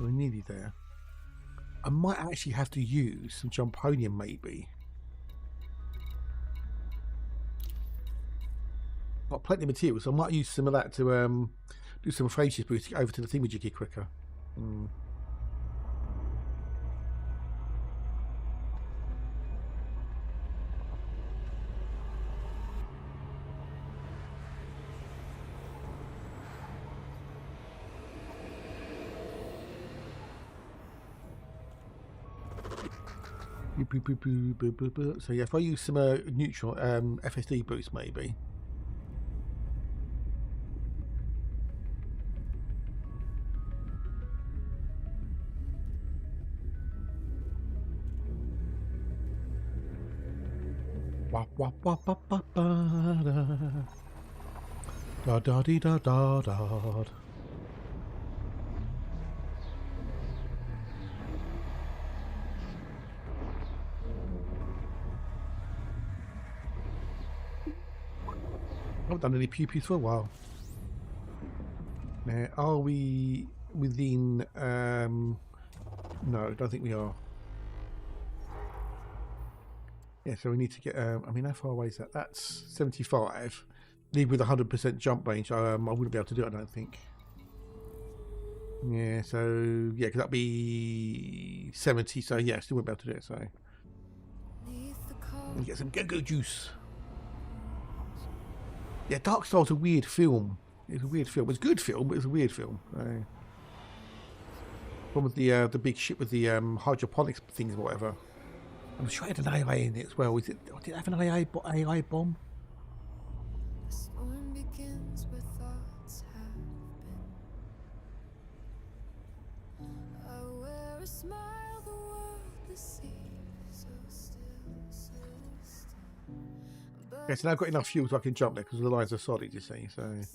We're nearly there. I might actually have to use some Jumponium, maybe. Got plenty of materials, so I might use some of that to do some phrases boost to get over to the thingamajiggy quicker. Mm. So yeah, if I use some neutral FSD boost maybe. Wop wop wop wop wop da da dee da da da. I haven't done any pew-pews for a while. Now, are we within... no, I don't think we are. Yeah, so we need to get... I mean, how far away is that? That's 75. Even with 100% jump range, I wouldn't be able to do it, I don't think. Yeah, so... Yeah, because that'd be 70, so yeah, still wouldn't be able to do it, so... And get some go-go juice. Yeah, Dark Star's a weird film. It's a weird film. It's a good film, but it's a weird film. One with the big ship with the hydroponics things or whatever. I'm sure it had an AI in it as well. Did it have an AI bomb? The storm begins where thoughts have been. I wear a smile, the world, the sea, so still, so still. Yeah, so now I've got enough fuel so I can jump there because the lines are solid, you see. So Silent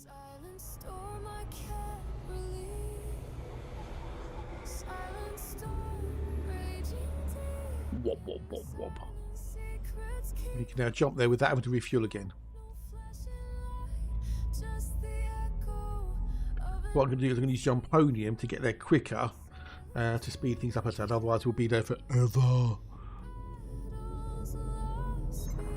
storm I can't relieve. Silent storm raging deep. whoop, whoop, whoop, whoop. Secrets keep You can now jump there without having to refuel again. no flashing light. Just the echo of What I'm going to do is I'm going to use Jumponium to get there quicker to speed things up a tad. Otherwise we'll be there forever. battles lost before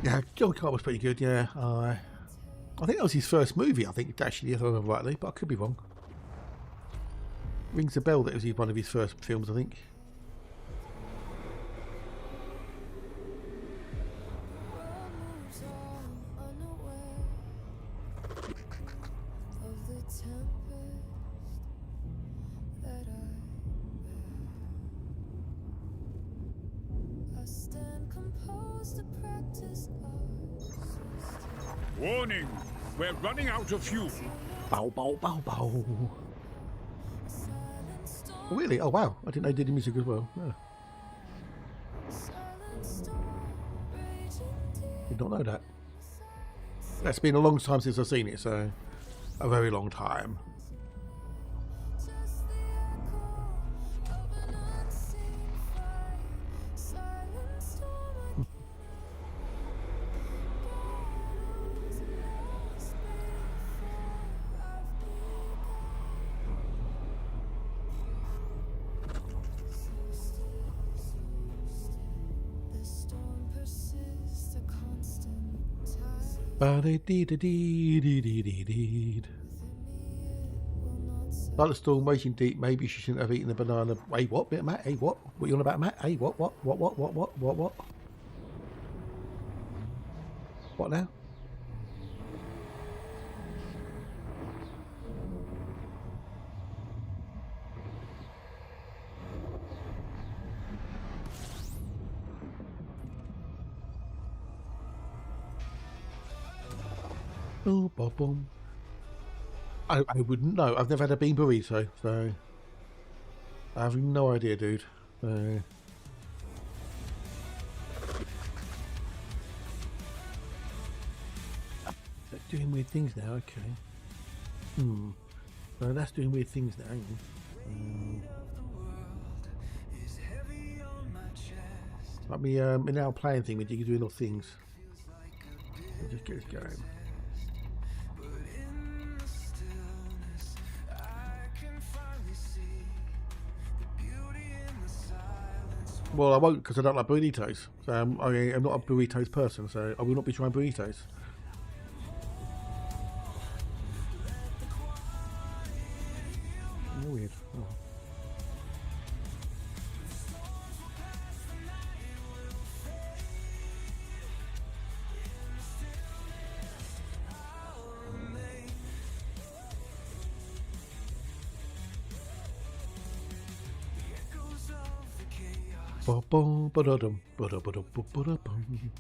Yeah, John Carter was pretty good, yeah. I think that was his first movie, I think, actually, if I remember rightly, but I could be wrong. Rings a bell that it was one of his first films, I think. world moves on unaware of the tempest that I bear. I stand composed to practice art. Warning! We're running out of fuel. Bow, bow, bow, bow. Silent storm, Oh, really? Oh, wow. I didn't know he did the music as well. Yeah. silent storm raging deep. Did not know that. It's been a long time since I've seen it, so a very long time. Just the echo of an unseen fight. Silent storm battles lost before I've begun. The storm persists, a constant tide. Ba-dee-dee-dee-dee-dee-dee-dee. Will not Like the storm waiting deep, maybe she shouldn't have eaten the banana. Hey, what, bit, Matt? Hey, what? What are you on about, Matt? Hey, what? What now? Oh, boom, boom. I wouldn't know. I've never had a bean burrito, so I have no idea, dude. They're doing weird things now. Okay. So that's doing weird things now. Hang on. Like me, now playing thing with you doing all things. Just get this going. Well, I won't because I don't like burritos. So I am not a burritos person, so I will not be trying burritos. Weird. Oh. Ba-bum, ba-da-dum, ba-da-ba-dum, ba-da-bum.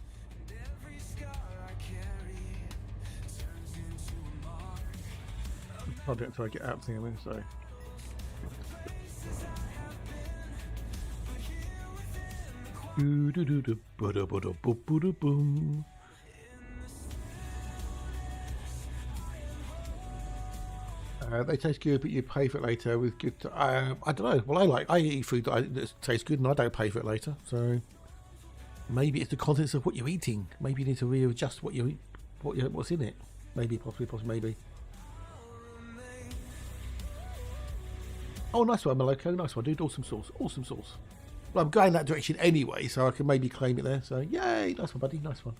I'll do it until I get out thing, I mean, so. Do-do-do-do, ba-da-ba-da-bu-bu-da-bum. They taste good, but you pay for it later with good. I don't know. Well, I eat food that tastes good, and I don't pay for it later. So maybe it's the contents of what you're eating. Maybe you need to readjust what you eat, what's in it. Maybe, possibly, maybe. Oh, nice one, Maloko. Nice one, dude. Awesome sauce. Awesome sauce. Well, I'm going that direction anyway, so I can maybe claim it there. So yay, nice one, buddy. Nice one.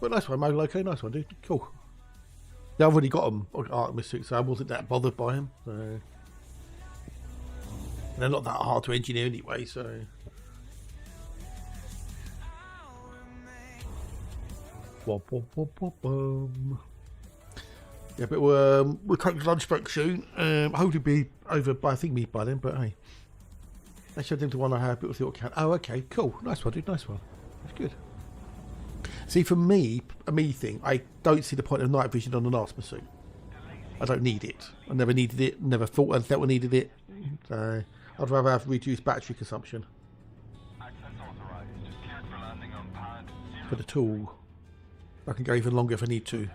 But nice one, Maloko. Nice one, dude. Cool. Yeah, I've already got them, Artemis suits, so I wasn't that bothered by them. So. And they're not that hard to engineer anyway, so. Yeah, but we'll take the lunch break soon. I hope it'll be over by, I think, me by then, but hey. I showed them to one I have, but with the account. Oh, okay, cool. Nice one, dude. Nice one. That's good. See, for me, a me thing, I don't see the point of night vision on an Artemis suit. I don't need it. I never needed it. Never thought I felt I needed it. So I'd rather have reduced battery consumption. For the tool, I can go even longer if I need to.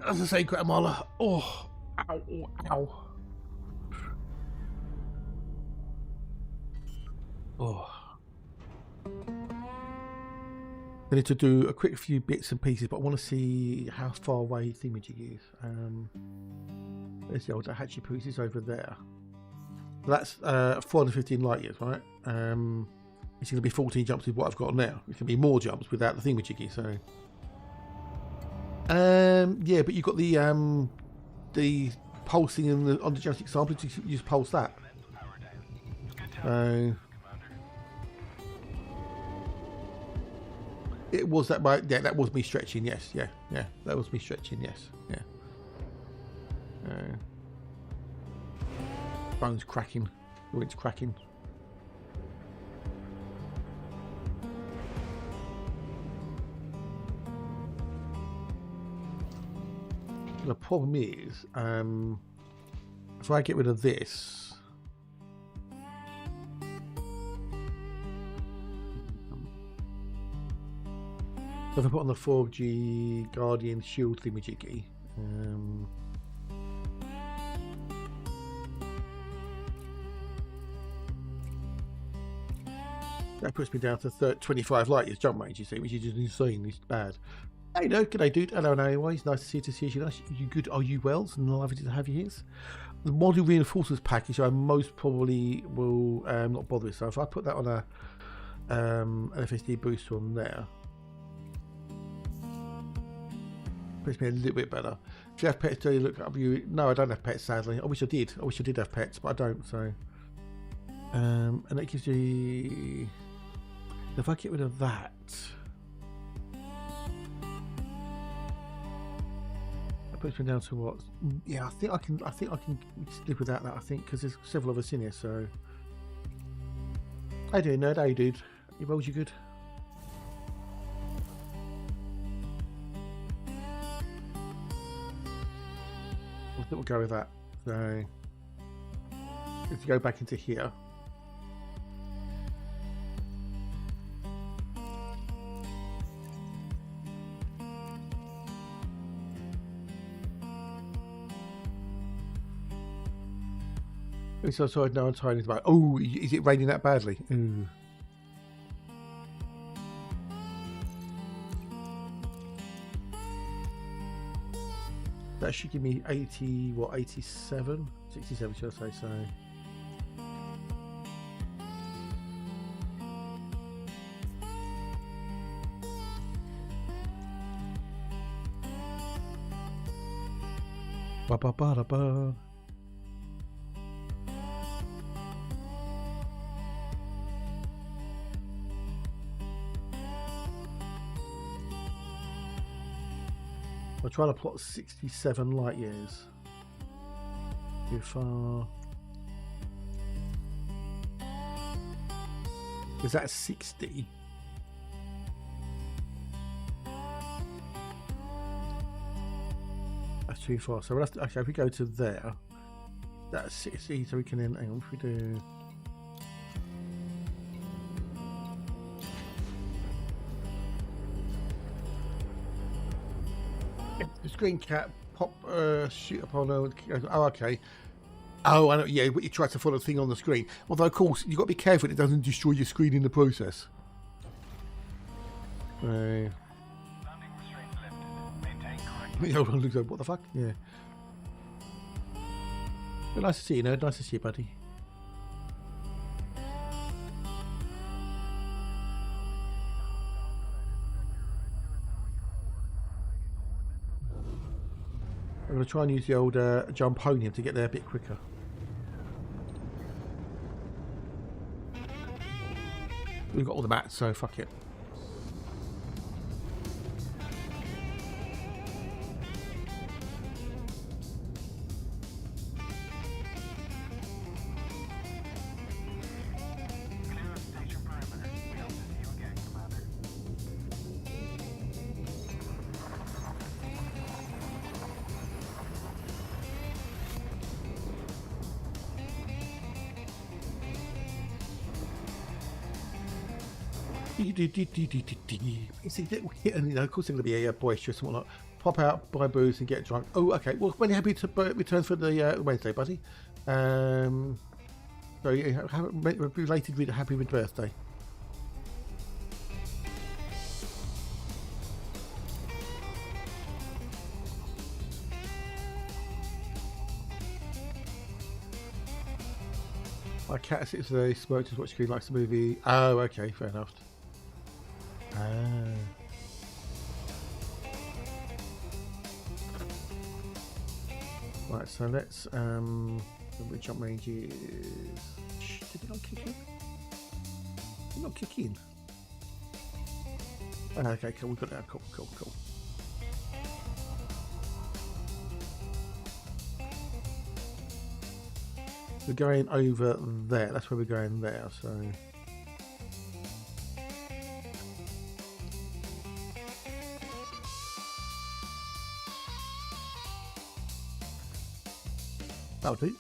As I say, Guatemala. Oh, ow, ow. Oh. I need to do a quick few bits and pieces, but I want to see how far away thingamajig is. There's the old Hatchie is over there. That's 415 light years, right? It's going to be 14 jumps with what I've got now. It can be more jumps without the thingamajiggy, so. Yeah, but you've got the pulsing on the genetic sample. You just pulse that. It was that, right? Yeah, that was me stretching. Yes, yeah, that was me stretching. Yes, yeah. Bones cracking. Joints cracking. The problem is, if I get rid of this, if I put on the 4G Guardian Shield thingamajiggy, that puts me down to 25 light years jump range, you see, which is just insane. It's bad. Hey, no, good day, dude. Hello, anyways. Nice to see you. You good? Are you well? And lovely to have you here. The module reinforcements package, I most probably will not bother with. So if I put that on a an FSD booster on there, puts me a little bit better. If you have pets, do you look up you? No, I don't have pets, sadly. I wish I did. I wish I did have pets, but I don't. So, and that gives you. If I get rid of that. Puts me down to what? Yeah, I think I can live without that. I think because there's several of us in here. So, how you doing, nerd? How you, dude? You well? You good? think we'll go with that. So let's go back into here. It's also no one trying about. Oh, is it raining that badly? Ooh. That should give me 80, what, 87? 67, should I say, so. Ba ba ba da ba. I'm trying to plot 67 light years. Too far. Is that 60? That's too far. So we'll have to, okay, if we go to there, that's 60. So we can then, hang on, if we do. The screen cap, pop, shoot upon. Oh, okay. Oh, I know. Yeah, but you try to follow the thing on the screen. Although, of course, you've got to be careful it doesn't destroy your screen in the process. Landing restraints lifted. Maintain correct. Hold on, looks like, what the fuck? Yeah. But nice to see you, nerd. Nice to see you, buddy. I'm going to try and use the old jumponium to get there a bit quicker. We've got all the mats, so fuck it. See, and you know, of course, they're going to be boisterous and whatnot. Pop out, buy booze, and get drunk. Oh, okay. Well, when you're happy to return for the Wednesday, buddy. So, related with happy with birthday. My cat sits there, smokes, just watch screen, likes the movie. Oh, okay, fair enough. Right, so let's the jump range is. Did it not kick in? Did it not kick in? Okay, cool, we've got that. Cool. We're going over there. That's where we're going there. So. That'll do.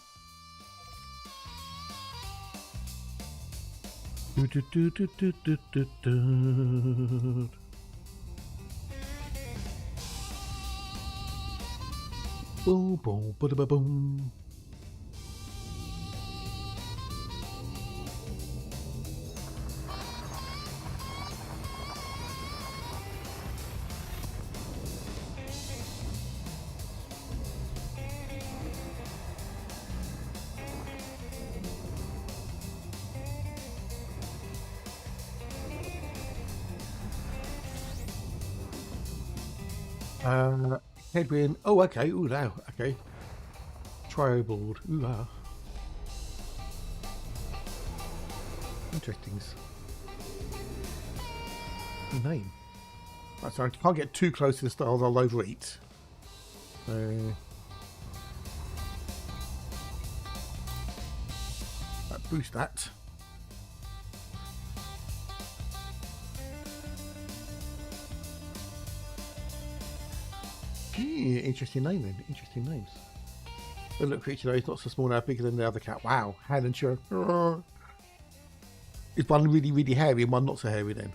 Boom, boom, ba boom. Headwind. Oh, okay. Ooh, now. Okay. Trio board. Ooh, ah. Interesting. Name. Right, so I can't get too close to the stars. I'll overeat. So. Boost that. Interesting name then. Interesting names. The little creature, though, he's not so small now, bigger than the other cat. Wow, hand and show. Is one really, really hairy and one not so hairy then?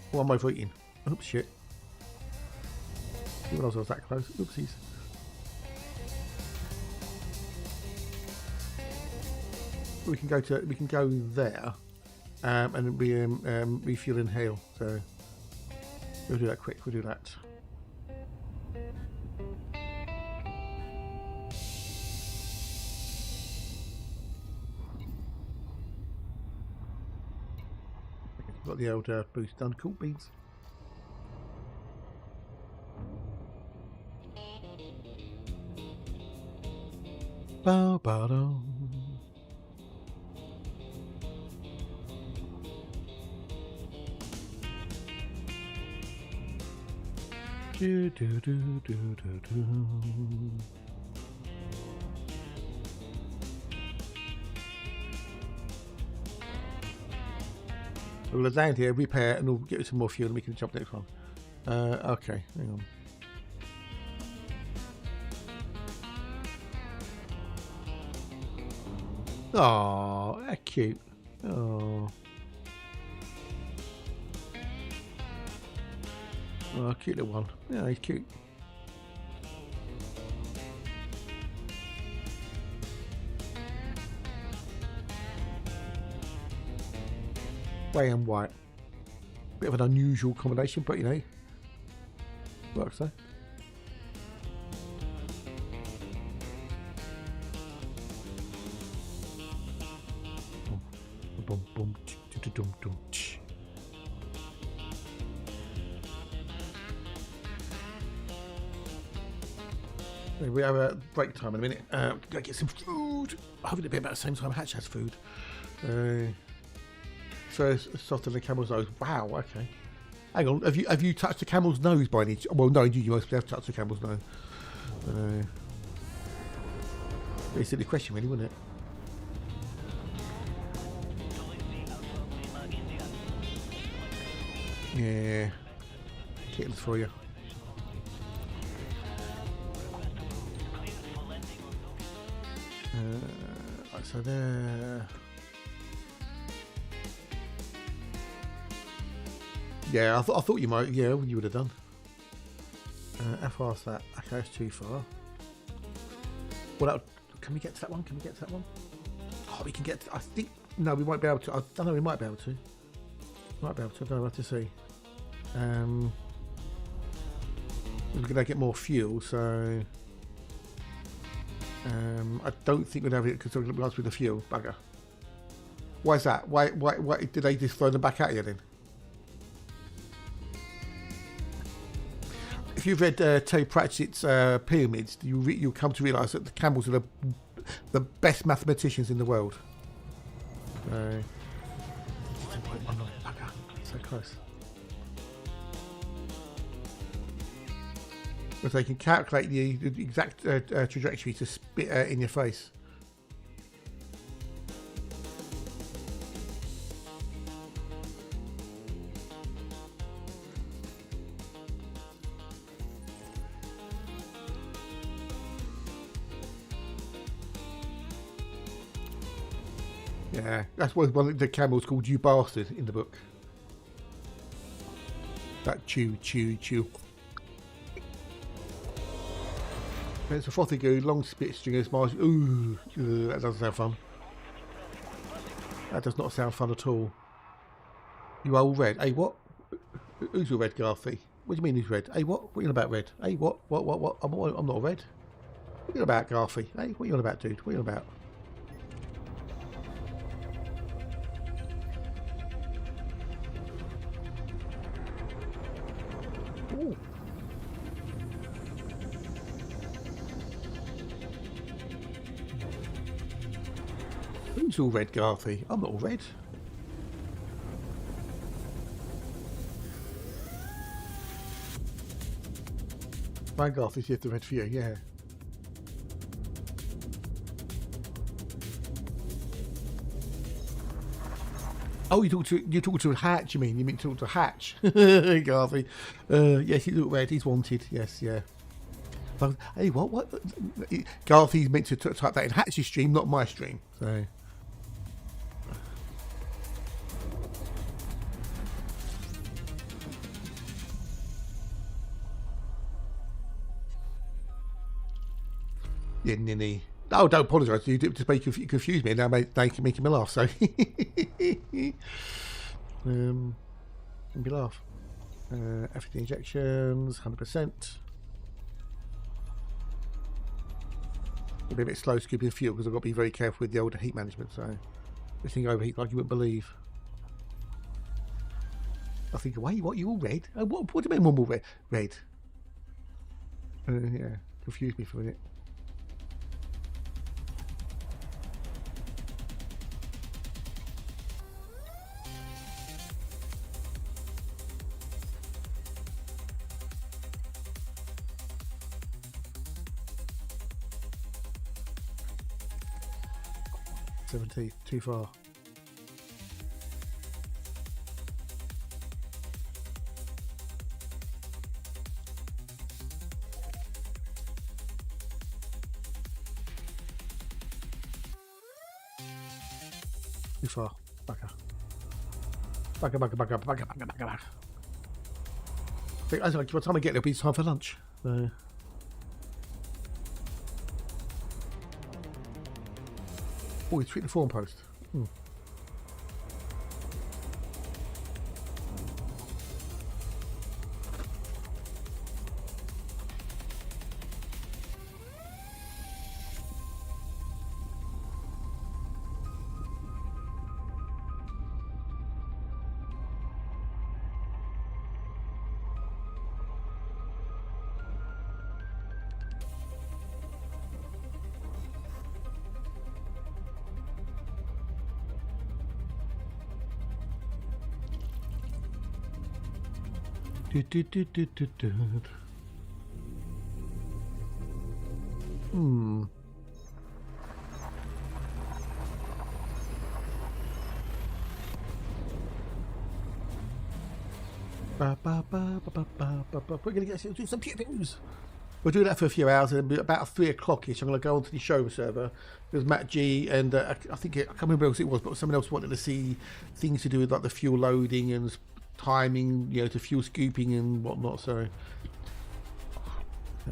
What am I overeating? Oops, shit. Even though I was that close. Oopsies. We can go there, and we refuel and hail. So we'll do that quick. We'll do that. Got the old boost done. Cool beans. Bow, bow, dow. Do, do, do, do, do, do. We'll land here, repair, and we'll get some more fuel and we can jump next one. Okay, hang on. Oh, that's cute. Oh, cute little one. Yeah, he's cute. Grey and white. Bit of an unusual combination, but you know, works though. Boom, boom, dum, dum. We have a break time in a minute. Go get some food. Hopefully it'll be about the same time Hatch has food. First, softer than the camel's nose. Wow. Okay. Hang on. Have you touched the camel's nose by any chance? Well, no, you must have touched the camel's nose. Very silly question, really, wasn't it? Yeah. Kittens for you. Right, so there. Yeah, I thought you might. Yeah, you would have done. How far is that? Okay, that's too far. Well, can we get to that one? Can we get to that one? Oh, we can get to, I think. No, we won't be able to. I don't know. We might be able to. Might be able to. I don't know. We'll have to see. We're going to get more fuel, so I don't think we'll have it because we'll last with the fuel. Bugger. Why is that? Why did they just throw them back at you then? If you've read Terry Pratchett's Pyramids, you'll come to realise that the camels are the best mathematicians in the world. Bugger. So close. But they can calculate the exact trajectory to spit in your face. Yeah, that's what one of the camels called "You Bastard" in the book. That chew. It's a frothy goo, long spit stringers, Mars. Ooh, that doesn't sound fun. That does not sound fun at all. You are all red. Hey, what? Who's all red, Garthy? What do you mean who's red? Hey, what? What are you on about, red? Hey, what? I'm not red. What are you on about, Garthy? Hey, what are you on about, dude? What are you on about? Ooh. Who's all red, Garthy? I'm not all red. My Garthy's here the red for you, yeah. Oh, you talk to Hatch, you mean? You mean talk to Hatch? Garthy. Yes, he looked red, he's wanted, yes, yeah. But, hey, what? Garthy's meant to type that in Hatch's stream, not my stream. So. Yeah, Ninny. Oh, don't apologise. You just make you confuse me. Now they can make me laugh. So, make me laugh. Everything injections, 100%. I'll be a bit slow scooping fuel because I've got to be very careful with the older heat management. So, this thing overheats like you wouldn't believe. I think, wait, what? You all red? Oh, what do you mean, one more red? Red. Yeah, confused me for a minute. Too far. Too far. Bugger. I think by the time I get there, it'll be time for lunch. So. Oh, he's tweeting the forum post. We're going to get some pew-pews. We'll do that for a few hours, and about 3 o'clock-ish, I'm going to go onto the show server. There's Matt G, and I can't remember who else it was, but someone else wanted to see things to do with like the fuel loading and timing, you know, to fuel scooping and whatnot. So,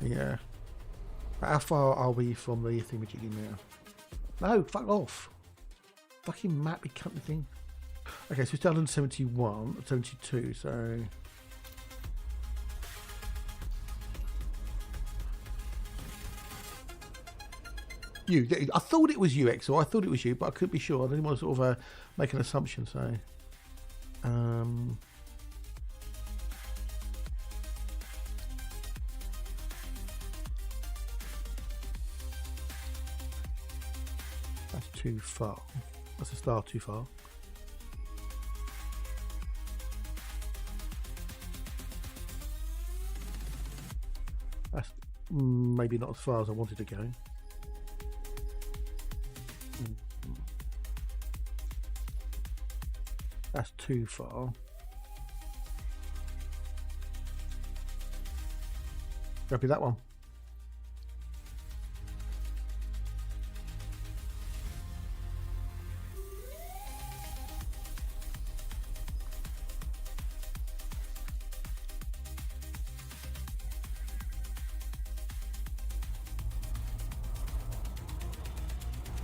yeah. How far are we from the thingamajiggy now? No, fuck off. Fucking map, you cunt thing. Okay, so it's done on 71, 72, so... You, I thought it was UX, or I thought it was you, but I couldn't be sure. I didn't want to sort of make an assumption, so... That's too far. That's a star too far. That's maybe not as far as I wanted to go. That's too far. Gotta be that one.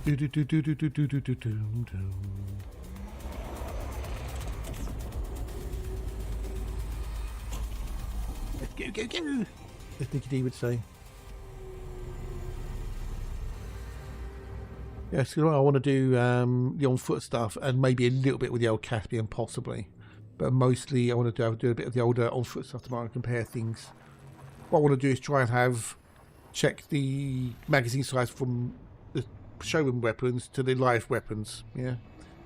Do do do do do do do do do do. Let's go, go, go! As Nicky D would say. Yeah, so I want to do the on-foot stuff and maybe a little bit with the old Caspian, possibly. But mostly I want to do a bit of the older on-foot stuff tomorrow and compare things. What I want to do is try and check the magazine size from the showroom weapons to the live weapons, yeah?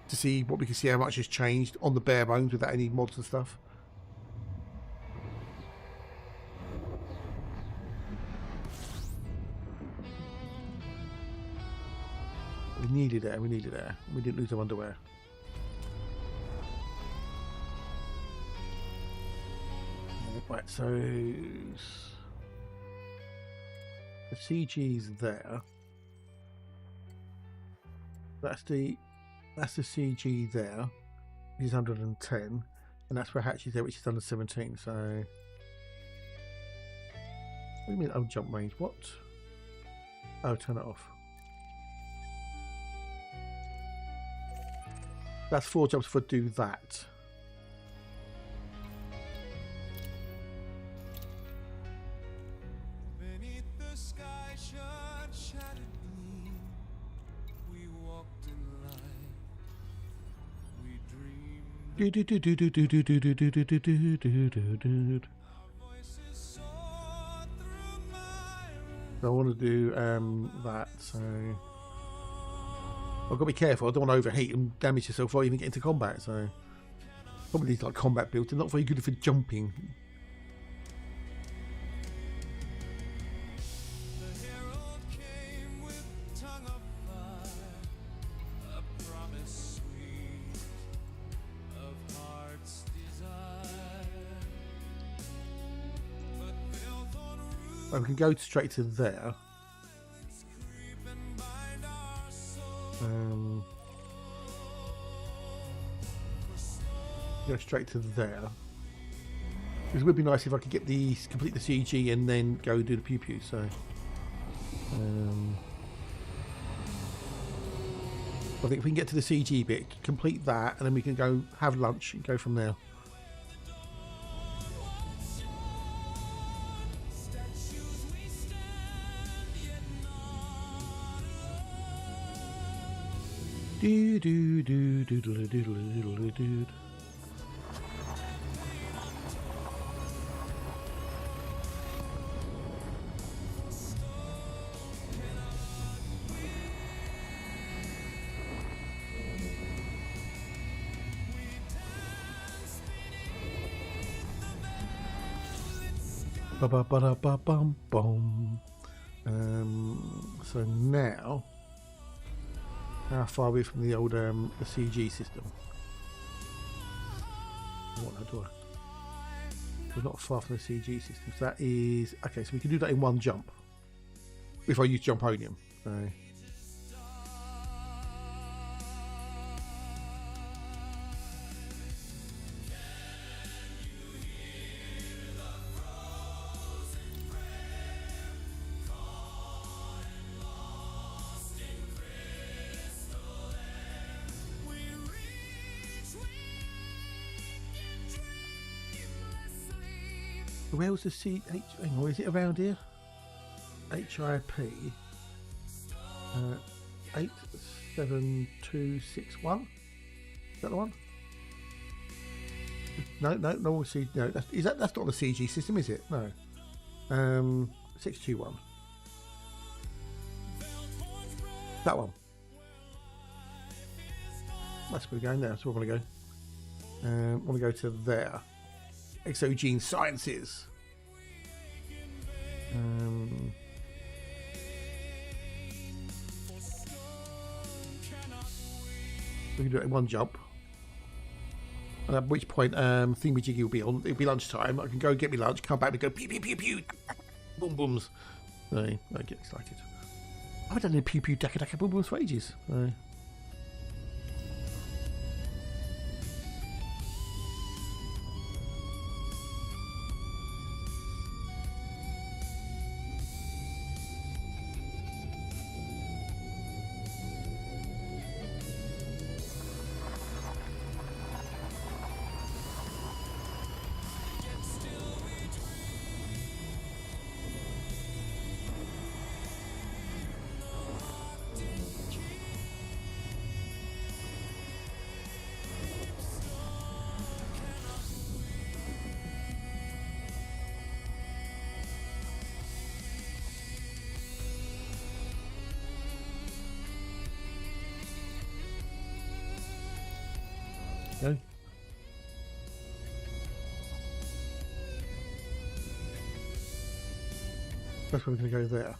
To see what we can see how much has changed on the bare bones without any mods and stuff. We needed it, we needed it. We didn't lose our underwear. Right, so The CG's there. That's the CG there. Which is 110, and that's where Hatch is there, which is under 17. So, what do you mean? Oh, jump range. What? Oh, turn it off. That's 4 jumps for do that. Beneath the sky shut shattered gleam, we walked in light, we dreamed, Do do do do do do do do do do do do do do do. our voices soared through my I want to do that. So I've got to be careful. I don't want to overheat and damage yourself or even get into combat. So probably these like combat builds. They're not very good for jumping. The herald came with tongue of fire, a promise sweet of heart's desire. But they'll thorn We can go straight to there. roots creep and bind our souls. Go straight to there. It would be nice if I could get complete the CG and then go do the pew pew. So, I think if we can get to the CG bit, complete that, and then we can go have lunch and go from there. Statues we stand, yet not alone. Do do do do do do do do do. Ba ba ba da ba bum bum. So now, how far are we from the old the CG system? What now do I? We're not far from the CG system. So that is okay. So we can do that in one jump if I use Jumponium. So. Where was the C? Hang on, is it around here? HIP 87261. Is that the one? No. We'll see. No, that's not the CG system, is it? No. 621. That one. That's where we're going now. That's where I want to go. I want to go to there. Exogene Sciences. We can do it in one jump. And at which point, Thingamajiggy will be on. It'll be lunchtime. I can go get me lunch, come back and go pew pew pew pew, boom booms. I get excited. I haven't done any pew pew dakka dakka boom booms for ages. Go. That's where we're going to go there.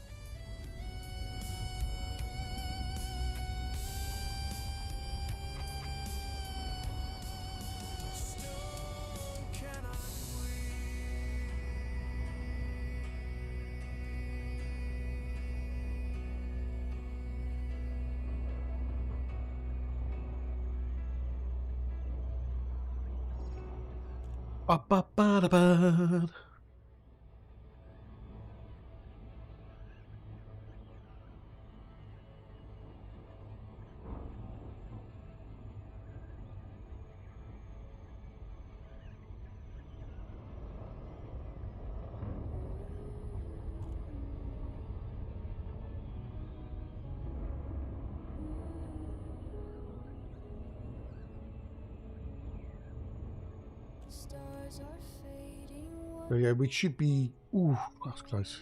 Ba, ba, ba, da, ba. Stars are fading. There we go. We should be. Ooh, that was close.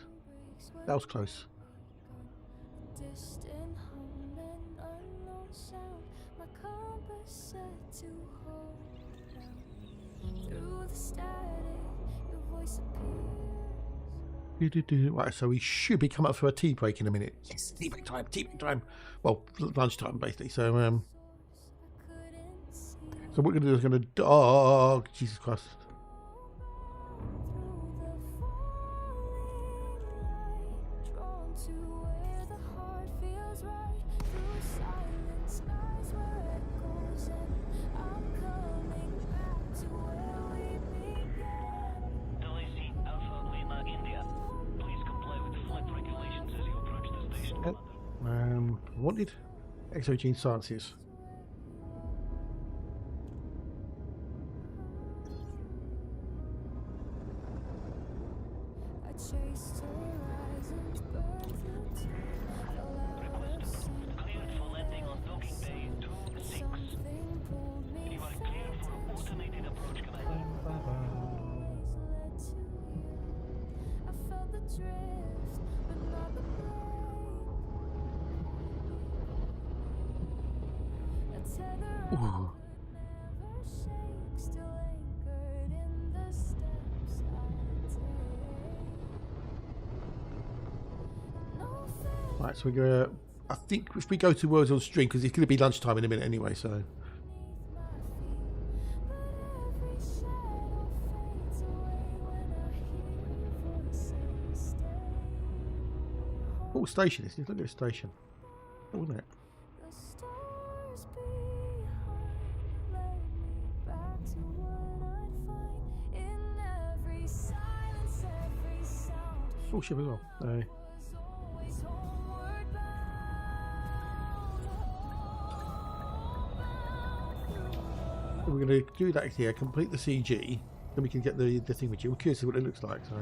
That was close. Distant humming, unknown sound. My compass set to hold down. Through the static, your voice appears. Right, so we should be coming up for a tea break in a minute. Yes, tea break time. Tea break time. Well, lunchtime basically. So Couldn't see so what we're gonna do is gonna. Oh, Jesus Christ. through the falling light. Drawn to where the heart feels right. Through silent skies where echoes end. I'm coming back to where we began. LAC Alpha Lima India. Please comply with flight regulations as you approach the station. Wanted exogene sciences. I chased horizons, burned through time. Fell out of sync. Cleared for landing on docking bay 26. Something pulled me You are cleared for automated approach command. led to you. I felt the drift, but not the break. A tether I Ooh. could never shake, still anchored in the steps I take. No faith. Right, so we're gonna. I think if we go to words on string, because it's gonna be lunchtime in a minute anyway. So what station is this? Look at the station. Oh, wasn't it? The stars behind led me back to what I'd find in every silence, every sound. Oh, ship as well. Was always homeward bound. We're gonna do that here. Complete the CG. Then we can get the thing with you. We're curious to see what it looks like. So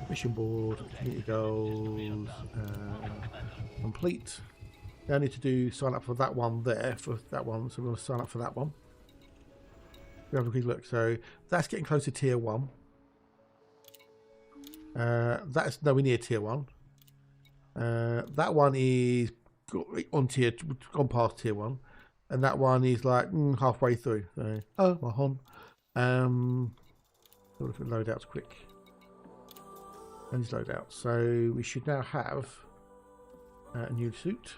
mission board, community goals, complete. Now I need to do sign up for that one there, for that one. So we're going to sign up for that one. We have a quick look. So that's getting close to tier 1. That's nowhere near tier 1. That one is gone past tier 1. And that one is like halfway through. So, oh, well, hold on. Look at loadouts quick. And these loadouts. So we should now have a new suit.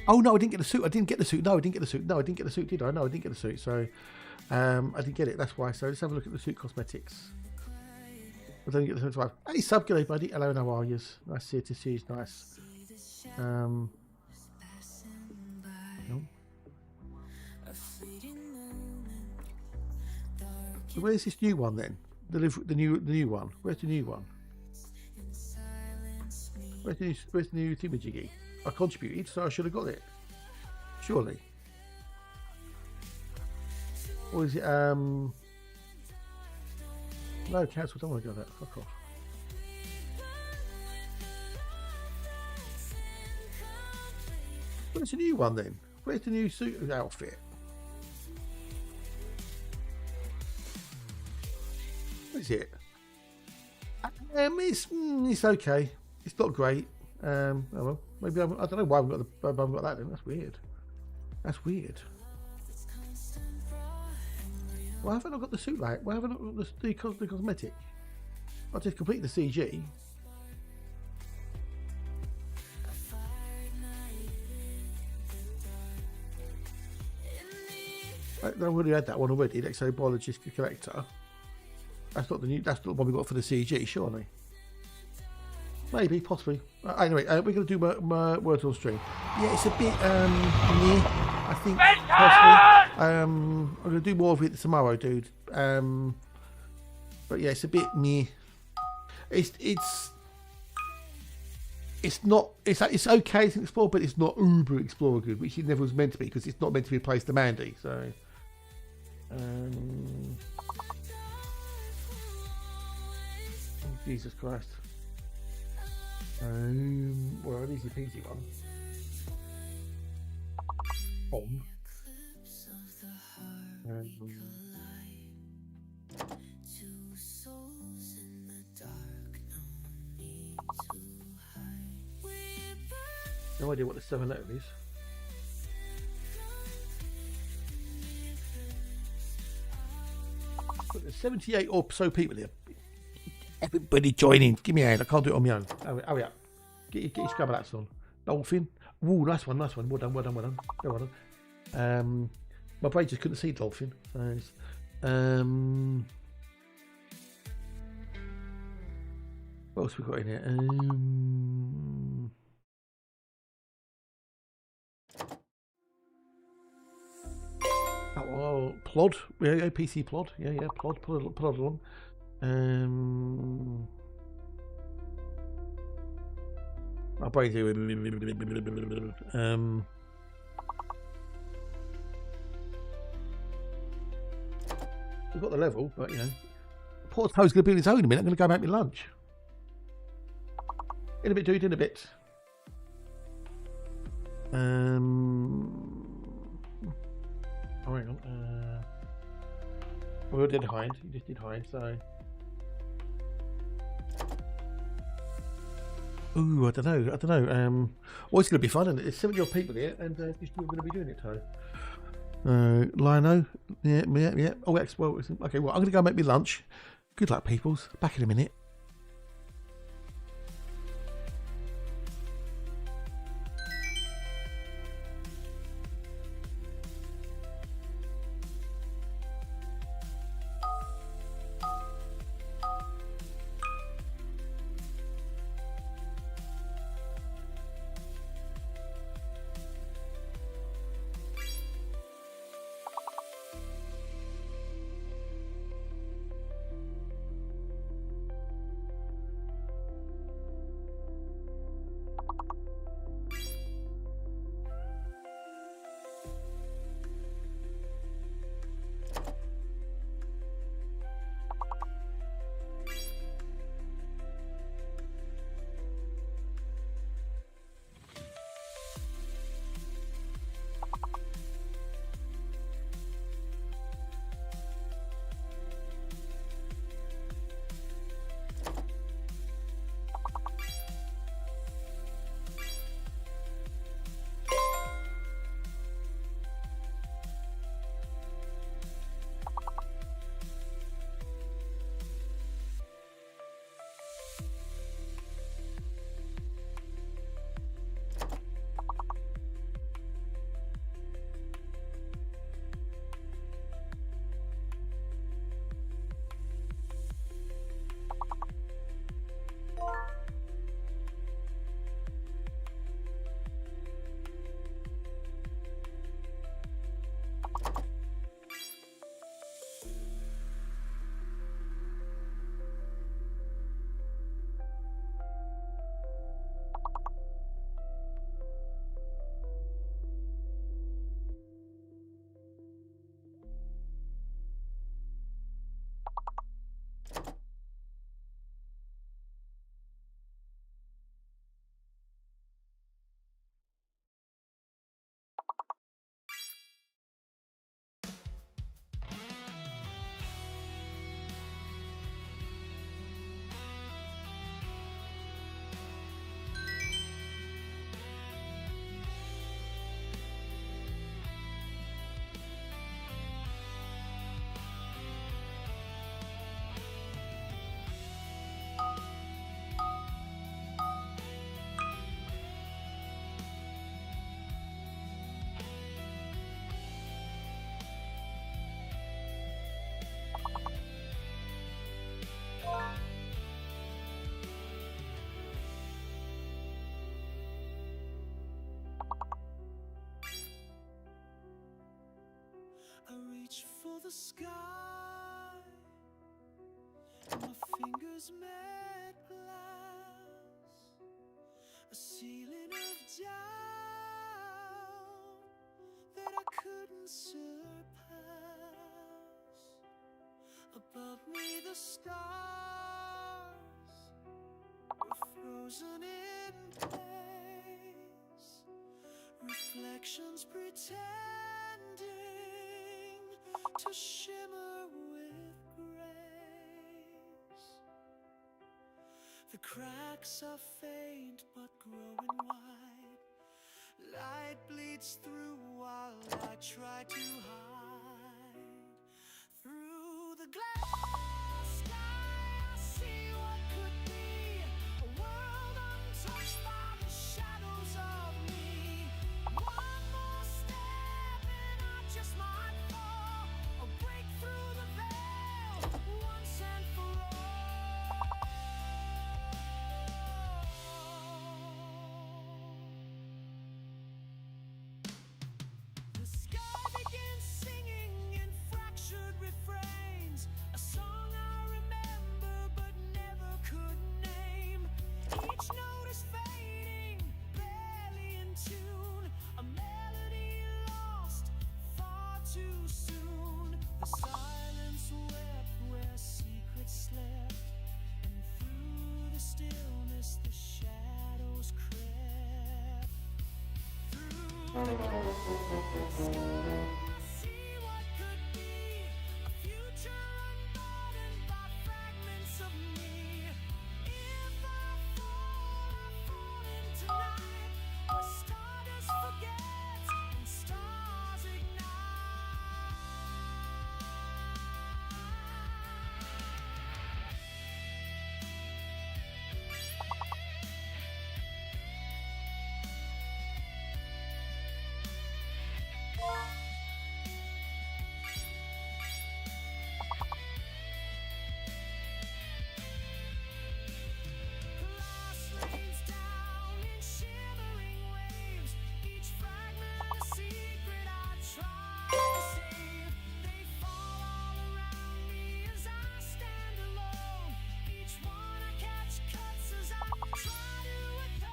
Oh no, I didn't get the suit. I didn't get the suit. No, I didn't get the suit. No, I didn't get the suit, did I? No, I didn't get the suit. So I didn't get it. That's why. So let's have a look at the suit cosmetics. I don't get the suit. Hey, sub, g'day, buddy. Hello, how are you? Nice to see you. Nice. No. So where's this new one then? The new one. Where's the new one? Where's the new thingamajiggy? I contributed, so I should have got it. Surely. Or is it no, cancel, don't want to go that. Fuck off. Where's the new one then? Where's the new suit outfit? What is it? It's okay. It's not great. Oh well, maybe I don't know why I haven't got that then. That's weird. That's weird. Why haven't I got the suit like? Why haven't I got the cosmetic? I just complete the CG. I already had that one already. The exobiologist collector. That's not the new. That's not the one we got for the CG, surely. Maybe, possibly. Anyway, we're going to do my words on stream. Yeah, it's a bit meh, I think. Personally, I'm going to do more of it tomorrow, dude. But yeah, it's a bit meh. It's not. It's okay as an explorer, but it's not uber explorer good, which it never was meant to be because it's not meant to replace the Mandy. So. Jesus Christ. Well, an easy peasy one. On. No idea what the 7 letter is. But there's 78 or so people here. Everybody join in. Give me a hand. I can't do it on my own. Hurry up. Get your scrub hats on. Dolphin. Ooh, nice one. Well done. My brain just couldn't see dolphin. What else we got in here? Plod. Yeah, PC plod. Yeah, plod. Plod along. My brain's here. We've got the level, but you know, poor Toe's going to be on his own in a minute. I'm going to go make me lunch. In a bit, dude. In a bit. Oh, hang on. We did hide. You just did hide, so. Ooh, I don't know. Well, it's going to be fun, and there's 70 odd people here, and just we're going to be doing it, Toe. Lino, yeah. Oh, well, okay. Well, I'm going to go make me lunch. Good luck, peoples. Back in a minute. sky, and my fingers met glass, a ceiling of doubt that I couldn't surpass. Above me the stars were frozen in place, reflections pretending to shimmer with grace. The cracks are faint but growing wide. Light bleeds through while I try to hide. Through the glass sky I see what could be, a world untouched by the shadows of me. One more step and I just might fall, or break through the veil once and for all. The sky begins singing in fractured refrains, a song I remember but never could name. Each note is fading, barely in tune, a melody lost far too soon. The silence wept where secrets slept, and through the stillness the shadows crept. Through the sky I see what could be, a future unburdened by fragments of me. If I fall into night, where stardust forgets and stars ignite. Glass rains down in shimmering waves, each fragment a secret I try to save. They fall all around me as I stand alone, each one I catch cuts as I try to atone.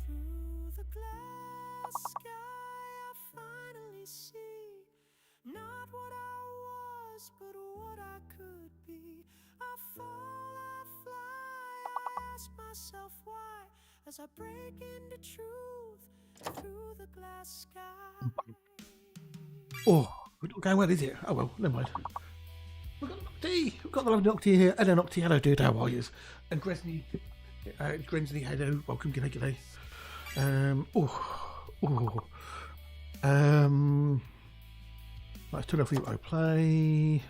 Through the glass sky I finally see, not what I was, but what I could be. I fall, I fly, I ask myself why, as I break into truth through the glass sky. Oh, we're not going well, is it? Oh well, never mind. We've got Nocti. We've got the lovely Nocti here. Hello, Nocti. Hello, dude. How are you? And Gresney, hello. Welcome. G'day, g'day. Let's turn off Powerplay.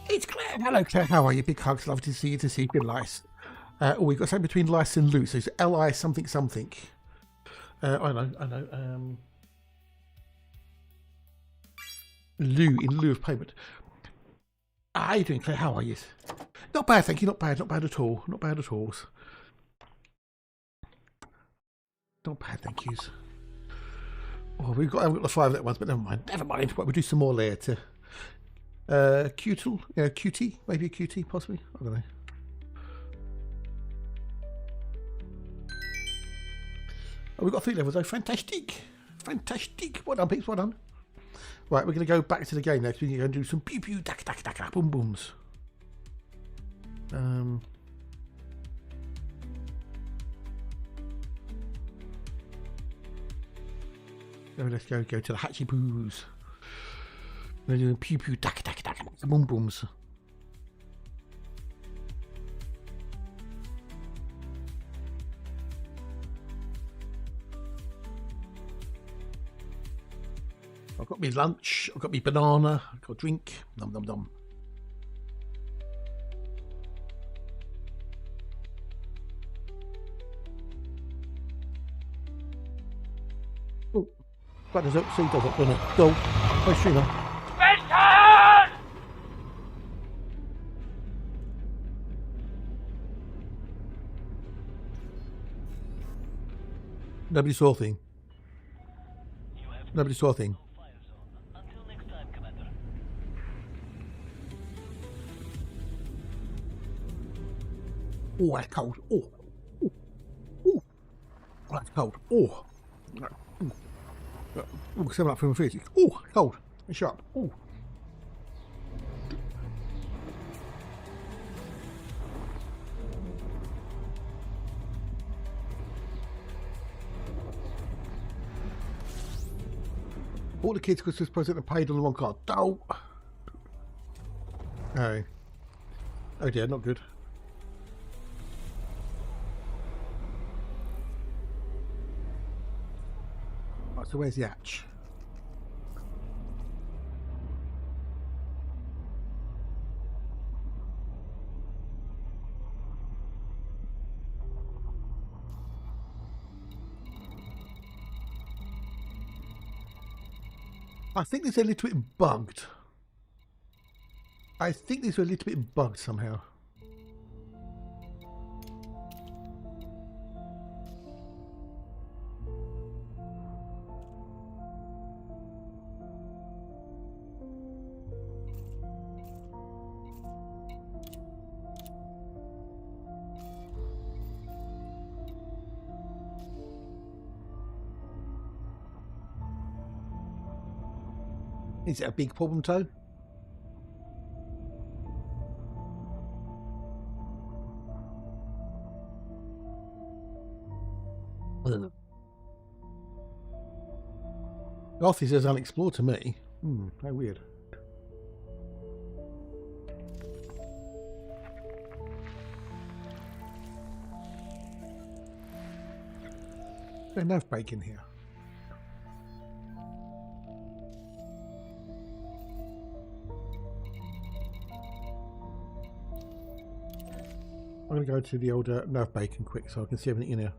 It's Claire. Hello, Claire. How are you? Big hugs. Love to see you. Good lice. We've got something between lice and loot. So it's Li something something. I know. Lieu in lieu of payment. How you doing, Claire? How are you? Not bad, thank you. Not bad at all. Not bad, thank yous. Oh, I've got the 5 that ones, but never mind. We'll do some more later. QT, maybe a QT, possibly. I don't know. Oh, we've got 3 levels though. Fantastic. Well done, peeps. Well done. Right, we're going to go back to the game next. We're going to do some pew pew, dak dak dak, boom booms. Let's go to the hatchy boos. We're doing pew pew, dak dak dak, boom booms. I've got me lunch, I've got me banana, I've got a drink, nom nom nom. Oh, that does it, see, does it, doesn't it? Go, where's Sheena? Nobody saw a thing. You have Nobody saw a thing. no fire zone. Until next time, Commander. Oh, that's cold. Oh, oh, oh, that's cold. Oh, oh, 7 up from 30. Oh, cold and sharp. Oh. All the kids Christmas present are paid on the wrong card. Oh. Oh. Oh dear, not good. Right, so where's the hatch? I think this is a little bit bugged. I think these are a little bit bugged somehow. Is it a big problem, Tone? The office is unexplored to me. How weird. There's enough bacon here. I'm going to go to the old nerve bacon quick so I can see everything in here.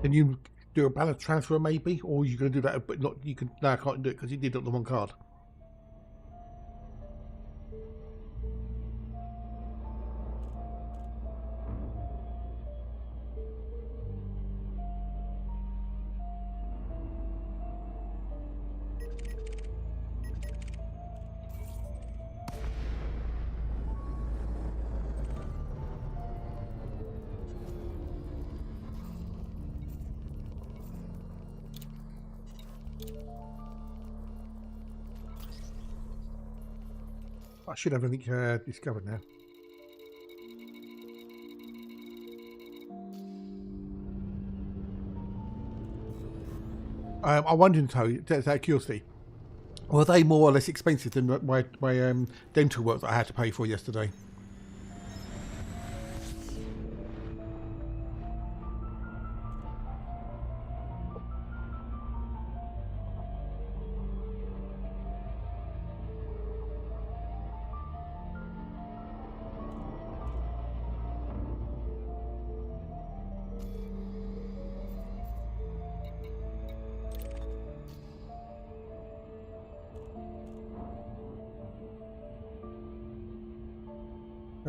Can you do a balance transfer maybe? Or you going to do that, but not, you can, no, I can't do it because you did it on the wrong card. I should have everything discovered now. I'm wondering, Toad, out of curiosity, were they more or less expensive than my dental work that I had to pay for yesterday?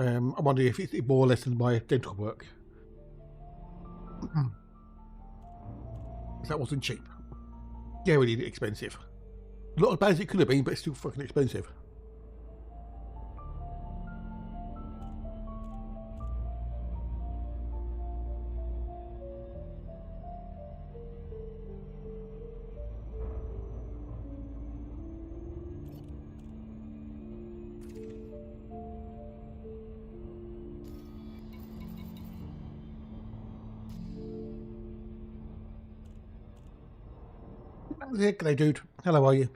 I'm wondering if it's more or less than my dental work. That wasn't cheap. Yeah, really expensive. Not as bad as it could have been, but it's still fucking expensive. Yeah, g'day, dude. Hello, are you?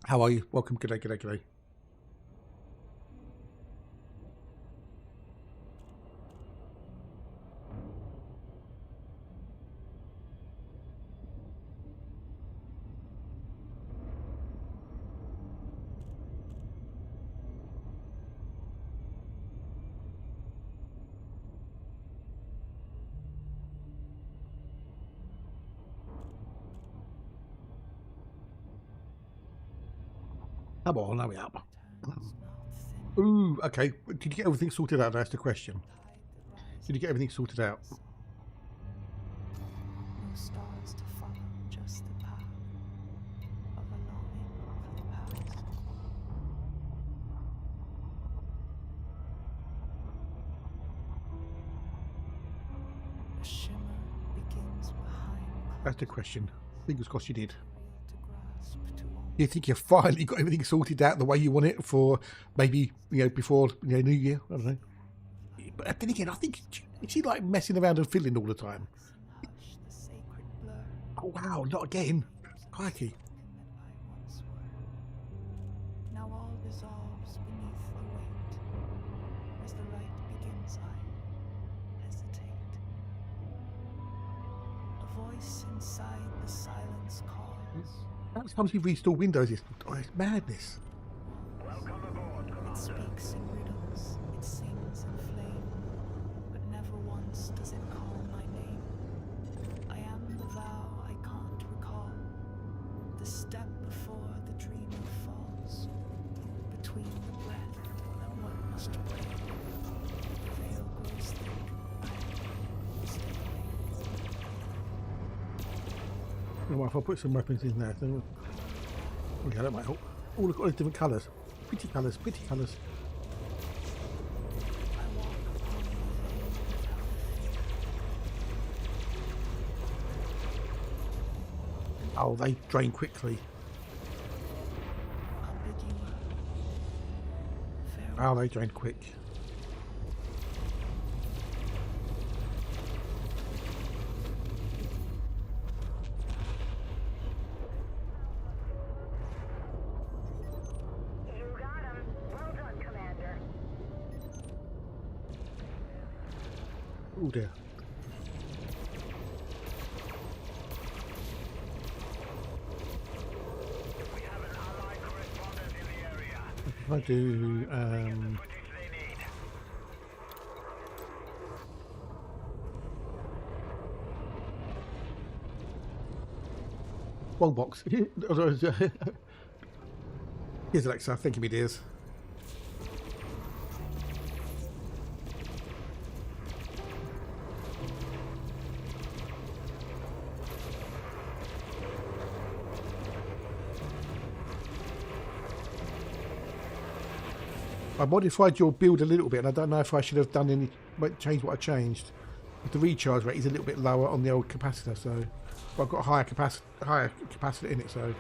How are you? Welcome. G'day, g'day, g'day. Come on, hurry up. Ooh, okay. Did you get everything sorted out? That's the question. Did you get everything sorted out? No stars to follow, just the path of a longing for the past. A shimmer begins behind That's the question. Fingers crossed you did. real to grasp to all. Do you think you finally got everything sorted out the way you want it for maybe, before, New Year? I don't know. But then again, I think she like messing around and fiddling all the time. Hush the sacred blur. Oh, wow, not again. Crikey. That I once were. Now all dissolves beneath the weight. As the light begins, I hesitate. A voice inside the silence calls. That's times we restore Windows. It's madness. It speaks in riddles, it sings in flame, but never once does it call my name. I am the vow I can't recall, the step before the dreamer falls, between the breath and what must break. The veil grows thick, I stay awake. Well, if I put some weapons in there, then okay, that might help. Oh, look at all the different colours. Pretty colours, pretty colours. I walk upon the veil without fear. Oh, they drain quickly. I'll bid you farewell. Oh, they drain quick. You got him. Well done, Commander. Oh dear. We have an allied correspondent in the area. If I do, Footage they need. wrong box. Here's Alexa. Thank you, me dears. I modified your build a little bit, and I don't know if I should have done any, changed what I changed. But the recharge rate is a little bit lower on the old capacitor, so but I've got higher capacitor in it, so.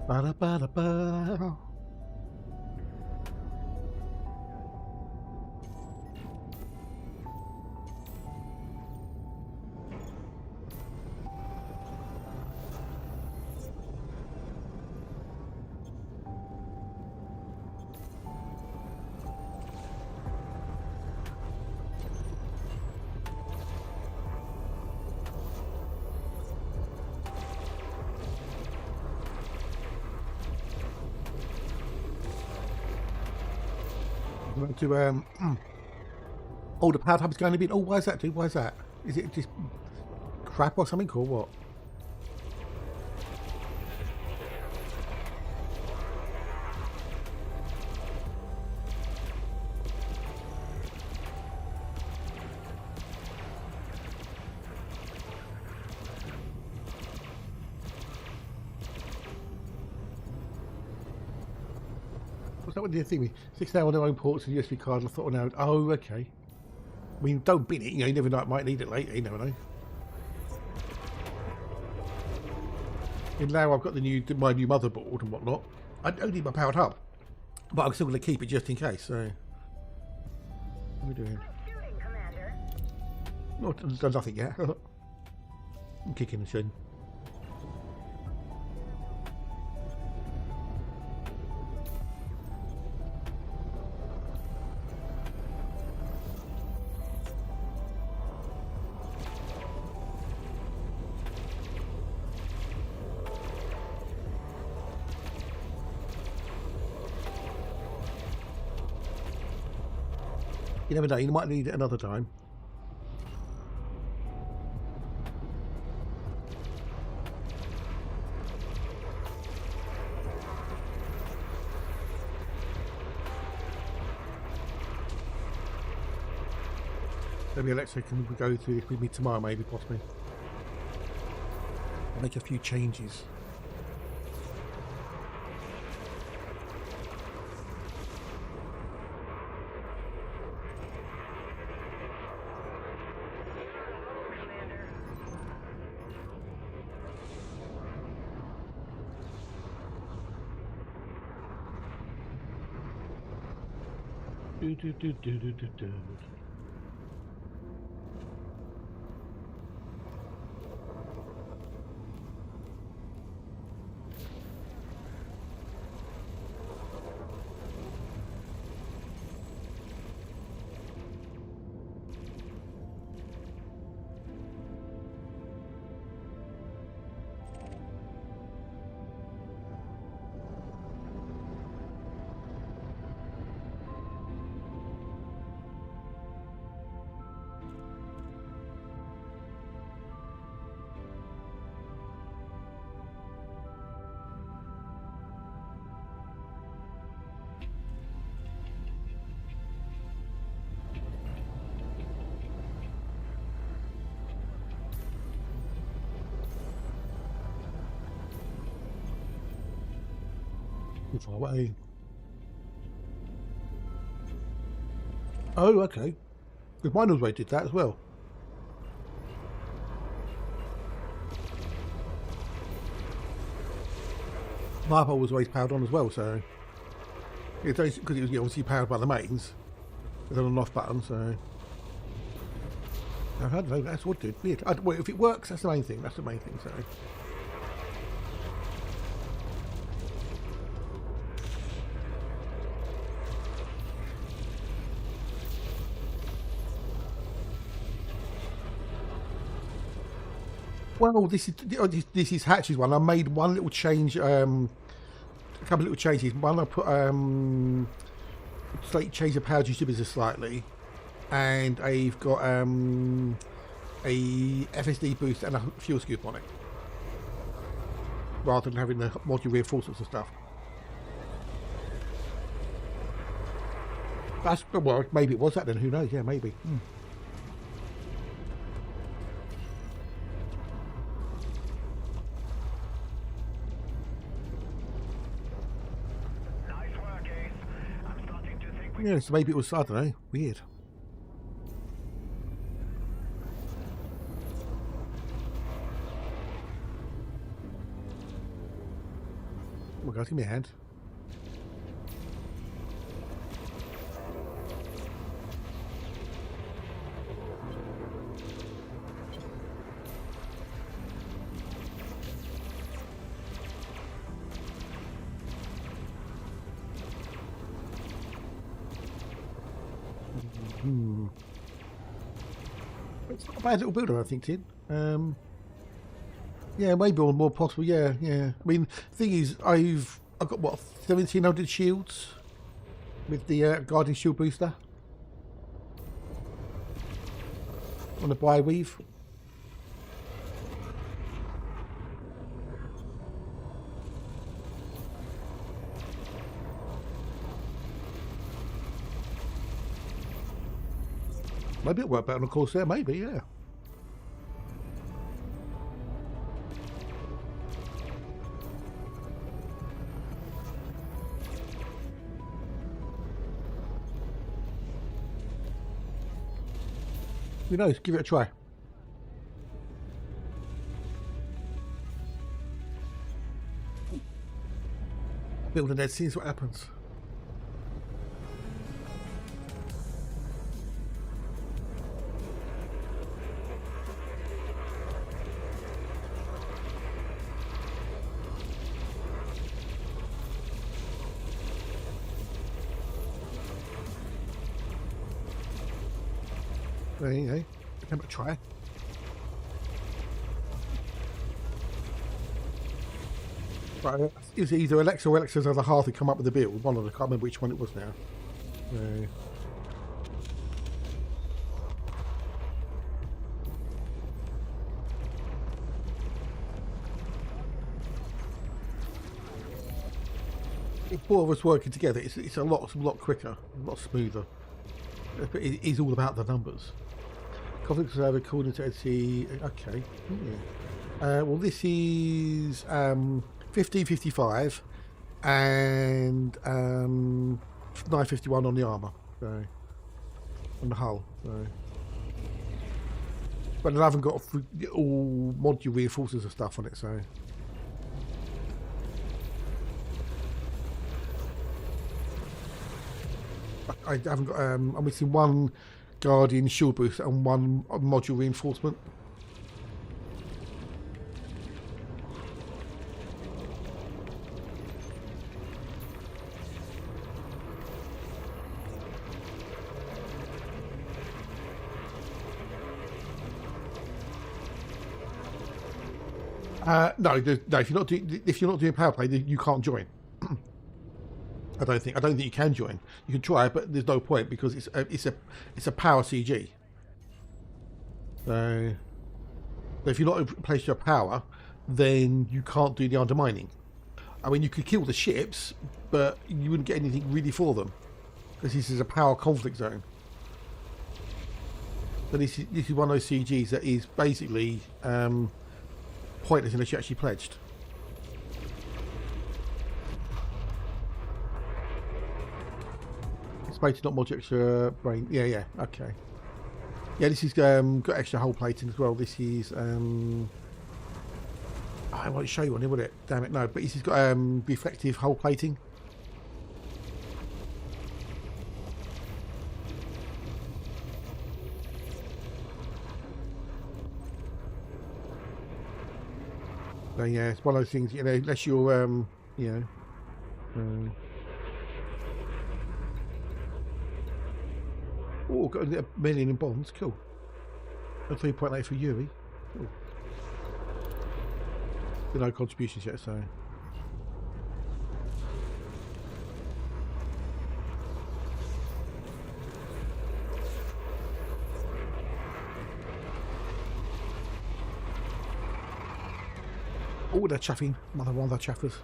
Ba-da-ba-da-ba. To oh, the powered hub's going to be. Oh, why is that, dude? Why is that? Is it just crap or something, or what? What's that with the thing? 6 now on their own ports and USB card. And I thought, now, oh, okay. I mean, don't bin it. You know, you never know. Might need it later. You never know. And now I've got my new motherboard and whatnot. I don't need my powered hub, but I'm still going to keep it just in case. So, what are we doing? No, done nothing yet. I'm kicking the shin. You never know, you might need it another time. Maybe Alexa can go through this with me tomorrow, maybe, possibly. Make a few changes. Do. Far away. Oh, okay. Because mine always did that as well. My pole was always powered on as well, so it's because it was obviously powered by the mains. There's an on-off button, so I don't know. That's what it did. Weird. Well, if it works, that's the main thing. That's the main thing. So. Well, this is Hatch's one. I made one little change, a couple of little changes. One, I put change the power distributor slightly, and I've got a FSD boost and a fuel scoop on it, rather than having the module reinforcements and stuff. That's well, maybe it was that then. Who knows? Yeah, maybe. Yeah, so maybe it was, I don't know, weird. Oh my God, give me a hand. It's not a bad little builder, I think, Tin. Yeah, maybe or more possible. Yeah. I mean, the thing is, I've got what 1700 shields with the guarding shield booster on the buy weave. Maybe it'll work better on the course there, maybe, yeah. Who knows? Give it a try. Build a net, see what happens. There you go. Give it a try. Right, it was either Alexa or Alexa's other half who come up with the build. One of them, I can't remember which one it was now. If four of us working together, it's a lot quicker, a lot smoother. But it is all about the numbers. Conflict server according to Etsy. Okay. Yeah. Well, this is 1555 and 951 on the armour, so on the hull. So. But I haven't got all module reinforcers and stuff on it, so. I haven't got. I'm missing one Guardian shield boost and one module reinforcement. No. If you're not doing power play, you can't join. I don't think you can join. You can try, but there's no point because it's a power CG. So if you're not in place your power, then you can't do the undermining. I mean, you could kill the ships, but you wouldn't get anything really for them because this is a power conflict zone. So this is one of those CGs that is basically pointless unless you actually pledged. Plating, not module extra brain. Yeah, okay. Yeah, this is got extra hull plating as well. This is I won't show you on here, will it? Damn it, no. But this has got reflective hull plating. So yeah, it's one of those things, you know, unless you're you know. Oh, got a million in bonds, cool. And 3.8 for Yuri. Cool. No contributions yet, so. Oh, they're chaffing. Another one of their chaffers.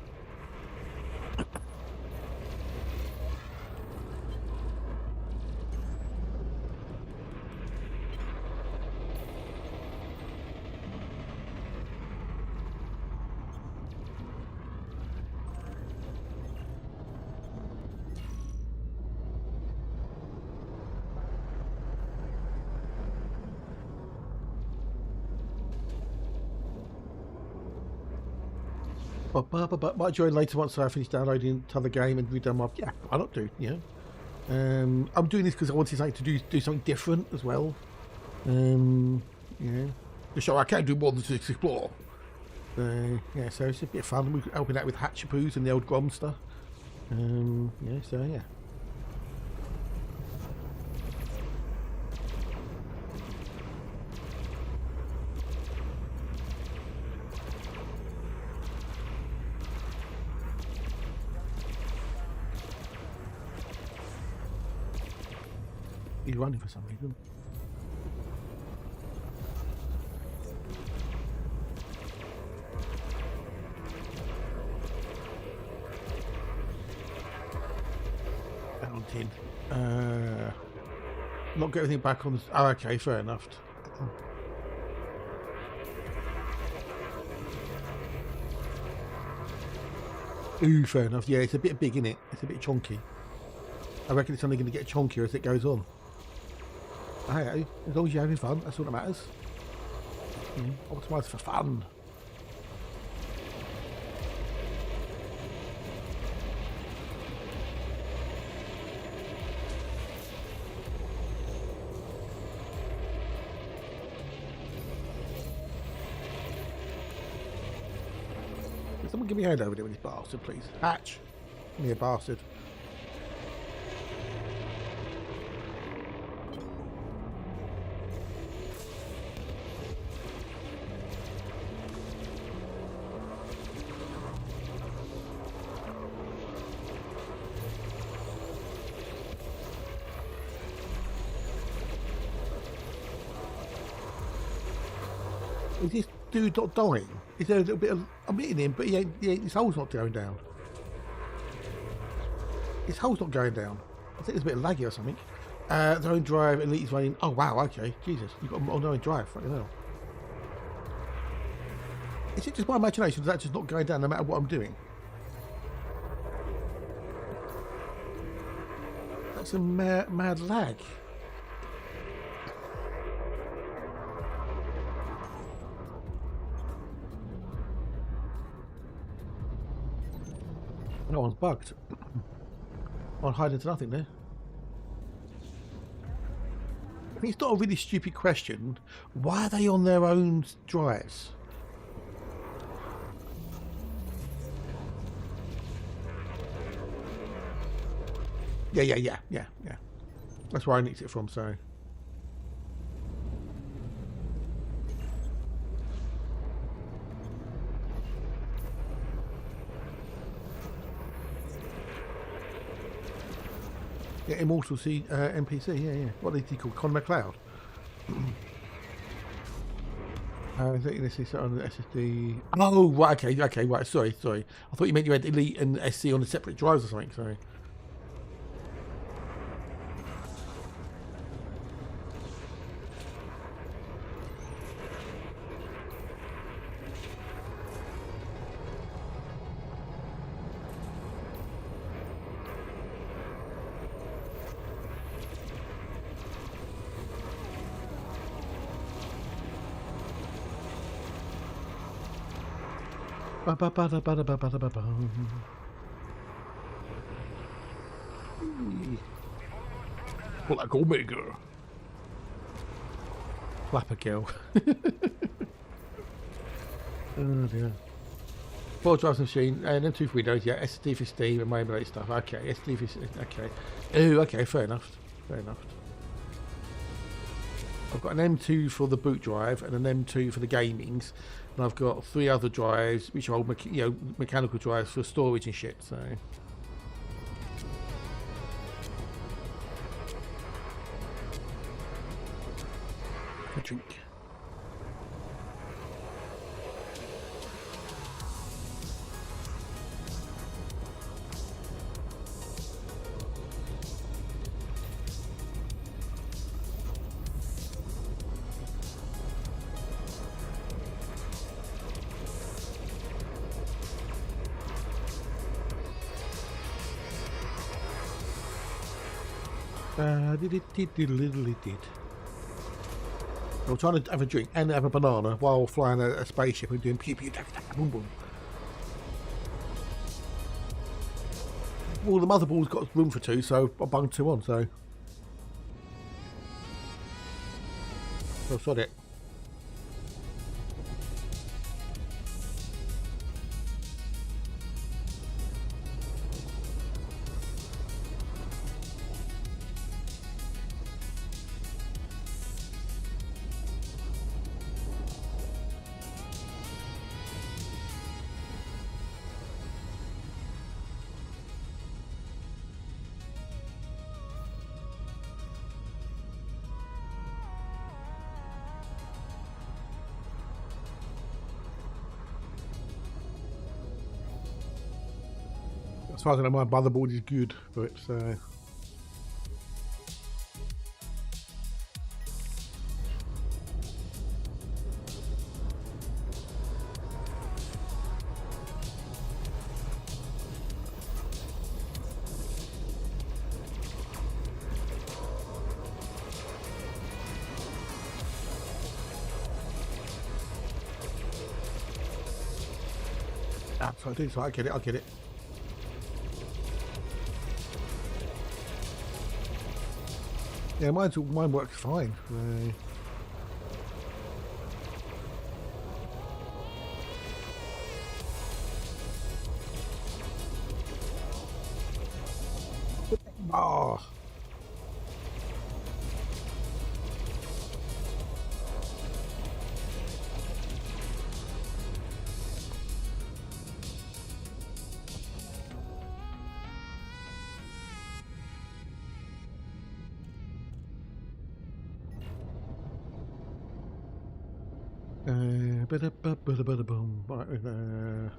But might join later once I finish downloading the game and redone my. Yeah, why not do? Yeah. I'm doing this because I wanted something to do something different as well. Yeah. To show I can do more than just explore. Yeah, so it's a bit of fun. We're helping out with Hatchapoos and the old Grom stuff. Yeah, so yeah. He's running for some reason. Mountain. Not get everything back on the. Oh, okay, fair enough. Ooh, fair enough. Yeah, it's a bit big, innit? It's a bit chonky. I reckon it's only going to get chonkier as it goes on. Hey, as long as you're having fun, that's all that matters. Optimise for fun. Can someone give me a hand over there with this bastard, please? Hatch! Give me a bastard. Is this dude not dying? Is there a little bit of... I'm hitting him, but his hole's not going down. His hole's not going down. I think there's a bit of laggy or something. Their own drive, elite is running... Oh, wow, okay. Jesus, you've got on their own drive. Fucking hell. Is it just my imagination? Is that just not going down no matter what I'm doing? That's a mad lag. No one's bugged. I'm hiding to nothing there. I mean, it's not a really stupid question. Why are they on their own drives? Yeah. That's where I nicked it from, so... Yeah, Immortal NPC, yeah. What is he called? Con McLeod? This is on the SSD... Oh, right, okay, right, sorry. I thought you meant you had Elite and SC on the separate drives or something, sorry. Black Omega. Flapper girl. Oh dear. 4 drives machine, and then 2 for Windows, yeah, SD for Steam and my emulate stuff. Okay, SD for okay. Oh, okay, fair enough. I've got an M2 for the boot drive and an M2 for the gamings, and I've got 3 other drives which are old mechanical drives for storage and shit. So a drink. I'm trying to have a drink and have a banana while flying a spaceship and doing pew pew tack tack boom boom. Well, the motherboard's got room for 2, so I bunged 2 on, so sod it. As far as I know, my motherboard is good for it, so... That's what I do. So I get it. I get it. Yeah, mine works fine. Oh. Boom. Right, there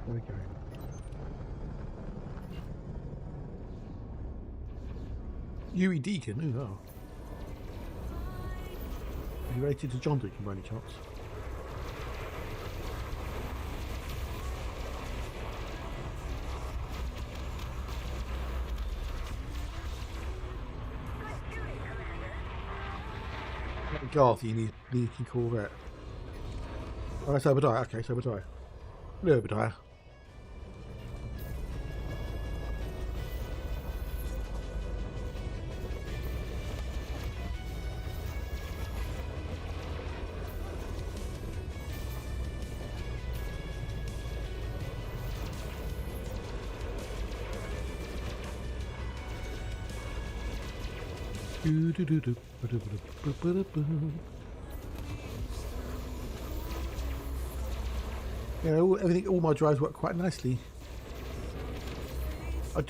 we go. Yuri Deacon, oh. Are you related to John Deacon by any chance? Garth, you need leaking Corvette. Oh, that's Obadiah. Okay, so Obadiah. No, Obadiah. Yeah, all my drives work quite nicely. I've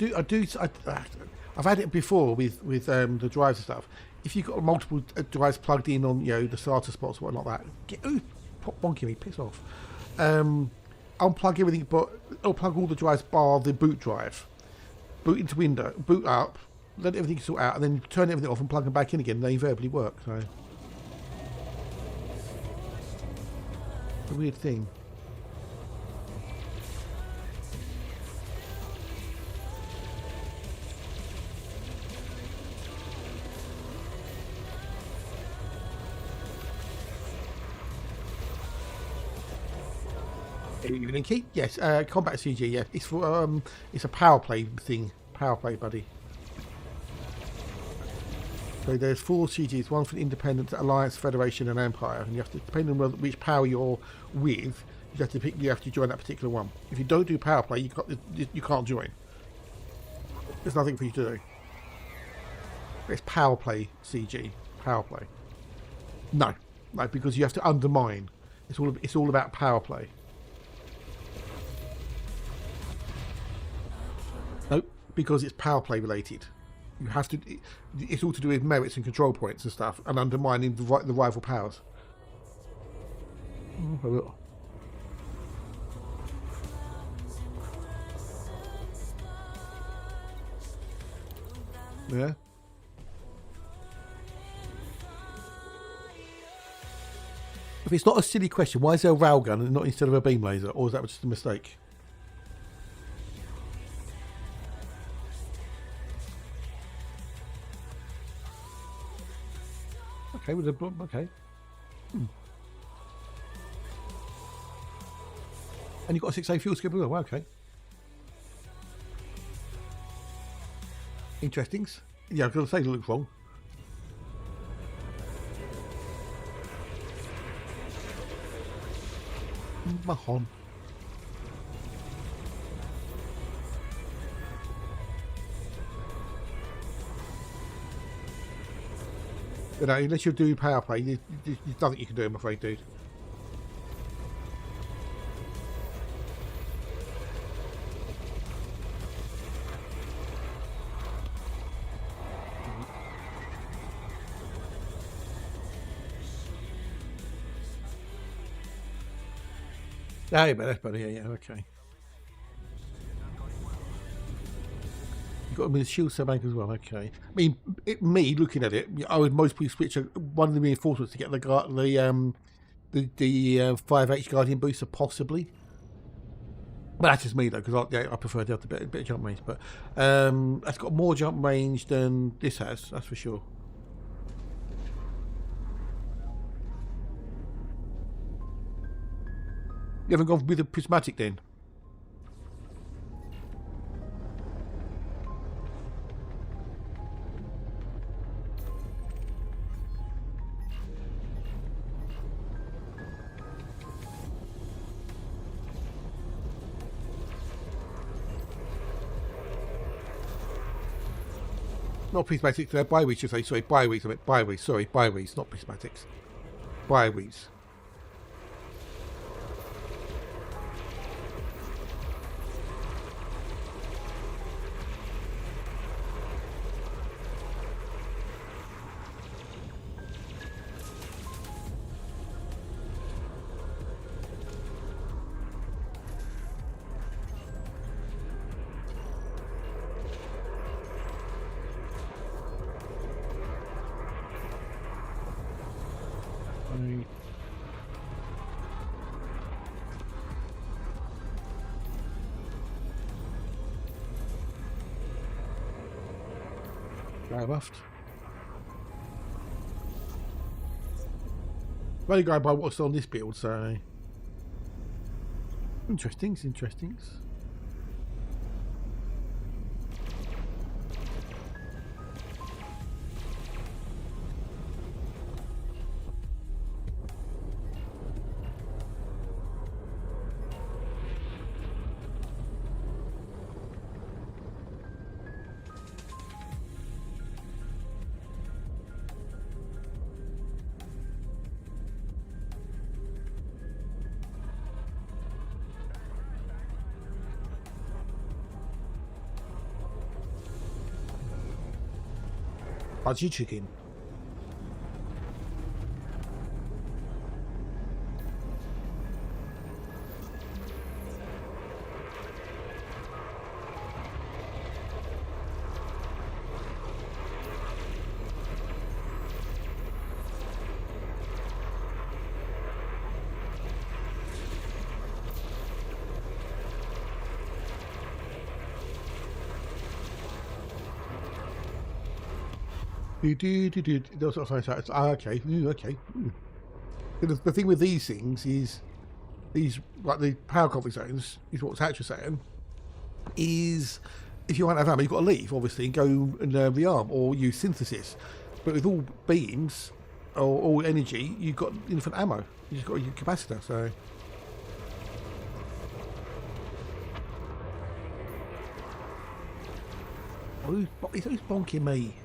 had it before with the drives and stuff. If you've got multiple drives plugged in on the starter spots or whatnot, pop bonking me, piss off. Unplug everything, but unplug all the drives bar the boot drive. Boot into window, boot up, let everything sort out, and then turn everything off and plug them back in again. They invariably work. So it's a weird thing. Linky? Yes, combat CG. Yeah, it's for it's a Powerplay thing. Powerplay, buddy. So there's 4 CGs, one for the Independence, Alliance, Federation, and Empire, and you have to, depending on which power you're with, you have to join that particular one. If you don't do Powerplay, you can't join. There's nothing for you to do. It's Powerplay CG. Powerplay. No, because you have to undermine. It's all about Powerplay. Nope, because it's Powerplay related. You have to. It's all to do with merits and control points and stuff, and undermining the rival powers. Yeah. If it's not a silly question, why is there a railgun and not instead of a beam laser, or is that just a mistake? Okay, with the okay. And you've got a 6A fuel skip as well. Okay. Interesting. Yeah, I've got to say it looks wrong. Mahon. Unless you're doing Powerplay, there's nothing you can do, I'm afraid, dude. Yeah, but that's better. Yeah, okay. Got them in the shield cell bank as well. Okay. I mean, me looking at it, I would mostly switch one of the reinforcements to get the 5H Guardian booster, possibly. But that's just me though, because I prefer the other bit of jump range. But that's got more jump range than this has. That's for sure. You haven't gone with the prismatic then? Not prismatics, they're bi-weeds, should I say. Sorry, bi-weeds. I meant bi-weeds. Sorry, bi-weeds, not prismatics. Bi-weeds. Buffed. I'm only going by what's on this build, so interesting. Fudgy chicken. Those sort of things. Okay. Okay. The thing with these things is these, like the power conflict zones, is what Thatcher was saying. Is if you want to have ammo, you've got to leave, obviously, and go and rearm or use synthesis. But with all beams or all energy, you've got infinite ammo. You've got your capacitor. So. Who's bonking me?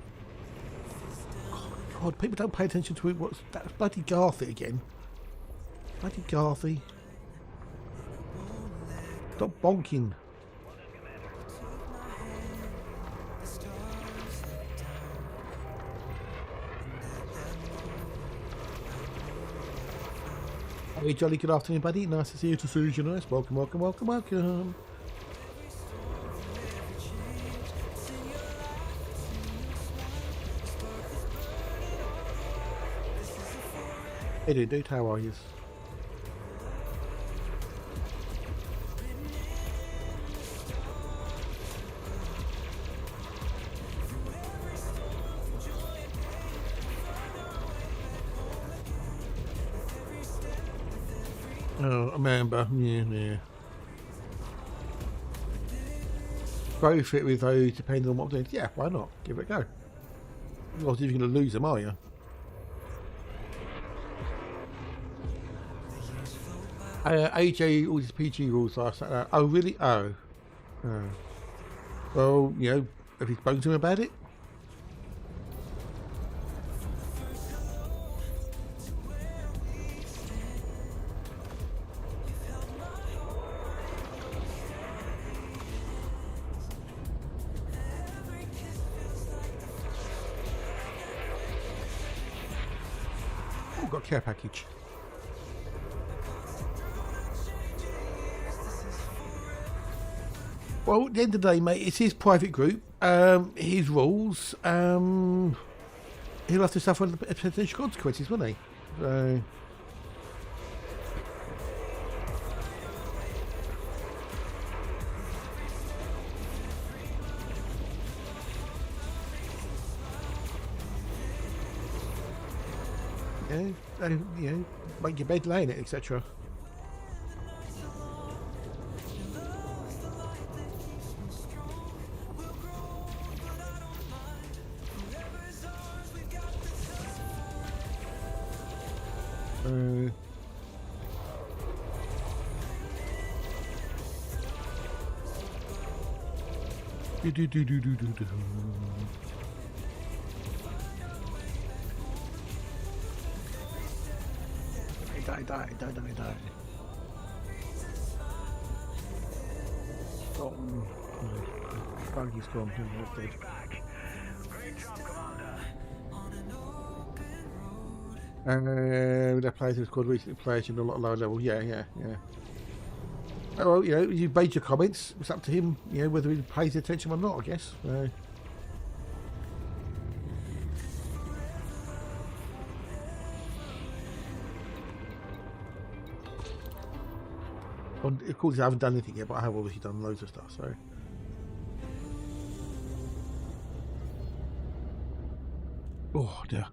God, people don't pay attention to it. What's that? Bloody Garthy again. Bloody Garthy. Stop bonking. Hey, jolly good afternoon, buddy. Nice to see you. To see you, nice. Welcome. Hey, dude, how are you? Oh, I remember. Yeah. Both fit with those, depending on what I'm doing. Yeah, why not? Give it a go. Not if you're going to lose them, are you? AJ, all these PG rules last night. Oh, really? Oh. Well, you know, have you spoken to him about it? Oh, got a care package. Well, at the end of the day, mate, it's his private group, his rules. He'll have to suffer the potential consequences, won't he? So. You know, make your bed, lay in it, etc. Do. Die. Oh, buggy's gone. Dead. That players have scored recently players in a lot lower level. Yeah. Oh, well, you know, you made your comments. It's up to him, you know, whether he pays attention or not, I guess. Well, of course, I haven't done anything yet, but I have obviously done loads of stuff, so. Oh, dear.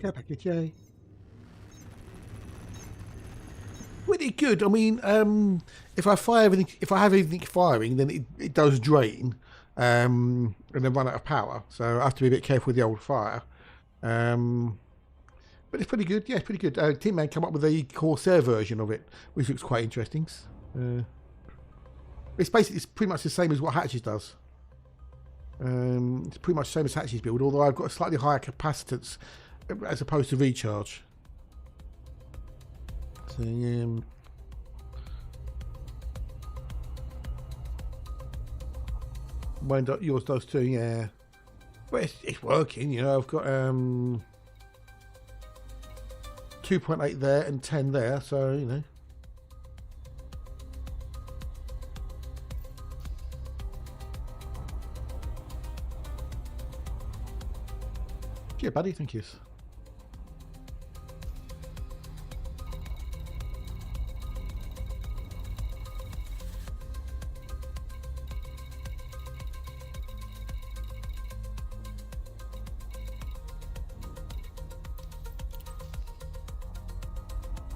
Okay, package, yay. Really good. I mean, if I fire everything, if I have everything firing, then it does drain, and then run out of power. So I have to be a bit careful with the old fire. But it's pretty good. Yeah, it's pretty good. Tin Man come up with a Corsair version of it, which looks quite interesting. It's pretty much the same as what Hatches does. It's pretty much the same as Hatches build, although I've got a slightly higher capacitance as opposed to recharge. So mine yours does too, yeah. But it's working, you know. I've got 2.8 there and 10 there, so you know. Yeah, buddy, thank you.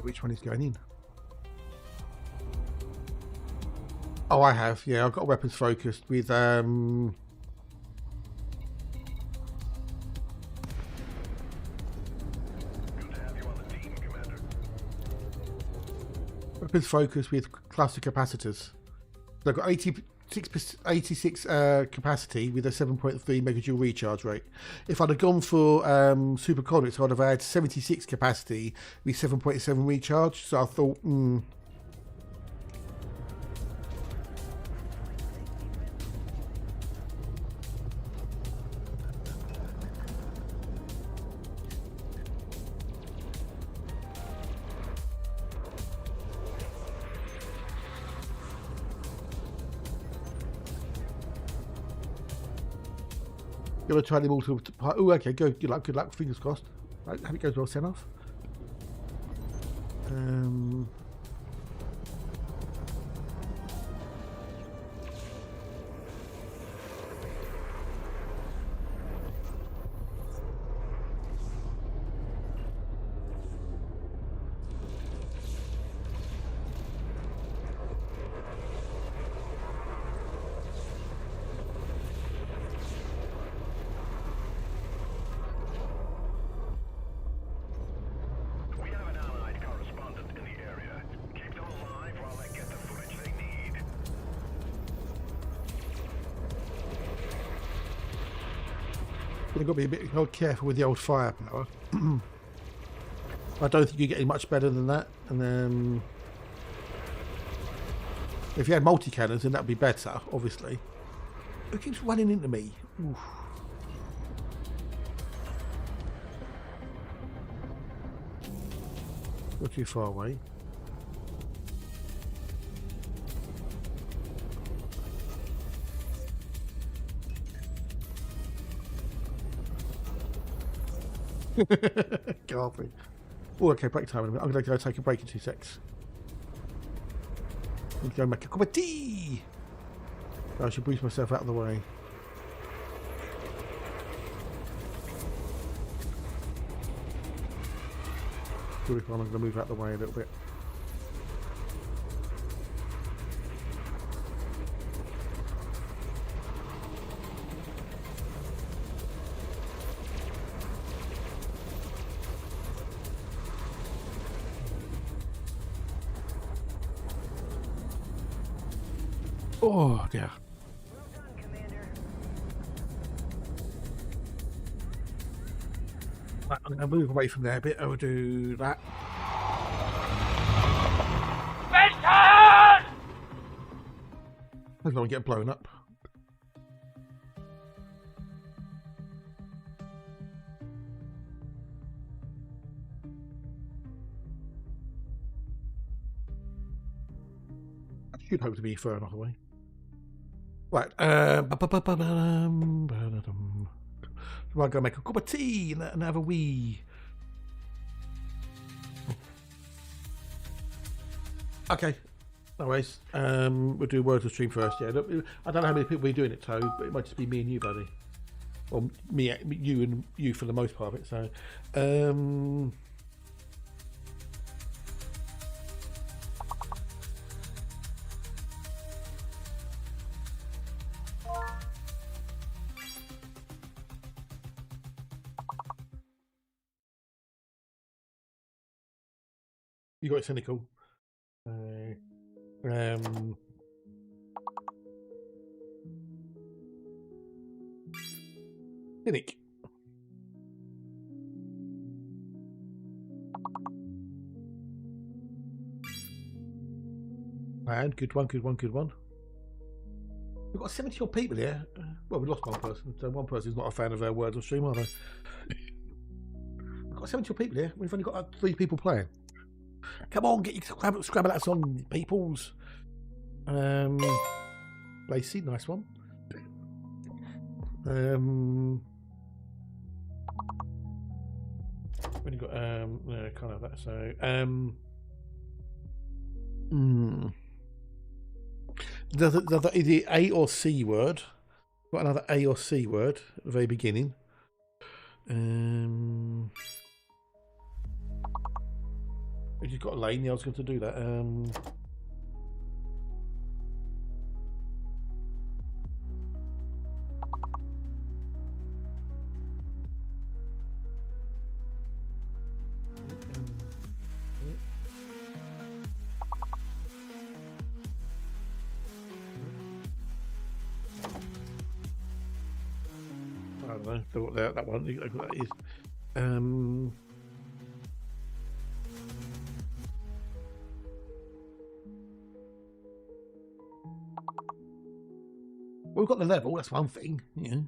Which one is going in? Oh, I have. Yeah, I've got weapons focused with weapons focused with cluster capacitors. So I've got 86 capacity with a 7.3 megajoule recharge rate. If I'd have gone for superconduits, I'd have had 76 capacity with 7.7 recharge. So I thought, Gonna try them all to. Oh, okay, good luck. Fingers crossed. Right, hope it goes well, send off. You've got to be a bit more careful with the old firepower. I don't think you're getting much better than that. And then if you had multi-cannons, then that'd be better, obviously. Who keeps running into me? Oof. Not too far away. Garfield. Oh, okay, break time. I'm going to go take a break in 2 secs. I'm going to make a cup of tea. I should boost myself out of the way. I'm going to move out of the way a little bit. Oh dear. Right, I'm going to move away from there a bit. I will do that. I don't want to get blown up. I should hope to be far enough away. Right, I'm going to make a cup of tea and have a wee. Okay, no worries. We'll do words of stream first. Yeah, I don't know how many people we're doing it to, but it might just be me and you, buddy. Or me, you, and you for the most part of it. So, you got it cynical. Cynic. And good one, good one, good one. We've got 70 odd people here. Well, we lost one person, so one person's not a fan of our words on stream, are they? We've got 70 odd people here. We've only got 3 people playing. Come on, get your scrabble at us on, peoples. Lacey, nice one. When you got kind of that. So the A or C word. Got another A or C word at the very beginning. If you've got a lane, yeah, I was going to do that. I don't know. That one. That is. Well, we've got the level, that's one thing, yeah.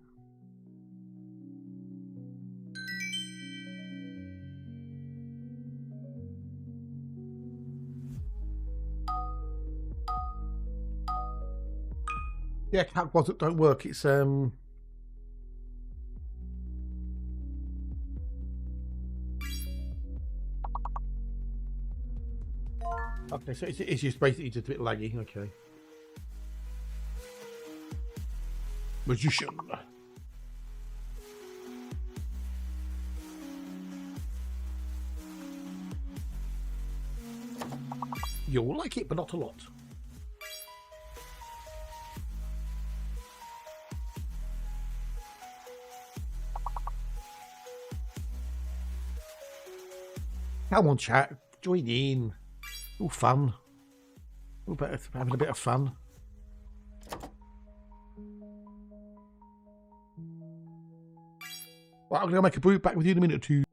Yeah, cat was that don't work, it's okay, so it's just basically just a bit laggy, okay. Magician. You'll like it, but not a lot. Come on, chat. Join in. All fun. All better having a bit of fun. Well, I'm going to make a brew back with you in a minute or two.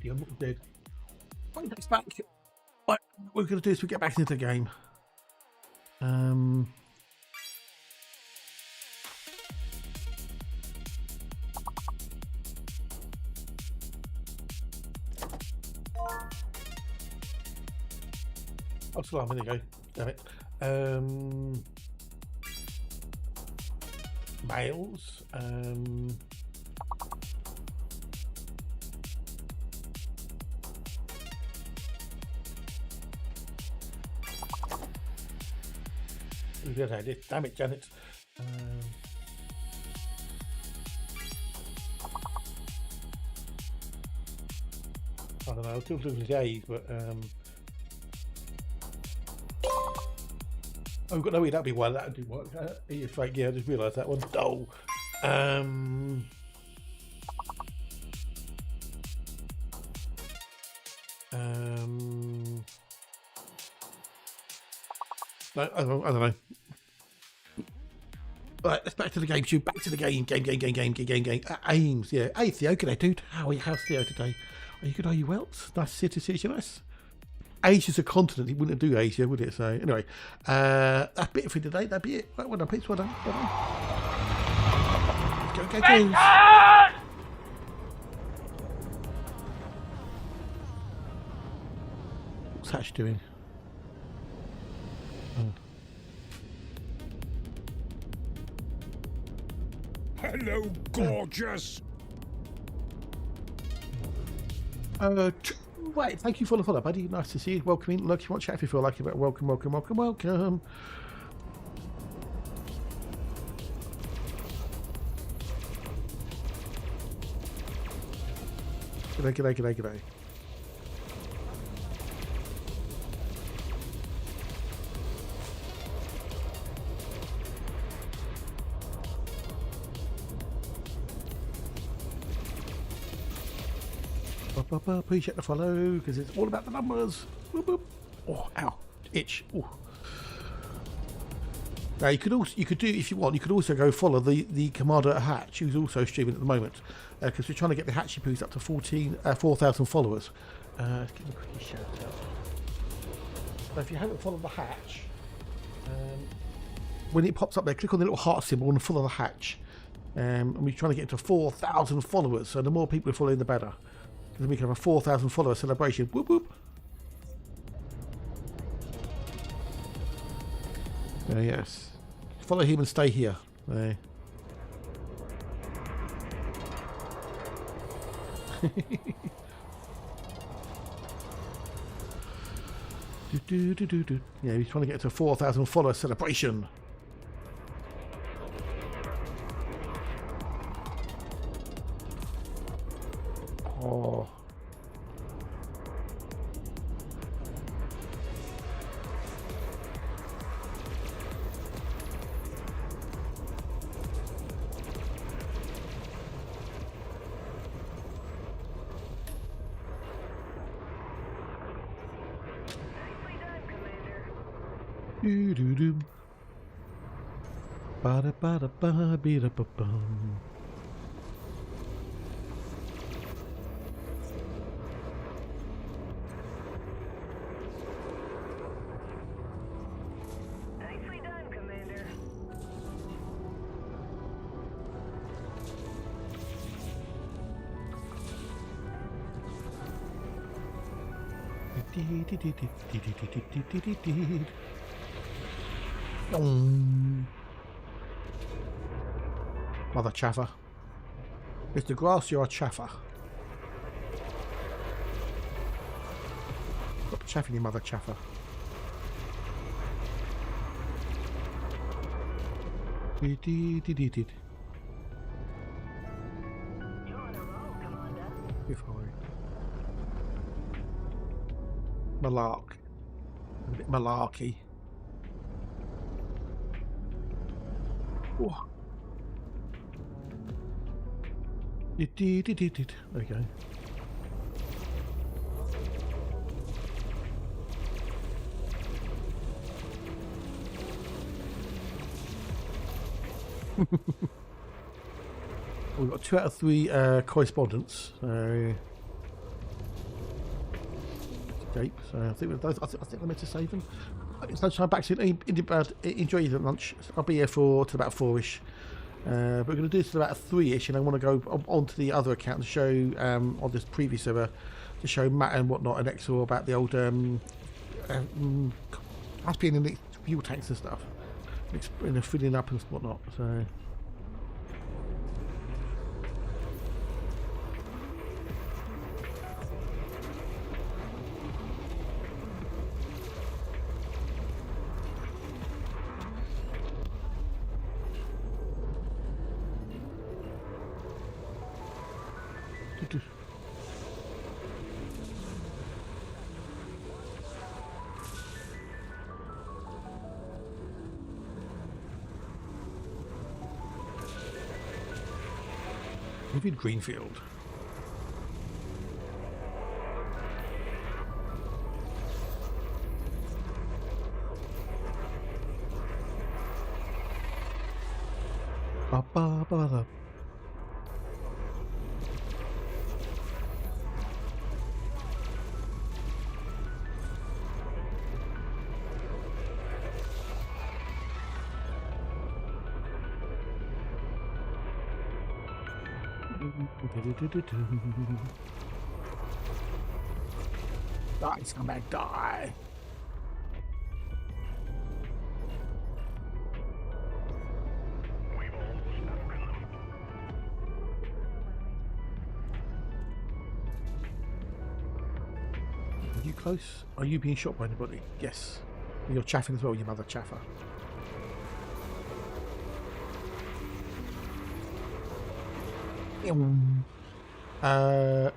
I'm not dead. Right, next back. What we're going to do is we get back into the game. Oh, still I'm going to go. Damn it. Males. Good idea. Damn it, Janet. I don't know. I'll still do the days, but oh, no, that'd be one. That'd do work. Yeah, I just realised that one. Oh, no, I don't know. Right, let's back to the game. Shoot, back to the game. Game. Aims, yeah. Hey, Theo, g'day, dude. How's Theo today? Are you good? Are you well? Nice to see you. Nice. Asia's a continent. It wouldn't do Asia, would it? So anyway, that's it for today. That'd be it. Right, well done, Pete. Well done. Well done. Go, go, go. What's Hatch doing? Hello, gorgeous. Right, thank you for the follow, buddy. Nice to see you. Welcome in. Look, you want to chat if you feel like it. Welcome, welcome, welcome, welcome. G'day, g'day, g'day, g'day. Appreciate the follow because it's all about the numbers. Boop, boop. Oh, ow, itch. Ooh. Now you could do if you want. You could also go follow the commander at Hatch, who's also streaming at the moment, because we're trying to get the Hatchy Poos up to 4,000 followers. Let's give them a quick shout out. So if you haven't followed the Hatch, when it pops up there, click on the little heart symbol and follow the Hatch. And we're trying to get to 4,000 followers. So the more people following, the better. Then we can have a 4,000 follower celebration. Whoop whoop. Yes. Follow him and stay here. There. Yeah, he's trying to get to a 4,000 follower celebration. Oh. Do do do. Ba da ba da ba be da ba bum. Nicely done, Commander. Mother chaffer. Mr. Grass, you're a chaffer. Stop chaffing you, mother chaffer. You're on a roll, Commander. Malark. A bit malarky. Oh. There we go. We've got 2 out of 3 correspondents. So escape. So I think I think I meant to save them. It's lunchtime back soon. Enjoy your lunch. I'll be here till about 4ish. But we're going to do this till about 3ish, and I want to go on to the other account to show on this previous server to show Matt and whatnot and Exor about the old Caspian and fuel tanks and stuff, and filling up and whatnot. So. David Greenfield. Ba ba ba da. Die, scumbag, die! We've almost broken them. Are you close? Are you being shot by anybody? Yes. You're chaffing as well, you mother chaffer.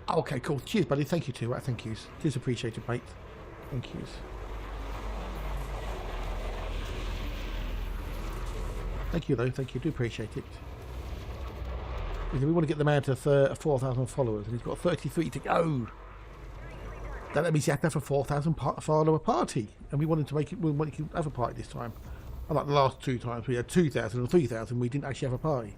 Okay, cool. Cheers, buddy. Thank you too. Right, thank yous. Cheers, appreciated, mate. Thank yous. Thank you, though. Thank you. Do appreciate it. Because we want to get the man to 4,000 followers, and he's got 33 to go. That means you have to have a 4,000 follower party, and we wanted to make it. We wanted to have a party this time. Unlike the last two times, we had 2,000 or 3,000. We didn't actually have a party.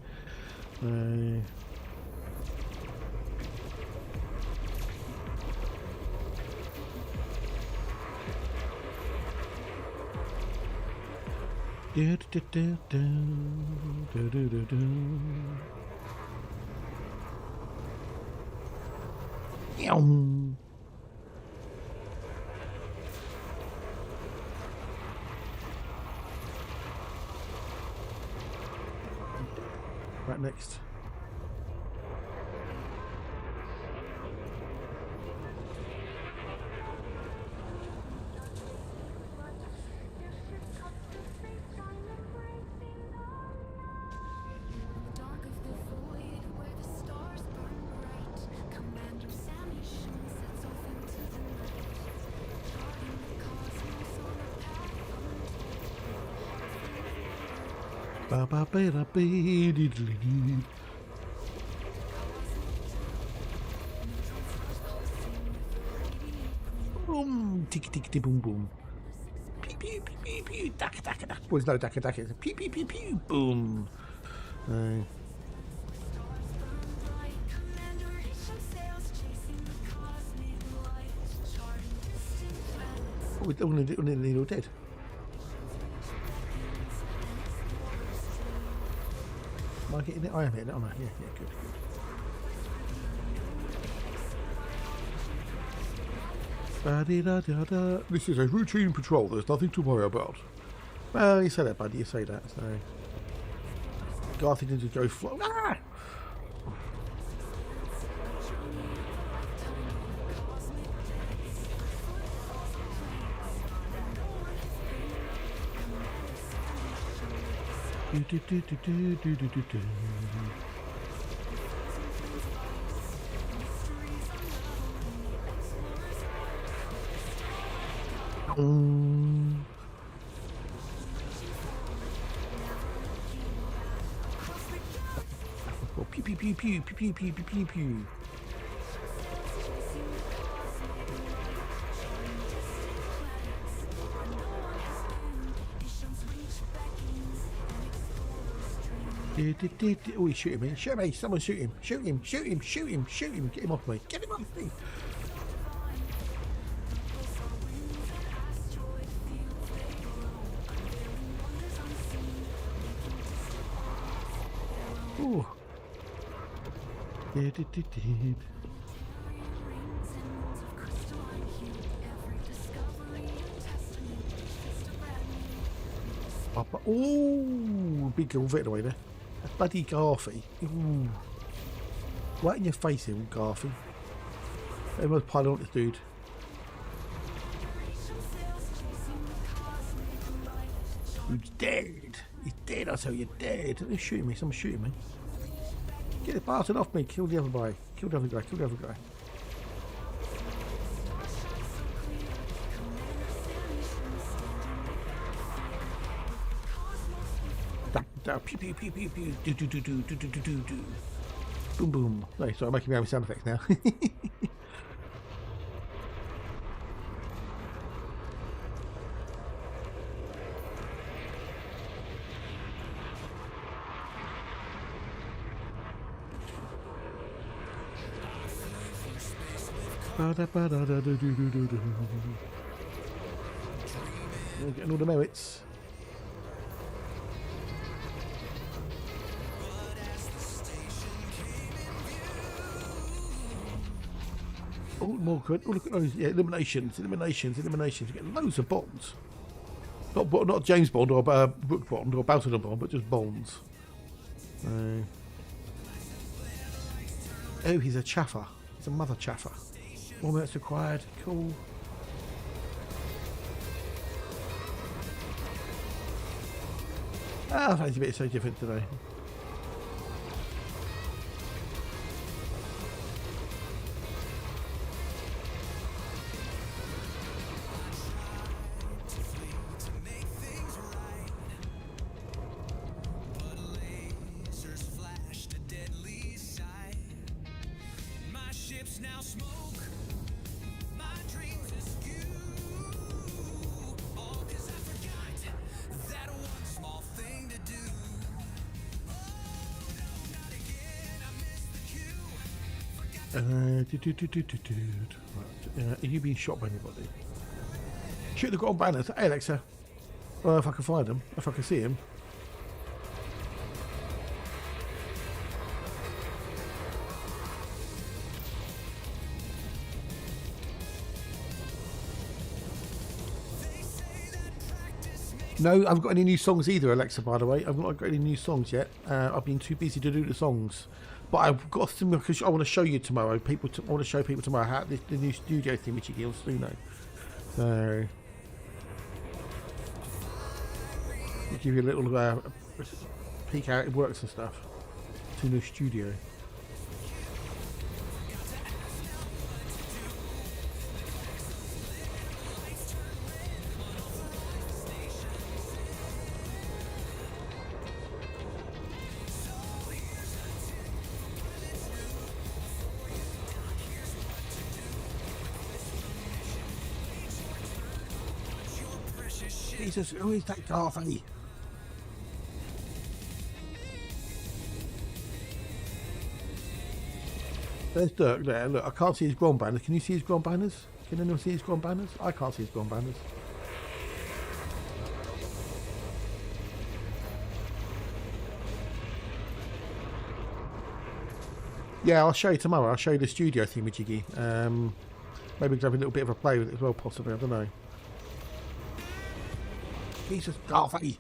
Right next. Dark of the void where the stars burn bright. Commander Sammy Shun sets off into the night. Charting the cosmos on a path Ba ba ba da ba dee dee dee. Boom, ticky ticky boom boom. Pew pew pew pew pew. Daka daka daka. Well, it's no daka daka. It's a pew pew pew pew. Boom. bright. Commander Shun sails chasing the cosmic light. Charting distant planets. Oh, we're nearly all dead. Am I getting it? I am hitting it, aren't I? Yeah, yeah, good, good. Ba-dee-da-da-da. This is a routine patrol. There's nothing to worry about. Well, you say that, buddy. You say that. So, Garth didn't go flow. Ah! Do, do, do, do, do, do, do, do, do. Oh, pew pew pew pew pew pew pew pew pew pew. Oh, he's shooting me. Shoot me. Someone shoot him. Shoot him. Shoot him. Shoot him. Shoot him. Get him off me. Get him off me. Ooh. Ooh, big Corvette away there. That's bloody Garthy. Ooh. Right in your face here, Garthy. Everyone's piling on this dude. He's dead. He's dead, I tell you, dead. They're shooting me. Someone's shooting me. Get the bastard off me. Kill the other guy. Kill the other guy. Kill the other guy. Pew pew pew pew pew. Do do do do do do do do do. Boom boom. No, sorry, I'm making my own sound effects now. We're getting all the merits. Oh, more good. Oh, look at those. Yeah, eliminations. You get loads of bonds. Not James Bond or Brooke Bond or Baltimore Bond, but just bonds. Oh, he's a chaffer. He's a mother chaffer. 4 minutes required. Cool. Ah, fancy bit so different today. Right. Are you being shot by anybody? Shoot, they've got on banners. Hey, Alexa. Well, if I can find them, if I can see them. No, I haven't got any new songs either, Alexa, by the way. I've not got any new songs yet. I've been too busy to do the songs. But I've got some, because I want to show you tomorrow. I want to show people tomorrow how the new studio thing, which you also know. So, I'll give you a little peek how it works and stuff. To the new studio. Jesus, who is that Garthy? There's Dirk there. Look, I can't see his ground banners. Can you see his ground banners? Can anyone see his ground banners? I can't see his ground banners. Yeah, I'll show you tomorrow. I'll show you the studio theme with Jiggy. Maybe we can have a little bit of a play with it as well, possibly. I don't know. Jesus, Garthy.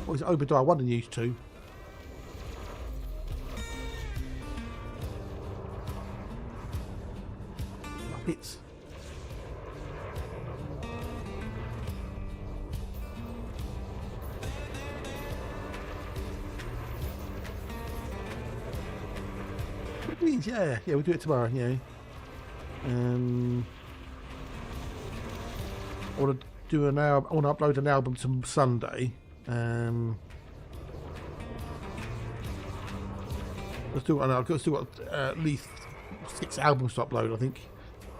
What is it, Obadiah 1 and used 2? Muppets. Yeah, we'll do it tomorrow, yeah. I want to do an album. I want to upload an album to Sunday. I've still got at least 6 albums to upload, I think.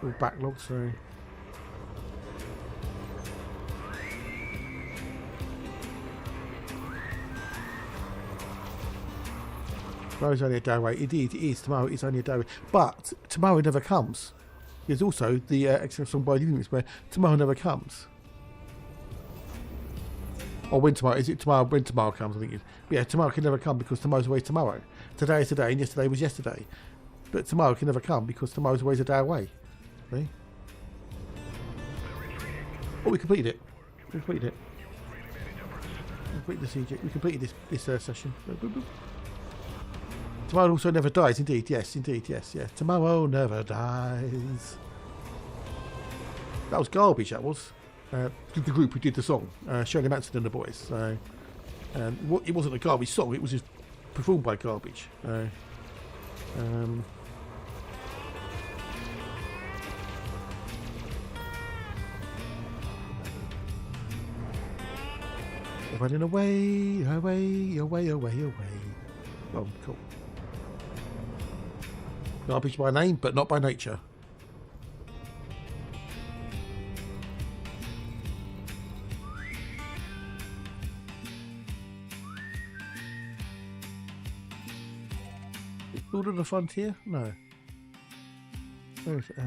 All backlogged, so. Tomorrow's only a day away. Indeed, it is. Tomorrow is only a day away. But tomorrow never comes. There's also the excellent song by the Evenings where tomorrow never comes. Or when tomorrow, is it tomorrow? When tomorrow comes, I think it is. But yeah, tomorrow can never come because tomorrow's always tomorrow. Today is today and yesterday was yesterday. But tomorrow can never come because tomorrow's always a day away. See? Oh, we completed it. We completed it. We completed the CG. We completed this session. Boop, boop, boop. Tomorrow also never dies, indeed. Yes, indeed. Yes, yeah. Tomorrow never dies. That was garbage, that was. The group who did the song. Shirley Manson and the Boys. So, it wasn't a garbage song, it was just performed by garbage. Running away, away, away, away, away. Oh, cool. Garbage by name, but not by nature. Lord of the Frontier? No. Where is it?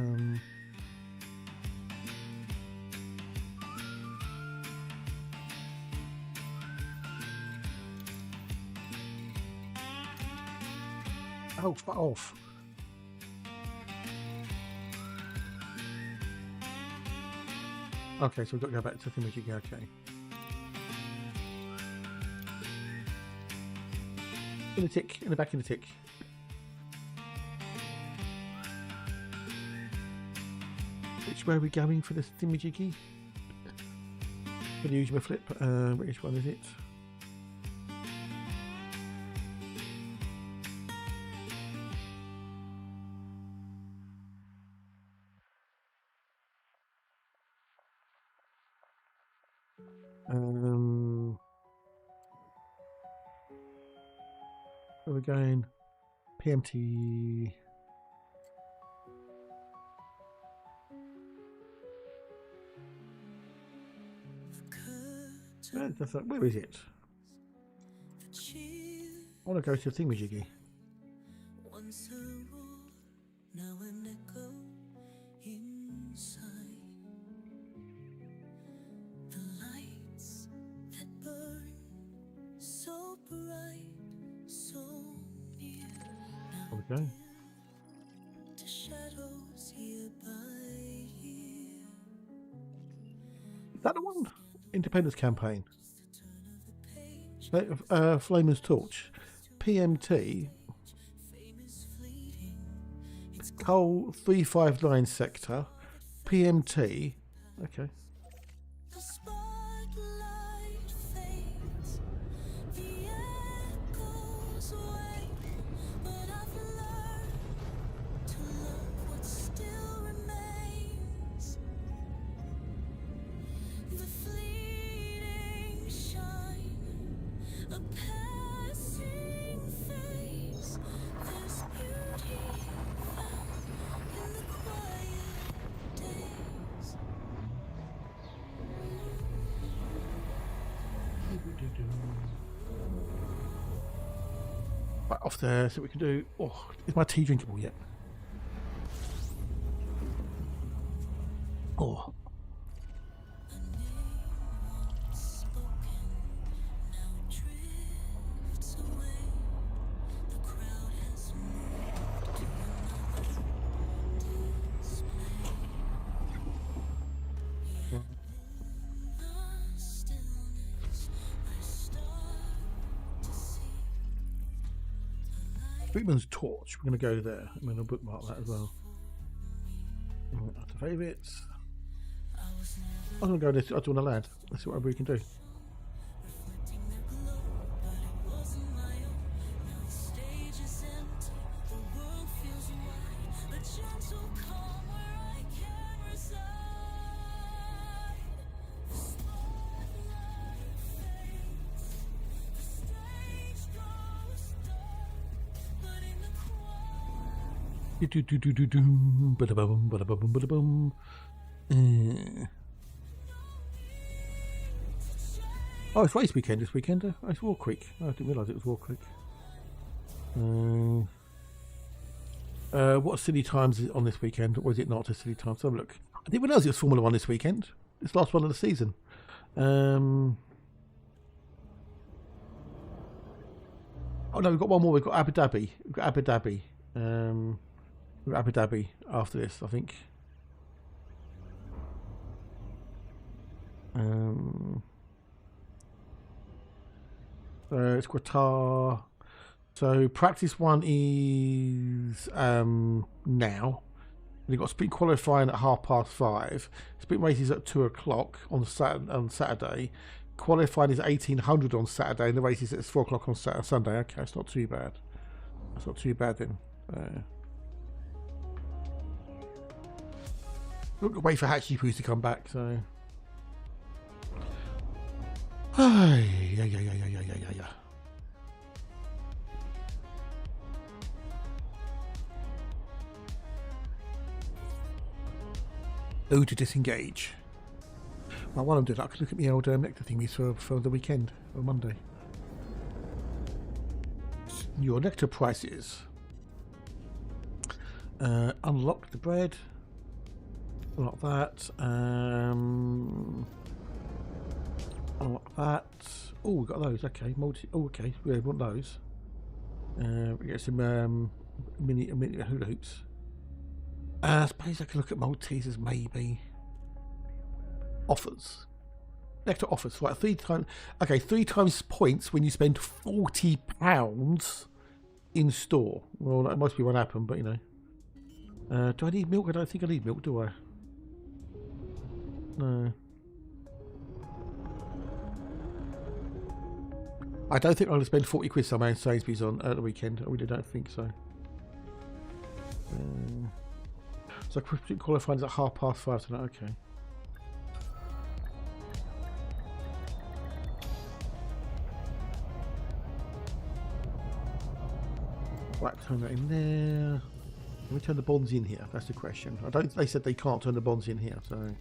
Oh, fuck off. Okay, so we've got to go back to the thingamajiggy, okay. In the tick, in the back in the tick. Which way are we going for this thingamajiggy? I'm going to use my flip. Which one is it? Where are we going? PMT. Where is it? I want to go to the thingamajiggy. Once a roar, now an echo inside. The lights that burn so bright, so near. Now There we go. to shadows here by here. Is that the one? Independence campaign. Turn of the page, Flamer's Torch. PMT. famous fleeting. It's Coal 359 sector. PMT. Okay. the spotlight fades, the echoes wait, but I've learned to love what still remains. The fleeting shine, a passing phase. There's beauty found in the quiet days. Right off there, so we can do. Oh, is my tea drinkable yet? Oh, Spoken, now it drifts away. The crowd has moved to another display. Yet in the stillness, I start to see the light. Freeman's Torch. We're going to go there. I'm going to bookmark that as well. After favourites. I'm going to go this. I do want to land. Let's see what we can do. Reflecting the glow, but it wasn't my own. Now the stage is empty, the world feels wide. A gentle calm where I can reside. The spotlight fades, the stage goes dark, but in the quiet. Do-do-do-do-do-doom. Ba-da-bum, ba-da-bum, ba-da-bum. Oh, it's race weekend this weekend. Oh, it's War Creek. Oh, I didn't realise it was War Creek. What silly times is it on this weekend, or is it not a silly time? So have a look. I didn't realise it was Formula 1 this weekend. It's the last one of the season. Oh no, we've got one more. We've got Abu Dhabi. We've got Abu Dhabi. We've got Abu Dhabi after this, I think. It's Qatar. So practice one is now. You've got sprint qualifying at 5:30. Sprint races at 2 o'clock on Saturday. Qualifying is 1800 on Saturday, and the race is at 4 o'clock on Sunday. Okay, it's not too bad. That's not too bad then. We've got to wait for Hatchie to come back. So. Yeah. Oh, to disengage. Well, while I'm doing that, I can look at my old nectar thingies for the weekend, or Monday. Your nectar prices. Unlock the bread. Unlock that. Unlock that. Oh, we got those. Okay, okay. We want those. We get some mini hula hoops. I suppose I can look at Maltesers maybe. Offers. Next to offers, right? 3 times. Okay, 3 times points when you spend £40 in store. Well, that must be what happened, but you know. Do I need milk? I don't think I need milk, do I? No. I don't think I'm going to spend 40 quid somewhere in Sainsbury's on at the weekend. I really don't think so. So qualifying is at 5:30 tonight. Okay. Right, turn that in there. Can we turn the bonds in here? That's the question. I don't. They said they can't turn the bonds in here, so.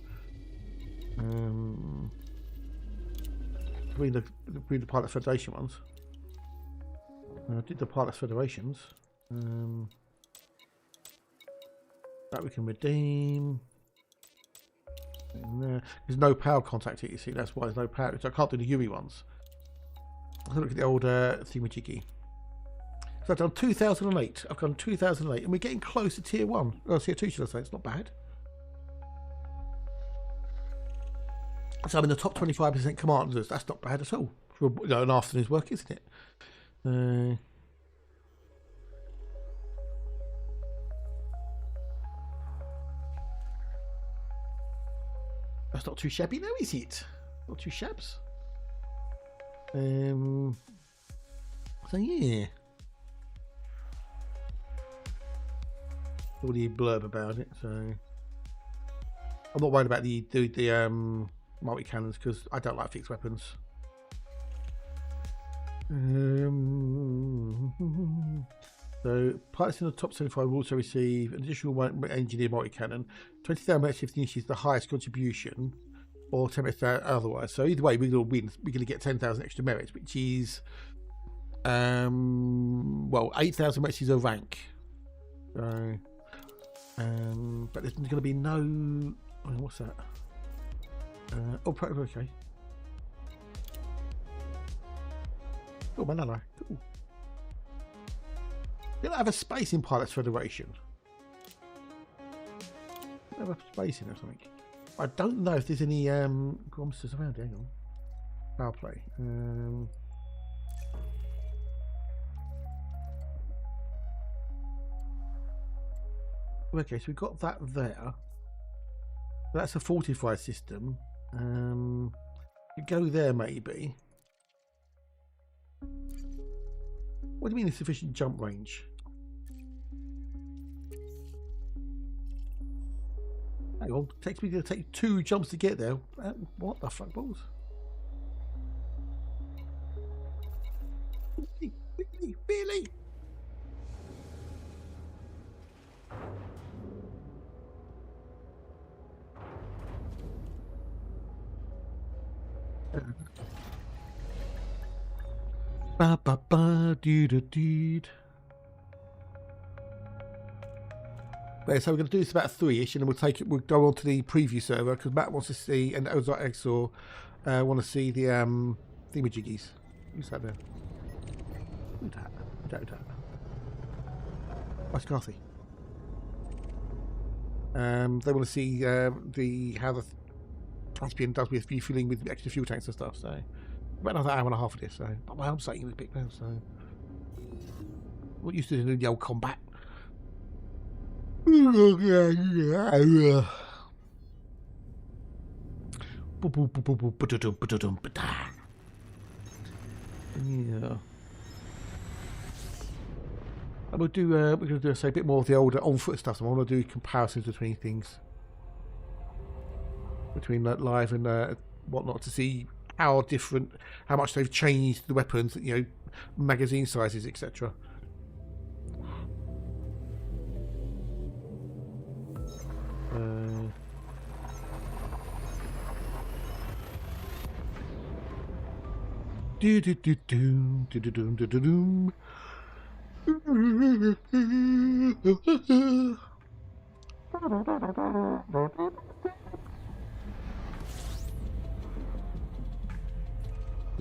Between the Pilot Federation ones. I did the Pilot Federations. That we can redeem. There's no power contact here, you see. That's why there's no power. So I can't do the Yuri ones. I'll look at the old thingamajiggy. So I've done 2008. I've gone 2008, and we're getting close to tier 1. Oh, tier 2, should I say? It's not bad. So I'm in the top 25% commanders. That's not bad at all for an afternoon's work, isn't it? That's not too shabby now, is it? Not too shabs. So yeah. All the blurb about it, so I'm not worried about the multi cannons because I don't like fixed weapons. So pilots in the top 75 will also receive an additional 1 engineer multi cannon, 20,000 merits if the initiative is the highest contribution, or 10,000 otherwise. So either way, we're going to win. We're going to get 10,000 extra merits, which is well, 8,000 merits is a rank. So. But there's going to be no. Oh, what's that? Okay. Oh, banana. Cool. They don't have a space in Pilots Federation. They have a space in or something. I don't know if there's any Gromsters around here. Hang on. Powerplay. Okay, so we've got that there. That's a fortified system. You go there maybe. What do you mean insufficient jump range? Hang on, it takes me to take 2 jumps to get there. What the fuck balls? Really? Ba ba ba doo doo doo. Right, so we're going to do this about 3ish, and then we'll go on to the preview server because Matt wants to see, and Ozark Exor want to see the thingamajiggies. Who's that there? Who's that? That's Carthy. They want to see how the Caspian does with refueling with extra fuel tanks and stuff. So about another hour and a half of this. So but my arm's saying with big now. So what used to do in the old combat. Yeah. And we'll do. We're going to do a bit more of the older on-foot stuff. So I want to do comparisons between things, between live and whatnot, to see how different, how much they've changed the weapons. You know, magazine sizes, etc. Do do do do do do do do do. We're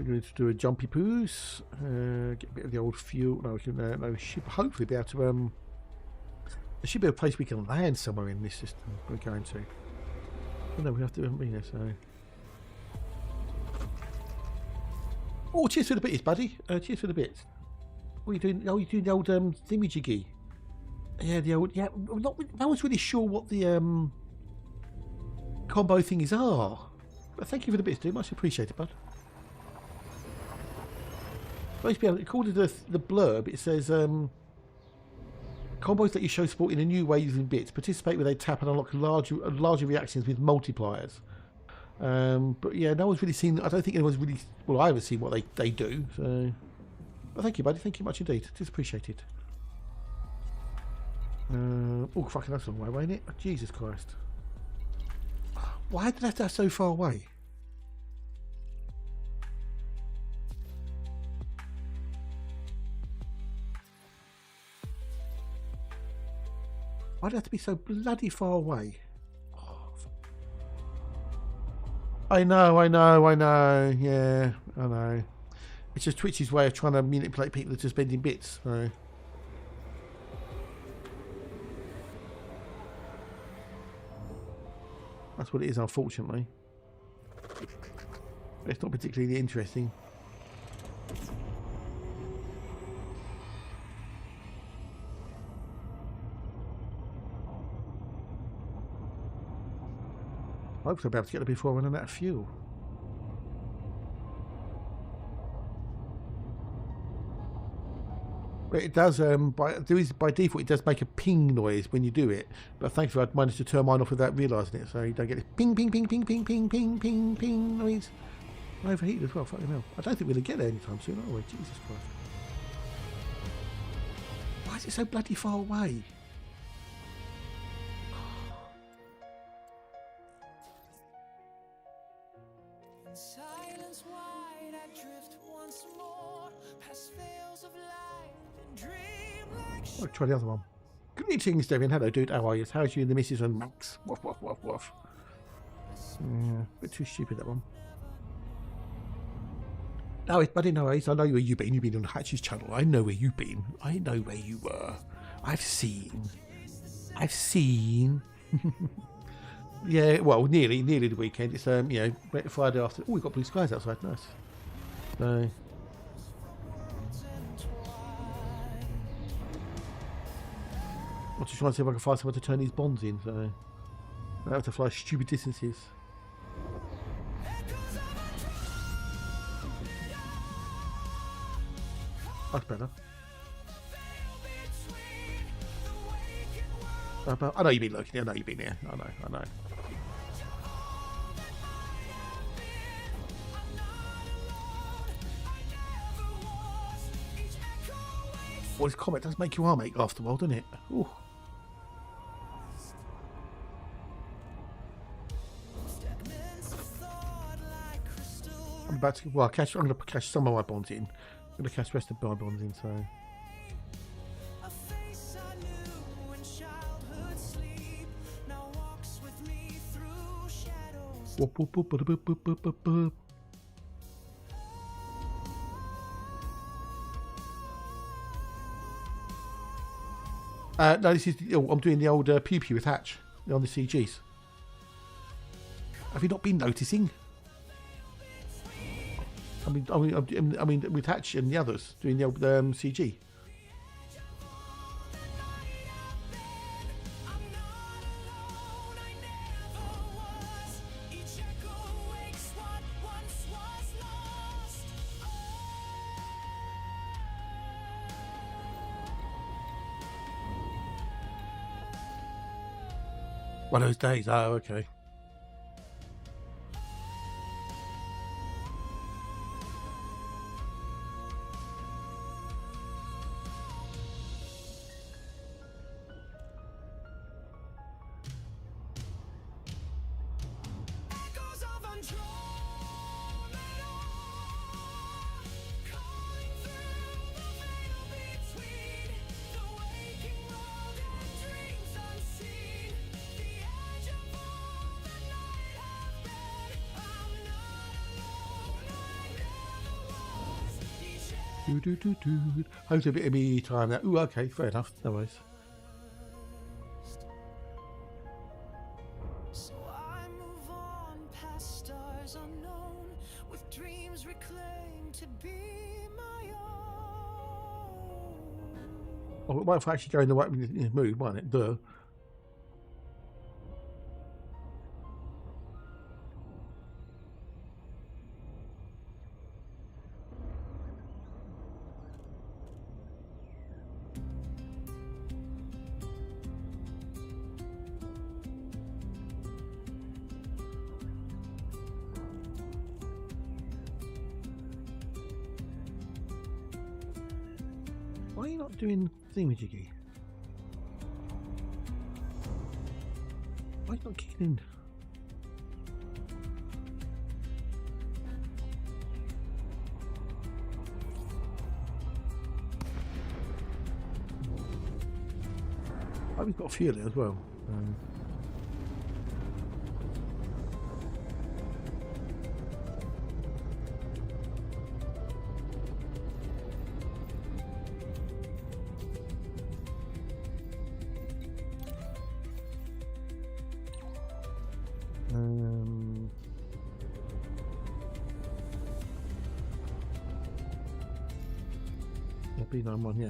going to do a jumpy poos. Get a bit of the old fuel. No, we can. No, we should hopefully be able to There should be a place we can land somewhere in this system we're going to. Oh, no, we have to be there, so. Oh, cheers for the bits, buddy. Cheers for the bits. What are you doing? Oh, you're doing the old thingy-jiggy. Yeah, the old. Yeah, no one's really sure what the combo thingies are. But thank you for the bits, dude. Much appreciated, bud. According to the blurb, it says combos that you show support in a new way using bits. Participate with a tap and unlock larger reactions with multipliers. But yeah, no one's really seen. I don't think anyone's really. Well, I haven't seen what they do. So, but thank you, buddy. Thank you much indeed. Just appreciated. Oh, fucking that's a long way, ain't it? Oh, Jesus Christ! Why did that so far away? Why did it have to be so bloody far away? I know. Yeah, I know. It's just Twitch's way of trying to manipulate people into spending bits. So. That's what it is, unfortunately. It's not particularly interesting. I hope I'll be able to get there before I run out of fuel. But it does, by default, it does make a ping noise when you do it. But thankfully, I'd managed to turn mine off without realising it, so you don't get this ping, ping, ping, ping, ping, ping, ping, ping, ping noise. I overheated as well, fucking hell. I don't think we're going to get there anytime soon, are we? Jesus Christ. Why is it so bloody far away? Silence wide, I drift once more past veils of light and dream like I'll try the other one. Greetings, Devin. Hello, dude. How are you? How's you and the missus and Max? Woof, woof, woof, woof. Yeah, a bit too stupid, that one. No, buddy, no worries. I know where you've been. You've been on Hatch's channel. I know where you've been. I know where you were. I've seen. Yeah, well, nearly the weekend. It's Friday after. Oh, we've got blue skies outside. Nice. So, I'm just trying to see if I can find someone to turn these bonds in. So, I have to fly stupid distances. That's better. I know you've been looking. I know you've been here. I know. Well, this comet does make your arm ache after a while, doesn't it? Ooh. I'm about to. Well, I'm going to cash some of my bonds in. I'm going to cash the rest of my bonds in. So. a face I knew in childhood sleep now walks with me through shadows. Whoop, whoop, whoop, boop, boop, boop, boop, boop, boop. No, this is. I'm doing the old pew pew with Hatch on the CGs. Have you not been noticing? I mean, with Hatch and the others doing the old CG. One of those days. Oh, okay. Echoes of Andromeda calling through the veil between the waking world and dreams unseen. The edge of all the night have been. I'm not alone, I never was. Each How's a bit of me time now? Ooh, okay, fair enough. No worries. unknown, with dreams reclaimed to be my own. Oh, it might have actually go in the right mood, won't it? Duh. Why are you not doing thingamajiggy? Why are you not kicking in? Oh, we've got a few there as well. B91, yeah.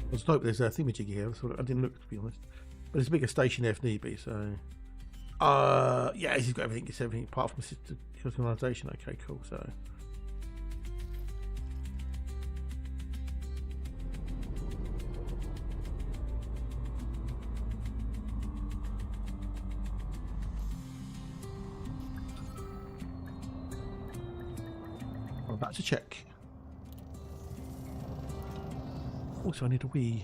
I was hoping there's a thingamajiggy here. I didn't look, to be honest. But there's a bigger station there if need be, so... yeah, he's got everything. It's everything apart from assisted organisation. Okay, cool, so... I'm about to check. Also, I need a wee.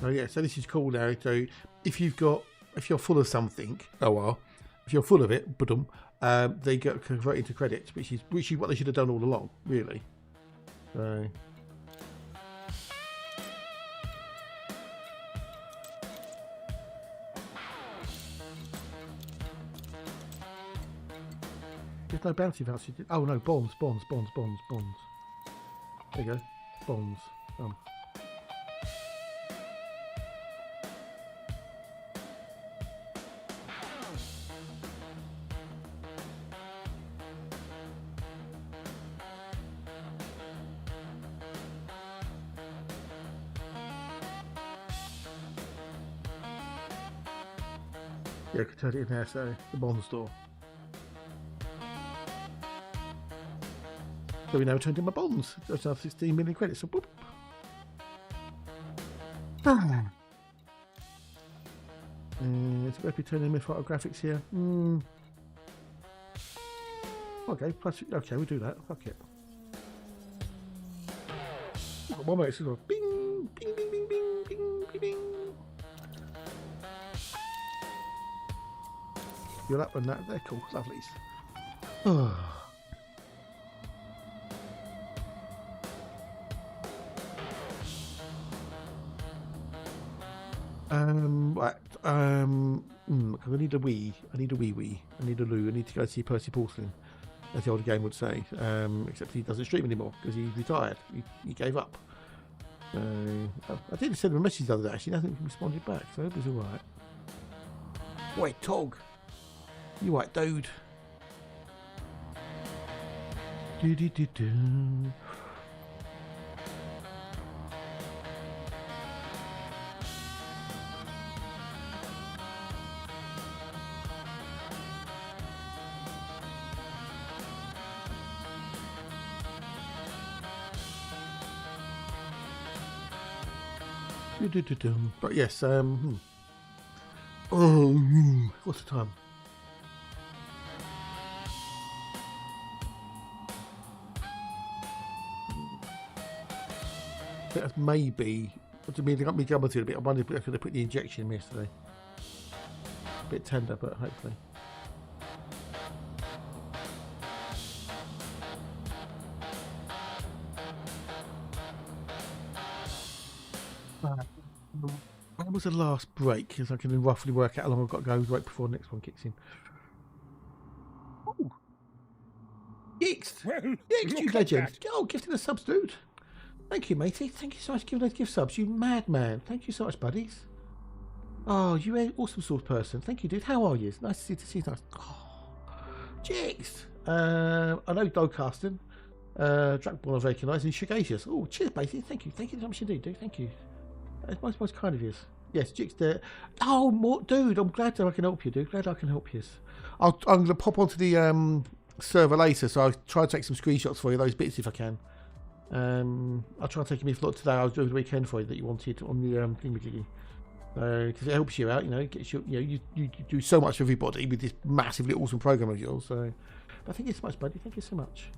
Oh yeah, so this is cool now. So if you're full of something, if you're full of it, they get converted into credits, which is what they should have done all along, really. So there's no bounty vouchers. Oh no, bonds. There you go, bonds. Yeah, I could turn it in there, so the bond store. So we now turned in my bonds. Just have 16 million credits. So boop. It's worth turning in my photographics here. Okay, plus okay, we'll do that. Fuck it. One minute, sort of bing, bing, bing, bing, bing, bing, bing, bing. You're up and that. They're cool, lovelies. Right. I need a wee. I need a wee. I need a loo. I need to go see Percy Porcelain, as the older game would say. Except he doesn't stream anymore because he's retired. He gave up. I did send him a message the other day. Actually, nothing responded back. So I hope he's all right. Wait, Tog. You right, dude? Do. But yes, what's the time? that's maybe. What do you mean? They got me gumming through a bit. I wonder if I could have put the injection in yesterday. A bit tender, but hopefully. When was the last break? Because I can roughly work out how long I've got to go right before the next one kicks in. Oh, Yixt! Well, Yixt, you look at legend! that. Oh, gifting the subs, dude. Thank you, matey. Thank you so much for giving those gift subs. You madman. Thank you so much, buddies. Oh, you're an awesome sort of person. Thank you, dude. How are you? It's nice to see you. Nice. Oh, Jigs. I know Dogcasting. Dragonball I've recognised and Shagacious. Oh, cheers, matey. Thank you. Thank you so much indeed, dude. Thank you. It's most kind of you. Yes, Jigs there. Oh, more, dude. I'm glad that I can help you, dude. Glad I can help you. I'm going to pop onto the server later, so I'll try to take some screenshots for you, those bits if I can. I'll try and take them if not today. I'll do the weekend for you that you wanted on the thingamajiggy. Because it helps you out, you know. It gets you, you do so much for everybody with this massively awesome program of yours. So, but thank you so much, buddy. Thank you so much.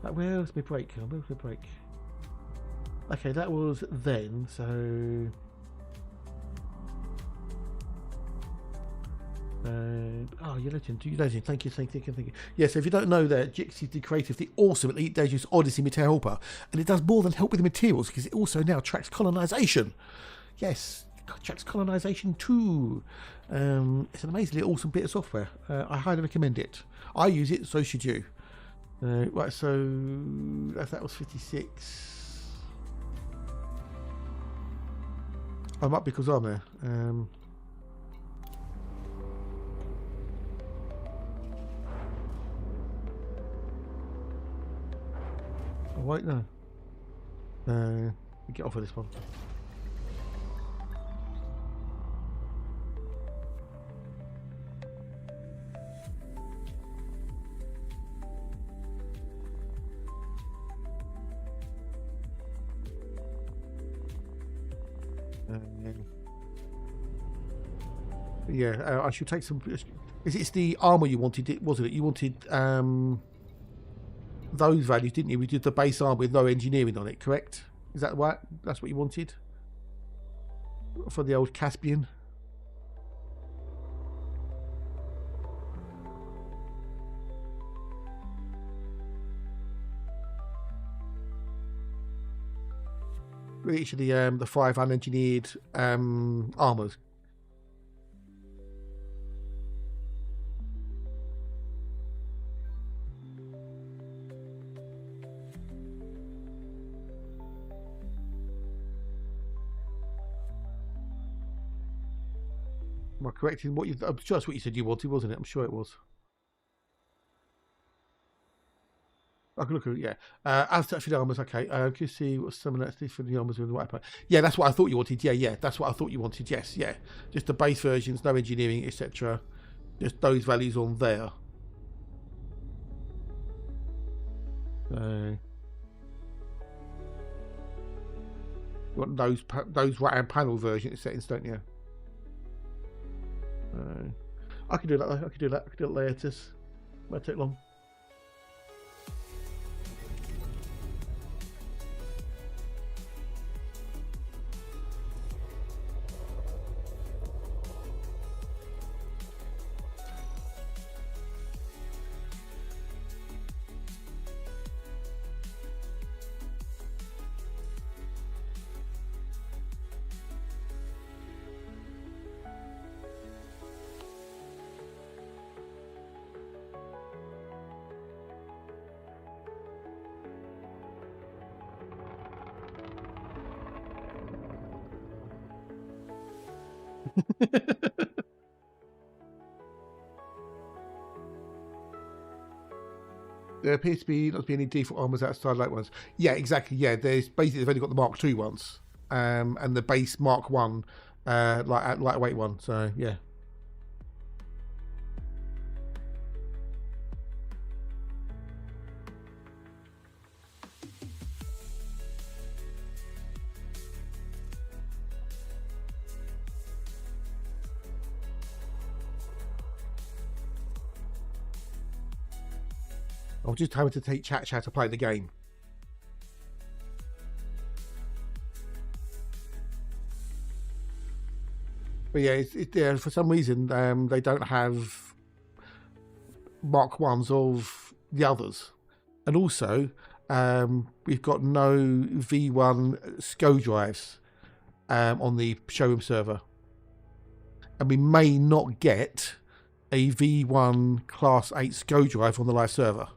Where's my break? Where's my break? Okay, that was then. So, oh, you're legend. You legend. Thank you. Yeah. So if you don't know that, Jix is the creator of the awesome Elite Dangerous Odyssey Material Helper, and it does more than help with the materials because it also now tracks colonization. Yes. Tracks colonization too. It's an amazingly awesome bit of software. I highly recommend it. I use it, so should you. Right, so that was 56. I might because I'm there. Oh, wait, no. Get off of this one. Yeah, I should take some. It's the armor you wanted, wasn't it? You wanted those values, didn't you? We did the base armor with no engineering on it, correct? Is that right? That's what you wanted for the old Caspian. Each of the 5 unengineered armors. Am I correct in what you? I'm sure that's what you said you wanted, wasn't it? I'm sure it was. I can look at it, yeah. As for the armors, okay. Can you see what's some of that for the armors with the white part? Yeah, that's what I thought you wanted. Yeah, that's what I thought you wanted. Yes, yeah. Just the base versions, no engineering, etc. Just those values on there. You want those right hand panel version settings, don't you? I can do that. I can do it later. Might take long. There appears to be not to be any default armors outside light ones. Yeah, exactly. Yeah, there's basically they've only got the Mark II ones, and the base Mark One, lightweight one. So yeah. I'm just having to take chat to play the game. But yeah, yeah, for some reason they don't have Mark 1s of the others. And also, we've got no V1 SCO drives on the showroom server. And we may not get a V1 Class 8 SCO drive on the live server.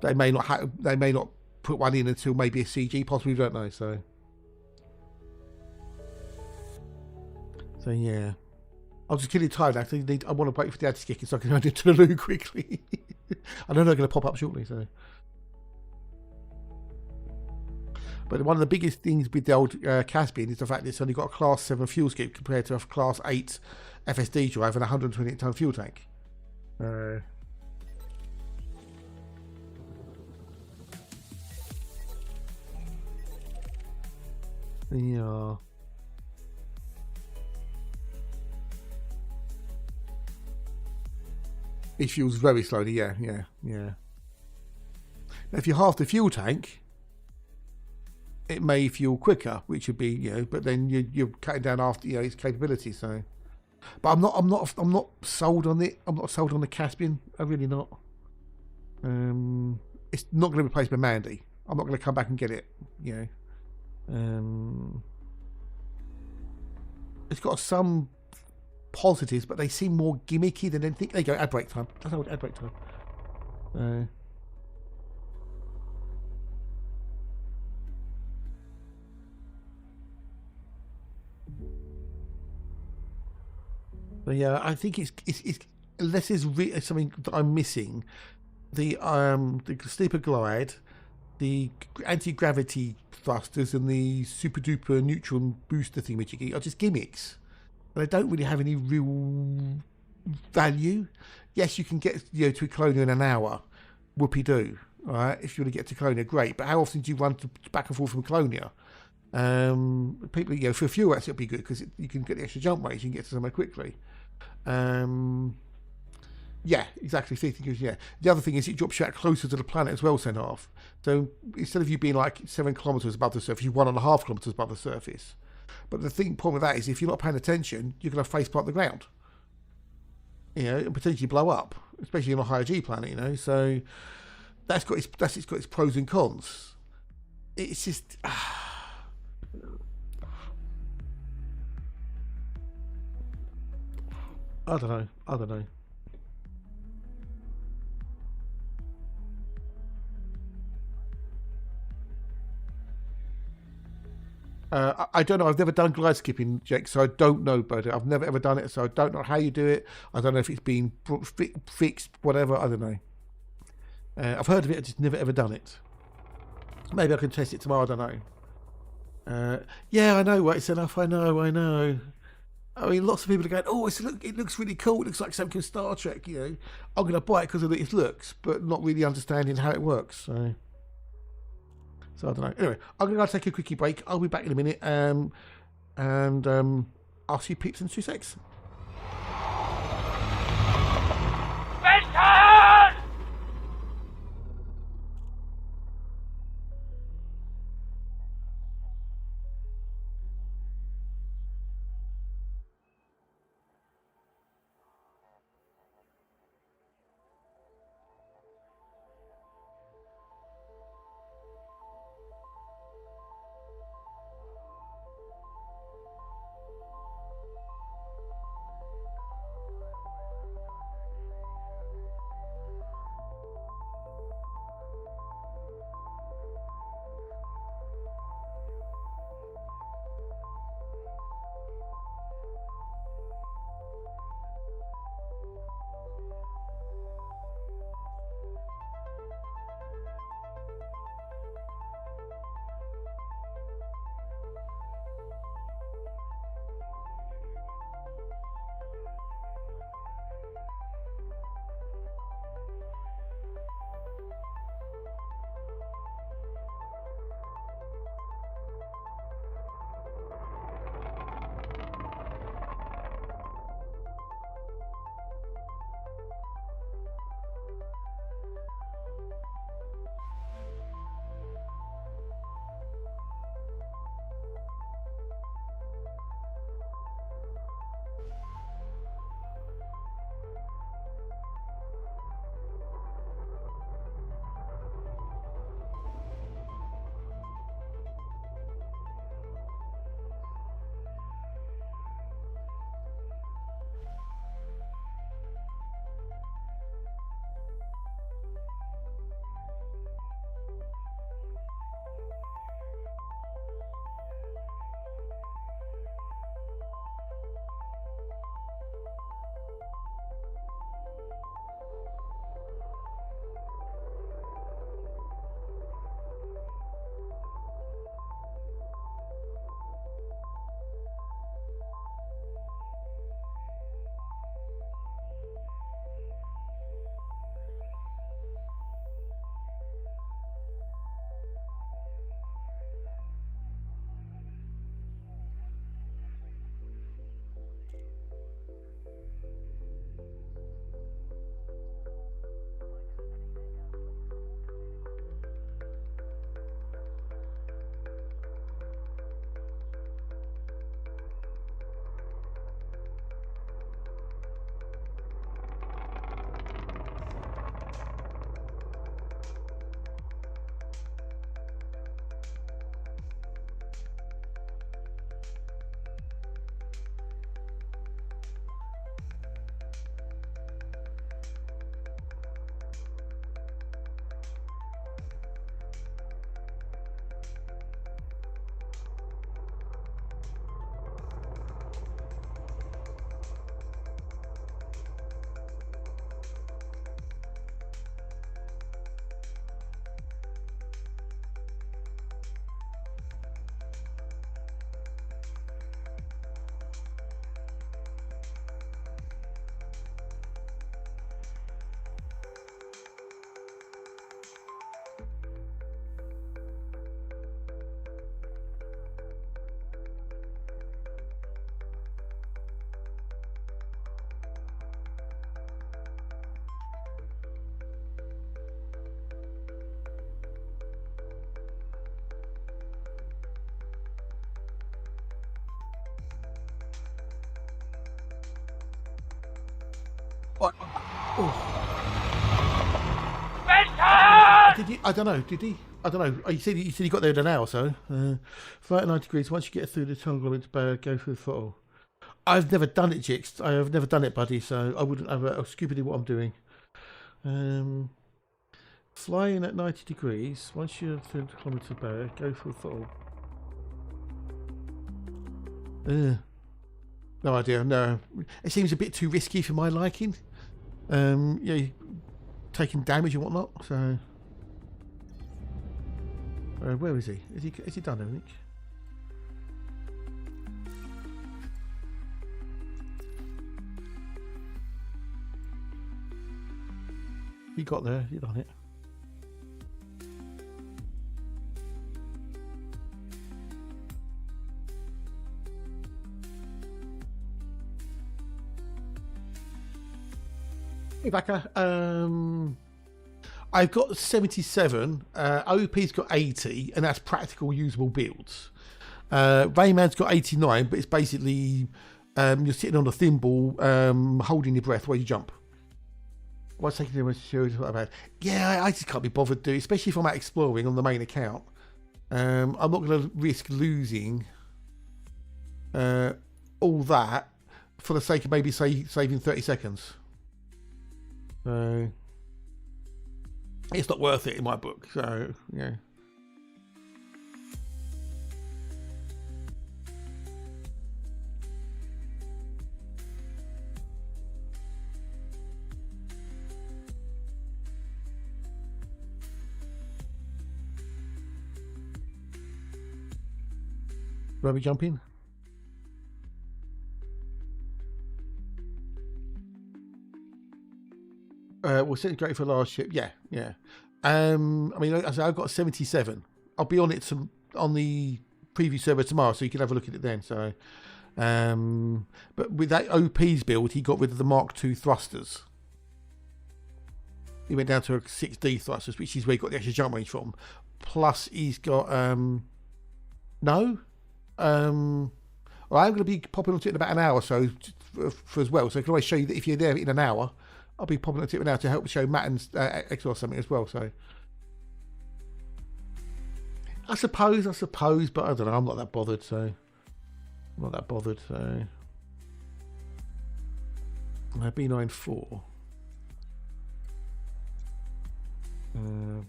They may not put one in until maybe a CG, possibly, we don't know. So yeah. I'll just kill you time. Actually, I want to wait for Dad to kick it so I can run into the loo quickly. I know they're going to pop up shortly. So, but one of the biggest things with the old Caspian is the fact that it's only got a Class 7 fuel skip compared to a Class 8 FSD drive and a 128-ton fuel tank. Yeah. It fuels very slowly, yeah. Now, if you halve the fuel tank, it may fuel quicker, which would be, but then you're cutting down after, its capability. So, but I'm not sold on it. I'm not sold on the Caspian. I'm really not. It's not going to replace my Mandy. I'm not going to come back and get it. It's got some positives, but they seem more gimmicky than anything. There you go, ad break time. That's how ad break time. But yeah, I think it's unless there's something that I'm missing, the sleeper glide, the anti-gravity thrusters, and the super duper neutron booster thing which you get are just gimmicks. But they don't really have any real value. Yes, you can get to Colonia in an hour. Whoopie do. All right, if you want to get to Colonia, great. But how often do you run back and forth from Colonia? People, for a few hours it'll be good because you can get the extra jump weight. You can get to somewhere quickly. Yeah, exactly. The other thing is it drops you out closer to the planet as well, sent off. So instead of you being like 7 kilometers above the surface, you're 1.5 kilometers above the surface. But the problem with that is if you're not paying attention, you're going to face plant the ground. And potentially blow up, especially on a higher G planet. So that's got its pros and cons. It's just. I don't know. I don't know. I've never done glide skipping, Jake, so I don't know about it. I've never ever done it, so I don't know how you do it. I don't know if it's been fixed, whatever. I don't know. I've heard of it, I've just never ever done it. Maybe I can test it tomorrow. I don't know. Yeah, I know what it's enough. I know. I mean, lots of people are going, "Oh, it looks really cool. It looks like something from Star Trek." I'm going to buy it because of its looks, but not really understanding how it works. So I don't know. Anyway, I'm going to go take a quickie break. I'll be back in a minute, and I'll see you peeps in 2 secs. What? Oh. Did he? I don't know. Did he? I don't know. You said he got there in an hour or so. 39 degrees. Once you get through the tunnel into Bay, go through the throttle. I've never done it, Jix. I have never done it, buddy. So I wouldn't have a stupidly what I'm doing. Flying at 90 degrees. Once you're through the kilometre barrier, go through the throttle. No idea. No, it seems a bit too risky for my liking. Yeah, taking damage and whatnot. So, where is he? Is he done everything? He got there. He done it. Hey, Becca. I've got 77. OP's got 80, and that's practical usable builds. Rayman's got 89, but it's basically you're sitting on a thimble, holding your breath while you jump. What's taking too much serious about? Yeah, I just can't be bothered doing, especially if I'm out exploring on the main account. I'm not going to risk losing all that for the sake of maybe saving 30 seconds. So it's not worth it in my book. So yeah. Where are we jumping? We'll set it great for a large ship. Yeah. I mean, like I said, I've got 77. I'll be on it on the preview server tomorrow, so you can have a look at it then. So, but with that OP's build, he got rid of the Mark II thrusters. He went down to a 6D thrusters, which is where he got the extra jump range from. Plus, he's got well, I'm going to be popping onto it in about an hour or so for as well. So I can always show you that if you're there in an hour, I'll be popping onto it now to help show Matt and X or something as well. So I suppose, but I don't know. I'm not that bothered. So B94.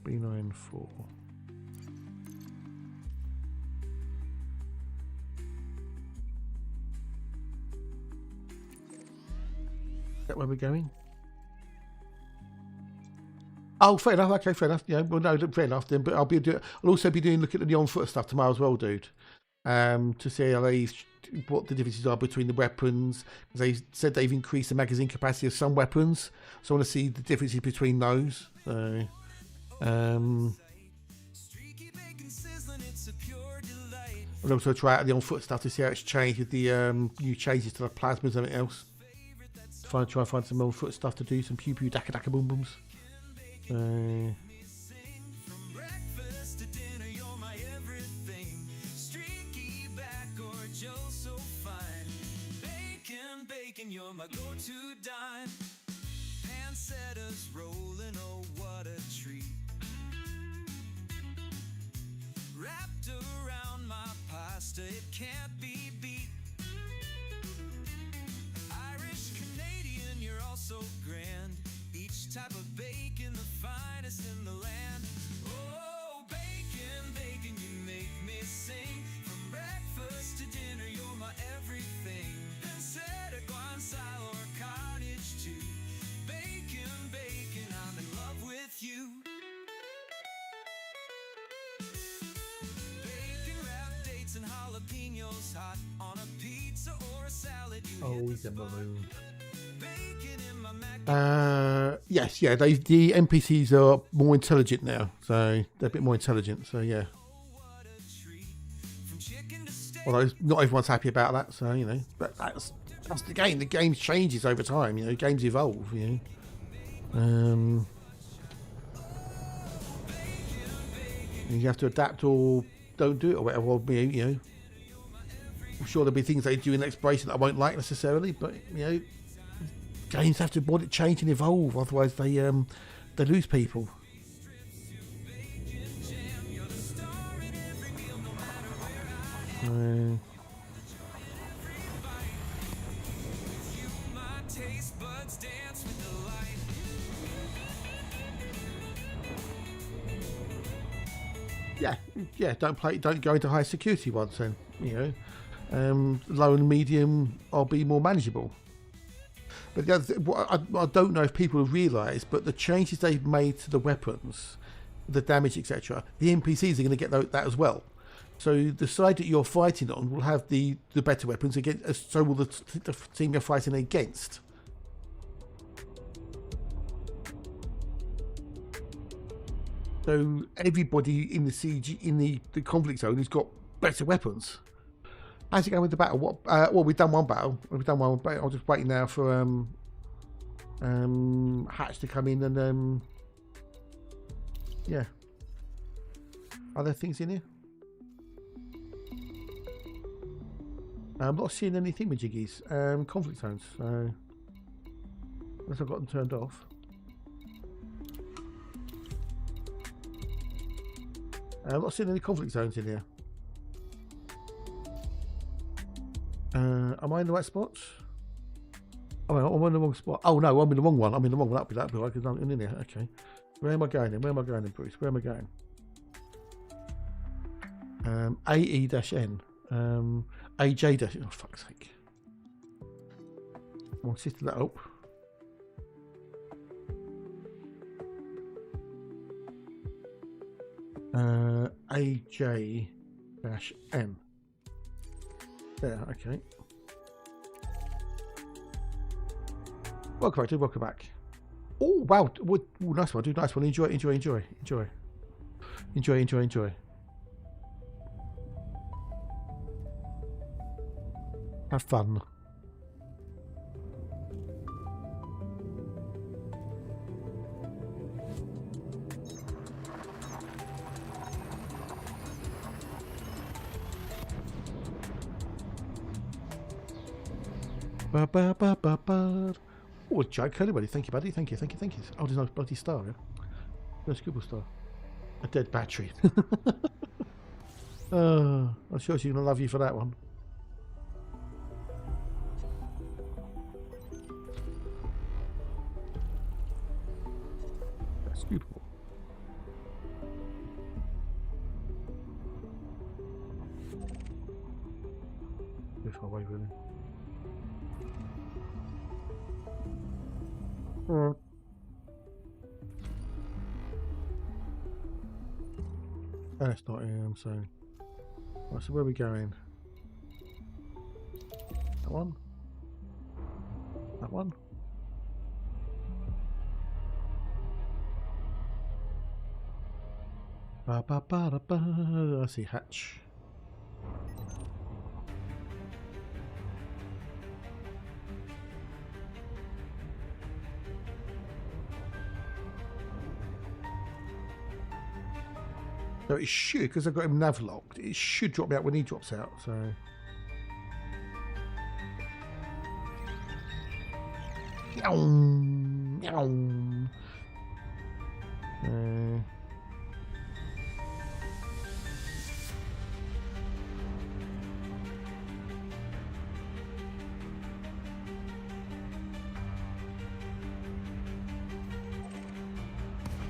B94. Is that where we're going? Oh, fair enough. Okay, fair enough. Yeah, well, no, fair enough then. But I'll also be doing looking at the on-foot stuff tomorrow as well, dude. To see what the differences are between the weapons. They said they've increased the magazine capacity of some weapons, so I want to see the differences between those. So, I'll also try out the on-foot stuff to see how it's changed with the new changes to the plasmas and everything else. Try and find some on-foot stuff to do, some pew daka daka boom booms. You're my go-to dime. Pansetters rolling, oh what a treat. Wrapped around my pasta, it can't be beat. Irish Canadian, you're also grand. Each type of bacon, the finest in the land. Oh, bacon, you make me sing. From breakfast to dinner, you're my everything. Pancetta, guanciale, or cottage too. Bacon, I'm in love with you. Bacon wrapped dates and jalapenos hot on a pizza or a salad. Oh, he's a maroon. Bacon in my mac. Yes, yeah. The NPCs are more intelligent now, so they're a bit more intelligent. So yeah. Although not everyone's happy about that, so you know, but that's the game. The game changes over time. You know, games evolve. You know, you have to adapt or don't do it or whatever. Or, you know, I'm sure there'll be things they do in exploration that I won't like necessarily, but you know, games have to want it change and evolve, otherwise they lose people. Yeah, don't go into high security ones then, you know. Low and medium will be more manageable. But the other I don't know if people have realised, but the changes they've made to the weapons, the damage, etc., the NPCs are going to get that as well. So the side that you're fighting on will have the better weapons, against, so will the team you're fighting against. So everybody in the CG, in the conflict zone, has got better weapons. How's it going with the battle? What? Well, we've done one battle. I'm just waiting now for Hatch to come in and yeah. Are there things in here? I'm not seeing anything with jiggies. Conflict zones. So unless I've got them turned off. I'm not seeing any conflict zones in here. Am I in the right spot? Oh, I'm in the wrong spot. Oh no, I'm in the wrong one. I'm in the wrong one. That'd be right, because I'm in here. Okay. Where am I going then? Bruce? Where am I going? AE-N. AJ-. Oh, fuck's sake. I'll sift that up. AJ-N. There, okay. Welcome back. Oh, wow. Ooh, nice one. Nice one. Enjoy. Have fun. Oh, Jack Curly, buddy. Thank you, buddy. Thank you. Oh, there's no bloody star, yeah? No scribble star. A dead battery. I'm sure she's going to love you for that one. Scoopable. Too far away, really. That's not here, I'm saying. Right, so where are we going? That one? That one? I see Hatch. So it should, because I've got him nav locked, it should drop me out when he drops out, so. There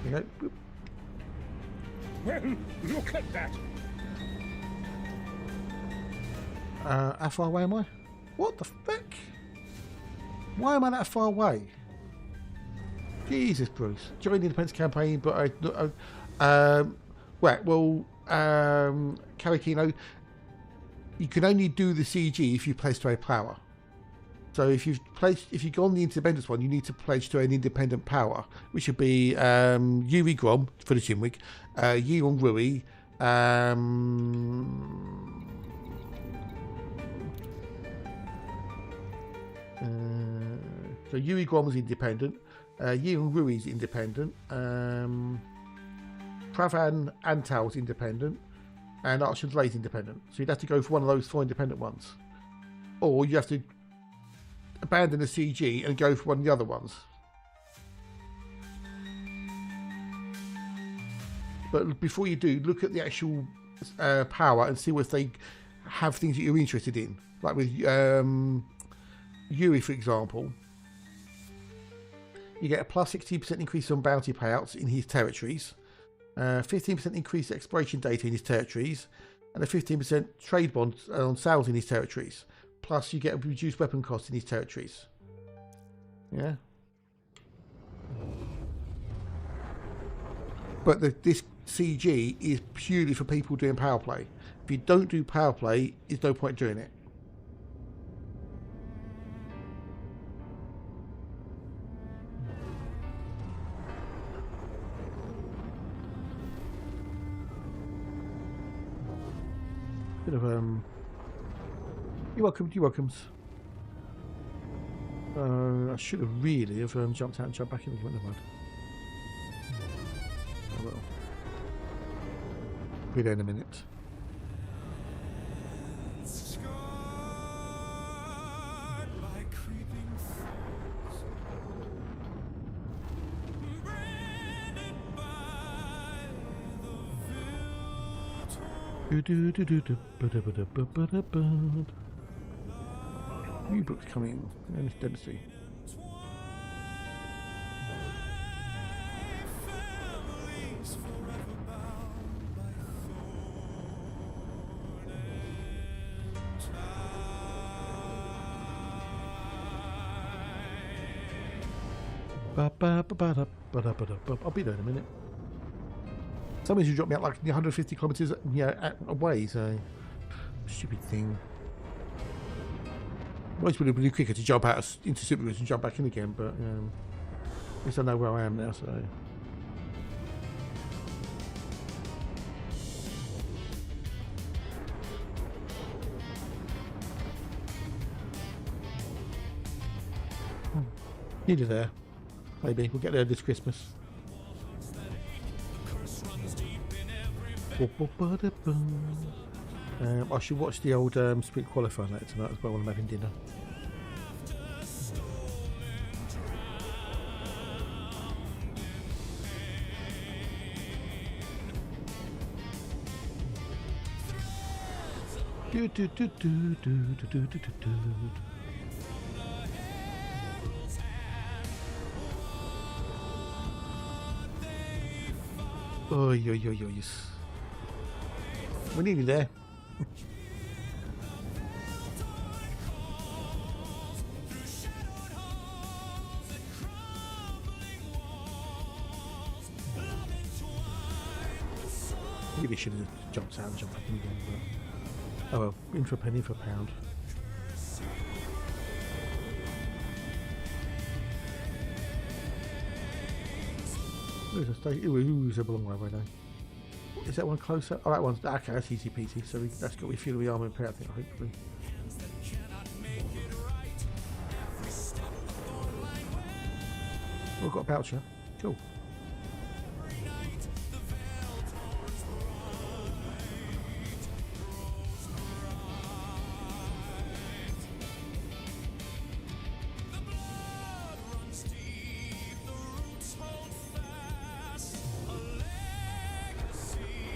you go. Well, look at that. How far away am I? What the fuck? Why am I that far away? Jesus, Bruce. Joined the Independence campaign, but Karakino, you can only do the CG if you pledge to a power. So if you've gone on the Independence one, you need to pledge to an independent power, which would be Yuri Grom for the Chinwig, Yeon Rui, so Yuri Grom is independent, Yeon Rui is independent, Pravan Antal is independent, and Archon Lay is independent. So you'd have to go for one of those 4 independent ones, or you have to abandon the CG and go for one of the other ones. But before you do, look at the actual power and see if they have things that you're interested in. Like with Yuri, for example, you get a plus 16% increase on bounty payouts in his territories, 15% increase exploration data in his territories, and a 15% trade bond on sales in his territories. Plus, you get a reduced weapon cost in his territories. Yeah. But this CG is purely for people doing power play. If you don't do power play, there's no point doing it. Bit of you're welcome. You're welcome. I should have really have jumped out and jumped back in again. Never mind. Oh well. Be there in a minute. New books coming. Let me see. I'll be there in a minute. Somebody's dropped me out like 150 kilometers, away. So stupid thing. Most would have been quicker to jump out into superpowers and jump back in again, but at least I know where I am now. So. Nearly there. Maybe we'll get there this Christmas. I should watch the old sprint qualifying later tonight as well when I'm having dinner. Oh, yes. We're nearly there. Maybe should have jumped out and jumped back in again, but oh well, in for a penny for a pound. Where's the state? Ooh, it's a long way away now. Is that one closer? Oh, that one's okay. That's easy peasy. So that's got refuel the armor repair, I think. Hopefully. Oh, I've got a poucher. Cool.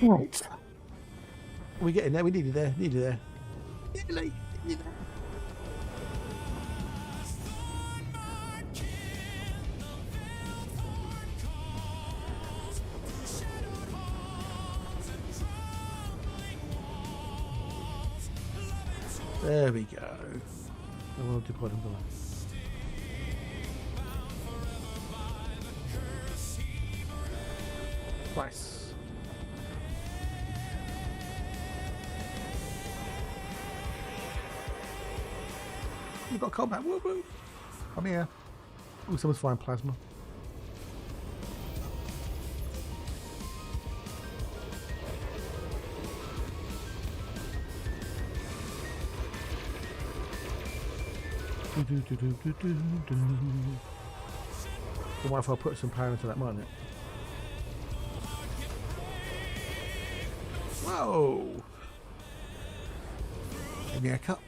Right. We're getting there. We nearly there. Nearly there. Nearly there. There we go. I want to deploy them below. Nice. We've got combat. Woo woo. I'm here. Oh, someone's flying plasma. What if I put some power into that mine? Whoa! Give me a cut.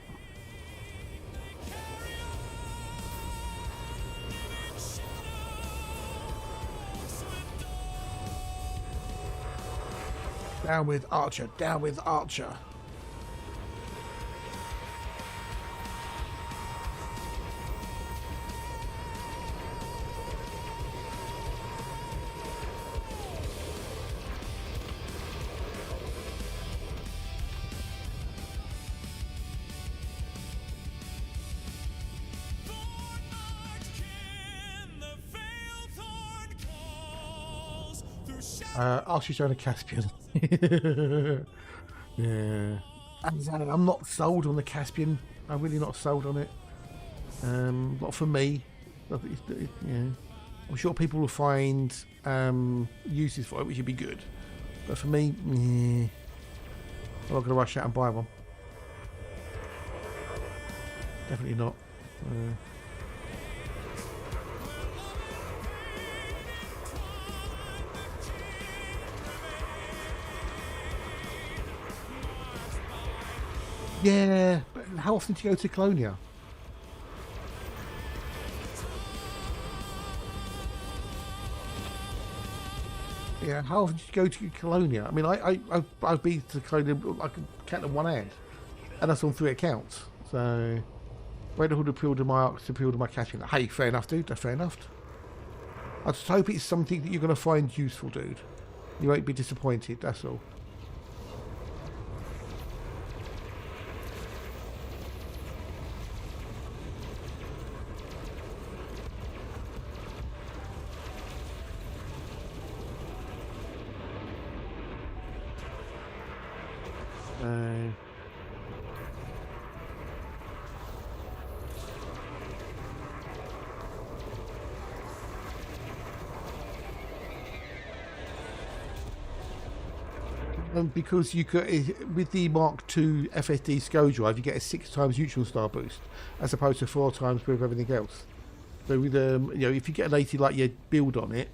Down with Archer. Down with Archer. Archer's on the Caspian. Yeah. I'm not sold on the Caspian. I'm really not sold on it. Not for me. Yeah. I'm sure people will find uses for it, which would be good. But for me, I'm not going to rush out and buy one. Definitely not. Yeah, but how often do you go to Colonia? Yeah, how often do you go to Colonia? I mean, I've been to Colonia, I can count on one hand, and that's on 3 accounts. So, where the hood appealed to my arcs, appealed to my Caspian. Hey, fair enough, dude. That's fair enough. I just hope it's something that you're going to find useful, dude. You won't be disappointed. That's all. Because you could, with the Mark II FSD SCO drive, you get a 6 times neutral star boost, as opposed to 4 times with everything else. So with if you get an 80 light year build on it,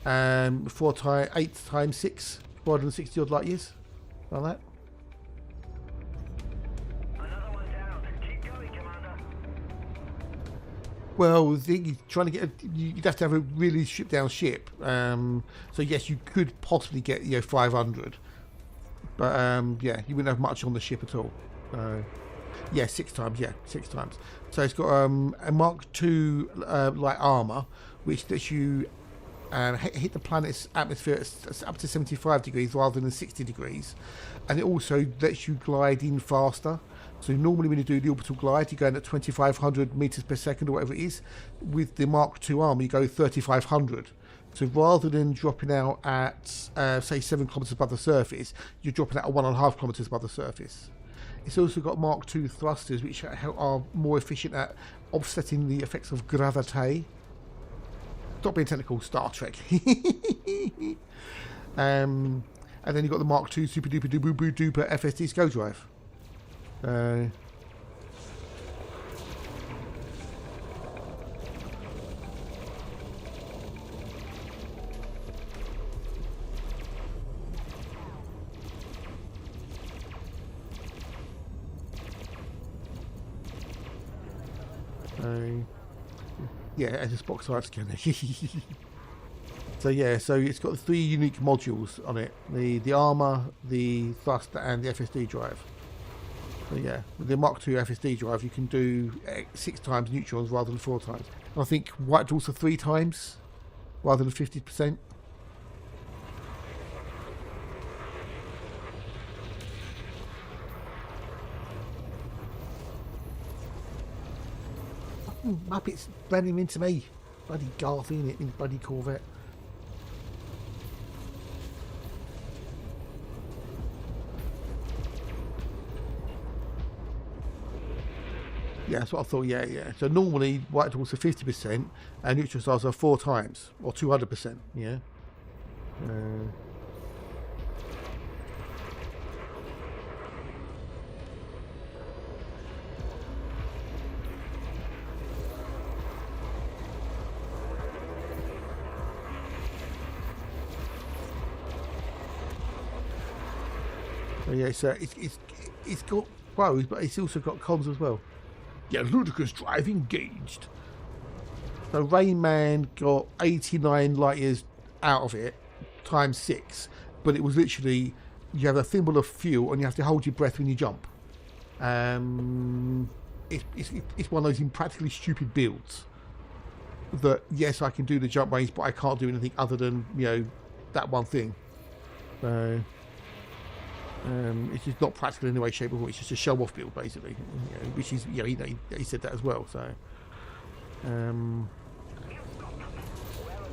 8 times 6, 460 odd light years, like that. Another one down. Keep going, Commander. Well, the thing is, trying to get you'd have to have a really stripped down ship. So yes, you could possibly get 500. But yeah, you wouldn't have much on the ship at all. Yeah, 6 times. Yeah, 6 times. So it's got a Mark II light armor, which lets you hit the planet's atmosphere at up to 75 degrees rather than 60 degrees, and it also lets you glide in faster. So normally when you do the orbital glide, you go in at 2,500 meters per second or whatever it is. With the Mark II armor, you go 3,500. So rather than dropping out at, say, 7 kilometers above the surface, you're dropping out at 1.5 kilometers above the surface. It's also got Mark II thrusters, which are more efficient at offsetting the effects of gravity. Stop being technical, Star Trek. And then you've got the Mark II super duper duper duper FSD SCO drive. Yeah, and it's box art scanner. So yeah, so it's got 3 unique modules on it: the armor, the thruster, and the FSD drive. So yeah, with the Mark II FSD drive, you can do 6 times neutrons rather than 4 times. And I think White Dwarf's 3 times rather than 50%. Muppets running into me. Bloody Garth in it in bloody Corvette. Yeah, that's what I thought. Yeah. So normally White Dwarfs are 50% and neutron stars are 4 times or 200%. Yeah. Yeah, so it's got pros, but it's also got cons as well. Yeah, ludicrous drive engaged. So Rain Man got 89 light years out of it, times 6, but it was literally you have a thimble of fuel and you have to hold your breath when you jump. It's one of those impractically stupid builds that, yes, I can do the jump range, but I can't do anything other than, you know, that one thing. So it's just not practical in any way, shape or form. It's just a show off build basically, you know, which is, you know, he said that as well. So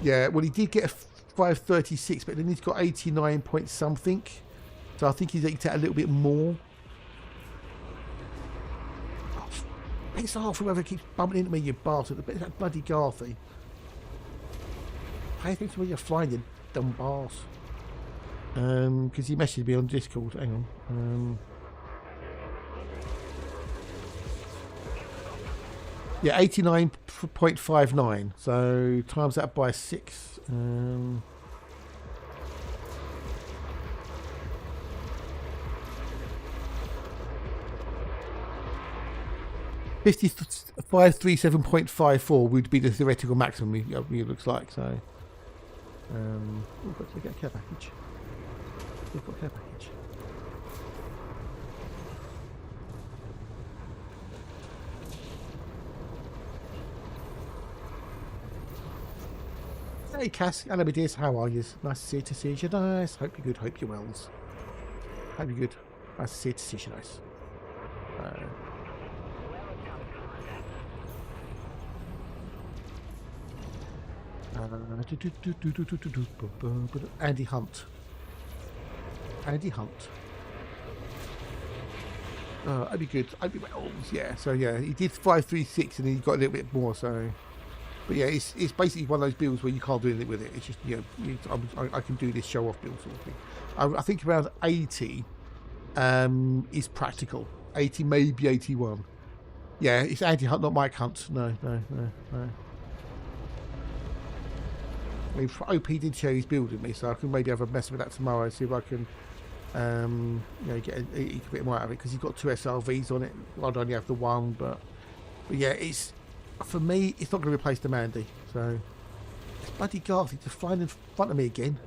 yeah, well, he did get a 536, but then he's got 89 point something, so I think he's eked out a little bit more. Piss off, whoever keeps bumping into me, you bastard. I bet that bloody Garthy. Pay attention to where you're flying, you dumb arse. Because he messaged me on Discord. Hang on. Yeah, 89.59. So times that by 6. 537.54 would be the theoretical maximum, it looks like. So, we've got to get a care package. We've got a care package. Hey Cass, hello my dears, how are you? Nice to see you, nice. Hope you're good, hope you're wells. Hope you're good. Nice to see you, nice. Andy Hunt. Andy Hunt. I'd be good. I'd be well. Yeah. So yeah, he did 536, and he got a little bit more. So, but yeah, it's basically one of those builds where you can't do anything with it. It's just, you know, I can do this show off build sort of thing. I think around 80 is practical. 80, maybe 81. Yeah, it's Andy Hunt, not Mike Hunt. No. I mean, OP did share his build with me, so I can maybe have a mess with that tomorrow, see if I can, you know, get a bit more out of it, because he's got 2 SRVs on it. I'd only have the one, but yeah, it's, for me, it's not going to replace the Mandy. So it's bloody Garthy just flying in front of me again.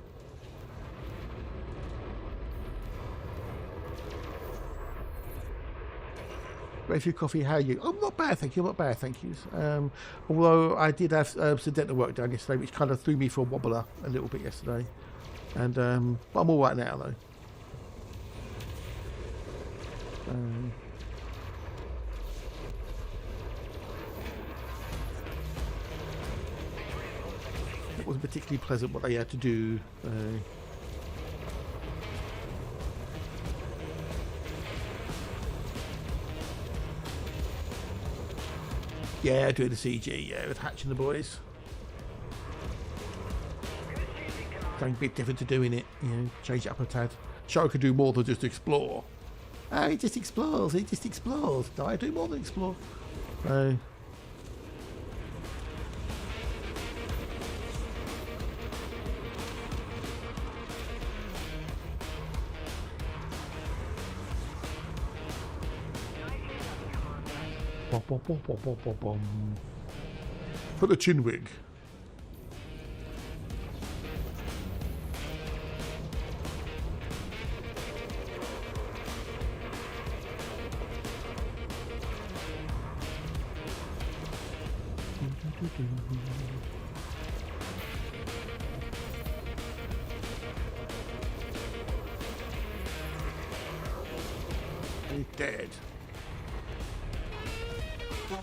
Ready for your coffee, how are you? Oh, not bad, thank you, not bad, thank you. Although I did have some dental work done yesterday, which kind of threw me for a wobbler a little bit yesterday. And but I'm all right now, though. It wasn't particularly pleasant what they had to do. Yeah, doing the CG, yeah, with Hatch and the boys. Something a bit different to doing it, you know, change it up a tad. Show could do more than just explore. Oh, he just explores, No, I do more than explore. So. For the chin wig. He's dead.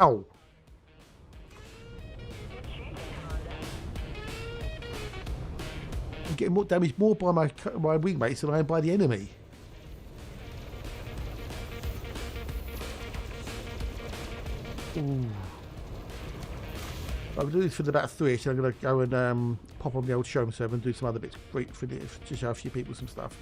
Ow. I'm getting more damage more by my wingmates than I am by the enemy. Ooh. I'm doing this for about 3, so I'm going to go and pop on the old showroom server and do some other bits for to show a few people some stuff.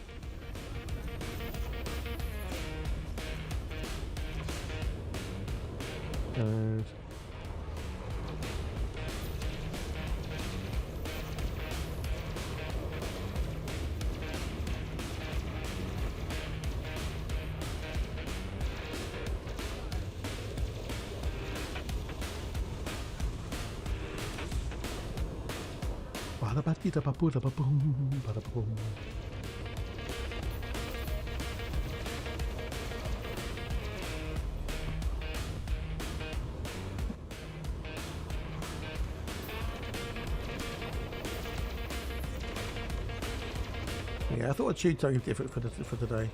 Yeah, I thought I'd choose something different for today.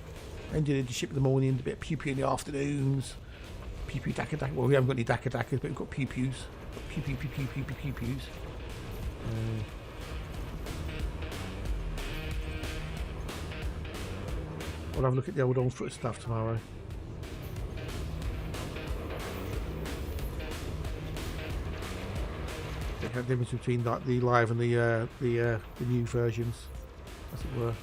Engineered the ship in the morning, a bit of pew pew in the afternoons. Pew pew dakka dakka. Well, we haven't got any dakka dakkas, but we've got pew pews. Pew pew pew pew pew pew pew pews. I'll have a look at the old on-foot stuff tomorrow. The difference between like the live and the new versions, as it were.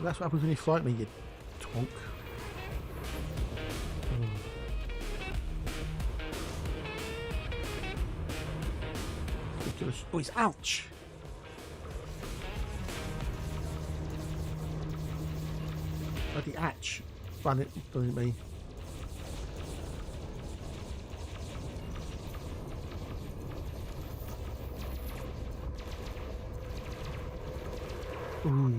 That's what happens when you fight me, you twonk. Oh, it's ouch! Bloody atch. Fun it, doesn't me. Ooh.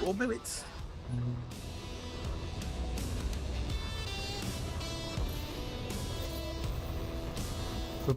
More minutes. No,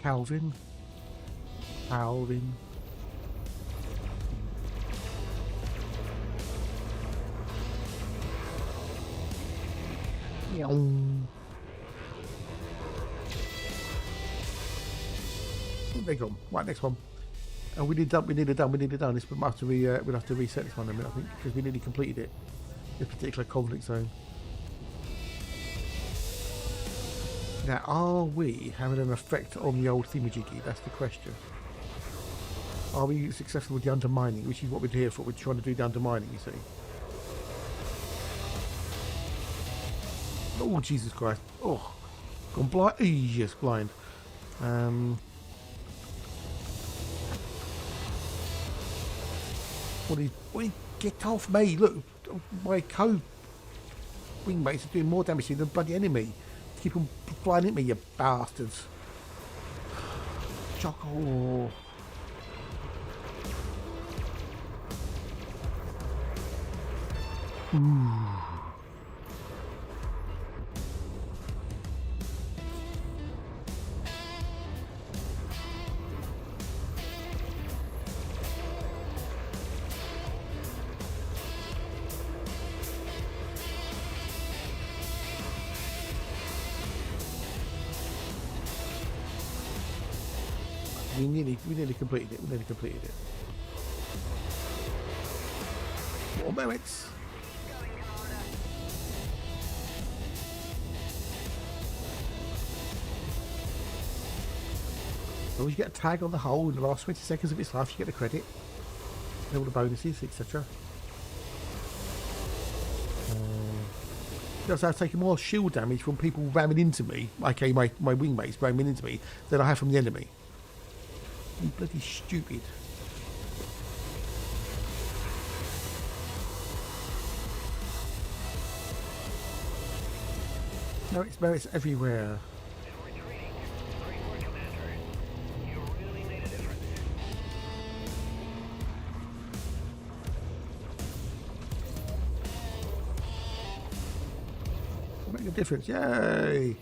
Calvin. They're gone. Right, next one. And we need it done. This we'll have to reset this one in a minute, I think, because we nearly completed it. This particular conflict zone. Now, are we having an effect on the old thingamajiggy? That's the question. Are we successful with the undermining, which is what we're here for? We're trying to do the undermining, you see. Oh, Jesus Christ. Oh, gone blind. Yes, blind. What do you get off me? Look, my co-wingmates are doing more damage to you than the bloody enemy. Keep them flying at me, you bastards. Choco. We nearly completed it. More merits. So you get a tag on the hull in the last 20 seconds of its life, you get the credit. And all the bonuses, etc. Because I've taken more shield damage from people ramming into me, aka my wingmates ramming into me, than I have from the enemy. You bloody stupid. No, it's merits everywhere. Great work, Commander. You really made a difference. Make a difference, yay!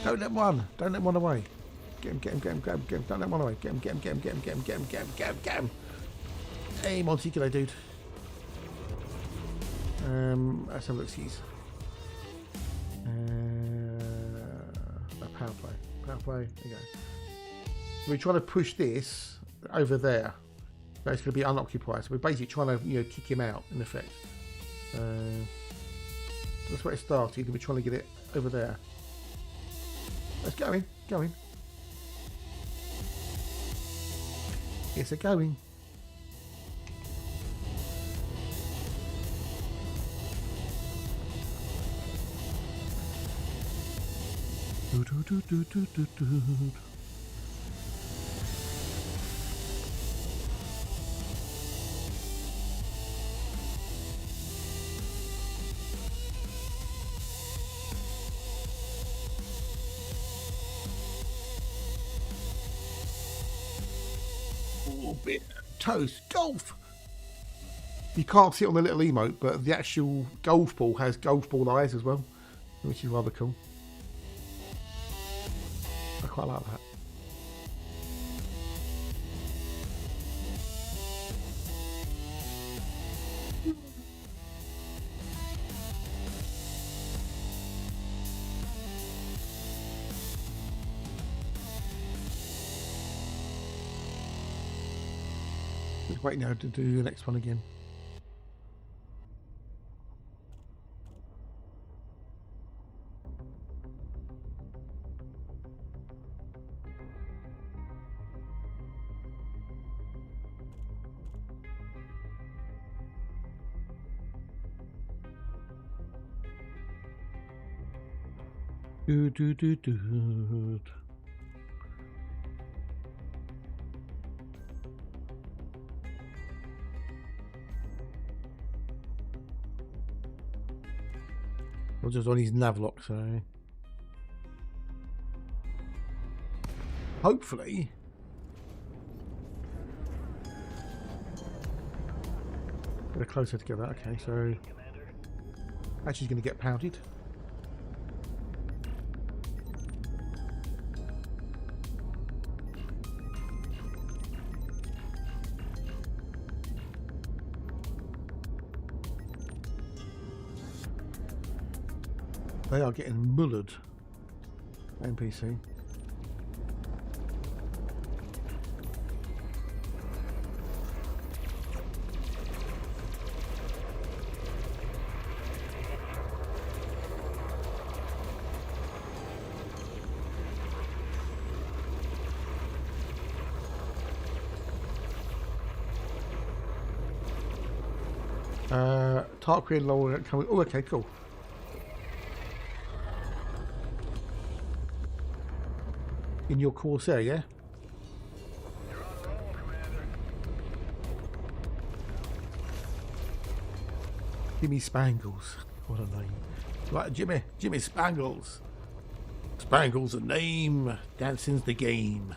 Don't let one away. Get him, don't let one away. Get him. Hey, Monty, g'day, dude. Let's have a look, skis. Powerplay, there you go. We're trying to push this over there. So it's going to be unoccupied. So we're basically trying to, you know, kick him out in effect. That's where it started. We're trying to get it over there. It's going. It's a going. Oh, bit toast golf. You can't see it on the little emote, but the actual golf ball has golf ball eyes as well, which is rather cool. I quite like that. Just waiting now to do the next one again. Do. Well, just on his navlock, so hopefully they're closer together. Okay, so actually, he's going to get pounded. They are getting mullered, NPC. Tarquin Law coming. Oh, okay, cool. In your Corsair, yeah? You're on a roll, Commander. Jimmy Spangles. What a name. Right, Jimmy Spangles. Spangles a name. Dancing's the game.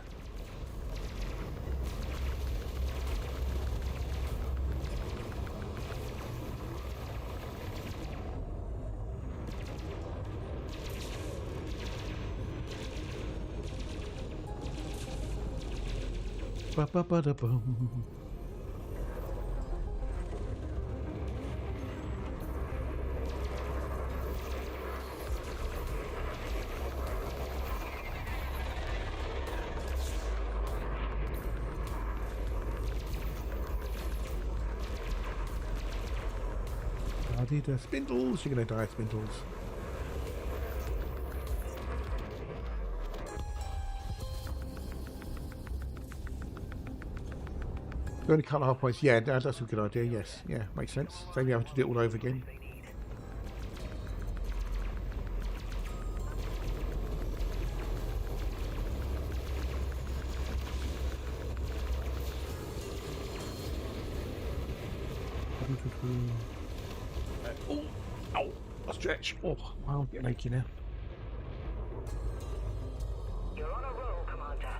Ba-ba-ba-da-boom. I need spindles. You're going to die, spindles. Only cut half points. Yeah, that's a good idea. Yes, yeah, makes sense. Then you have to do it all over again. Oh, ow, a stretch. Oh, I'm getting achy now. You're on a roll, Commander.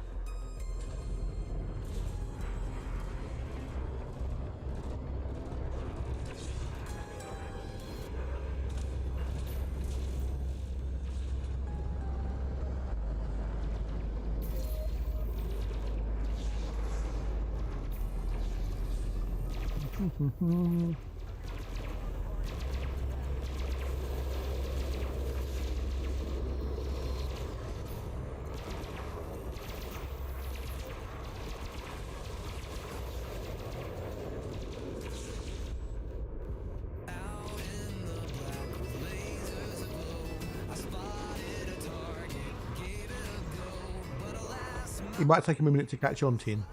It might take him a minute to catch on, Tin.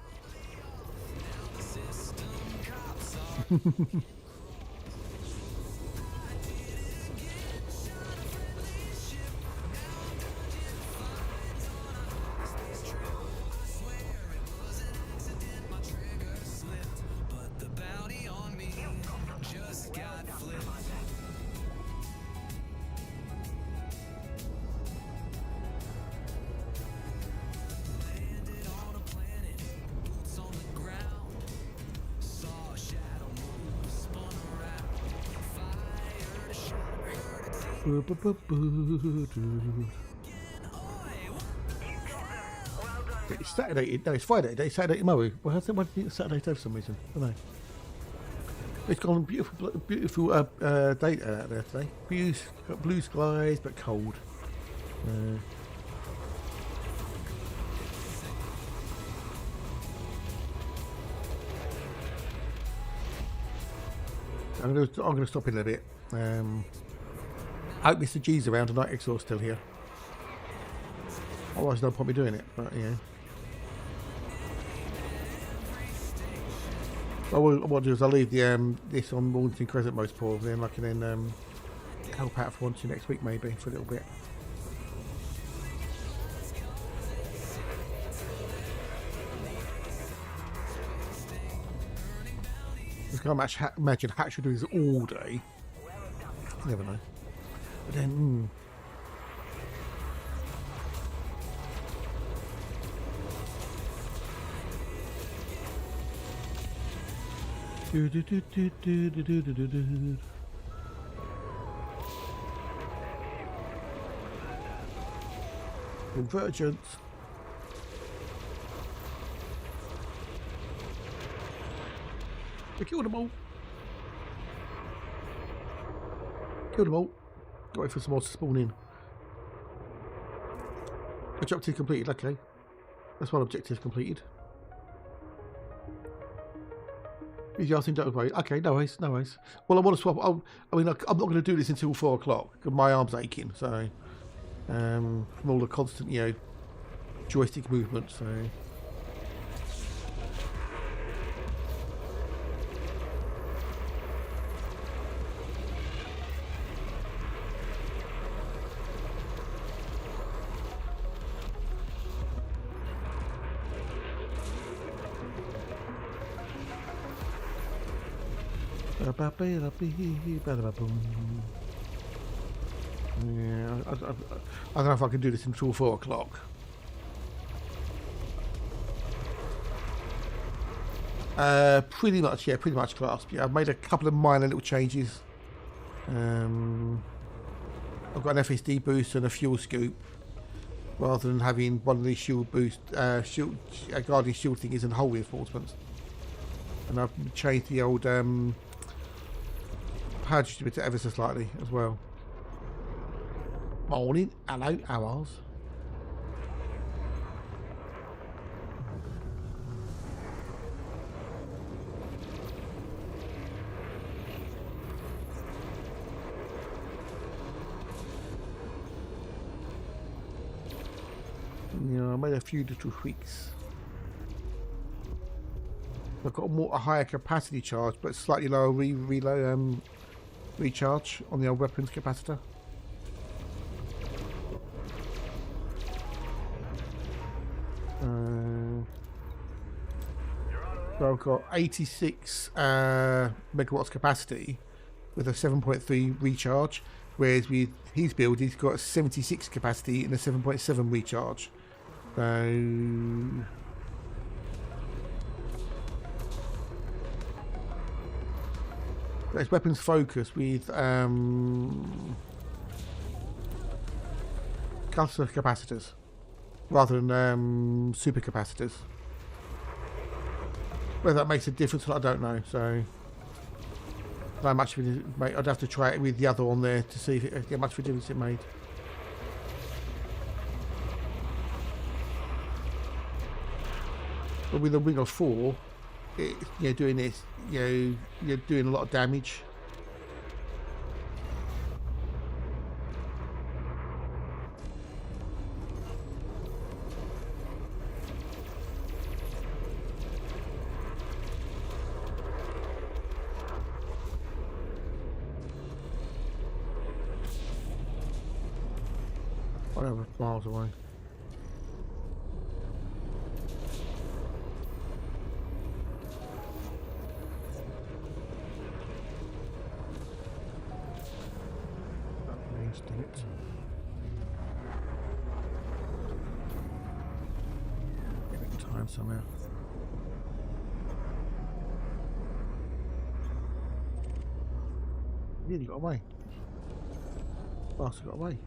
It's Saturday. No, it's Friday. It's Saturday tomorrow. Well, I think why did Saturday for some reason? I don't know. It's gone beautiful, beautiful day out there today. Got blue skies, but cold. I'm gonna stop in a bit. I hope Mr. G's around and Night Exhaust still here. Otherwise, no point me doing it. But yeah. What I'll do is I'll leave the this on Mornington Crescent most probably, and I can then help out for once next week maybe for a little bit. I can't imagine Hatch would do this all day. You never know. But then, Convergence. We killed them all. Killed them all. Got wait for some more to spawn in. Objective completed, okay. That's one objective completed. Is you asking don't worry. Okay, no worries, no worries. Well, I want to swap. I mean, I'm not going to do this until 4 o'clock because my arm's aching. So, from all the constant, joystick movement. So. Yeah, I don't know if I can do this until 4 o'clock. Pretty much, yeah, pretty much clasp. Yeah, I've made a couple of minor little changes. I've got an FSD boost and a fuel scoop, rather than having one of these shield boost, guardian shield thingies and hull reinforcements. And I've changed the old power distributor ever so slightly as well. Morning, hello, hours. Yeah, I made a few little tweaks. I've got a higher capacity charge, but slightly lower recharge on the old weapons capacitor. So I've got 86 megawatts capacity with a 7.3 recharge, whereas with his build he's got 76 capacity and a 7.7 recharge. So it's weapons focus with cluster capacitors rather than super capacitors. Whether that makes a difference, I don't know. So, not much of it. I'd have to try it with the other on there to see if how much of a difference it made. But with a wing of 4, doing this, you're doing a lot of damage. whatever, miles away. Instinct. Get it in time somehow. Nearly got away. Bastard got away.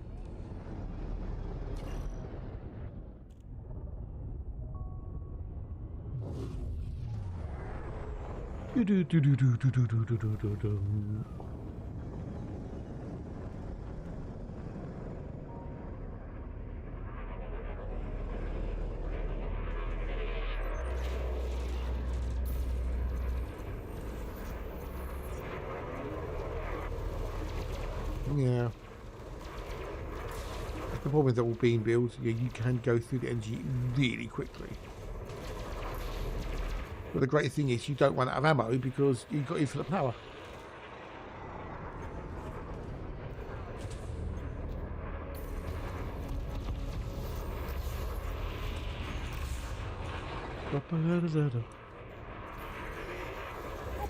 Yeah. The problem with all beam builds, you can go through the energy really quickly. But the great thing is you don't run out of ammo because you've got infinite power. Not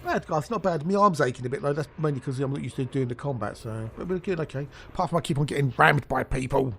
bad, guys. Not bad. My arm's aching a bit though. That's mainly because I'm not used to doing the combat. So, but we're good. Okay. Apart from I keep on getting rammed by people.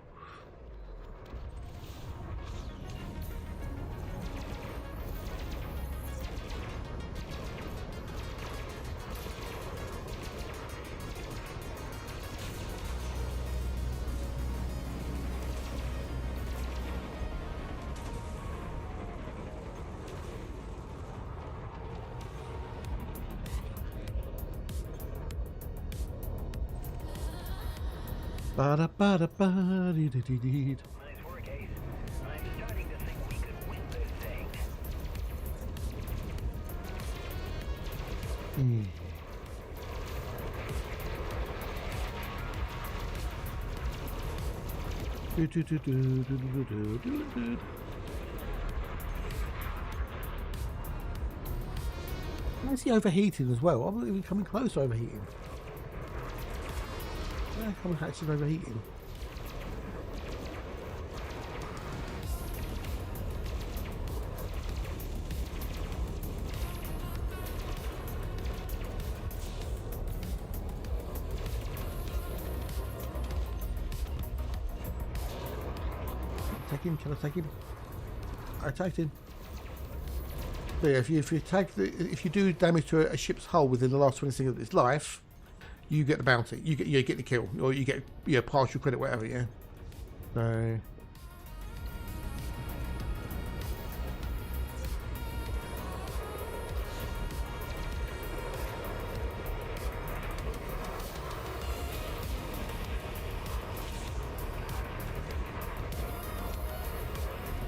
Ba-da-ba-da-ba-dee-dee-dee-dee. Nice work, Ace. I'm starting to think we could win this thing. Why is he overheating as well? I'm not even coming close to overheating. Yeah, I'm actually overheating. Take him, can I take him? I tagged him. But yeah, if you do damage to a ship's hull within the last 20 seconds of its life, you get the bounty. You get the kill, or you get partial credit, whatever. Yeah. So.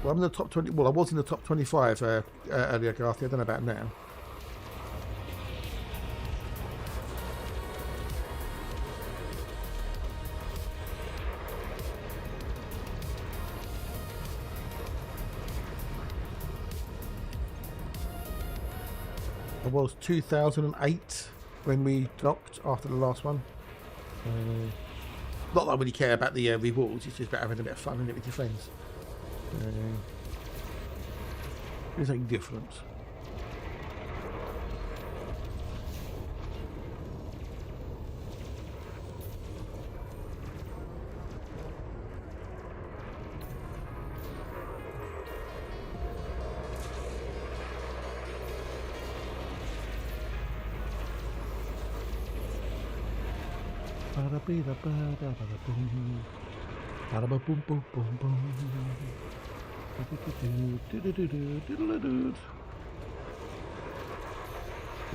Well, I'm in the top 20. Well, I was in the top 25 earlier, Garth. I don't know about now. I was 2008 when we docked after the last one. Not that I really care about the rewards. It's just about having a bit of fun and it with your friends. It's something different.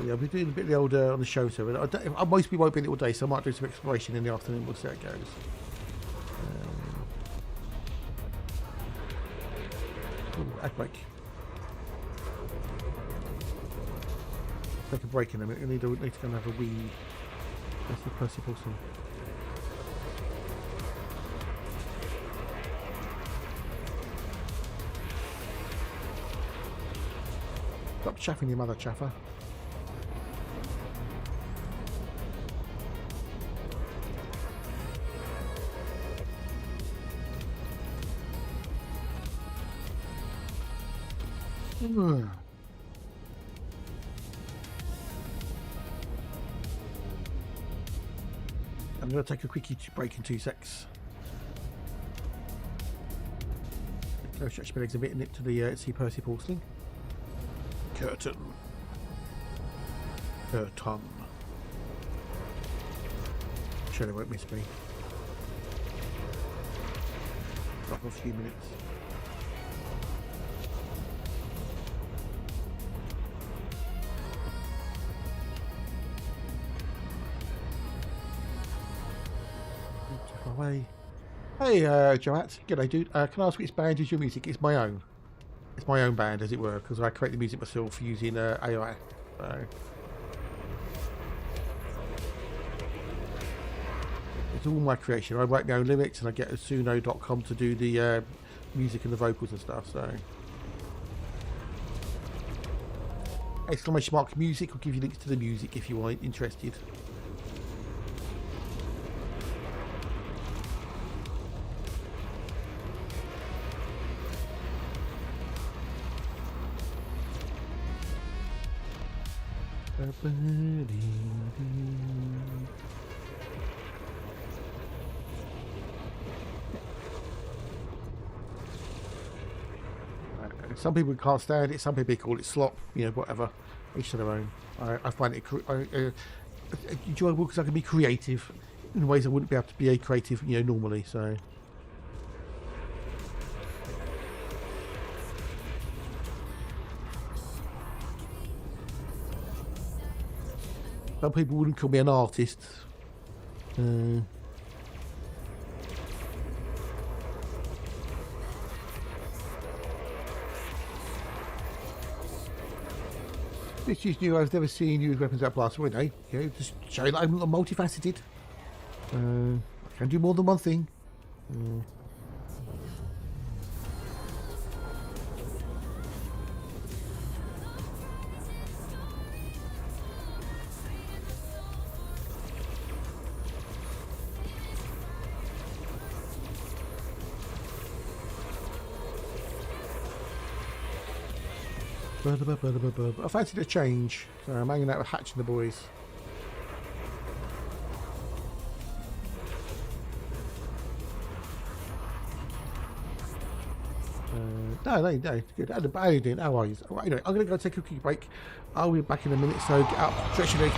Yeah, I'll be doing a bit of the old on the show, so I mostly won't be in it all day, so I might do some exploration in the afternoon. We'll see how it goes. Ad break. Take a break in a minute. I need to go and have a wee. That's the Percy Paulson. Stop chaffing your mother, chaffer. I'm going to take a quickie break in 2 secs. Go stretch my legs a bit and into the Sea Percy porcelain. Curtain. Curtain. Sure they won't miss me. Not for a few minutes. Away. Hey, Joat. G'day, dude. Can I ask which band is your music? It's my own. It's my own band, as it were, because I create the music myself using AI. So. It's all my creation. I write my own lyrics and I get suno.com to do the music and the vocals and stuff. So. Exclamation mark music. I'll give you links to the music if you are interested. Some people can't stand it, some people call it slop, you know, whatever. Each to their own. I find it enjoyable because I can be creative in ways I wouldn't be able to be creative, you know, normally. So. Some people wouldn't call me an artist. This is new. I've never seen you with weapons that blast away. Eh? You know, just showing that I'm multifaceted. I can do more than one thing. I fancied a change, so I'm hanging out with Hatch and the boys. No, good. How are you doing? How are you? Right, anyway, I'm going to go take a quick break. I'll be back in a minute, so get up, stretch your legs,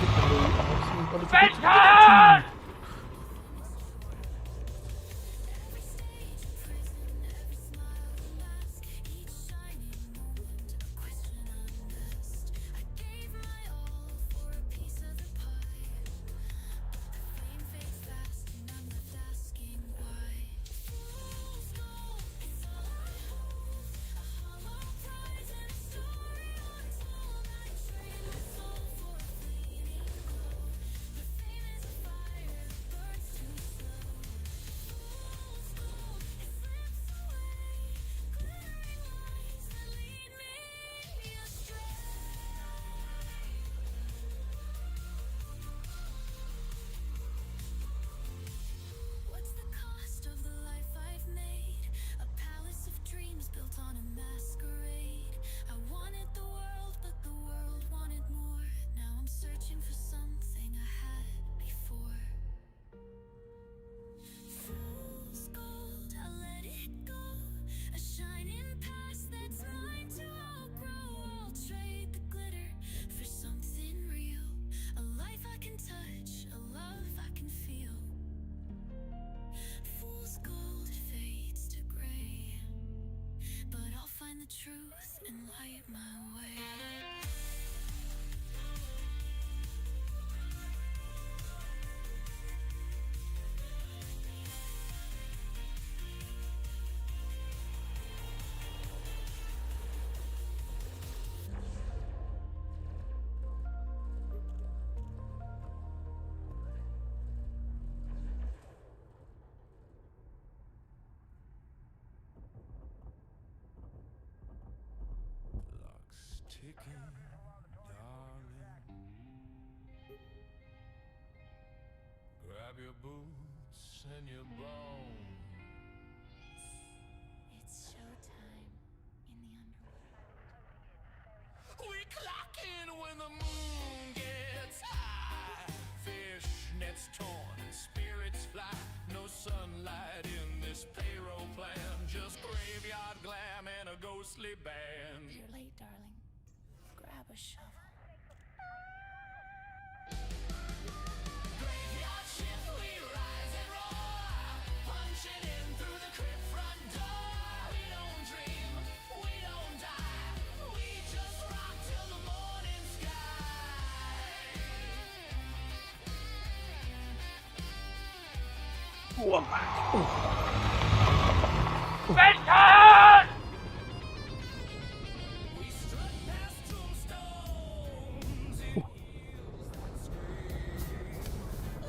truth and light my way. Ticking, darling. Grab your boots and your bone. It's showtime in the underworld. mostly banned. You're late, darling. Grab a shovel. Graveyard shift, we rise and roar, punching in through the crypt front door. We don't dream, we don't die, we just rock till the morning sky. Oh, I'm back. Oh. We strut past tombstones,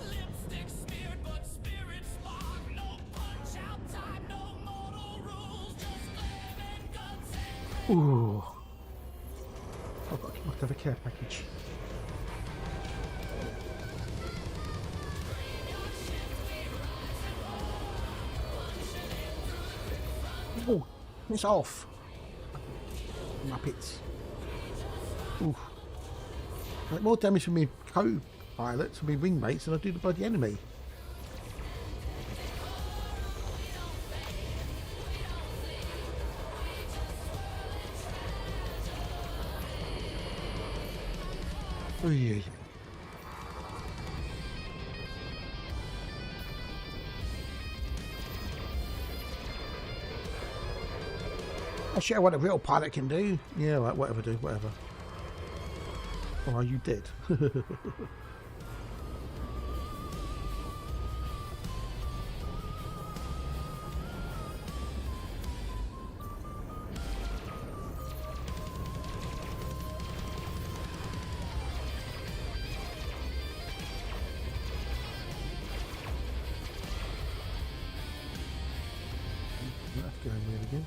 lipstick smeared but spirit spark. No punch out time, no mortal rules, just glam and guts and Ooh. I've got to have a care package. Oh, it's off. Muppets. Ooh. I make more damage from me co-pilots and me wingmates than I do the bloody enemy. Oh yeah. I'll show you what a real pilot can do. Yeah, right, whatever, do whatever. Or are you dead? Let's go in there again.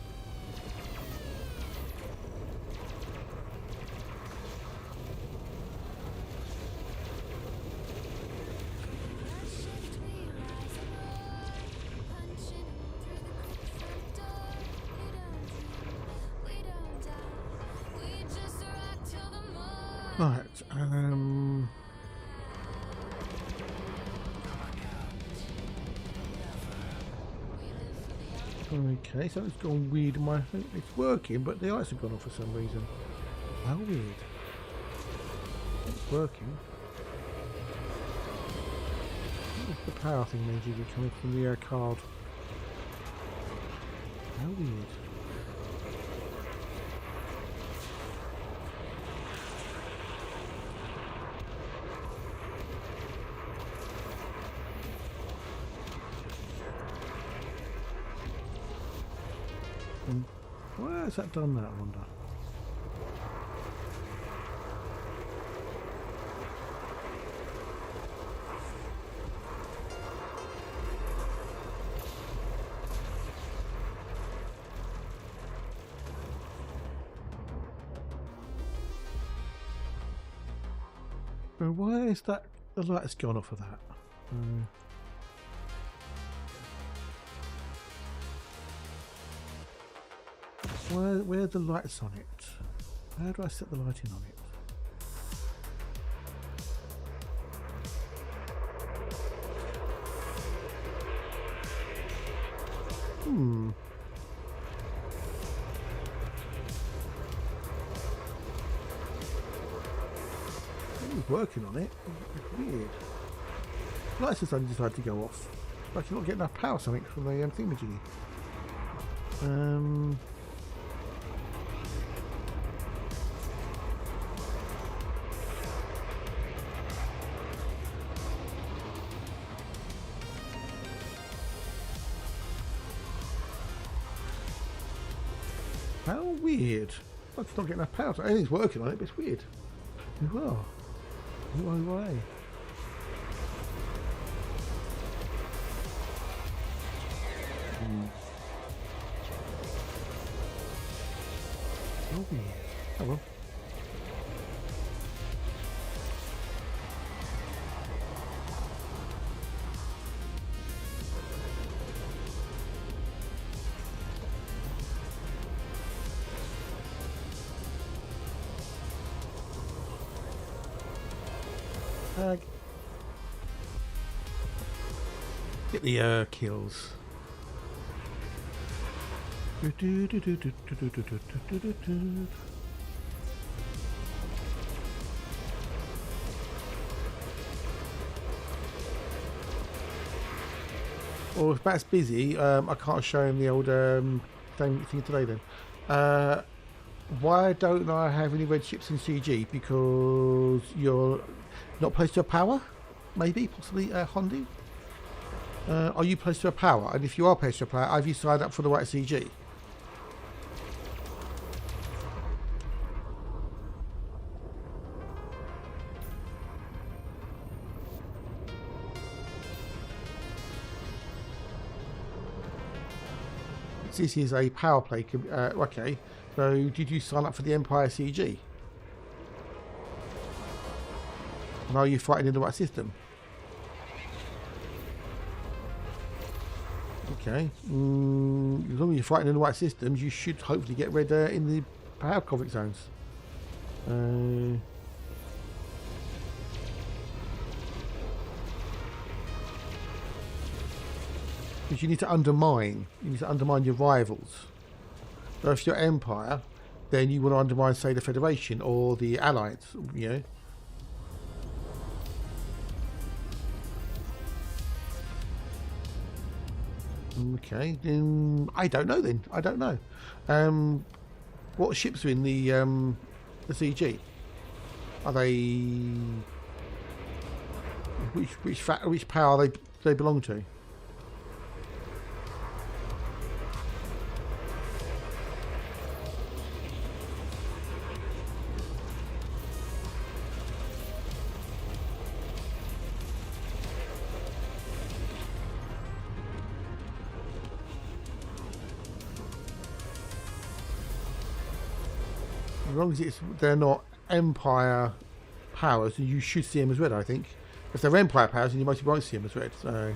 Right, okay, something's gone weird in my... It's working, but the lights have gone off for some reason. How weird. It's working. What does the power thing means if you're coming from the card? How weird. Why has that done that, I wonder? But why is that the light has gone off of that? Where are the lights on it? How do I set the lighting on it? It's working on it. It's weird. Lights have suddenly decided to go off. Like you're not getting enough power or something from the thingamajiggy. How weird. Like it's not getting enough power. Everything's working on it, but it's weird. As well. Why? Oh weird. Oh well. Get the kills. Well, if Matt's busy, I can't show him the old thing today then. Why don't I have any red ships in CG? Because you're not placed to a power? Maybe, possibly, Hondi? Are you placed to a power? And if you are placed to a power, have you signed up for the right CG? This is a power play. Okay, so did you sign up for the Empire CG? And are you fighting in the right system? Okay, as long as you're fighting in the right systems, you should hopefully get red in the power conflict zones. Because you need to undermine. You need to undermine your rivals. So if you're Empire, then you want to undermine, say, the Federation or the Allies. You know. Okay, then I don't know. Then I don't know. What ships are in the CG? Are they which power they belong to? As long as they're not Empire powers, you should see them as red, I think. If they're Empire powers, then you mostly won't see them as red. So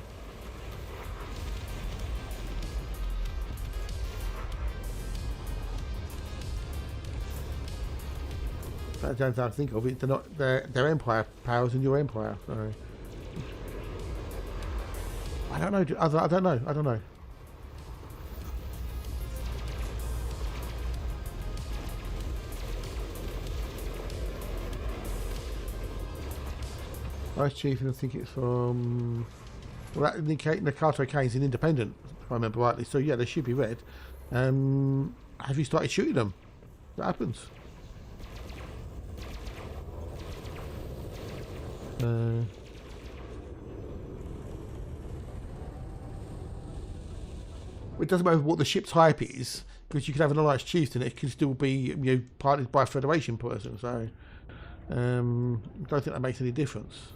that's the only thing I think of it. They're not. They're Empire powers, and you're Empire. So I don't know. I don't know. I don't know. Vice Chief, and I think it's from... Well, that Nakato Kane's an independent, if I remember rightly. So, yeah, they should be red. Have you started shooting them? What happens? It doesn't matter what the ship's type is, because you can have an alliance chieftain, it can still be, you know, piloted by a Federation person. So, I don't think that makes any difference.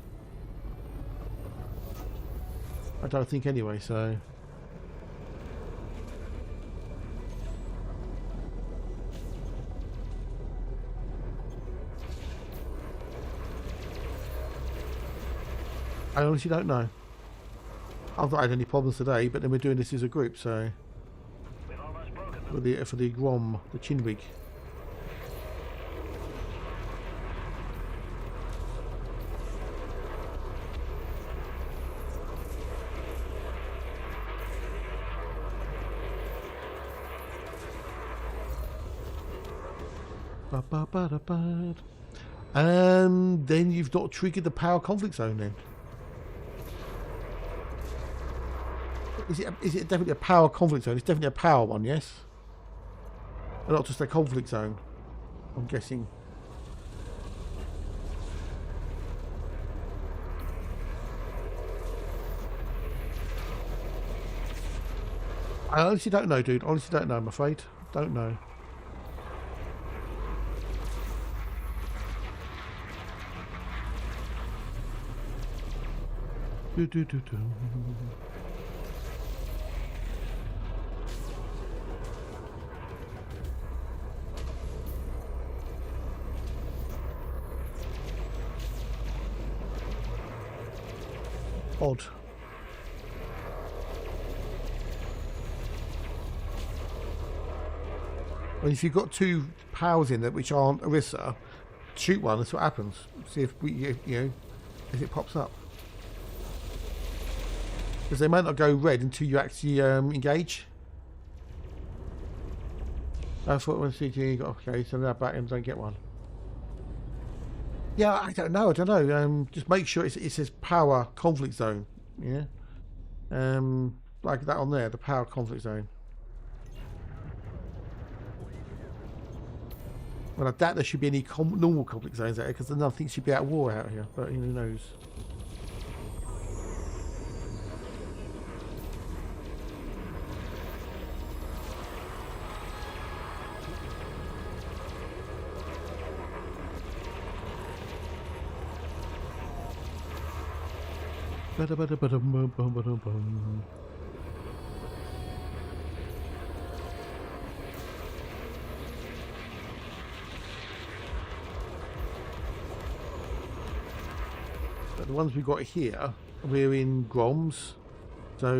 I don't think anyway, so... I honestly don't know. I've not had any problems today, but then we're doing this as a group, so... For the Grom, the Chinwig. And then you've not triggered the power conflict zone then. Is it definitely a power conflict zone? It's definitely a power one, yes? And not just a conflict zone, I'm guessing. I honestly don't know, dude. Honestly don't know, I'm afraid. Don't know. Odd. Well, if you've got two powers in there which aren't Orisa, shoot one. That's what happens. See if you know, if it pops up. Because they might not go red until you actually engage. I thought when CG got okay, so now back and don't get one. Yeah, I don't know. Just make sure it says power conflict zone. Yeah. Like that on there, the power conflict zone. Well, I doubt there should be any normal conflict zones out here because nothing should be out of war out here. But who knows? But the ones we got here, we're in Groms, so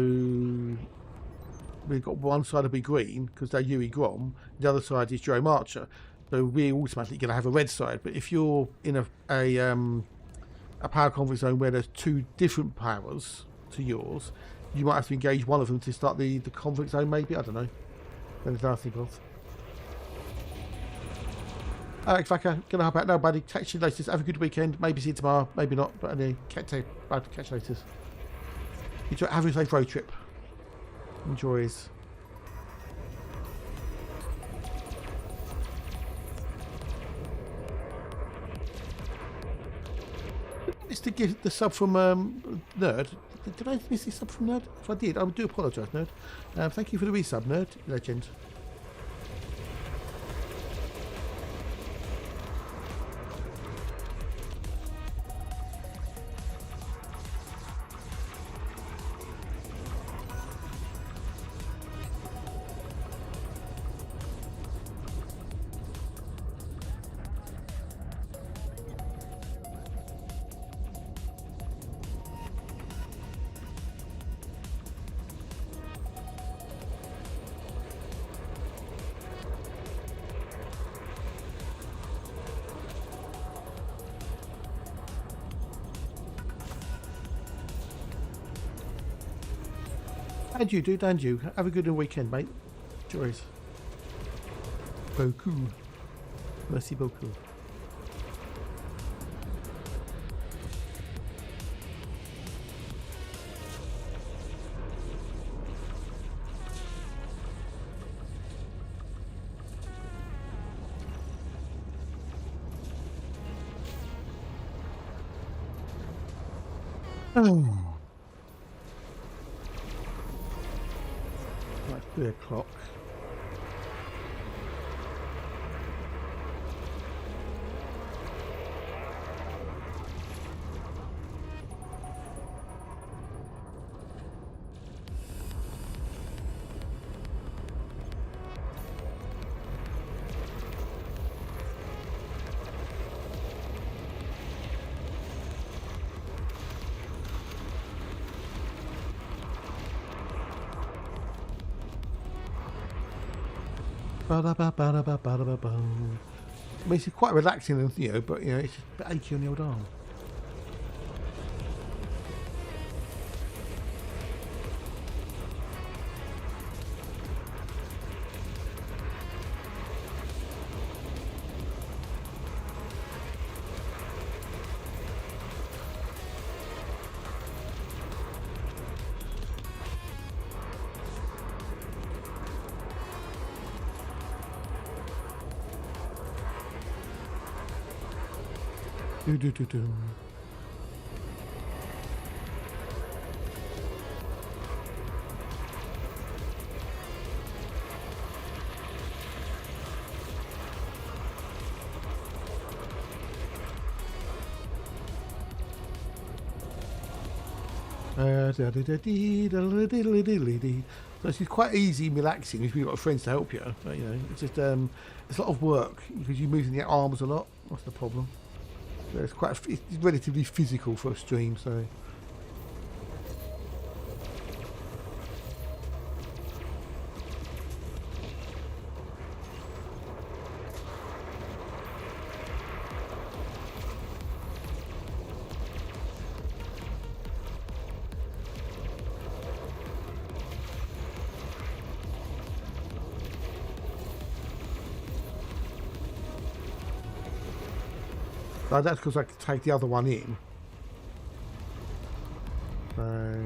we've got one side will be green because they're Yui Grom, the other side is Joe Marcher, so we're automatically going to have a red side. But if you're in a power conflict zone where there's two different powers to yours, you might have to engage one of them to start the conflict zone, maybe. I don't know. There's nothing of. Alex Vacker, gonna hop out now, buddy. Catch you later. Have a good weekend. Maybe see you tomorrow, maybe not. But anyway, catch you later. Enjoy. Have a safe road trip. Enjoys. Missed to give the sub from Nerd. Did I miss the sub from Nerd? If I did, I do apologise, Nerd. Thank you for the resub, Nerd. Legend. And you, dude, and you. Have a good weekend, mate. Joys. Beaucoup. Merci beaucoup. Oh. 3 o'clock. I mean, it's quite relaxing, you know, but you know, it's just a bit achy on the old arm. Do. So it's quite easy and relaxing if you've got friends to help you. But, you know, it's just it's a lot of work because you're moving your arms a lot. That's the problem. So it's relatively physical for a stream. So. Like, that's because I could take the other one in. So...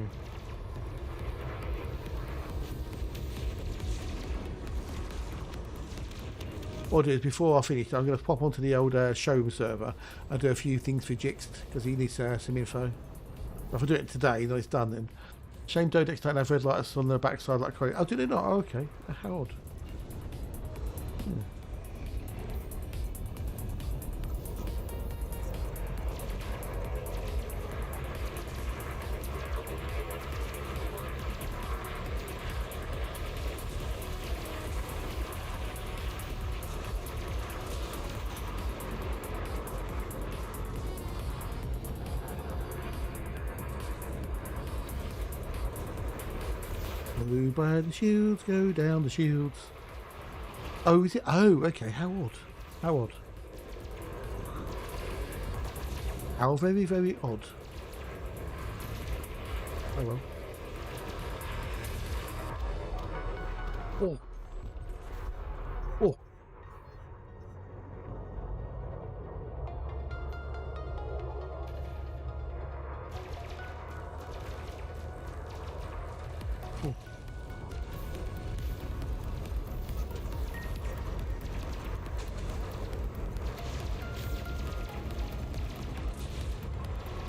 What I'll do is, before I finish, I'm going to pop onto the old showroom server and do a few things for Jixt, because he needs some info. If I do it today, then it's done then. Shame Dodex don't have red lights on the backside like credit. Oh, do they not? Oh, okay. How odd. Blue by the shields, go down the shields. Oh, is it? Oh, okay. How odd. How odd. How very, very odd. Oh well. Oh. Oh.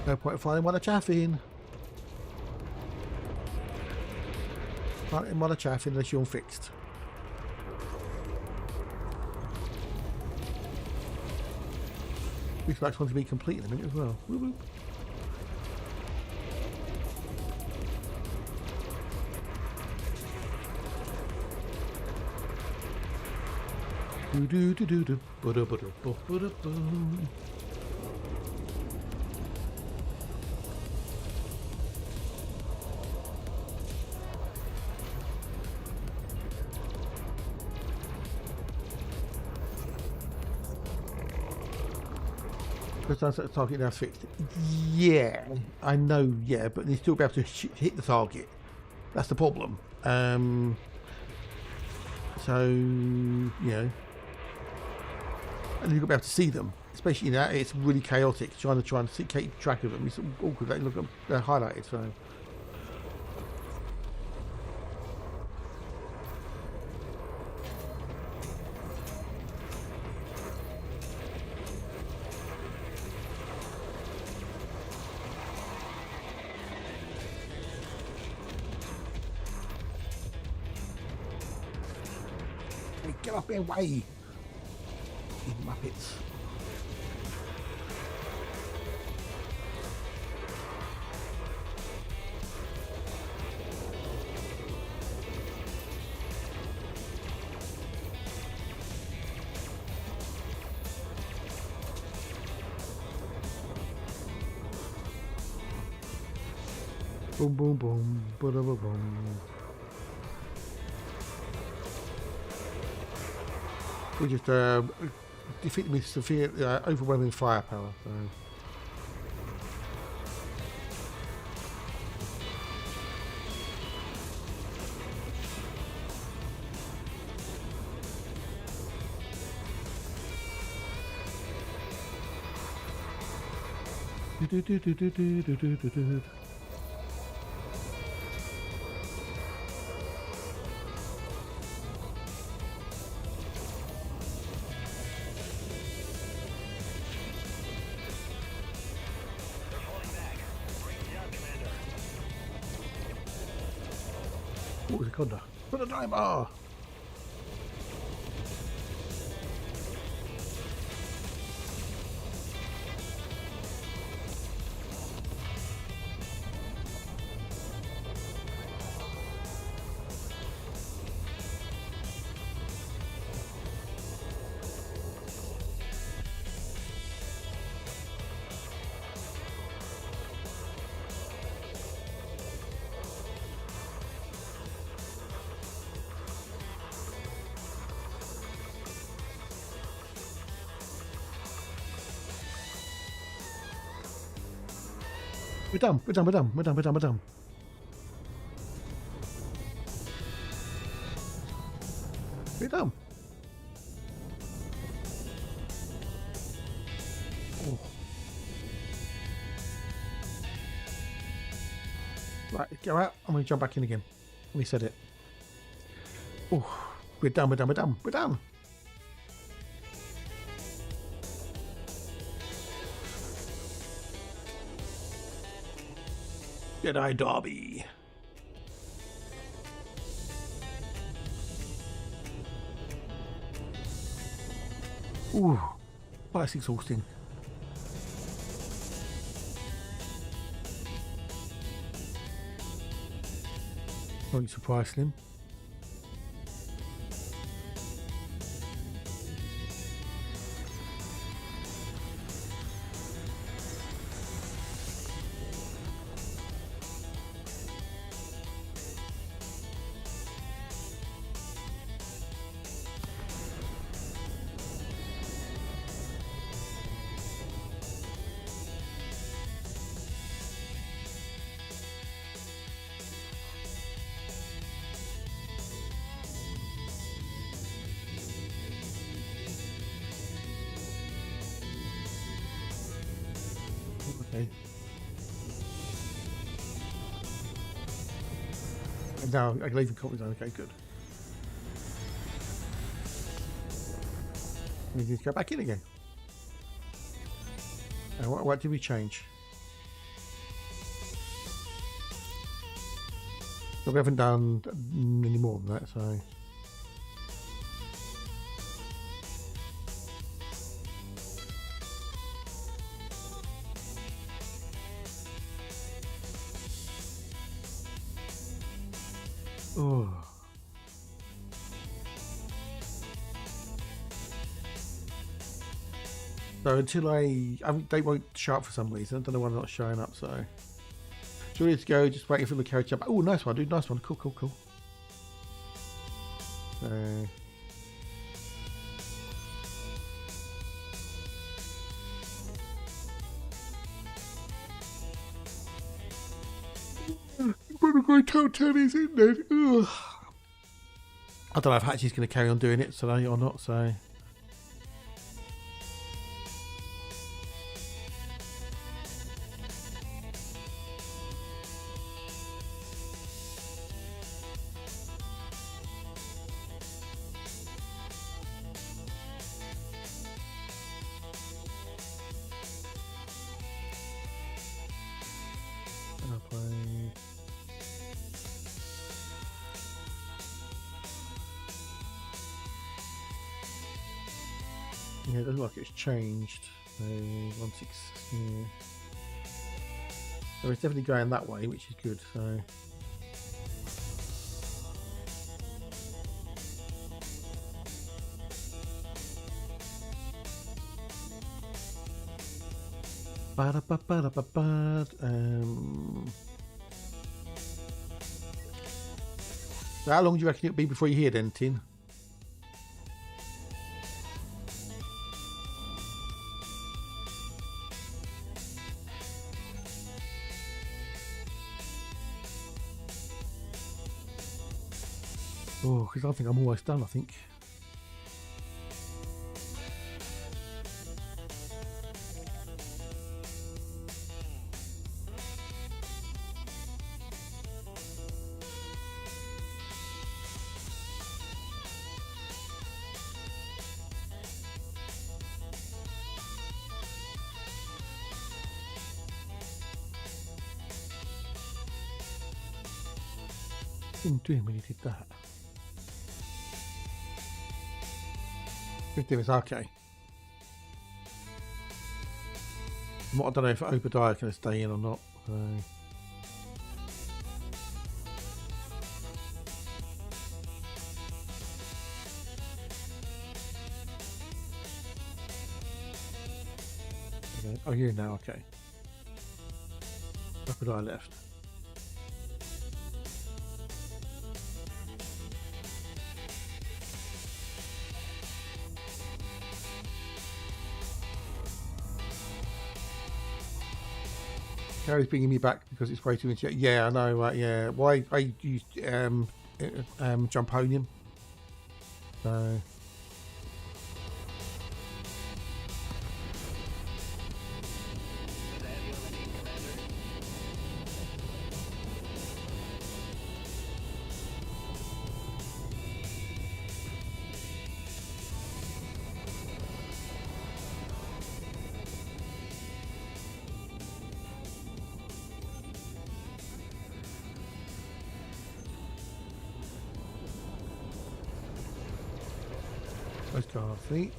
No point in finding one of chaffing. Finding one of chaffing unless you're fixed. This next one to be complete in a minute as well. Whoop, whoop. Do do do do do. Ba-da, ba-da, ba, ba-da, ba. Because the target now fixed. Yeah, I know. Yeah, but they still be able to hit the target. That's the problem. So you know, and you've got to be able to see them. Especially now, it's really chaotic trying to keep track of them. It's awkward. They look, they're highlighted. So. Get off their way, you muppets. Boom, boom, boom, ba-da-ba-boom. We just defeat them with severe, overwhelming firepower. So. Do, do, do, do, do, do, do, do, do. What was it called? Put a dime bar! We're done. We're done. We're done. We're done. We're done. We're done. We're done. Oh. Right, go out and we jump back in again. We said it. Oh, we're done, we're done, we're done, we're done. Jedi Derby. Ooh, well, that's exhausting. Not surprised, Slim. Okay. And now I can leave the company zone. Okay, good. We need to go back in again. And what did we change? We haven't done any more than that, so. Oh. So until they won't show up for some reason. I don't know why they're not showing up. So, ready to go. Just waiting for the carriage up. Oh, nice one, dude. Nice one. Cool, cool, cool. Better go tell Teddy's in there. Ugh. I don't know if Hatchie's going to carry on doing it today or not. So. Yeah, it doesn't look like it's changed. 1-6. Yeah. So it's definitely going that way, which is good. So. So how long do you reckon it'll be before you're here then, Tin? Oh, because I think I'm almost done, I think. Didn't do him when you did that. 15 is okay. I don't know if Obadiah can stay in or not. So. Okay. Oh, you're now okay. Obadiah left. Carrie's bringing me back because it's way too much. Yeah, I know. Right? Yeah, why I used Jumponium. So. Coast Guard fleet.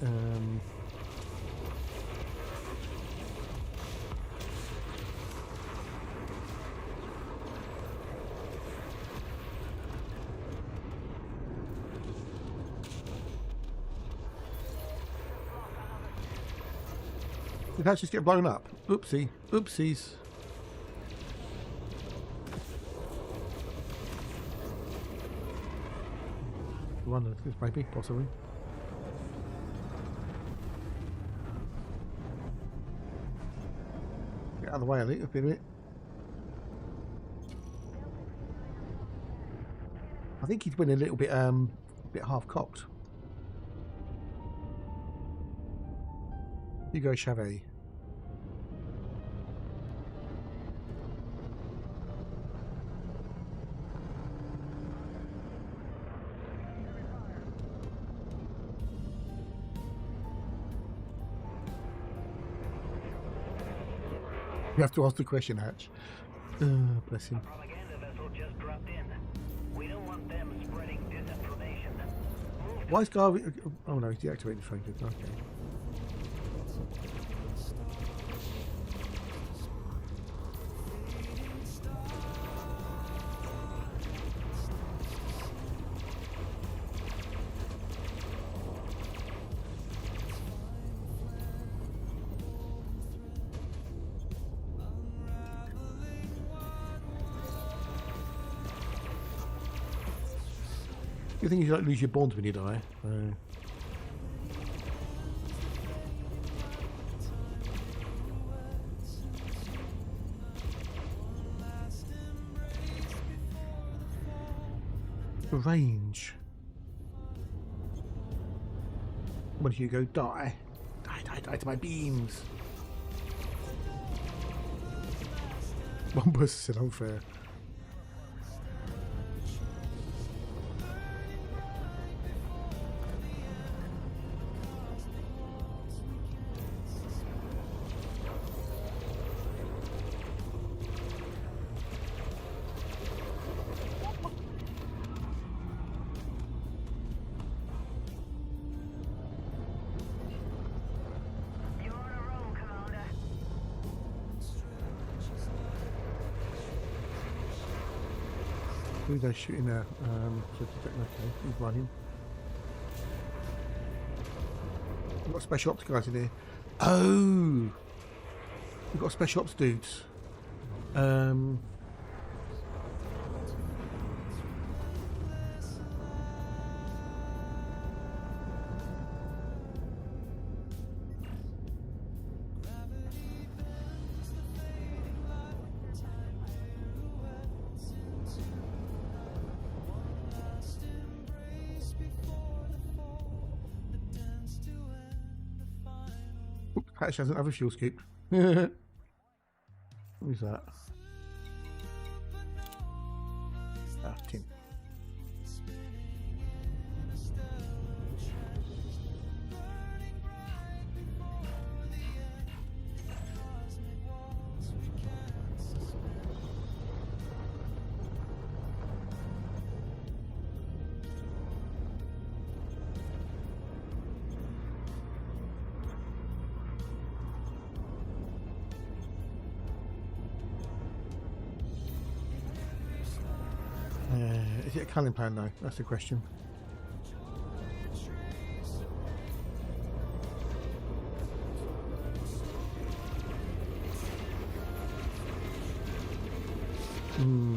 Did that just get blown up? Oopsie. Oopsies. Run this maybe, possibly. Get out of the way a little bit. I think he'd been a little bit half cocked. Hugo Chavez. You have to ask the question, Hatch. Bless him. Propaganda vessel just dropped in. We don't want them spreading disinformation. Why is Garvey? Oh no, he's deactivated Franklin. Okay. You think you like lose your bonds when you die? The range. When Hugo die? Die to my beams. One person said unfair. Who's they shooting at? Okay, he's running. We've got special ops guys in here. Oh! We've got special ops dudes. Patch doesn't have a fuel scoop. Who's that? Ah, Tim. Is it a culling plan though? That's the question.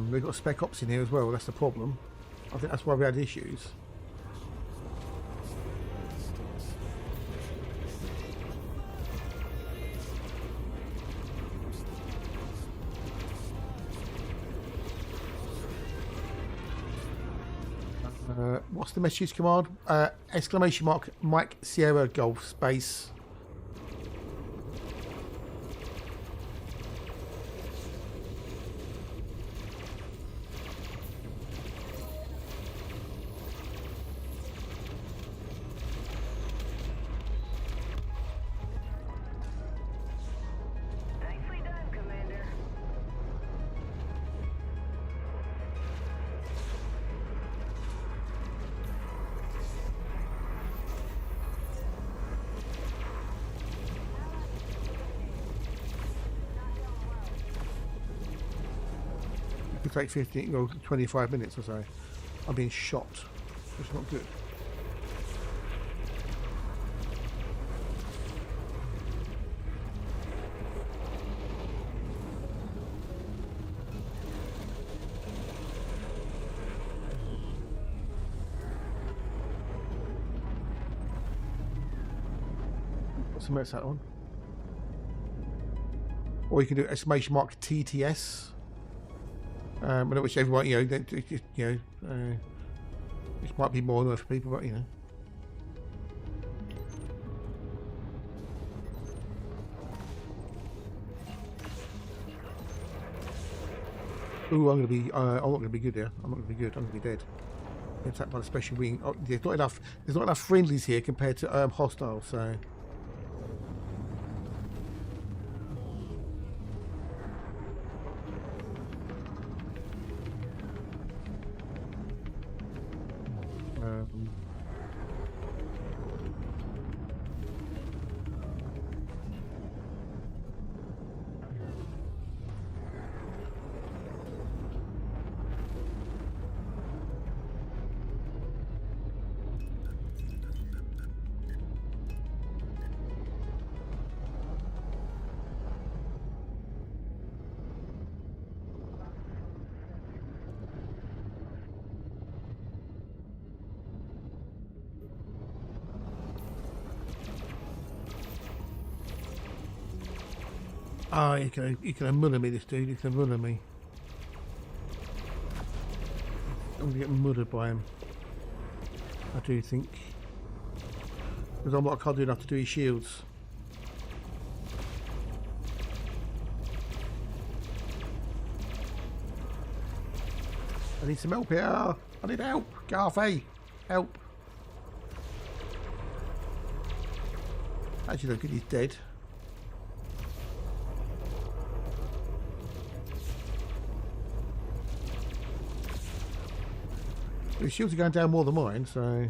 We've got spec ops in here as well, that's the problem. I think that's why we had issues. What's the message command? Exclamation mark Mike Sierra Golf space. Nicely done, Commander. could take 15 or 25 minutes or so. I'm being shot. It's not good. What's the that on? Or you can do exclamation mark TTS. Whichever one, you know, which might be more annoying for people, but you know. Ooh, I'm not gonna be good here. I'm not gonna be good. I'm gonna be dead. Attacked by the special wing. Oh, there's not enough friendlies here compared to hostiles, so. Ah, you can muller me, this dude. You can muller me. I'm gonna get murdered by him. I do think. Because I can't do enough to do his shields. I need some help here. I need help. Garthy, help. Actually, look good, he's dead. His shields are going down more than mine, so.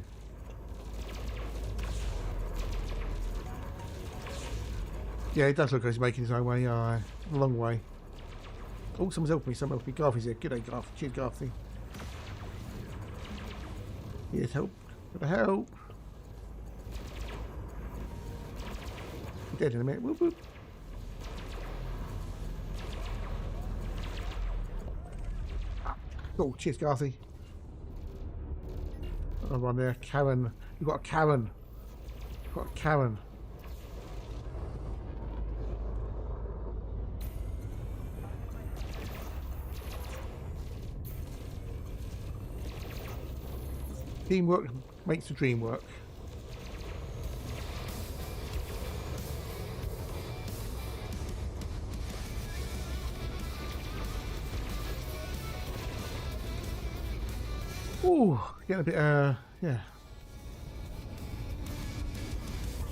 Yeah, it does look like he's making his own way. A long way. Oh, someone's helping me. Someone helping me. Garthy's here. Good day, Garth. Cheers, Garthy. Yes, help. Gotta help. I'm dead in a minute. Whoop, whoop. Oh, cheers, Garthy. Oh, one there. Karen. You've got a Karen. You've got a Karen. Teamwork makes the dream work. Ooh, getting a bit, yeah.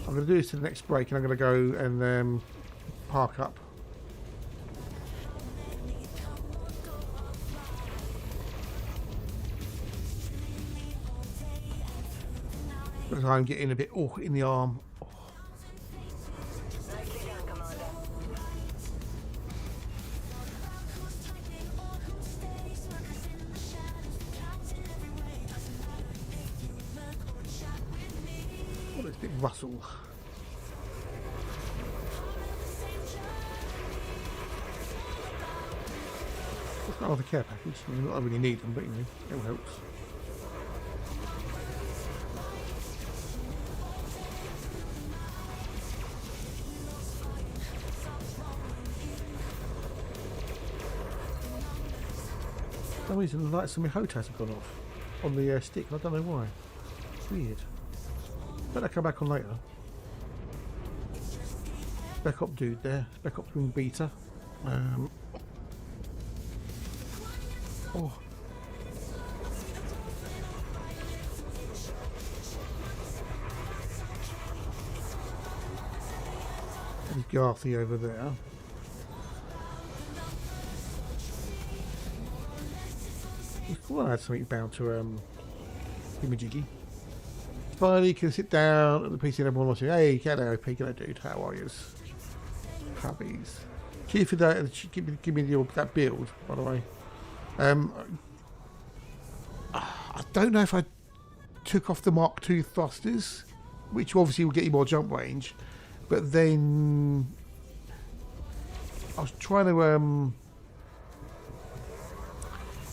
I'm going to do this to the next break and I'm going to go and park up. Because I'm getting a bit in the arm. Oh, it's a bit rustle. It's not the care package. I mean, not I really need them, but you know, it helps. For some reason the lights on my HOTAS have gone off on the stick. I don't know why. It's weird. Better come back on later. Spec Op dude there. Spec Op wing beta. Oh. There's Garthy over there. Well, I had something bound to give me jiggy. Finally, can sit down at the PC and everyone wants to. Hey, hello, hello, dude. How are you? Puppies. Keep that. Give me that build, by the way. I don't know if I took off the Mark II thrusters, which obviously will get you more jump range, but then I was trying to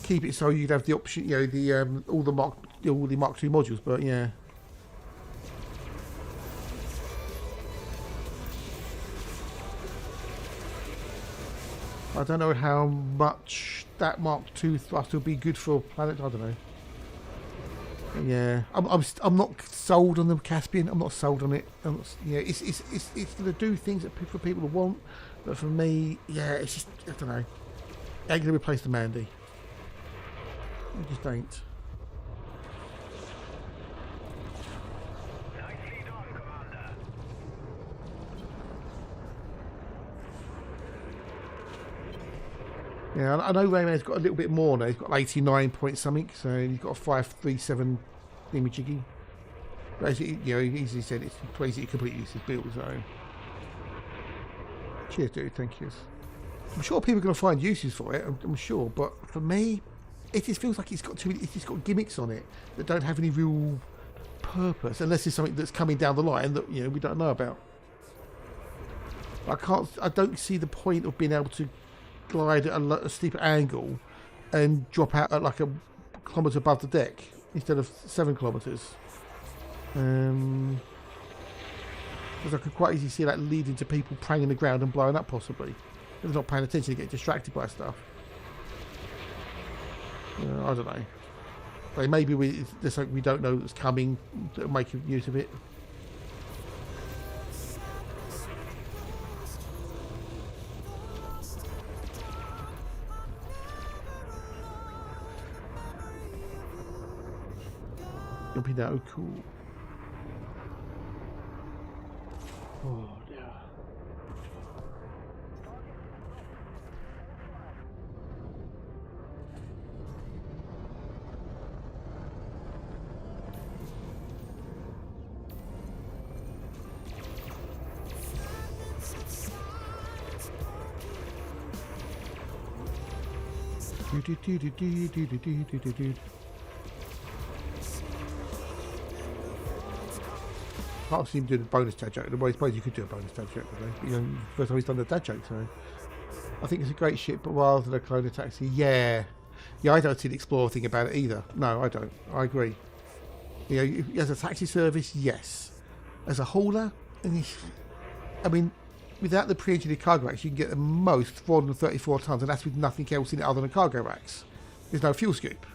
keep it so you'd have the option, you know, the all the Mark II modules, but yeah. I don't know how much that Mark II thruster will be good for planet. I don't know. Yeah, I'm not sold on the Caspian. I'm not sold on it. Yeah, it's going to do things that for people who want, but for me, yeah, it's just, I don't know. Ain't going to replace the Mandy. I just ain't. Yeah, I know Rayman's got a little bit more now. He's got 89 point something, so he's got a 537 imaging. But as you know, he easily said it's crazy he completely uses his build, so. Cheers, dude, thank you. I'm sure people are going to find uses for it, I'm sure, but for me, it just feels like it's got gimmicks on it that don't have any real purpose, unless it's something that's coming down the line that, you know, we don't know about. I don't see the point of being able to glide at a steeper angle and drop out at like a kilometre above the deck instead of 7 kilometres. Because I could quite easily see that leading to people praying the ground and blowing up possibly. If they're not paying attention, they get distracted by stuff. I don't know. Like maybe there's something we don't know that's coming that'll make use of it. It'll be that cool. Oh dear. Can't see him doing a bonus dad joke. Well, I suppose you could do a bonus dad joke, but you know, first time he's done a dad joke, so I think it's a great ship, but rather than a clone taxi, yeah, I don't see the Explorer thing about it either. No, I don't. I agree. You know, as a taxi service, yes. As a hauler, I mean, without the pre-engineered cargo racks, you can get the most 434 tons, and that's with nothing else in it other than cargo racks. There's no fuel scoop.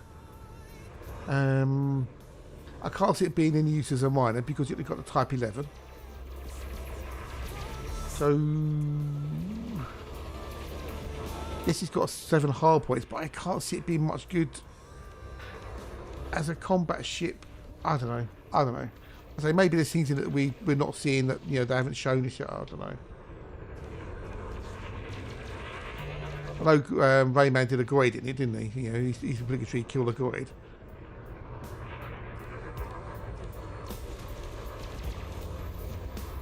I can't see it being any use as a miner because you've got the Type 11. So, yes, it's got 7 hard points, but I can't see it being much good as a combat ship. I don't know. I say maybe there's things in it that we're not seeing that, you know, they haven't shown us yet. I don't know. I know Rayman did a Goid in it, didn't he? You know, he's obligatory kill a Goid.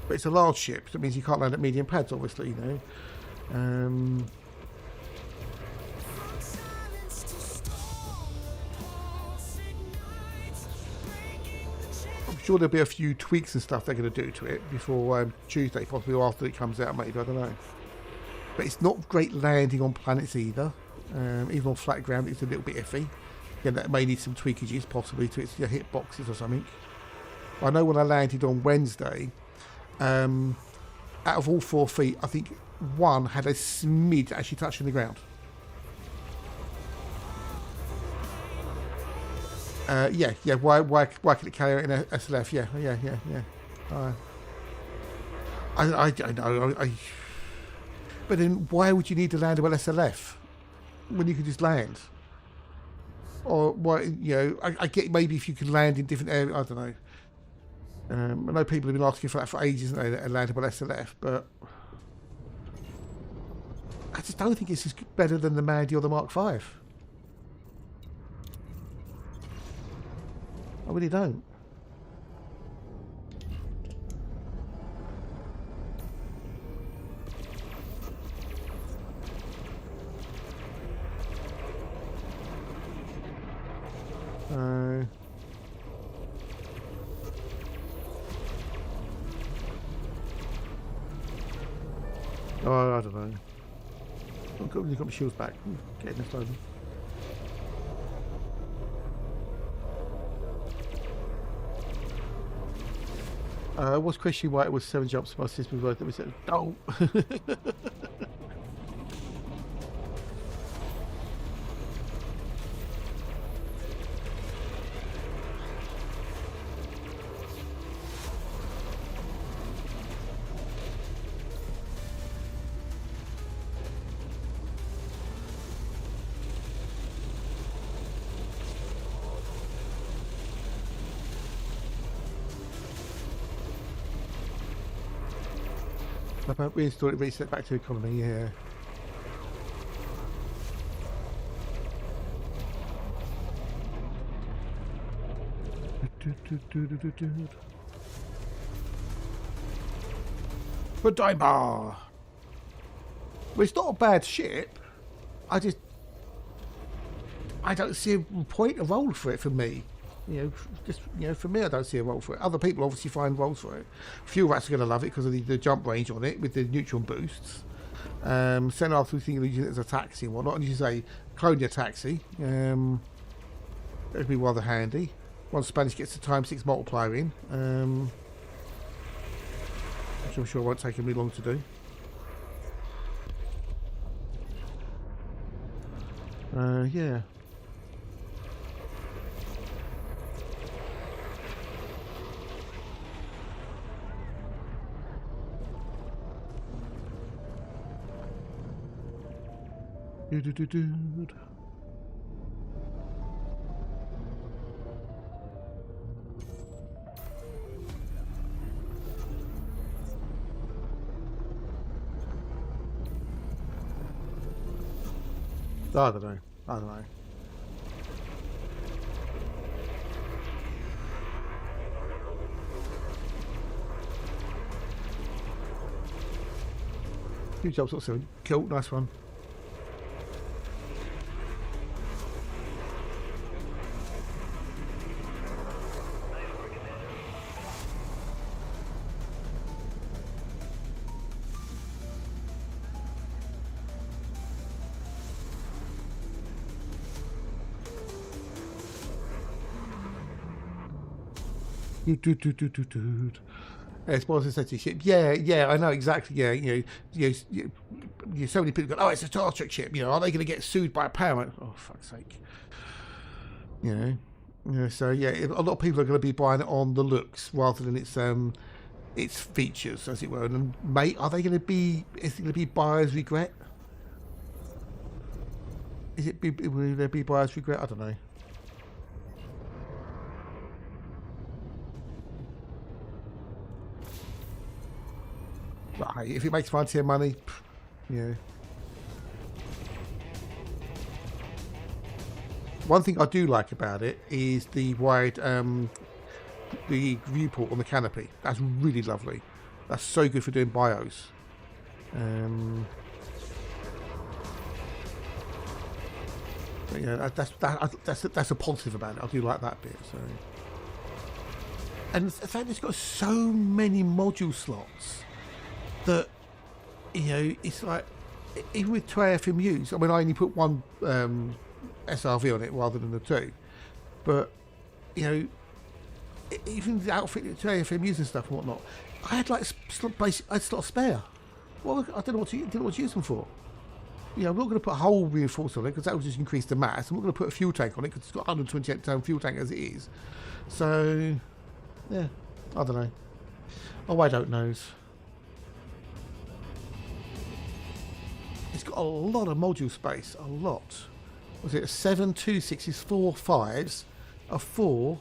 But it's a large ship, so that means you can't land at medium pads, obviously, you know. I'm sure there'll be a few tweaks and stuff they're going to do to it before Tuesday, possibly after it comes out, maybe, I don't know. But it's not great landing on planets either. Even on flat ground, it's a little bit iffy. Again, that may need some tweakages, possibly, to its hit boxes or something. I know when I landed on Wednesday, out of all 4 feet, I think one had a smidge actually touching the ground. Yeah. Why could it carry out in a SLF? Yeah. I don't know. But then why would you need to land on SLF when you could just land? Or why? You know, I get maybe if you could land in different areas. I don't know. I know people have been asking for that for ages, and they landed on SLF, but I just don't think it's better than the Mandy or the Mark V. I really don't. Oh, I don't know. You've got my shields back. Getting this over. I was questioning why it was 7 jumps. My system was we said, oh. About reinstall it, reset back to economy, yeah. But Daimar! Well, it's not a bad ship. I don't see a point of role for it for me. For me, I don't see a role for it. Other people obviously find roles for it. Fuel rats are going to love it because of the jump range on it with the neutron boosts. Send after we think of using it as a taxi and whatnot. And you say, clone your taxi. It'd be rather handy. Once Spanish gets the ×6 multiplier in, which I'm sure won't take me long to do. Yeah. Dude. I don't know. Good job, sort of. Cool, nice one. It's more than a ship. Yeah, I know exactly. Yeah, so many people go, oh, it's a Star Trek ship. Are they going to get sued by Paramount? Oh, fuck's sake. So yeah, a lot of people are going to be buying it on the looks rather than its features, as it were. And mate, is it going to be buyer's regret? Will there be buyer's regret? I don't know. Right, if it makes Frontier money, yeah. One thing I do like about it is the wide, the viewport on the canopy. That's really lovely. That's so good for doing bios. But yeah, that's a positive about it. I do like that bit. So, and the fact it's got so many module slots. That it's like even with 2 AFMUs. I mean, I only put one SRV on it rather than the 2, but even the outfit, 2 AFMUs and stuff and whatnot, I had like I had slot spare. Well, I don't know what to use them for. I'm not going to put a whole reinforcer on it because that would just increase the mass. I'm not going to put a fuel tank on it because it's got 128-ton fuel tank as it is. So yeah, I don't know. Oh, I don't know. It's got a lot of module space, a lot. Was it a 7, 2 6s, 4 5s, a 4,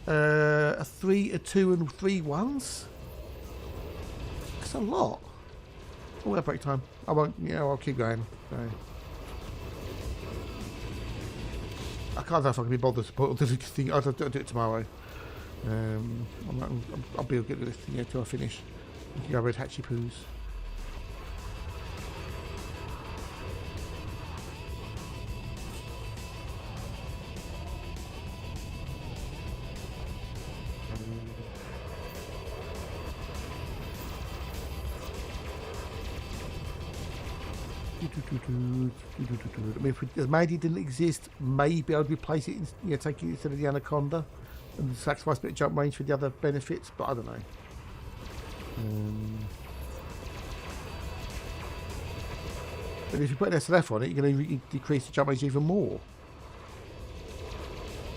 a 3, a 2, and 3 1s? That's a lot. Oh, we'll break time. I won't, I'll keep going. So. I can't know if I can be bothered to put all this thing. I'll do it tomorrow. I'll be good at this thing until I finish. You go red hatchy poos. I mean, if the Mandy didn't exist, maybe I'd replace it, take it instead of the Anaconda and sacrifice a bit of jump range for the other benefits, but I don't know. But if you put an SLF on it, you're going to decrease the jump range even more.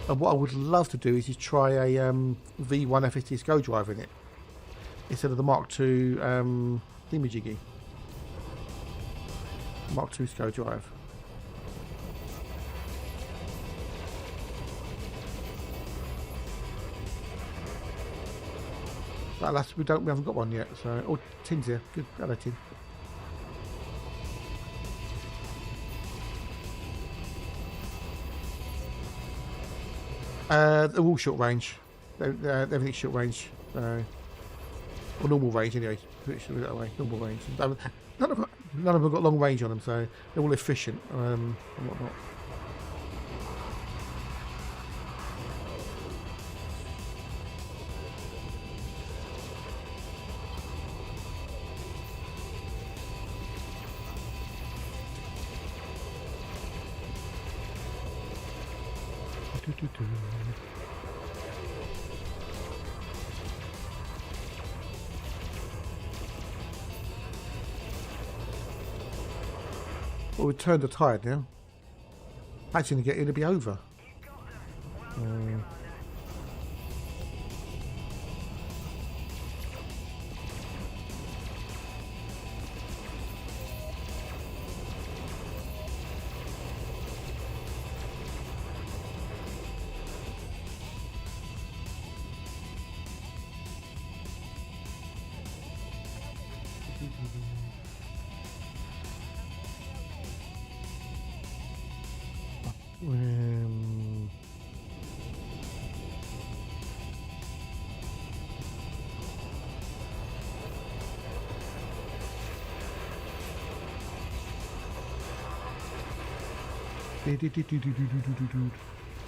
And what I would love to do is just try a V1 FST SCO drive in it instead of the Mark II thingamajiggy. Mark II SCO drive. But we haven't got one yet. So, oh, Tin's here. Good, hello Tin. They're all short range. Everything's short range. Or normal range anyway. Put it that way. Normal range. None of them have got long range on them, so they're all efficient and whatnot. Well, we've turned the tide now. Actually, it'll be over.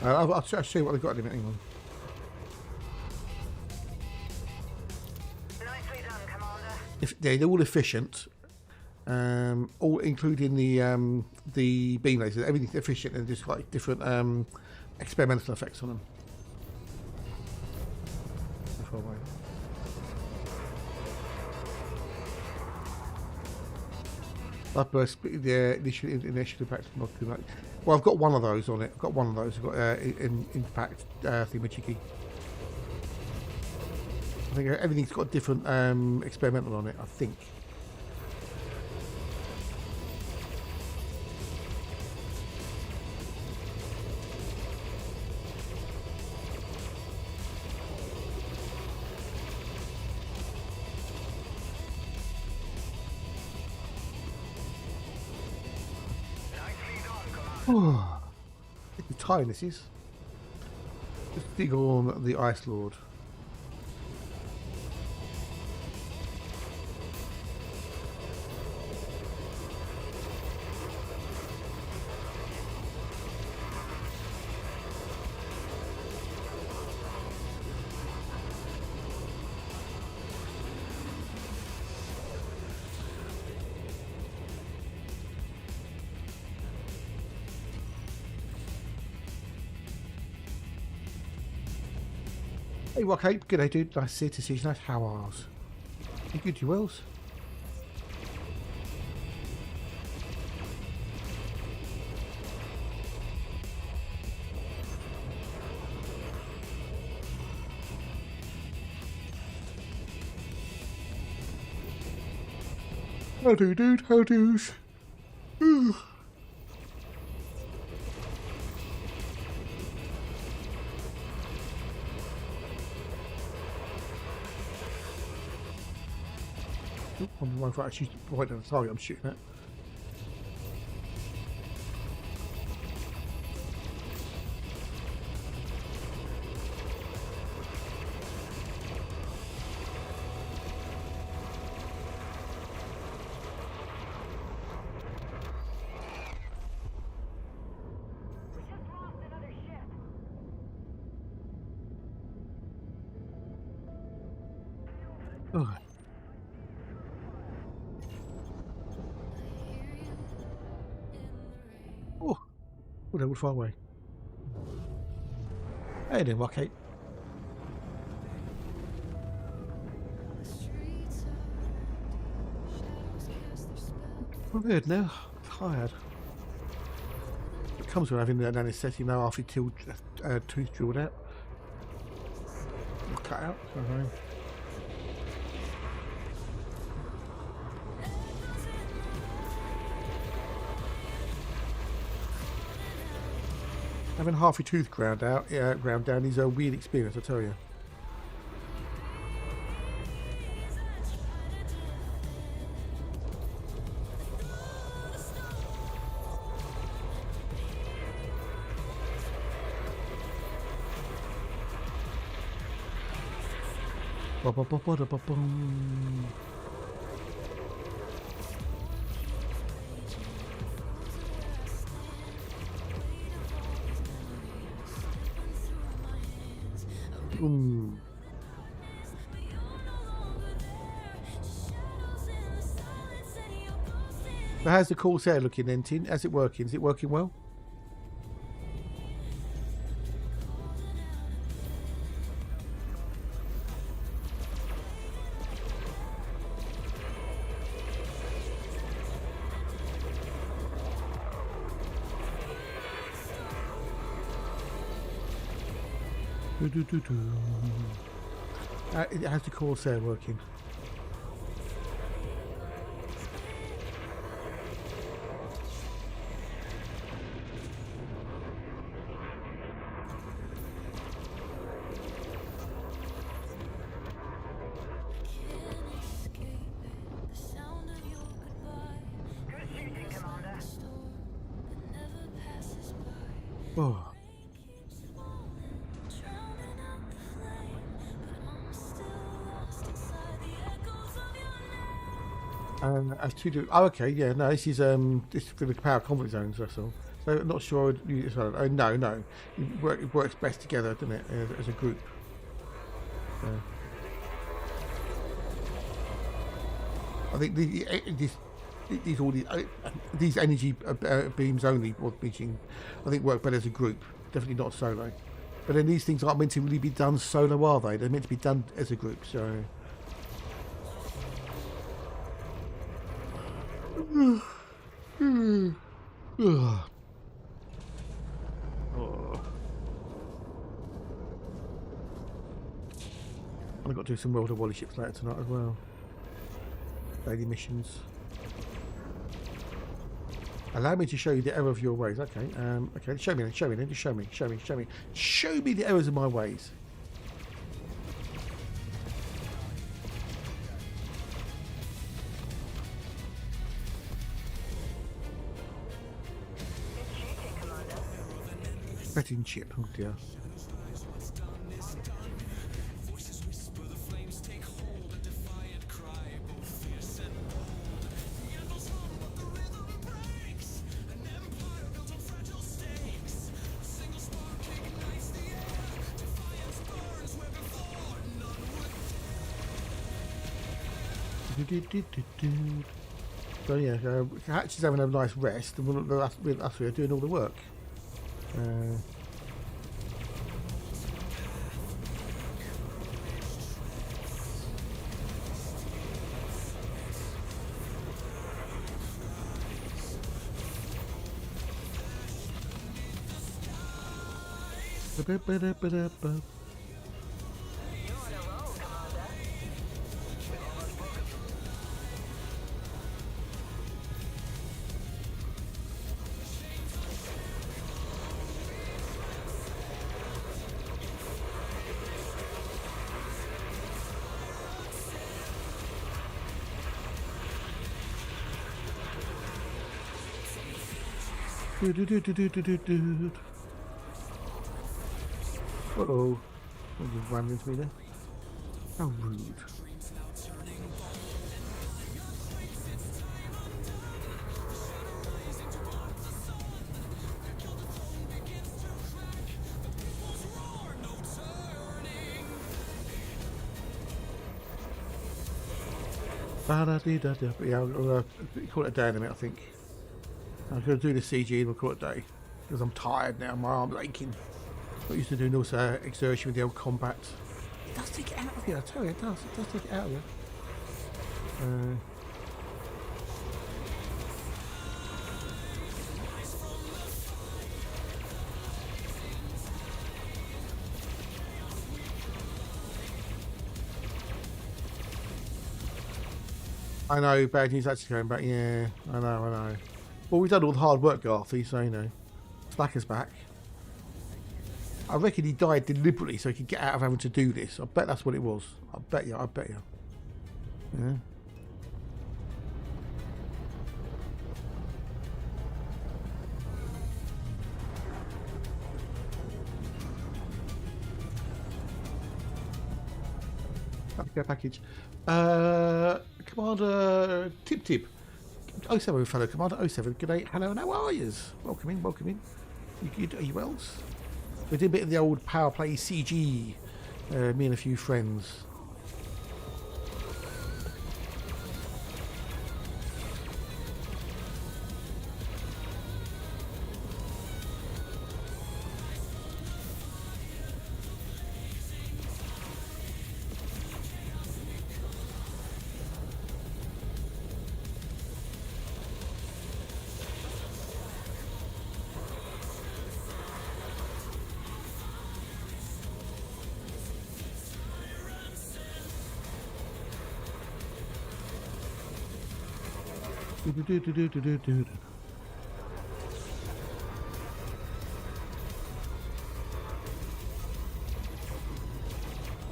I'll show you what they've got in a minute. Hang on. Nicely done, Commander. They're all efficient, all including the beam lasers. Everything's efficient and just like different experimental effects on them. Upburst, the initial impact not too much. Well, I've got one of those on it. I've got impact thingamajiggy. I think everything's got different experimental on it, I think. Oh, look how tiring this is. Just dig on the Ice Lord. Hey, okay, good day, dude. Nice to see you. Nice. How are you? Good, you wills? How do, dude? How do's? I'm actually right on the target I'm shooting at. Oh. Oh, they're all far away. Hey then, Rockate. I'm good now. Tired. It comes with having an anaesthetic now after your tooth drilled out. Or cut out. Sorry. Having half your tooth ground down is a weird experience, I tell you. Ba-ba-ba-ba-da-ba-bum. So how's the Corsair looking then, Tin? How's it working? Is it working well? How's the Corsair working? Oh. As to do, oh, okay, yeah, no, this is for the power conflict zones. That's all. So I'm not sure. No, it works best together, doesn't it, as a group? I think these energy beams only, or meeting, I think work better as a group. Definitely not solo. But then these things aren't meant to really be done solo, are they? They're meant to be done as a group. So. I've got to do some World of Wally ships later tonight as well. Daily missions. Allow me to show you the error of your ways. Okay, okay, show me then, show me the errors of my ways. Betting chip, oh dear. So yeah, Hatch is having a nice rest, and us three are doing all the work. Uh-oh. What just ran into me there? How rude. Yeah, I'll call it a day in a minute, I think. I'm going to do the CG and we'll call it a day. because I'm tired now. My arm's aching. Not used to doing also exertion with the old combat. It does take it out of you, I tell you, it does. It does take it out of you. I know, bad news actually going back. Yeah, I know. Well, we've done all the hard work, Garthy, so you know. Slacker's back. I reckon he died deliberately so he could get out of having to do this. I bet that's what it was. I bet you. Yeah. Okay, package. Commander Tip. 07 fellow Commander 07. Good day. Hello, and how are yous? Welcome in. You good? Are you well? We did a bit of the old Powerplay CG. Me and a few friends.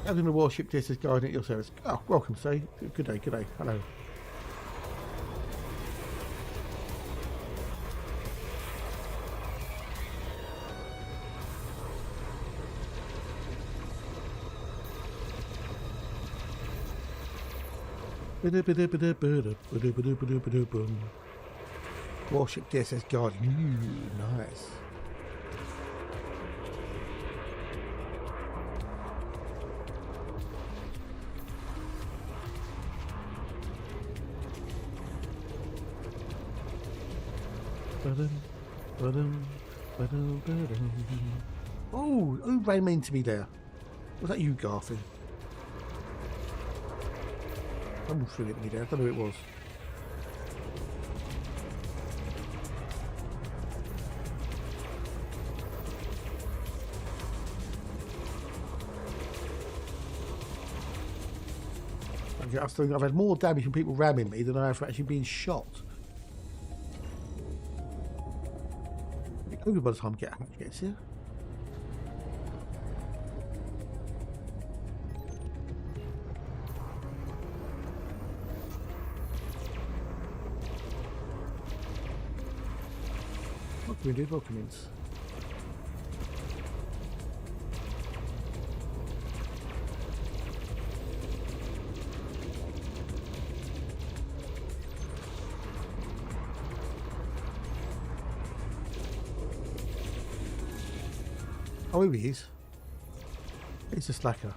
Having the warship this is guiding at your service. Oh, welcome, say. Good day. Hello. Warship DSS guard. Nice. Oh, who ran into me there? Was that you, Garfield? Someone threw it at me there. I don't know who it was. I've had more damage from people ramming me than I have from actually being shot. Over by the time gets here. Welcome in. Oh, here he is. It's a slacker.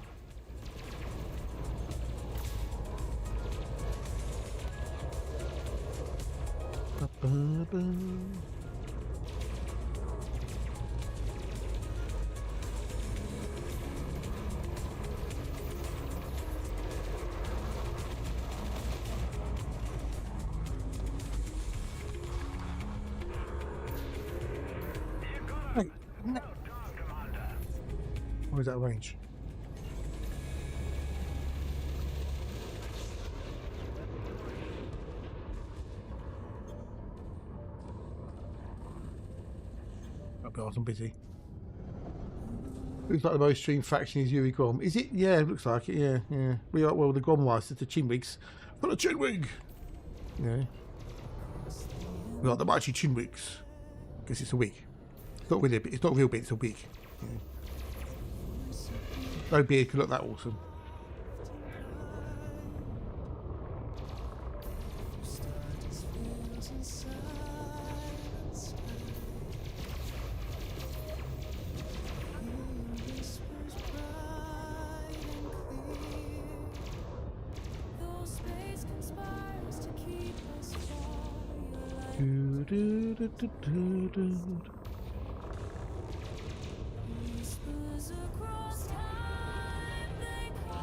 Hey, no. Or is that range? Oh God, I'm busy. Looks like the most streamed faction is Yuri Grom. Is it? Yeah, it looks like it. Yeah. We are, well, the Grom was the Chinwigs. For the Chinwig! Yeah. We got the mighty Chinwigs. Guess it's a wig. It's not really a bit. It's not a real bit. It's a wig. Yeah. No beard could look that awesome.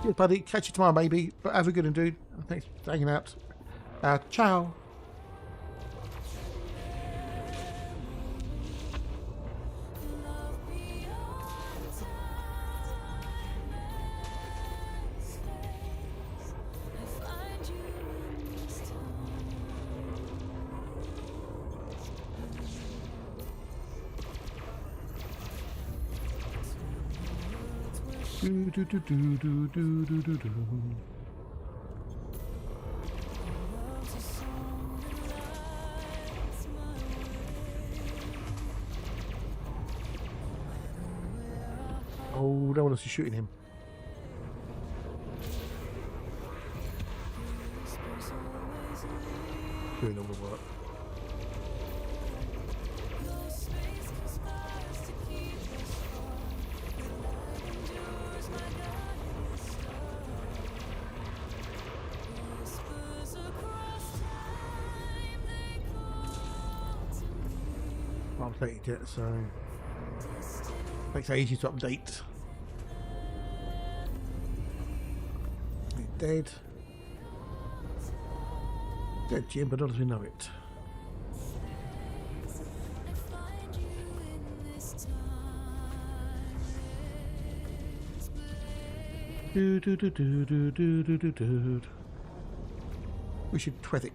Yeah, buddy. Catch you tomorrow, maybe. But have a good one, dude. Thanks for hanging out. Ciao. Do, do, do, do, do, do, do, do, do. Oh, no one else is shooting him. Doing all the work. I've updated it, so makes it easy to update. He's dead. Dead, Jim, but not as we know it. Do do do do do do do do do. We should Twethic.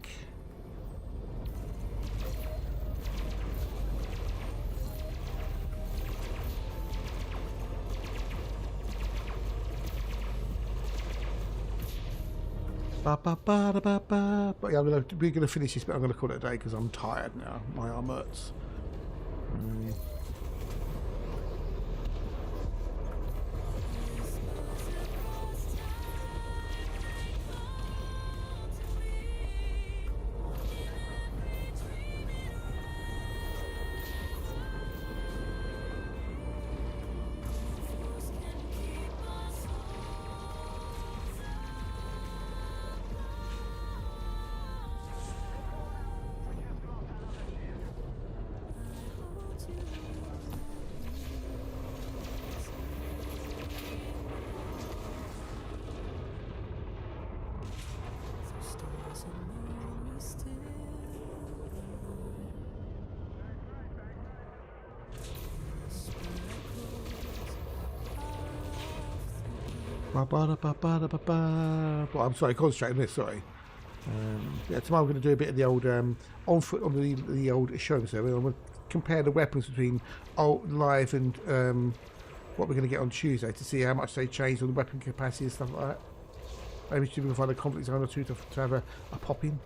But yeah, we're gonna finish this, but I'm gonna call it a day because I'm tired now. My arm hurts. Well, I'm sorry, concentrate on this. Sorry. Yeah, tomorrow I'm going to do a bit of the old on foot on the old show server. I'm going to compare the weapons between live and what we're going to get on Tuesday to see how much they changed on the weapon capacity and stuff like that. Maybe we can find a conflict zone or two to have a pop in.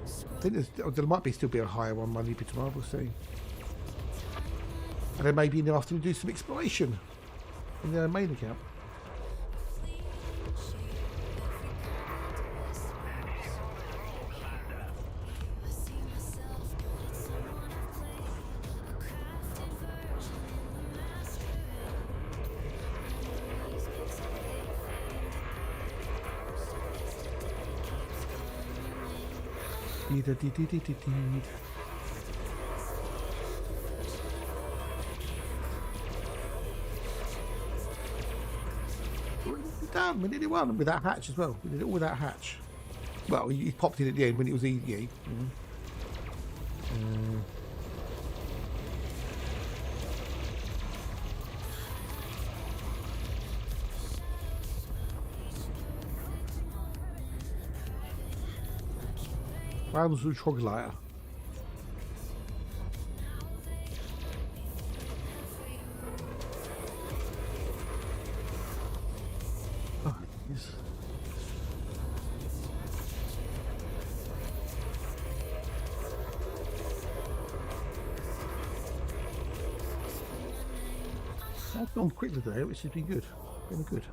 I think there might still be a higher one Monday tomorrow. We'll see. And then maybe in the afternoon do some exploration in the main account. Done. We did it one with that hatch as well. We did it all with that hatch. Well, he popped in at the end when it was easy. Rounds with Troglyte. Oh, yes. I've gone quickly today, which has been good. Been good.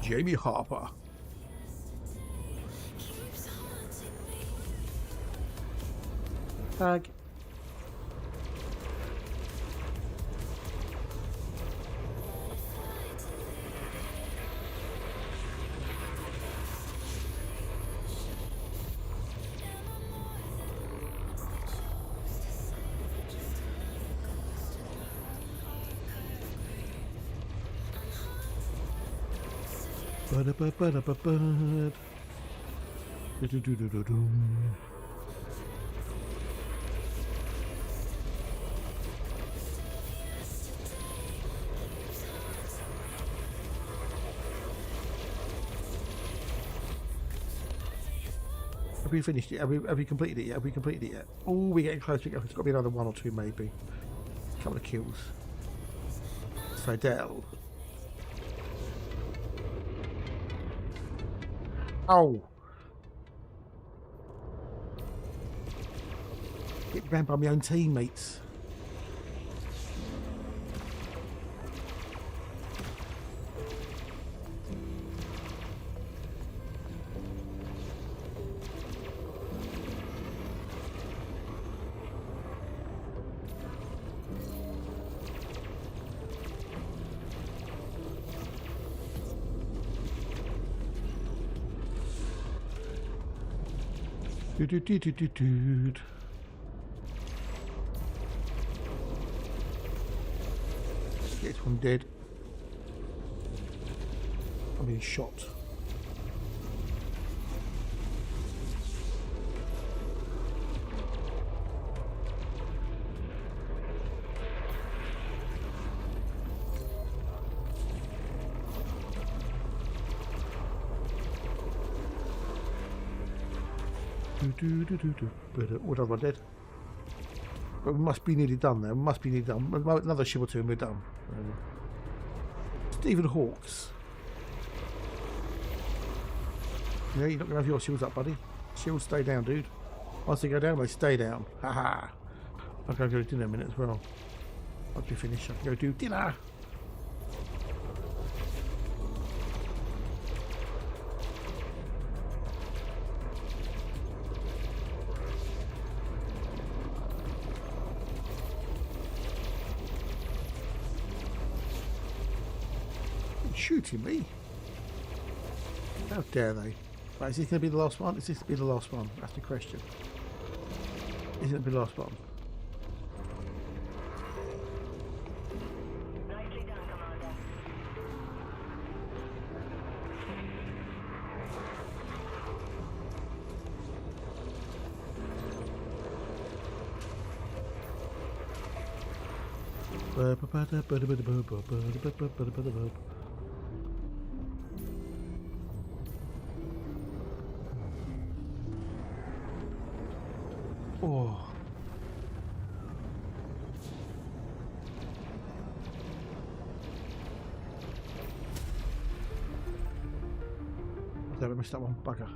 Jamie Harper. Tag. Ba-da-ba-ba-da-ba-ba. Do-do-do-do-do-do. Have we finished it? Have we completed it yet? Have we completed it yet? Oh, we're getting close. There's got to be another one or two, maybe. A couple of kills. Fidel. Oh! Get ran by my own teammates. Do-do-do-do-do-do. Get one dead. I'm being shot. What have I did? But we must be nearly done there. We must be nearly done. Another ship or two and we're done. Stephen Hawks. Yeah, you're not going to have your shields up, buddy. Shields stay down, dude. Once they go down, they stay down. Haha. I'm going to go to dinner in a minute as well. After we finish, I can go do dinner. Shooting me? How dare they? Right, is this going to be the last one? Is this going to be the last one? That's the question. Is it going to be the last one? Nicely done, Commander. Oh. Damn, I missed that one. Bugger.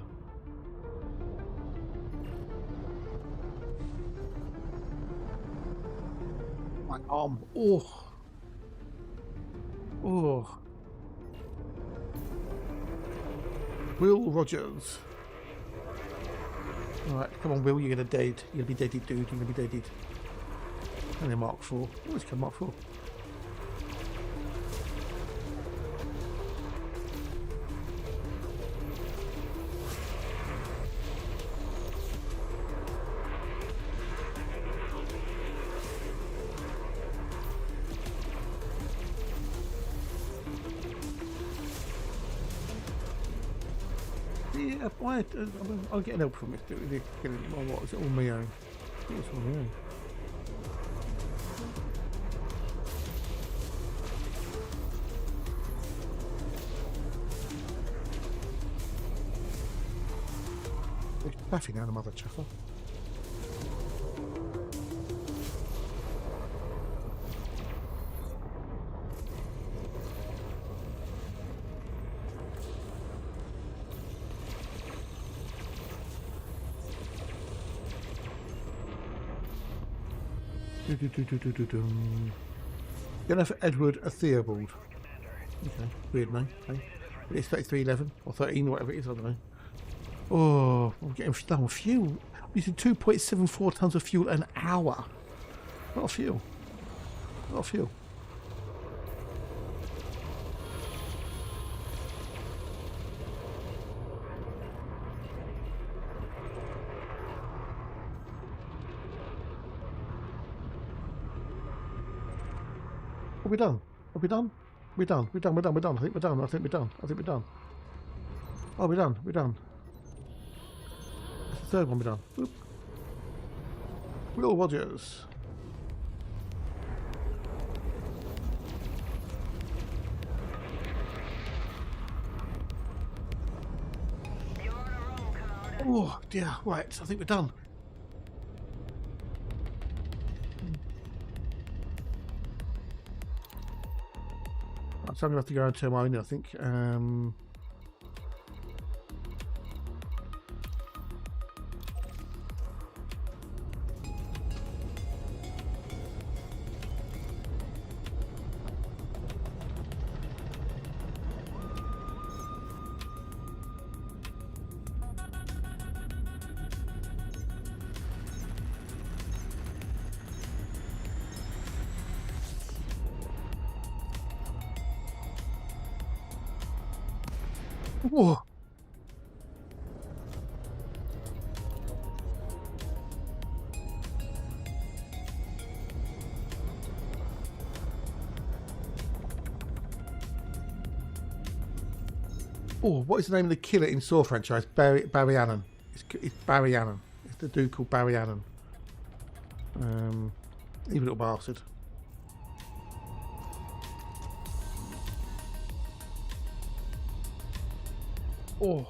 My arm. Oh. Oh. Will Rogers. Alright, come on, Will, you're gonna dead. You're gonna be deaded, dude. You're gonna be deaded. And then Mark 4. Oh, it's come Mark 4. Yeah, I'll get help from it. What is it all my own? It's all my own. It's puffing out a mother chuffer. Gonna for Edward a Theobald. Okay, weird name. Okay. It's 3311 or 13 or whatever it is, I don't know. Oh, I'm getting low on fuel. I'm using 2.74 tons of fuel an hour. A lot of fuel. A lot of fuel. Are we done? Are we done? We're done. We're done. We're done. We're done. I think we're done. I think we're done. I think we're done. Oh, we're done. We're done. That's the third one we're done. Oop. Will Rogers. Oh dear, right, I think we're done. Right, so I'm going to have to go and turn mine in, I think. Whoa. Oh, what is the name of the killer in Saw franchise? Barry Allen. It's Barry Allen. It's the dude called Barry Allen. Evil little bastard. Oh.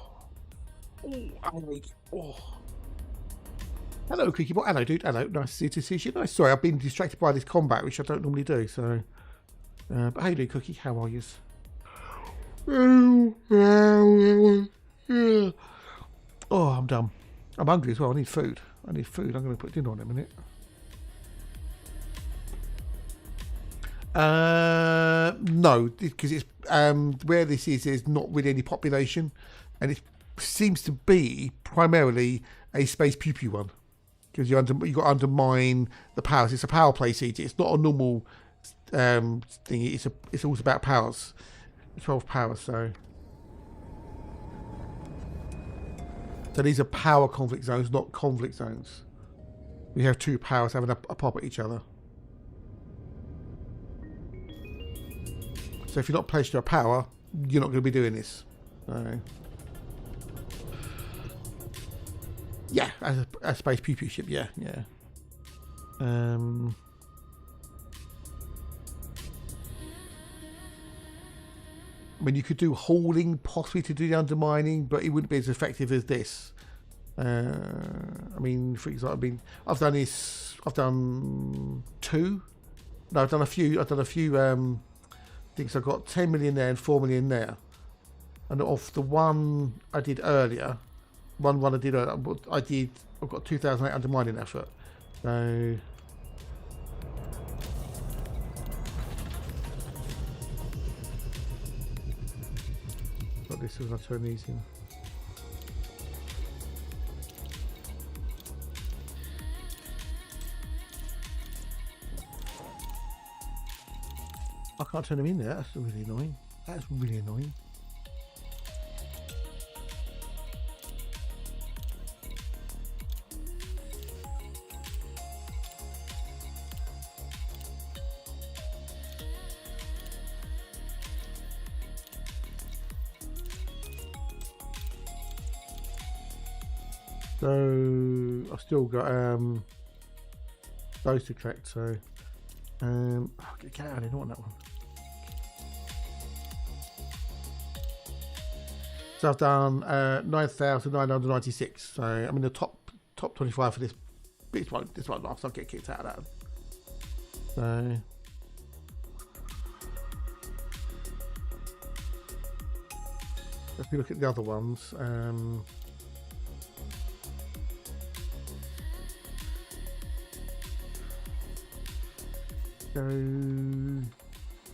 Oh. Hello, Creaky Boy. Hello, dude. Hello. Nice to see you. Nice. Sorry, I've been distracted by this combat, which I don't normally do. So, but how you doing, Cookie? How are you? Oh, I'm done. I'm hungry as well. I need food. I'm going to put dinner on in a minute. No, because it's where this is, there's not really any population, and it seems to be primarily a space pew pew one. Because you got to undermine the powers. It's a power play CG. It's not a normal thing. It's all about powers. 12 powers. So these are power conflict zones, not conflict zones. We have two powers having a pop at each other. So if you're not placed to a power, you're not going to be doing this. So, yeah, as a space pew pew ship, yeah. I mean, you could do hauling possibly to do the undermining, but it wouldn't be as effective as this. I mean, for example, I've done this. I've done two. No, I've done a few. I think I've got 10 million there and 4 million there. And off the one I did earlier, I've got 2,008 undermining effort. So got this as I turn these in. I can't turn them in there. That's really annoying. That's really annoying. So I've still got those to collect. So get out of there, not on that one. So I've done 9,996. So I'm in the top 25 for this. This one last. I'll get kicked out of that. So if we look at the other ones, so I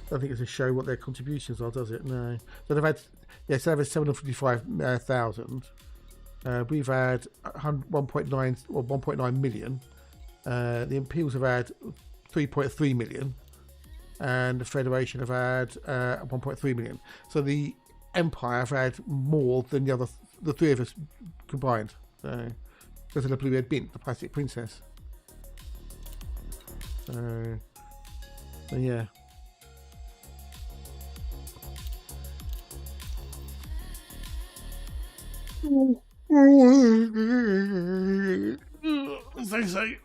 don't think it's a show what their contributions are, does it? No. So they've had. Yes, they have 755,000. We've had 1.9 or 1.9 million. The Imperials have had 3.3 million, and the Federation have had 1.3 million. So the Empire have had more than the three of us combined. So because of the blue-haired bint, the plastic princess. So yeah. As they say,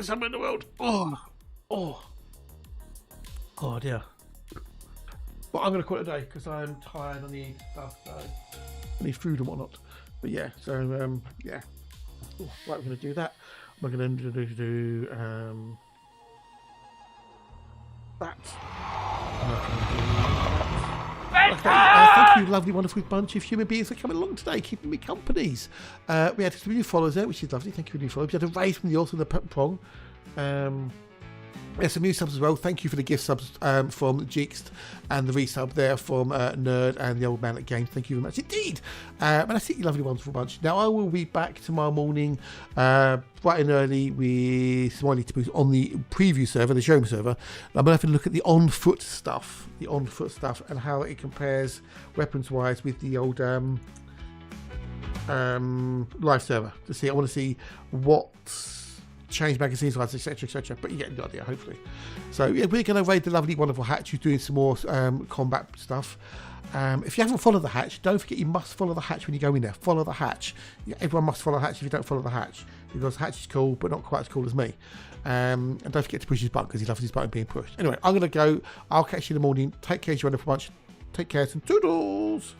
somewhere in the world. Oh dear. But I'm going to call it a day because I'm tired. I need stuff. So I need food and whatnot. But yeah, so yeah. Right, we're going to do that. We're going to do that. Okay, thank you, lovely, wonderful bunch of human beings for coming along today, keeping me companies. We had some new followers there, which is lovely. Thank you for new followers. We had a raise from the author of the prong. Some new subs as well. Thank you for the gift subs from Jeekst and the resub there from Nerd and the Old Man at Games. Thank you very much indeed. And I see you lovely, wonderful bunch. Now, I will be back tomorrow morning, bright and early, with Smiley to boost on the preview server, the showroom server. I'm going to have a look at the on-foot stuff, and how it compares weapons-wise with the old live server. I want to see what change magazines, etc. But you get the idea, hopefully. So yeah, we're going to raid the lovely, wonderful Hatch, who's doing some more combat stuff. If you haven't followed the Hatch, don't forget you must follow the Hatch when you go in there. Follow the Hatch. Everyone must follow the Hatch if you don't follow the Hatch, because Hatch is cool, but not quite as cool as me. And don't forget to push his button, because he loves his button being pushed. Anyway, I'm going to go. I'll catch you in the morning. Take care, you wonderful bunch. Take care, and toodles.